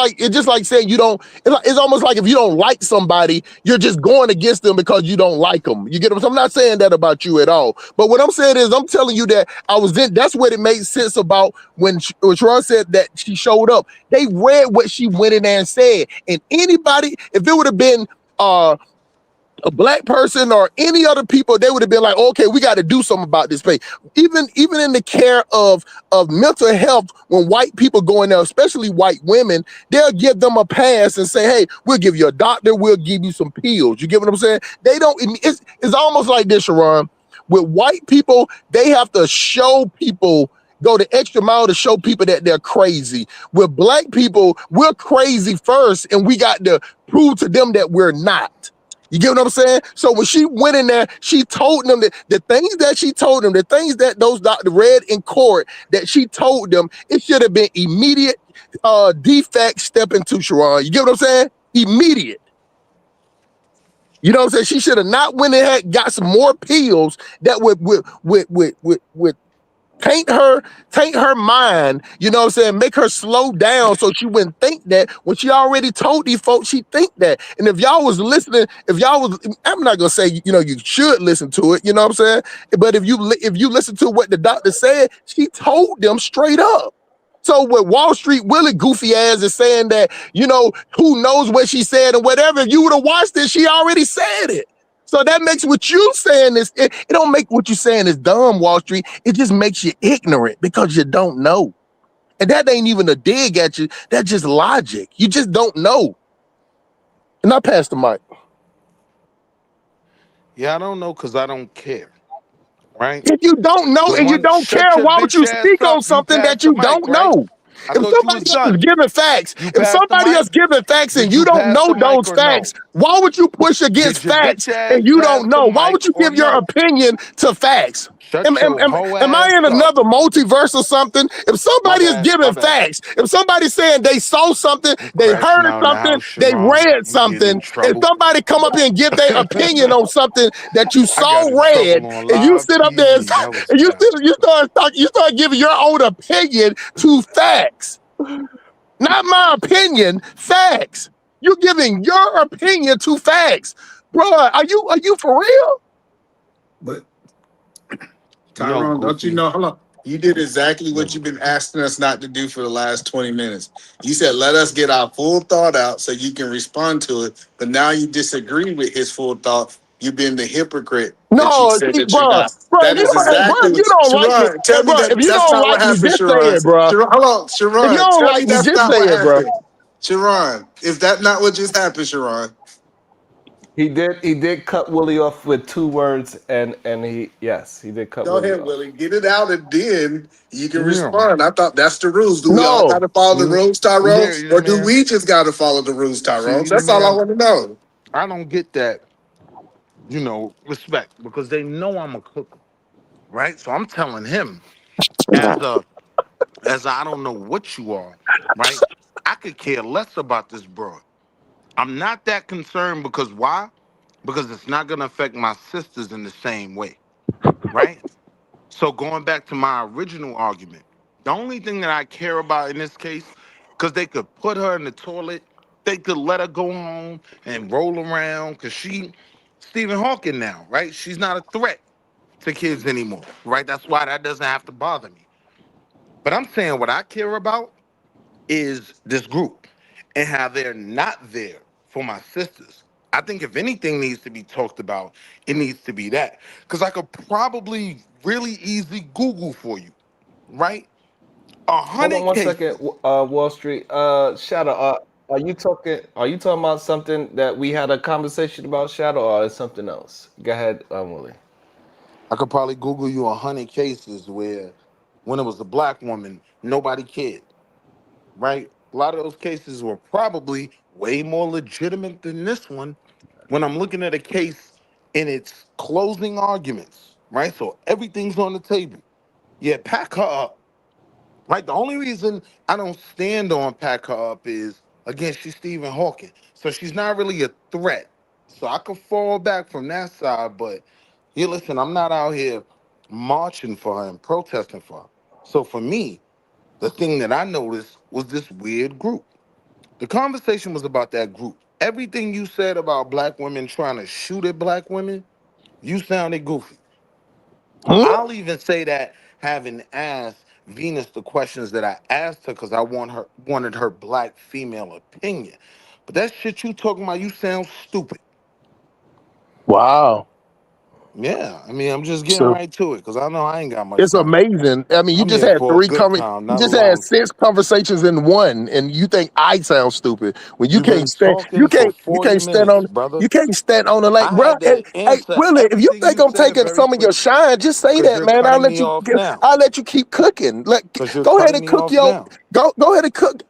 like saying you don't. It's almost like if you don't like somebody, you're just going against them because you don't like them. You get what I'm saying? I'm not saying that about you at all. But what I'm saying is, I'm telling you that I was in. That's what it made sense about when Sharon said that she showed up. They read what she went in there and said. And anybody, if it would have been a black person or any other people, they would have been like, okay, we got to do something about this place. Even in the care of mental health, when white people go in there, especially white women, they'll give them a pass and say, hey, we'll give you a doctor, we'll give you some pills. You get what I'm saying? They don't, it's almost like this, Sharon. With white people, they have to show people, go the extra mile to show people that they're crazy. With black people, we're crazy first, and we got to prove to them that we're not. You get what I'm saying? So when she went in there, she told them that the things that she told them, the things that those doctors read in court that she told them, it should have been immediate defect step into, Sharon. You get what I'm saying? Immediate. You know what I'm saying? She should have not went ahead, got some more pills that would taint her, taint her mind, you know what I'm saying? Make her slow down so she wouldn't think that when she already told these folks she think that. And if y'all was listening, if y'all was, I'm not gonna say, you know, you should listen to it, you know what I'm saying? But if you listen to what the doctor said, she told them straight up. So what Wall Street Willie goofy ass is saying that, you know, who knows what she said or whatever, if you would have watched it, she already said it. So that makes what you saying is, it don't make what you saying is dumb, Wall Street. It just makes you ignorant because you don't know. And that ain't even a dig at you. That's just logic. You just don't know. And I pass the mic. Yeah, I don't know because I don't care, right? If you don't know But and you one, don't care, shut your why would bitch you ass speak on up. You something passed that the you mic, don't right? know? I If thought you was somebody else is done. giving facts, You if passed the somebody else mic. giving facts and Did you you don't pass know the mic those or facts, no? why would you push against Did your facts bitch ass and you pass don't the know? Why mic would you or give your no? opinion to facts? Am, Shut am, your am, hoe am I in ass up. another multiverse or something? If My somebody is bad. My giving bad. facts, if somebody's saying they saw something, I'm they crashing heard out in the something, house, they Sharon. read I'm getting in something, and trouble. somebody come up here and give their opinion on something that you I got saw in read, trouble on and you live sit up there and, TV. That was and bad. you start giving your own opinion to facts. Not my opinion, facts. You're giving your opinion to facts. Bro, are you for real? But No, Tyrone, don't you Goofy. know? Hold on. You did exactly what No. you've been asking us not to do for the last 20 minutes. You said, let us get our full thought out so you can respond to it. But now you disagree with his full thought. You've been the hypocrite that you No, said see, that you're bro, not. bro, That is if exactly you what. don't like me, Sharon, tell hey, me bro, that if you that's don't not what like me, happened, just say Sharon. it, bro. Sharon, hold on, If you Sharon, don't tell me like me, that's just not say what it, bro. happened. Sharon, if that's not what just happened, Sharon, He did cut Willie off with 2 words, and he did cut go Willie ahead, off. Willie. Get it out and then you can Yeah. respond. I thought that's the rules. Do we all got No, to follow the Mm, rules, Tyrone? yeah, Or do man. we just got to follow the rules, Tyrone? See, That's all I man, want to know. I don't get that, respect because they know I'm a cooker, right? So I'm telling him as a I don't know what you are, right? I could care less about this broad. I'm not that concerned because why? Because it's not gonna affect my sisters in the same way, right? So going back to my original argument, the only thing that I care about in this case, because they could put her in the toilet, they could let her go home and roll around, because she Stephen Hawking now, right? She's not a threat to kids anymore, right? That's why that doesn't have to bother me. But I'm saying what I care about is this group and how they're not there for my sisters. I think if anything needs to be talked about, it needs to be that. Because I could probably really easily Google for you, right? A Hold on hundred one second, cases. Wall Street. Shadow, are you talking about something that we had a conversation about, Shadow, or is something else? Go ahead, Willie. I could probably Google you 100 cases where when it was a black woman, nobody cared, right? A lot of those cases were probably way more legitimate than this one when I'm looking at a case in its closing arguments, right? So everything's on the table. Yeah, pack her up, right? The only reason I don't stand on pack her up is, again, she's Stephen Hawking. So she's not really a threat. So I could fall back from that side, but yeah, listen, I'm not out here marching for her and protesting for her. So for me, the thing that I noticed was this weird group. The conversation was about that group. Everything you said about black women trying to shoot at black women, you sounded goofy. hmm? I'll even say that having asked Venus the questions that I asked her because I wanted her black female opinion. But that shit you talking about, you sound stupid. Wow. Yeah, I mean, I'm just getting So right to it because I know I ain't got much it's time. amazing. I mean, you I'm just here had for a three good conver- time, you not a just had long. 6 conversations in one, and you think I sound stupid when you You've can't been stand talking for you 40 can't stand minutes, on brother. you can't stand on the like, I bro. had Hey, to hey, answer Willie, if you everything think you I'm said taking very some of your quickly shine, just say because that, you're man. cutting me off now. I'll let you keep cooking. Because you're Go ahead cutting and me cook off your now. go ahead and cook.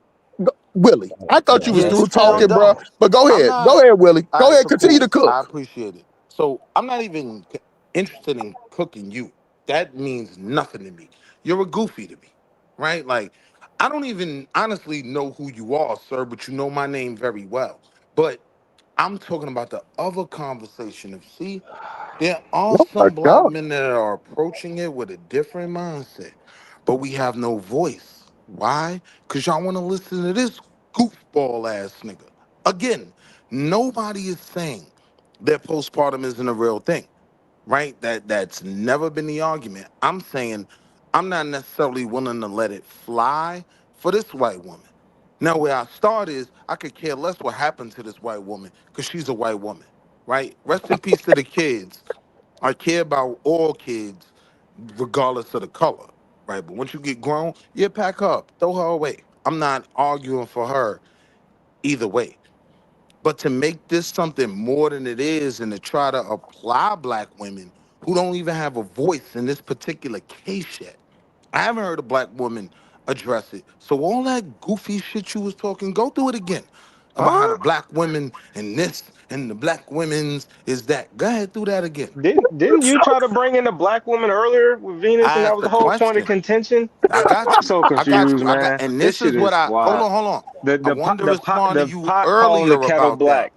Willie, I thought you was Yeah, you through sound talking, bro. dumb. But I'm go not. ahead, Willie. All Go right, ahead, so continue to cool. I cook. appreciate it. So I'm not even interested in cooking you. That means nothing to me. You're a goofy to me, right? Like, I don't even honestly know who you are, sir, but you know my name very well. But I'm talking about the other conversation of, see, There are Oh my some black God. men that are approaching it with a different mindset, but we have no voice. Why? Because y'all want to listen to this goofball ass nigga. Again, nobody is saying that postpartum isn't a real thing, right? That's never been the argument. I'm saying I'm not necessarily willing to let it fly for this white woman. Now, where I start is I could care less what happened to this white woman because she's a white woman, right? Rest in peace to the kids. I care about all kids, regardless of the color, right? But once you get grown, yeah, pack her up, throw her away. I'm not arguing for her either way. But to make this something more than it is and to try to apply black women who don't even have a voice in this particular case yet. I haven't heard a black woman address it. So all that goofy shit you was talking, go through it again. About how Huh? the black women and this and the black women's is that. Go ahead, do that again. Didn't you try to bring in a black woman earlier with Venus, I and that asked was the the whole point of question. contention? I got I'm you. so I got confused, you. I got, man. and This this shit is what is hold wild. on, hold on. The I the pot wanted to the pot respond to the you pot calling the earlier kettle about that. black.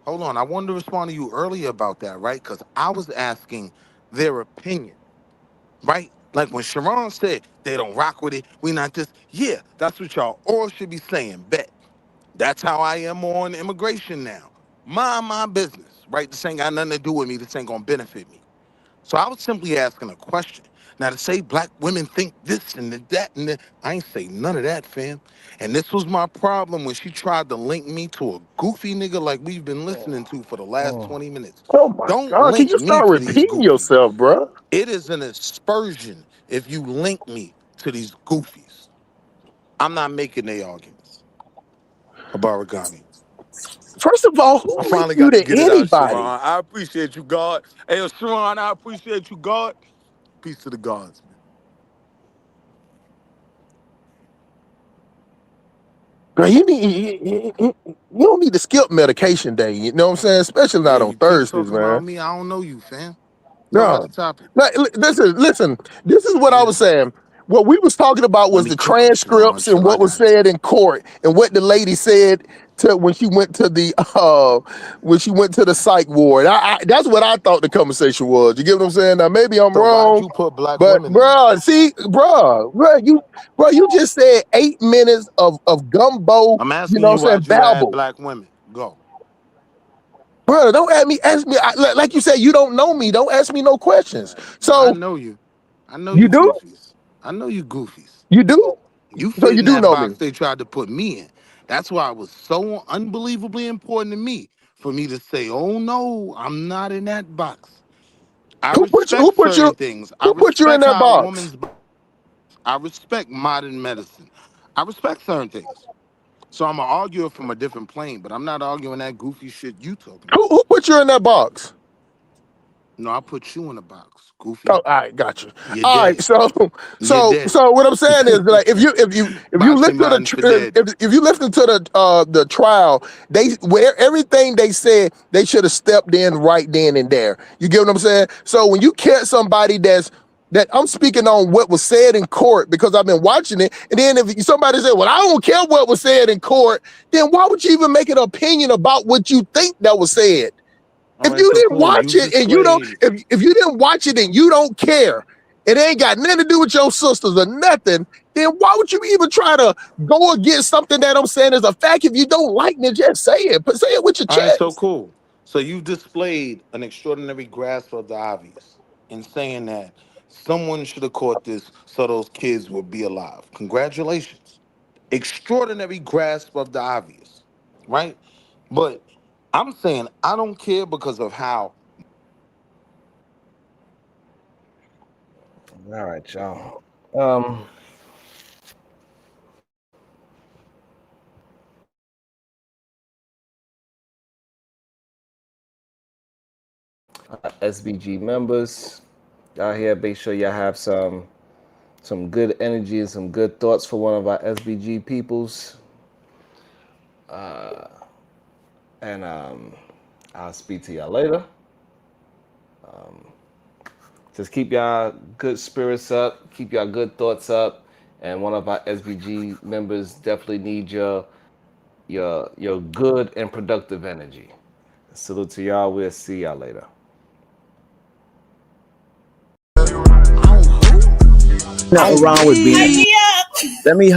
Hold on. I wanted to respond to you earlier about that, right? Because I was asking their opinion, right? Like when Sharon said they don't rock with it, we not this. Yeah, that's what y'all all should be saying. Bet. That's how I am on immigration now. Mind my business, right? This ain't got nothing to do with me. This ain't gonna benefit me. So I was simply asking a question. Now to say black women think this and that and that, I ain't say none of that, fam. And this was my problem when she tried to link me to a goofy nigga like we've been listening to for the last Mm. 20 minutes. Oh my Don't God. Can link you me start to these repeating goofies. yourself, bro? It is an aspersion if you link me to these goofies. I'm not making their arguments. Abaragani. First of all, I who linked finally you got to to get it out, anybody? Sharon. I appreciate you, God. Hey, Sharon, I appreciate you, God. Peace to the gods, man. Girl, you don't need to skip medication day. You know what I'm saying? Especially Yeah, not on you keep Thursdays, talking about man. me. I don't know you, fam. Talk about No. the topic. Like, listen. This is what I Yeah. was saying. What we was talking about Let was me the cook you, Sharon. transcripts and Chill. I what was got you. said in court and what the lady said to when she went to the psych ward. That's what I thought the conversation was. You get what I'm saying? Now maybe I'm So why'd wrong, you put black but women in there? bruh, see, you just said 8 minutes of gumbo. I'm You asking know you what I'm saying? why'd you add Babble. black women. Go. Bro, don't ask me. Like you said, you don't know me. Don't ask me no questions. I So know you. I know you you do, goofies. I know you goofies. you do. You So fit you in do that know me. box they tried to put me in. That's why it was so unbelievably important to me for me to say, oh no, I'm not in that box. I Who put you? Who respect put you? certain things. I Who put you in respect that how a box? woman's I respect modern medicine. I respect certain things. So I'm gonna argue it from a different plane, but I'm not arguing that goofy shit you talking about. Who put you in that box? No, I put you in a box, Oh, goofy. all right, got you. You're All right, dead. so You're dead. what I'm saying is like if you listen to Basiman for dead. if you listen to the trial, they where everything they said they should have stepped in right then and there. You get what I'm saying? So when you catch somebody that I'm speaking on what was said in court because I've been watching it, and then if somebody said, "Well, I don't care what was said in court," then why would you even make an opinion about what you think that was said? All If right, you so didn't cool. watch You've it and you don't, displayed. if you didn't watch it and you don't care, it ain't got nothing to do with your sisters or nothing, then why would you even try to go against something that I'm saying is a fact? If you don't like it, just say it. But say it with your All right, so chest. cool. So you've displayed an extraordinary grasp of the obvious in saying that someone should have caught this so those kids would be alive. Congratulations. Extraordinary grasp of the obvious, right? But I'm saying I don't care because of how. All right, y'all. Um, SBG members, y'all here. Make sure y'all have some good energy and some good thoughts for one of our SBG peoples. And I'll speak to y'all later. Just keep y'all good spirits up, keep y'all good thoughts up, and one of our SBG members definitely need your good and productive energy. Salute to y'all. We'll see y'all later. Nothing wrong with being. Hype me up. Let me